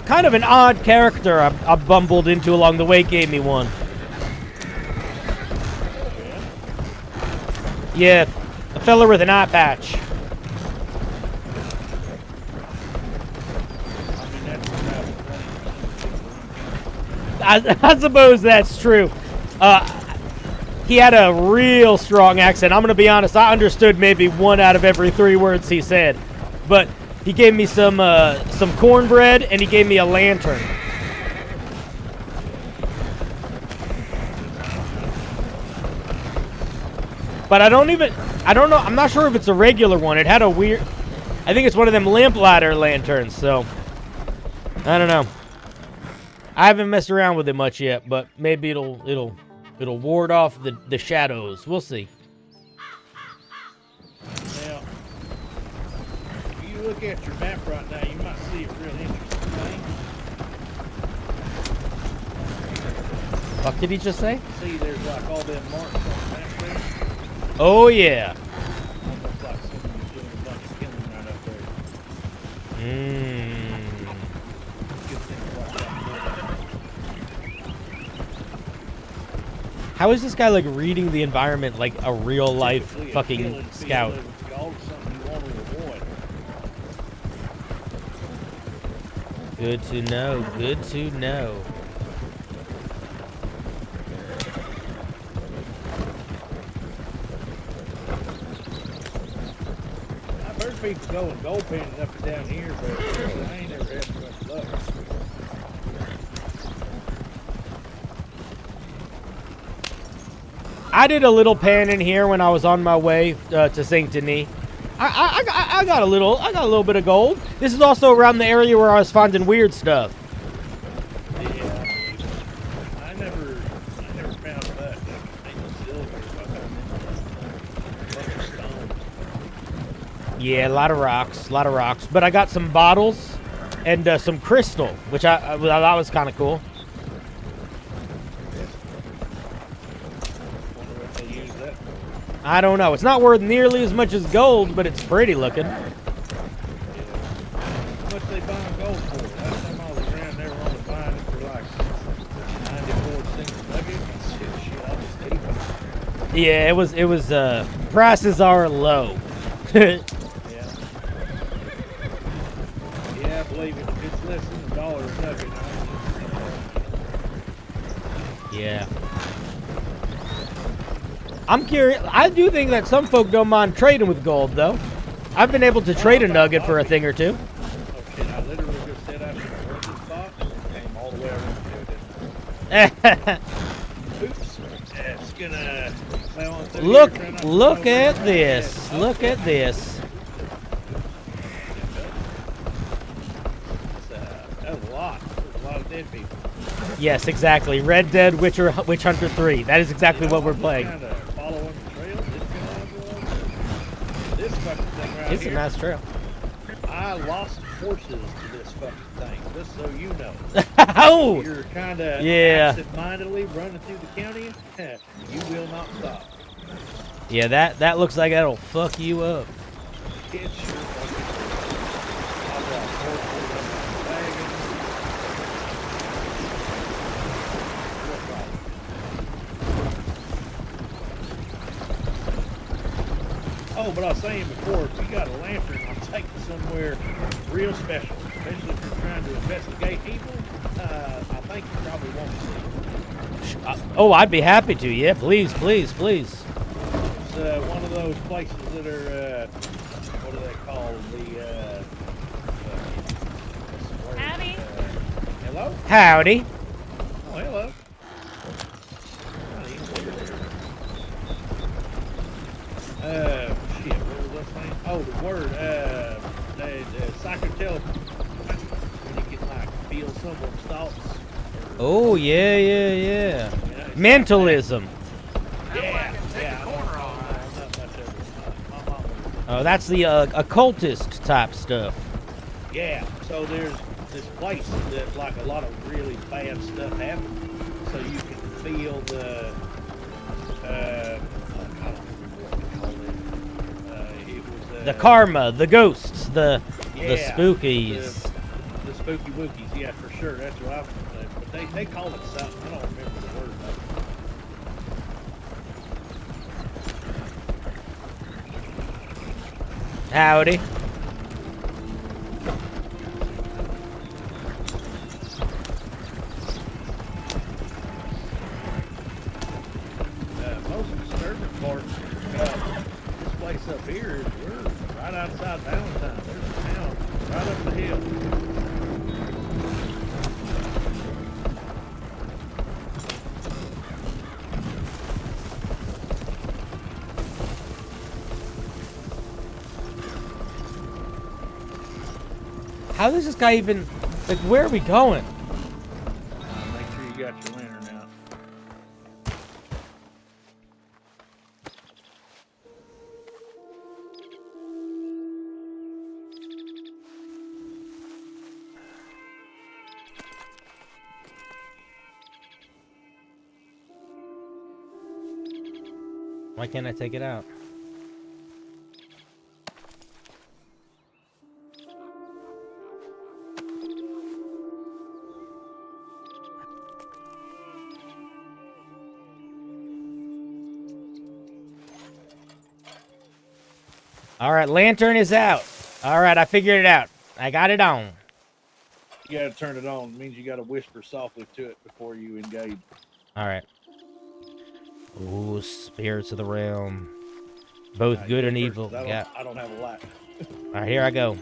kind of an odd character I bumbled into along the way gave me one. Yeah, a fella with an eye patch. I suppose that's true. He had a real strong accent. I'm going to be honest, I understood maybe 1 out of every 3 words he said. But he gave me some cornbread, and he gave me a lantern. But I don't know, I'm not sure if it's a regular one. It had a weird, I think it's one of them lamplighter lanterns, so I don't know. I haven't messed around with it much yet, but maybe it'll ward off the shadows. We'll see. Now, if you look at your map right now, you might see a real interesting thing. What did he just say? See, there's like all them marks on the map there. Oh yeah. Almost like somebody's doing a bunch of killing right up there. Good thing about that. How is this guy like reading the environment like a real life Typically, a fucking killing scout? field is always something you want to avoid. Good to know. Good to know. I've heard people going gold panning up and down here, but I ain't never had much luck. I did a little pan in here when I was on my way to Saint Denis. I got a little bit of gold. This is also around the area where I was finding weird stuff. Yeah. I never found much. Silver. Yeah, a lot of rocks. But I got some bottles and some crystal, which I thought was kind of cool. I don't know. It's not worth nearly as much as gold, but it's pretty looking. How much they buying gold for? Last time I was around, they were only buying it for like 94 cents a nugget. Shit, I was stealing. Yeah, it was prices are low. Yeah, I believe it. If it's less than $1 a nugget, Yeah. I'm curious. I do think that some folk don't mind trading with gold, though. I've been able to trade a nugget for a thing or two. oh shit, I literally just said I should work this box and came all the way around to it. Oops. It's gonna lay on through Look here, at this. Look at this. That was a lot. There's a lot of dead people. Yes, exactly. Red Dead Witch Hunter 3. That is exactly what we're playing. Kind of following the trail. This fucking thing right It's here. a nice trail. I lost horses to this fucking thing, just so you know. Oh! You're kind of absent-mindedly running through the county. You will not stop. Yeah, that looks like that'll fuck you up. It sure fucking is. I've got horses and wagons. Oh, but I was saying before, if you got a lantern, I'll take you somewhere real special. Especially if you're trying to investigate evil. I think you probably want to see. Oh, I'd be happy to. Yeah, please. It's one of those places that are, what do they call the, Howdy. hello? Howdy. Oh, hello. Shit, what was that thing? Oh, the word, the psychotherapy. When you can, like, feel someone's thoughts. Oh, yeah. Mentalism. Yeah. Oh, that's the occultist type stuff. Yeah, so there's this place that, like, a lot of really bad stuff happens. So you can feel the, I don't remember what they called it. It was The karma, the ghosts, the spookies. The spooky wookies, yeah, for sure. That's what I was going to say. But they call it something. I don't remember the word of it. Howdy. Most disturbing part about this place up here is we're right outside Valentine. There's a town right up the hill. How does this guy even, like, where are we going? Make sure you got your lantern out. Why can't I take it out? All right, lantern is out. All right, I figured it out. I got it on. You gotta turn it on. It means you gotta whisper softly to it before you engage. All right. Ooh, spirits of the realm. Both good and evil. I don't have a light. All right, here I go.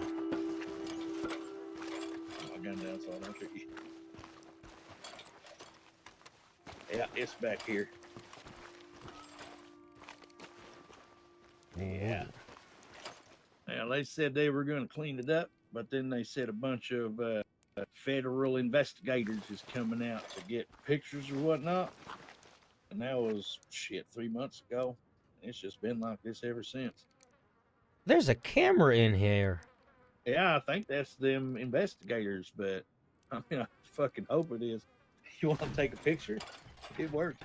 My gun down so I don't shoot you. Yeah, it's back here. Yeah. Now, they said they were going to clean it up, but then they said a bunch of federal investigators is coming out to get pictures or whatnot. And that was, 3 months ago. It's just been like this ever since. There's a camera in here. Yeah, I think that's them investigators, but I mean, I fucking hope it is. You want to take a picture? It worked.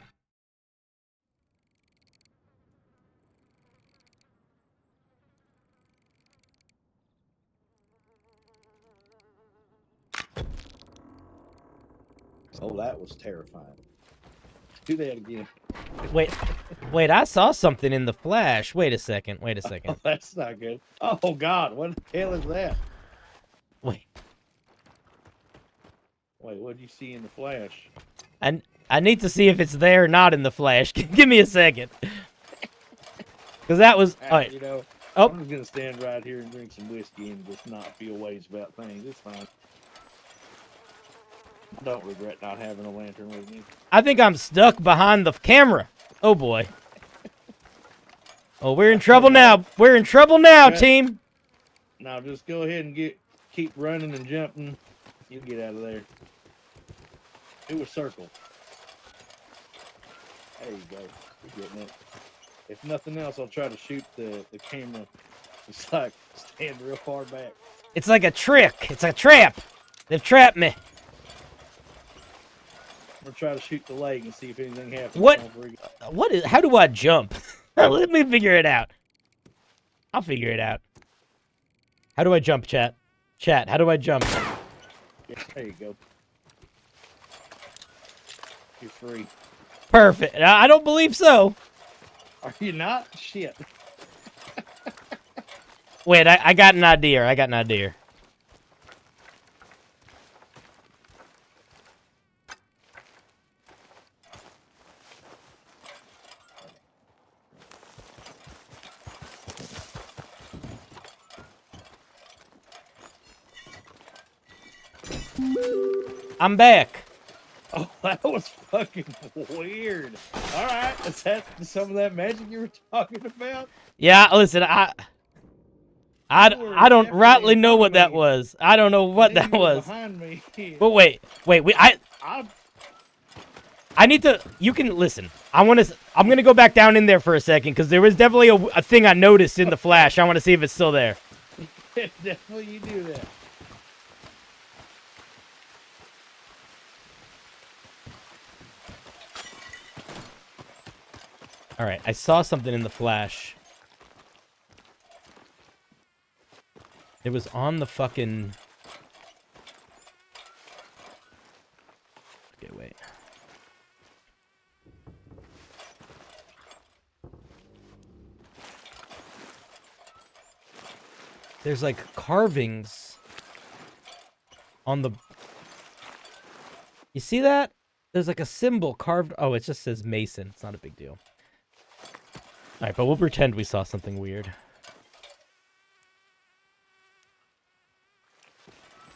Oh, that was terrifying. Do that again. Wait, I saw something in the flash. Wait a second. Oh, that's not good. Oh, God, what the hell is that? Wait, what do you see in the flash? I need to see if it's there or not in the flash. Give me a second. Because that was... All right. You know, Oh. I'm just going to stand right here and drink some whiskey and just not feel ways about things. It's fine. Don't regret not having a lantern with me. I think I'm stuck behind the camera. Oh, boy. Oh, we're in trouble now. We're in trouble now, team. Now, just go ahead and keep running and jumping. You'll get out of there. Do a circle. There you go. You're getting it. If nothing else, I'll try to shoot the camera. It's like stand real far back. It's like a trick. It's a trap. They've trapped me. I'm gonna try to shoot the leg and see if anything happens. What is? How do I jump? Let me figure it out. I'll figure it out. How do I jump, chat? Chat, how do I jump? Yeah, there you go. You're free. Perfect. I don't believe so. Are you not? Shit. Wait, I got an idea. I'm back. Oh, that was fucking weird. All right, is that some of that magic you were talking about? Yeah, listen, I don't rightly know what that was. I don't know what that was. Behind me. But wait, I need to. You can listen. I'm gonna go back down in there for a second because there was definitely a thing I noticed in the flash. I want to see if it's still there. Definitely, you do that. All right, I saw something in the flash. It was on the fucking... Okay, wait. There's like carvings on the... You see that? There's like a symbol carved... Oh, it just says Mason. It's not a big deal. Alright, but we'll pretend we saw something weird.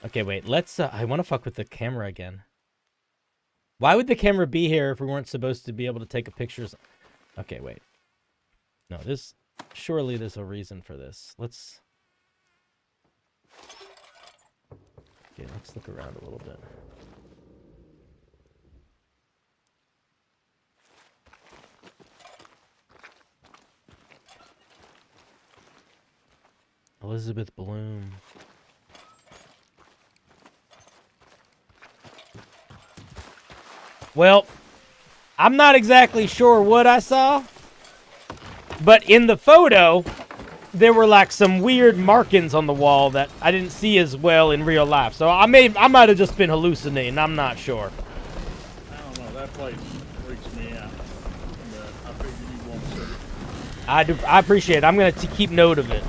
Okay, wait, let's, I want to fuck with the camera again. Why would the camera be here if we weren't supposed to be able to take pictures? Okay, wait. No, surely there's a reason for this. Let's look around a little bit. Elizabeth Bloom. Well, I'm not exactly sure what I saw, but in the photo, there were like some weird markings on the wall that I didn't see as well in real life. So I might have just been hallucinating. I'm not sure. I don't know. That place freaks me out. But I figured you'd want to see it. I appreciate it. I'm going to keep note of it.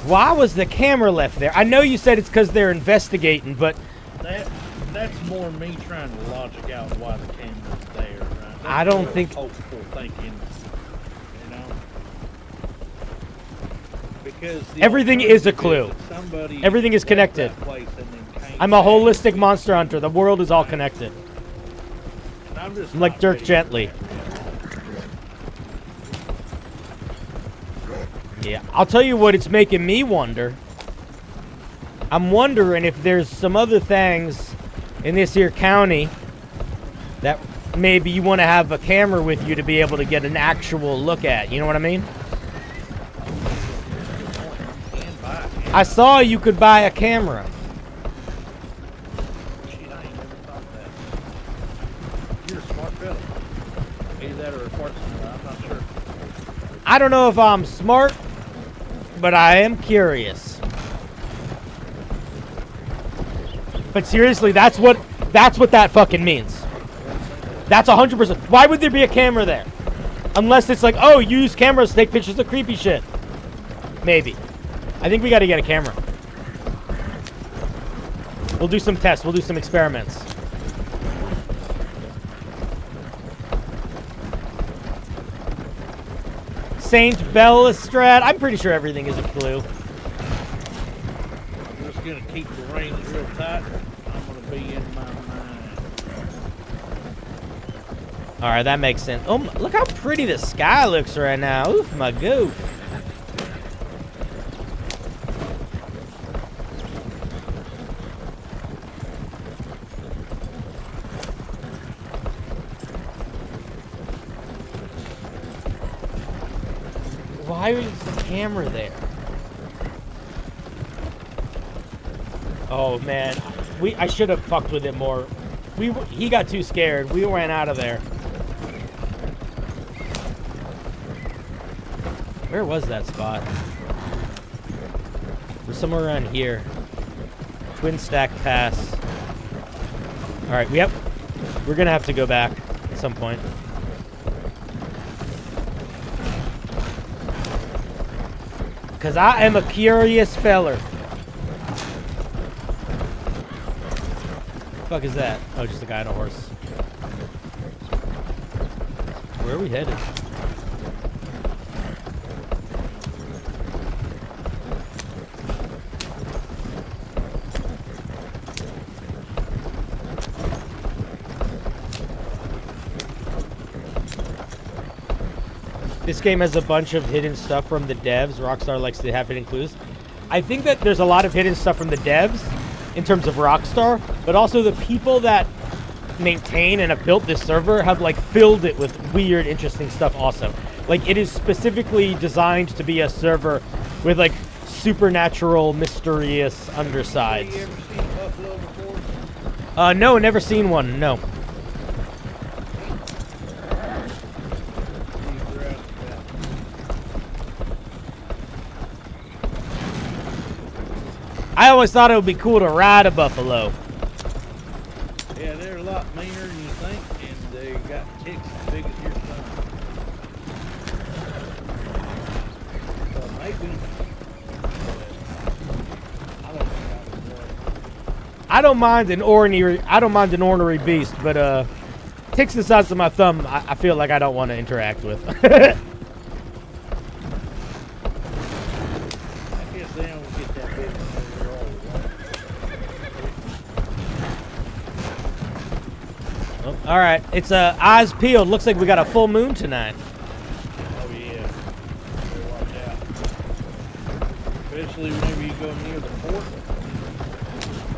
Why was the camera left there? I know you said it's because they're investigating, but... That's more me trying to logic out why the camera's there, right? That's I don't think... hopeful thinking, you know? Because... Everything is a clue. Everything is connected. I'm a holistic monster hunter. The world is all connected. I'm like Dirk Gently. Yeah, I'll tell you what it's making me wonder. I'm wondering if there's some other things in this here county that maybe you want to have a camera with you to be able to get an actual look at. You know what I mean? I saw you could buy a camera. Shit, I ain't never thought that. You're a smart fella. Either that or a Schwarzenegger, I'm not sure. I don't know if I'm smart, but I am curious. But seriously, that's what that fucking means. That's 100%. Why would there be a camera there? Unless it's like, oh, use cameras to take pictures of creepy shit. Maybe. I think we got to get a camera. We'll do some tests. We'll do some experiments. Saint Bellestrade. I'm pretty sure everything is a clue. I'm just gonna keep the reins real tight. I'm gonna be in my mind. All right, that makes sense. Oh, look how pretty the sky looks right now. Oof, my goof. Why is the camera there? Oh man, I should have fucked with it more. He got too scared. We ran out of there. Where was that spot? It was somewhere around here. Twin Stack Pass. All right, yep. We're gonna have to go back at some point. Cause I am a curious feller. Fuck is that? Oh, just a guy on a horse. Where are we headed? This game has a bunch of hidden stuff from the devs. Rockstar likes to have hidden clues. I think that there's a lot of hidden stuff from the devs in terms of Rockstar, but also the people that maintain and have built this server have like filled it with weird, interesting stuff also. Like it is specifically designed to be a server with like supernatural, mysterious undersides. Have you ever seen buffalo before? No, never seen one, no. I always thought it would be cool to ride a buffalo. Yeah, they're a lot meaner than you think, and they got ticks as big as your thumb. So maybe. I don't think I would worry. I don't mind an ornery beast, but ticks the size of my thumb, I feel like I don't want to interact with. I guess they don't get that big when they're old. Oh, all right, it's eyes peeled. Looks like we got a full moon tonight. Oh yeah. Better watch out. Especially whenever you go near the port.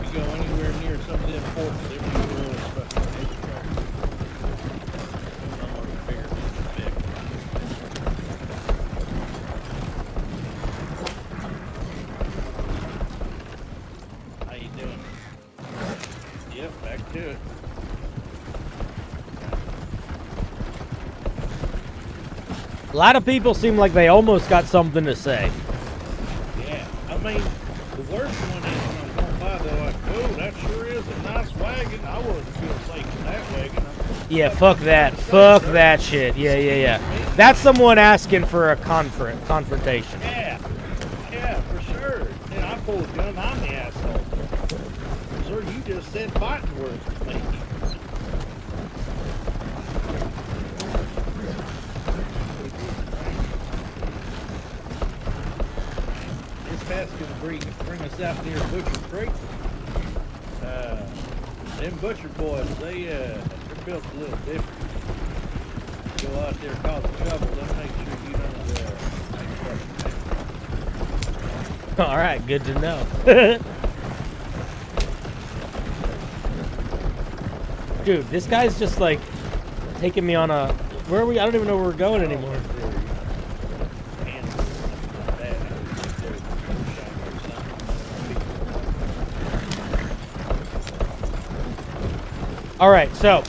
If you go anywhere near some of them ports, they're really fucking interesting. I'm gonna figure this big. How you doing? Yep, back to it. A lot of people seem like they almost got something to say. Yeah, I mean, the worst one is when I'm going by, they're like, oh, that sure is a nice wagon. I wouldn't feel safe in that wagon. Yeah, fuck that. Fuck that shit. Yeah. That's someone asking for a confrontation. Yeah, for sure. And I pull a gun, I'm the asshole. Sir, you just said fighting words to me. This path's gonna bring us out near Butcher Creek. Them Butcher boys, they're built a little different. Go out there causing trouble, they'll make sure you don't make trouble. All right, good to know. Dude, this guy's just like taking me on a. Where are we? I don't even know where we're going anymore. All right, so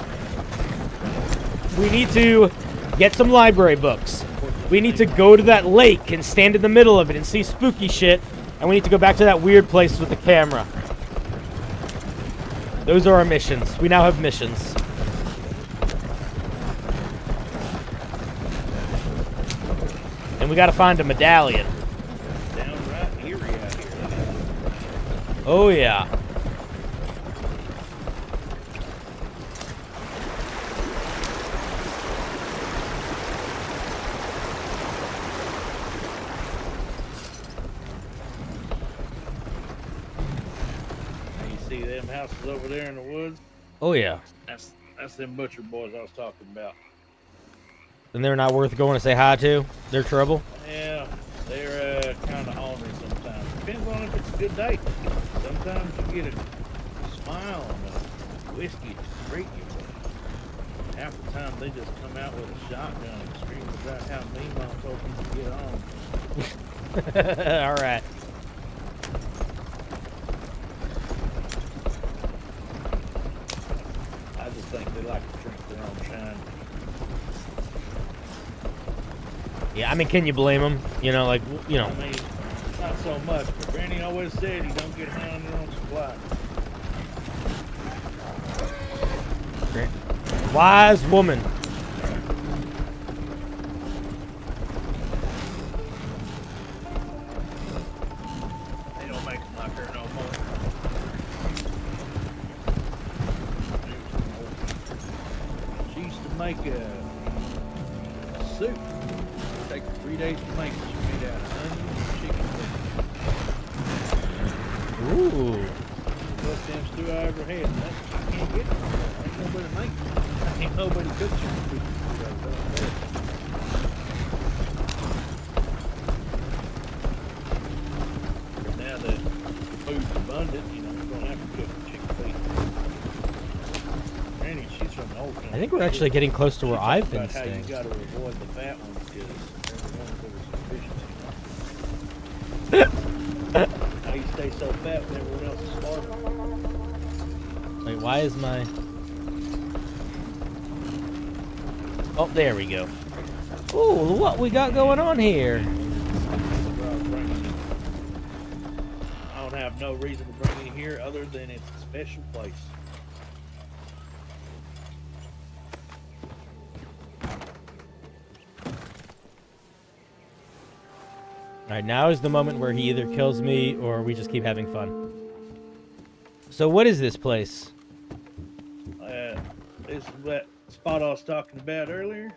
we need to get some library books. We need to go to that lake and stand in the middle of it and see spooky shit. And we need to go back to that weird place with the camera. Those are our missions. We now have missions. And we gotta find a medallion. Downright eerie out here. Oh yeah. You see them houses over there in the woods? Oh yeah. That's them butcher boys I was talking about. And they're not worth going to say hi to? They're trouble? Yeah, they're kind of ornery sometimes. Depends on if it's a good date. Sometimes you get a smile and a whiskey to greet you. But half the time they just come out with a shotgun and scream about how mean mom told you to get on. All right. I just think they like to drink their own shine. Yeah, I mean, can you blame them? You know, like, you know. I mean, not so much, but Granny always said you don't get high on your own supply. Wise woman. They don't make them like her no more. She used to make a soup. Take 3 days to make it. She made out of onions, chicken feet. Ooh. Best damn stew I ever had. And that, I can't get it. Ain't nobody make it. Ain't nobody cook chicken feet. Now that food's abundant, you know, we're gonna have to cook chicken feet. Granny, she's from the old country. I think we're actually getting close to where I've been How you staying. got to avoid the fat ones because everyone's over suspicious. How you stay so fat when everyone else is starving? Wait, why is my... Oh, there we go. Ooh, what we got going on here? I don't have no reason to bring you here other than it's a special place. Alright, now is the moment where he either kills me or we just keep having fun. So what is this place? This is that spot I was talking about earlier.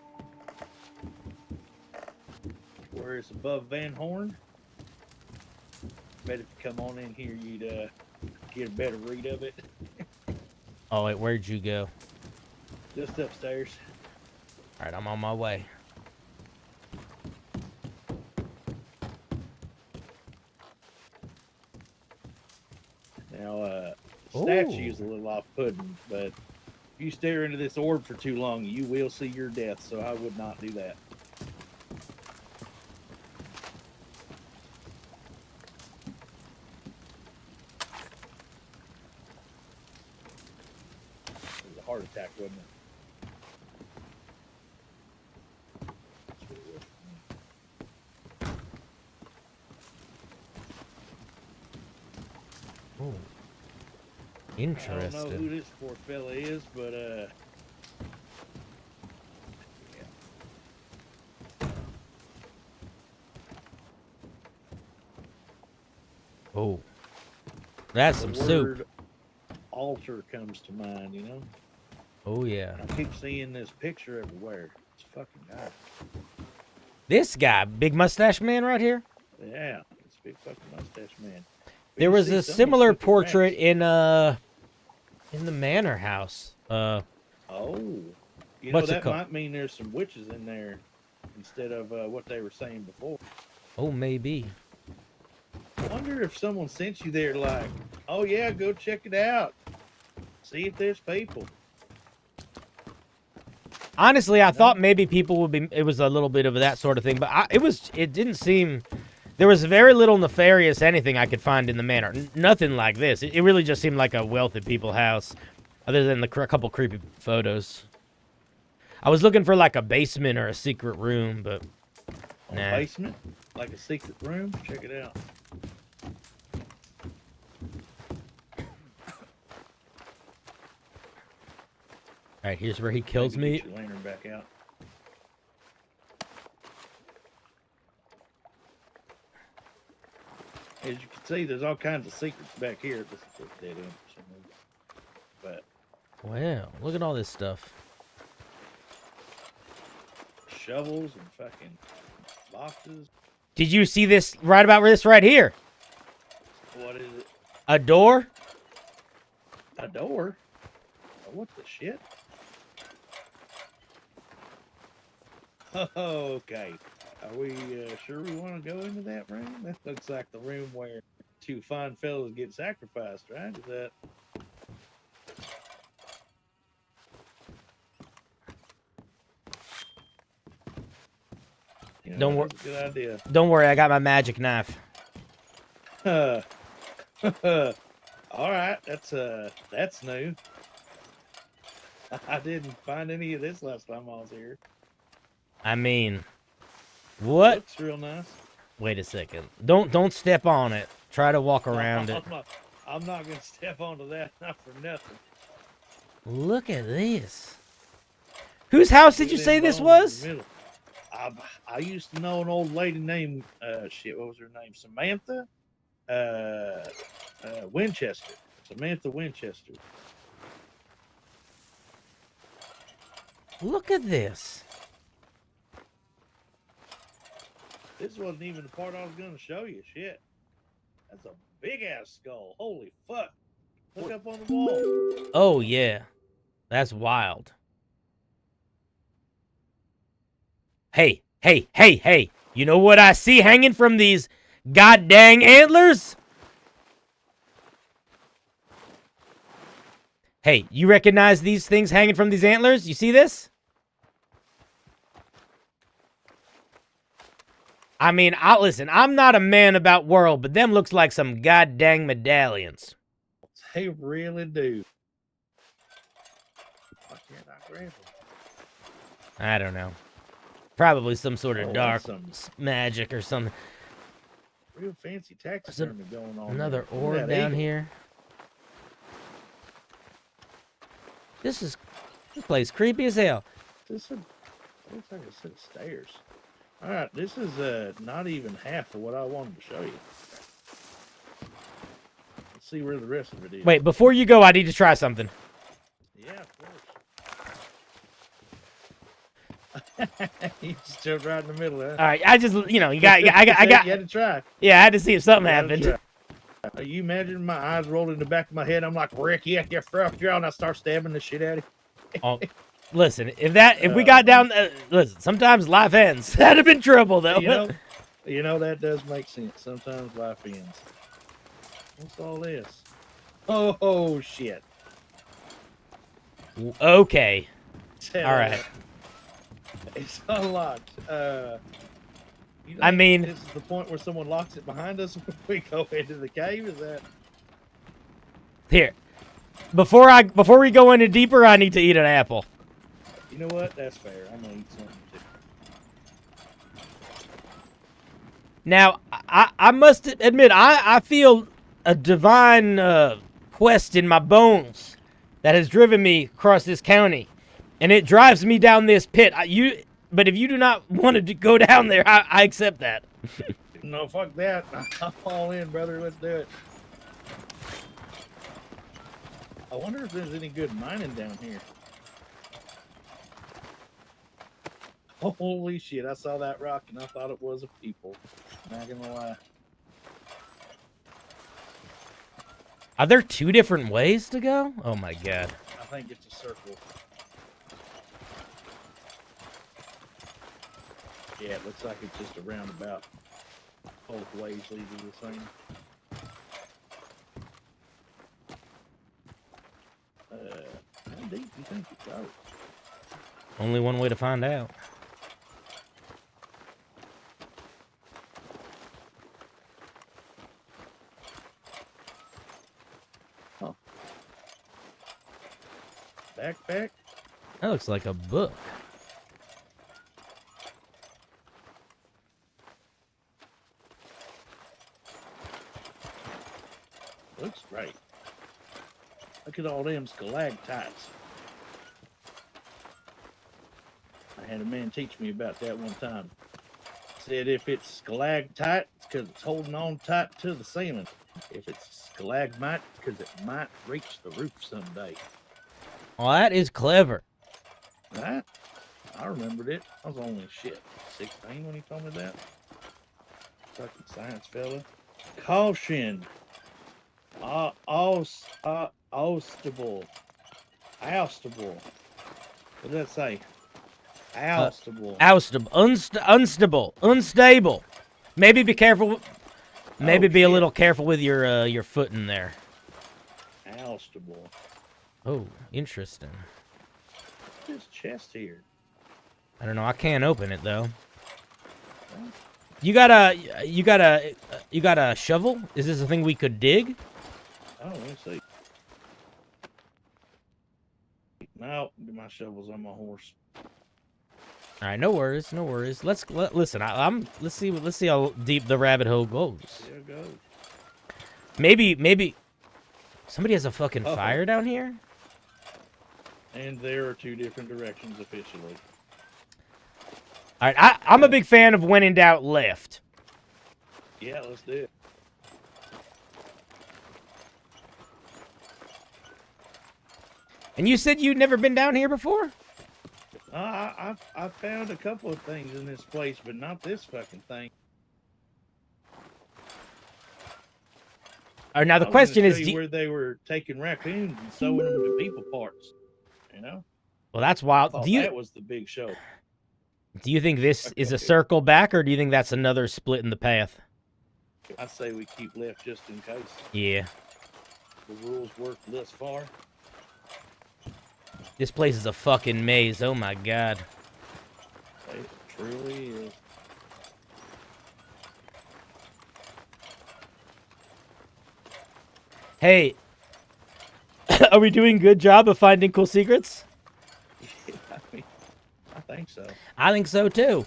Where it's above Van Horn. Bet if you come on in here, you'd get a better read of it. Oh, wait, where'd you go? Just upstairs. Alright, I'm on my way. Now, statue's a little off-putting, but if you stare into this orb for too long, you will see your death, so I would not do that. It was a heart attack, wasn't it? Ooh. I don't know who Interesting. this poor fella is, but Oh. That's the some soup. word altar comes to mind, you know? Oh, yeah. I keep seeing this picture everywhere. It's a fucking guy. This guy, big mustache man right here? Yeah, it's a big fucking mustache man. There was a similar portrait in the manor house. Oh, you know What's it that called? might mean there's some witches in there instead of what they were saying before. Oh, maybe. I wonder if someone sent you there like, oh yeah, go check it out. See if there's people. Honestly, I thought maybe people would be. It was a little bit of that sort of thing, but it didn't seem. There was very little nefarious anything I could find in the manor. Nothing like this. It really just seemed like a wealthy people house, other than the couple creepy photos. I was looking for like a basement or a secret room, but nah. A basement? Like a secret room? Check it out. All right, here's where he kills me. Get your lantern back out. As you can see, there's all kinds of secrets back here. This is a dead end for some reason. But Wow, look at all this stuff. shovels and fucking boxes. Did you see this right about this right here? What is it? A door? A door? Oh, what the shit? Okay. Are we sure we want to go into that room? That looks like the room where two fine fellas get sacrificed, right? Is that... You know, Don't worry. that's a good idea. Don't worry, I got my magic knife. All right, that's new. I didn't find any of this last time I was here. I mean, what? Looks real nice. Wait a second. Don't step on it. Try to walk around it. I'm not gonna step onto that, not for nothing. Look at this. Whose house did you say this was? I used to know an old lady named shit. What was her name? Samantha Winchester. Samantha Winchester. Look at this. This wasn't even the part I was going to show you. Shit. That's a big ass skull. Holy fuck. Look up on the wall. Oh, yeah. That's wild. Hey, hey, hey, hey. You know what I see hanging from these goddamn antlers? Hey, you recognize these things hanging from these antlers? You see this? I mean, listen, I'm not a man about world, but them looks like some goddamn medallions. They really do. Why can't I grab them? I don't know. Probably some sort of dark some magic or something. real fancy taxidermy going on. Another there. orb Look at that down eagle. here. This place creepy as hell. This looks like a set of stairs. All right, this is not even half of what I wanted to show you. Let's see where the rest of it is. Wait, before you go, I need to try something. Yeah, of course. You just jumped right in the middle, huh? All right, I just, you got, You had to try. Yeah, I had to see if something You had to happened. try. You imagine my eyes rolled in the back of my head? I'm like, Rick, you get fucked, and I start stabbing the shit out of you. Oh, listen, if we got down, listen, sometimes life ends. That'd have been trouble though. You know that does make sense. Sometimes life ends. What's all this? Oh shit. Okay. Tell All right. It's unlocked. You I think mean- this is the point where someone locks it behind us when we go into the cave. Is that? Here, before we go any deeper, I need to eat an apple. You know what? That's fair. I'm gonna eat something too. Now, I must admit, I feel a divine quest in my bones that has driven me across this county, and it drives me down this pit. But if you do not want to go down there, I accept that. No, fuck that. I'm all in, brother. Let's do it. I wonder if there's any good mining down here. Holy shit, I saw that rock and I thought it was a people. Not gonna lie. Are there two different ways to go? Oh my god. I think it's a circle. Yeah, it looks like it's just a roundabout. Both ways lead to the same. How deep do you think it goes? Only one way to find out. Huh. Backpack? That looks like a book. Looks great. Look at all them stalactites. I had a man teach me about that one time. Said if it's stalactite, it's because it's holding on tight to the ceiling. If it's stalagmite, it's because it might reach the roof someday. Well, that is clever. Right? I remembered it. I was only 16 when he told me that. Fucking science fella. Caution. Oustable. Oustable. What did that say? Oustable. Oustable. Unstable. Unstable. Maybe be careful. Maybe be a little careful with your foot in there. Oustable. Oh, interesting. This chest here. I don't know. I can't open it though. You got a shovel? Is this a thing we could dig? Oh, let's see. No, my shovel's on my horse. All right, no worries, no worries. Listen. Let's see how deep the rabbit hole goes. There it goes. Maybe somebody has a fucking fire down here. And there are two different directions officially. All right, I'm a big fan of when in doubt, left. Yeah, let's do it. And you said you'd never been down here before? I found a couple of things in this place, but not this fucking thing. All right, now the question is, where they were taking raccoons and sewing them to people parts. You know? Well, that's wild. That was the big show. Do you think this is a circle back, or do you think that's another split in the path? I say we keep left just in case. Yeah. The rules work thus far. This place is a fucking maze. Oh my god. It truly is. Hey, are we doing a good job of finding cool secrets? I think so. I think so too.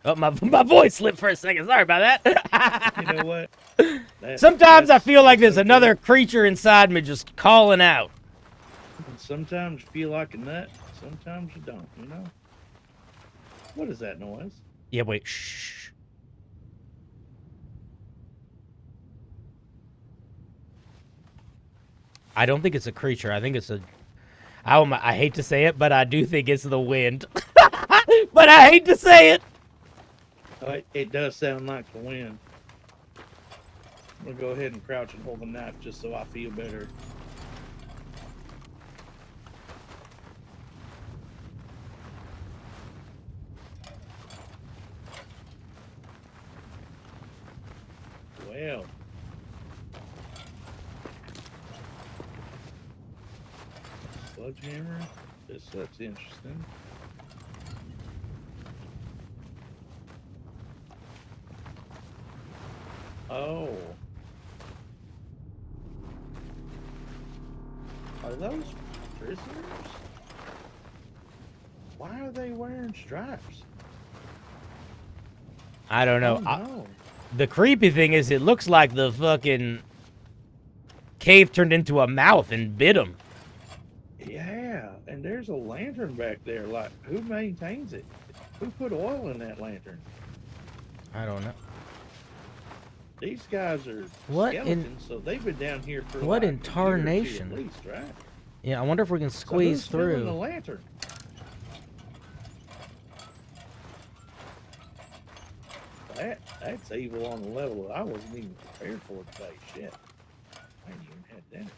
Oh, my voice slipped for a second. Sorry about that. You know what? Sometimes I feel like there's another creature inside me just calling out. Sometimes you feel like a nut. Sometimes you don't, you know? What is that noise? Yeah, wait. Shh. I don't think it's a creature. I think it's a... I hate to say it, but I do think it's the wind. But I hate to say it. It does sound like the wind. I'm going to go ahead and crouch and hold the knife just so I feel better. Well. Sledgehammer. That's interesting. Oh. Are those prisoners? Why are they wearing stripes? I don't know. Oh, no. The creepy thing is it looks like the fucking cave turned into a mouth and bit them. Yeah, and there's a lantern back there. Like, who maintains it? Who put oil in that lantern? I don't know. These guys are What skeletons, so they've been down here for what like in a year or two tarnation? at least, right? Yeah, I wonder if we can squeeze so who's filling through. the lantern? That's evil on the level that I wasn't even prepared for today. Shit, I ain't even had dinner.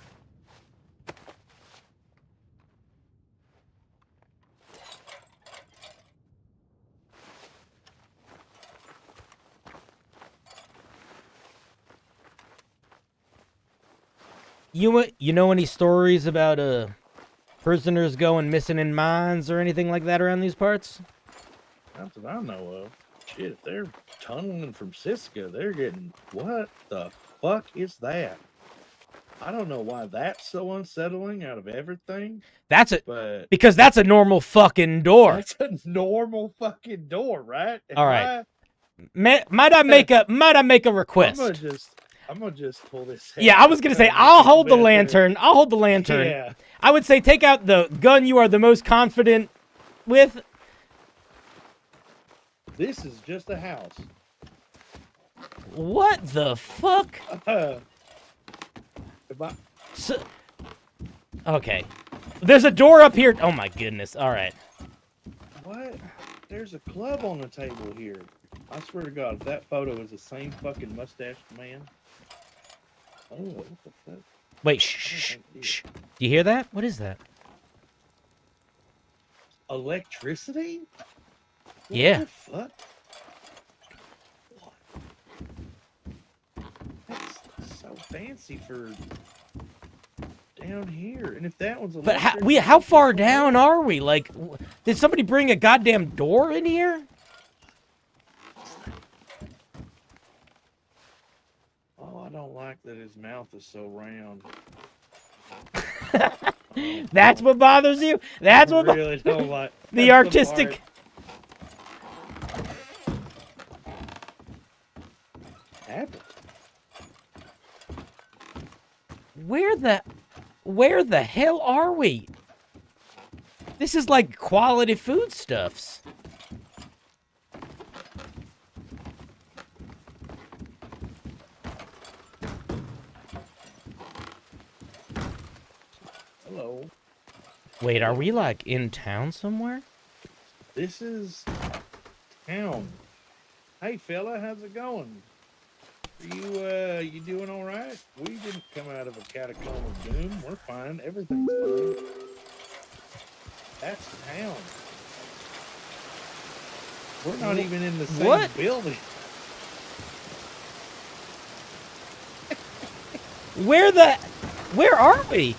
You know any stories about prisoners going missing in mines or anything like that around these parts? Not that I know of. Shit, if they're tunneling from Cisco, they're getting... What the fuck is that? I don't know why that's so unsettling out of everything. But because that's a normal fucking door. That's a normal fucking door, right? All right. Might I make a request? I'm gonna just pull this. Yeah, I was gonna say I'll hold the lantern. I'll hold the lantern. Yeah. I would say take out the gun you are the most confident with. This is just a house. What the fuck? Okay. There's a door up here. Oh my goodness. All right. What? There's a club on the table here. I swear to God, if that photo is the same fucking mustached man. Oh, what the fuck? Wait, shh. Do you hear that? What is that? Electricity? Yeah. What the fuck? That's so fancy for down here. And if that one's But how far down are we? Like, did somebody bring a goddamn door in here? Oh, I don't like that his mouth is so round. That's what bothers you? That's what I really don't like the artistic. Apple. Where the hell are we? This is like quality foodstuffs. Hello. Wait, are we like in town somewhere? This is town. Hey fella, how's it going? You doing all right? We didn't come out of a catacomb of doom. We're fine. Everything's fine. That's town. We're not even in the same building. Where are we?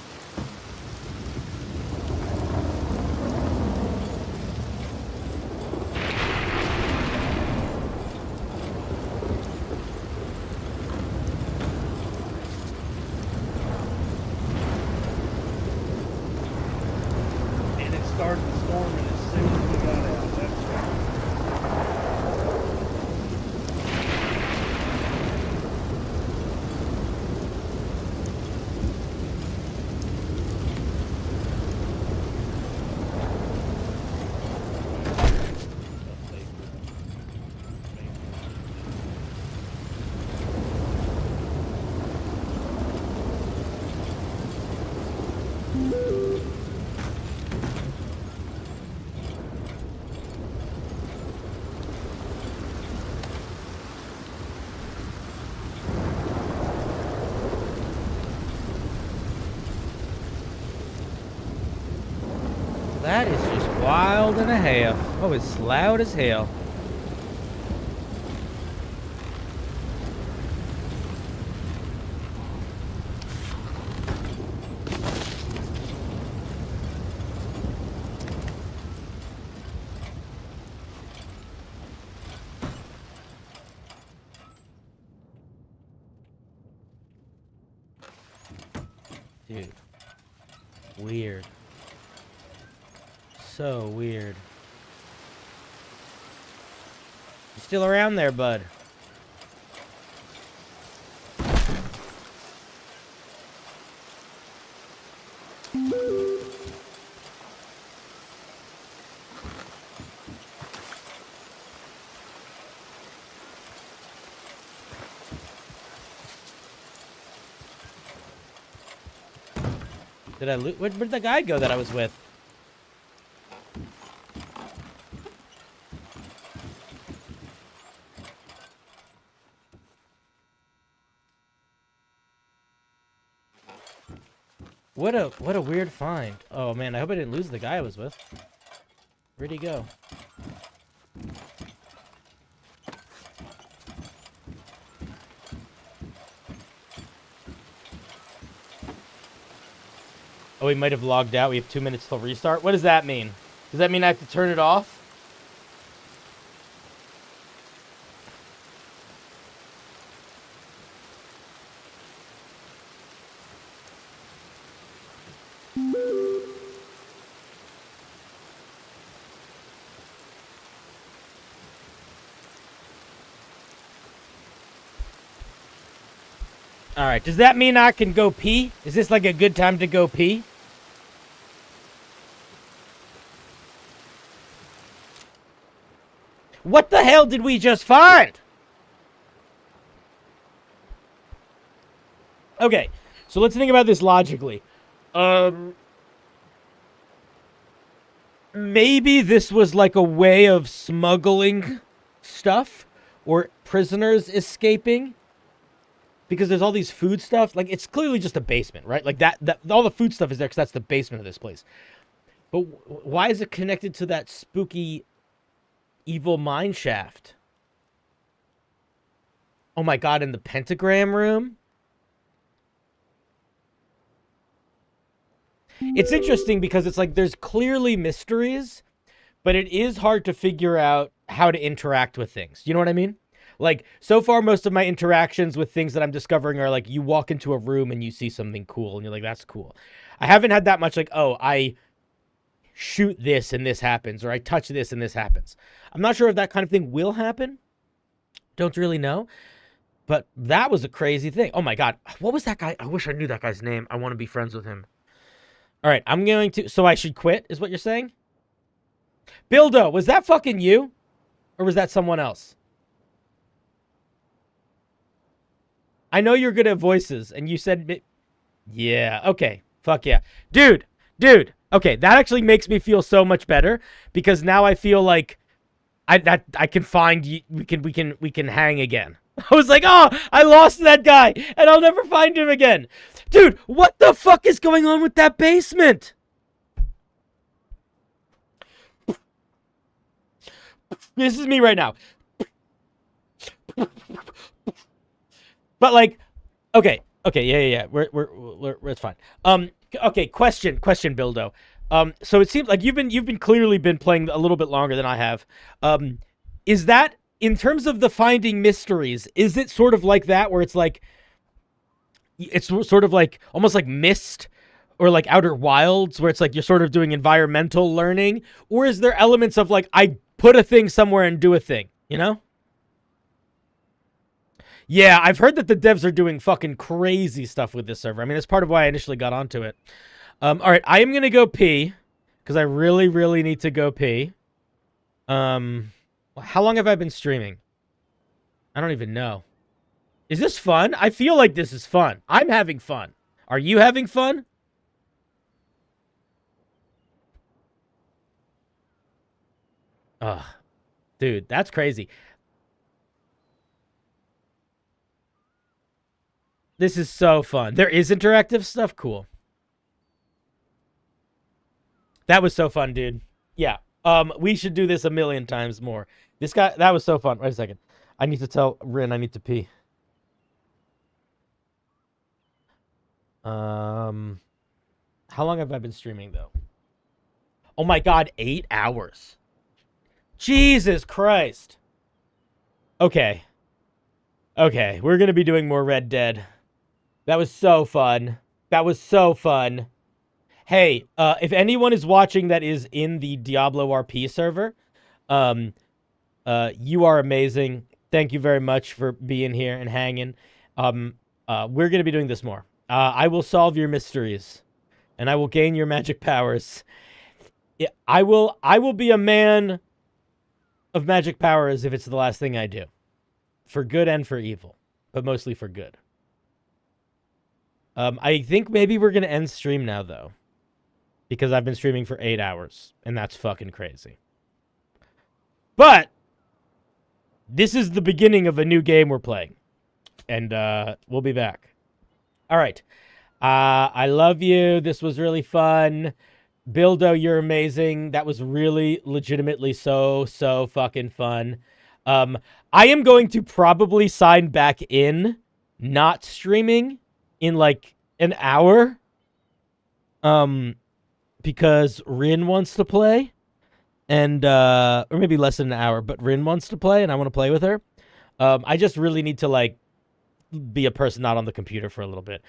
Started storming as soon as we got out. That's right. That is just wild and a half. Oh, it's loud as hell. Dude. Weird. So weird. You still around there, bud? Did I loot? Where'd the guy go that I was with? What a weird find. Oh man, I hope I didn't lose the guy I was with. Where'd he go? Oh, we might have logged out. We have 2 minutes till restart. What does that mean? Does that mean I have to turn it off? All right. Does that mean I can go pee? Is this like a good time to go pee? What the hell did we just find? Okay. So let's think about this logically. Maybe this was like a way of smuggling stuff or prisoners escaping. Because there's all these food stuff. Like, it's clearly just a basement, right? Like, that all the food stuff is there because that's the basement of this place. But why is it connected to that spooky, evil mine shaft? Oh my god, in the pentagram room? It's interesting because it's like there's clearly mysteries, but it is hard to figure out how to interact with things. You know what I mean? Like, so far, most of my interactions with things that I'm discovering are like, you walk into a room and you see something cool, and you're like, that's cool. I haven't had that much like, oh, I shoot this and this happens, or I touch this and this happens. I'm not sure if that kind of thing will happen. Don't really know. But that was a crazy thing. Oh my god. What was that guy? I wish I knew that guy's name. I want to be friends with him. All right, I'm going to... So I should quit, is what you're saying? Bildo, was that fucking you? Or was that someone else? I know you're good at voices, and you said... Yeah, okay. Fuck yeah. Dude. Okay, that actually makes me feel so much better, because now I feel like I can find you. We can hang again. I was like, oh, I lost that guy, and I'll never find him again. Dude, what the fuck is going on with that basement? This is me right now. But like, okay, yeah. We're it's fine. Okay, question, Bildo. So it seems like you've been clearly been playing a little bit longer than I have. Is that, in terms of the finding mysteries, is it sort of like that, where it's sort of like almost like Myst or like Outer Wilds, where it's like you're sort of doing environmental learning, or is there elements of like, I put a thing somewhere and do a thing, you know? Yeah, I've heard that the devs are doing fucking crazy stuff with this server. I mean, that's part of why I initially got onto it. All right, I am gonna go pee because I really, really need to go pee. How long have I been streaming? I don't even know. Is this fun? I feel like this is fun. I'm having fun. Are you having fun? Ugh. Dude, that's crazy. This is so fun. There is interactive stuff? Cool. That was so fun, dude. Yeah. We should do this a million times more. This guy, that was so fun. Wait a second. I need to tell Rin I need to pee. How long have I been streaming, though? Oh my god, 8 hours. Jesus Christ. Okay. Okay, we're gonna be doing more Red Dead. That was so fun. That was so fun. Hey, if anyone is watching that is in the Diablo RP server, you are amazing. Thank you very much for being here and hanging. We're going to be doing this more. I will solve your mysteries, and I will gain your magic powers. I will be a man of magic powers if it's the last thing I do. For good and for evil, but mostly for good. I think maybe we're going to end stream now, though. Because I've been streaming for 8 hours, and that's fucking crazy. But this is the beginning of a new game we're playing. And we'll be back. All right. I love you. This was really fun. Bildo, you're amazing. That was really legitimately so fucking fun. I am going to probably sign back in, not streaming, in like an hour. because Rin wants to play, and or maybe less than an hour, but Rin wants to play, and I want to play with her. I just really need to like be a person not on the computer for a little bit.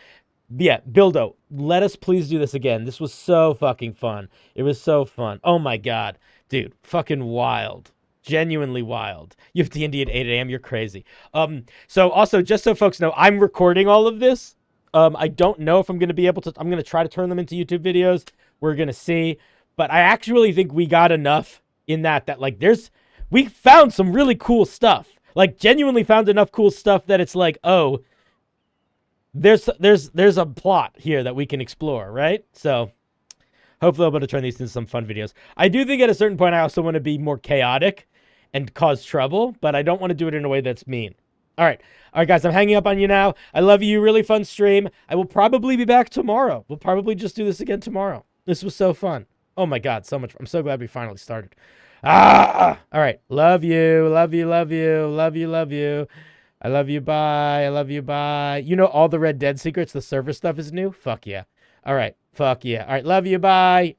Yeah, Bildo, let us please do this again. This was so fucking fun. It was so fun. Oh my god, dude, fucking wild. Genuinely wild. You have D&D at 8 a.m. You're crazy. So also, just so folks know, I'm recording all of this. I don't know if I'm going to be able to. I'm going to try to turn them into YouTube videos. We're going to see. But I actually think we got enough in that like we found some really cool stuff. Like genuinely found enough cool stuff that it's like, oh, there's a plot here that we can explore, right? So hopefully I'll be able to turn these into some fun videos. I do think at a certain point I also want to be more chaotic and cause trouble, but I don't want to do it in a way that's mean. All right, guys, I'm hanging up on you now. I love you. Really fun stream. I will probably be back tomorrow. We'll probably just do this again tomorrow. This was so fun. Oh my god, so much. I'm so glad we finally started. All right, love you, love you, love you, love you, love you. I love you, bye. I love you, bye. You know all the Red Dead secrets, the server stuff is new? Fuck yeah. All right, fuck yeah. All right, love you, bye.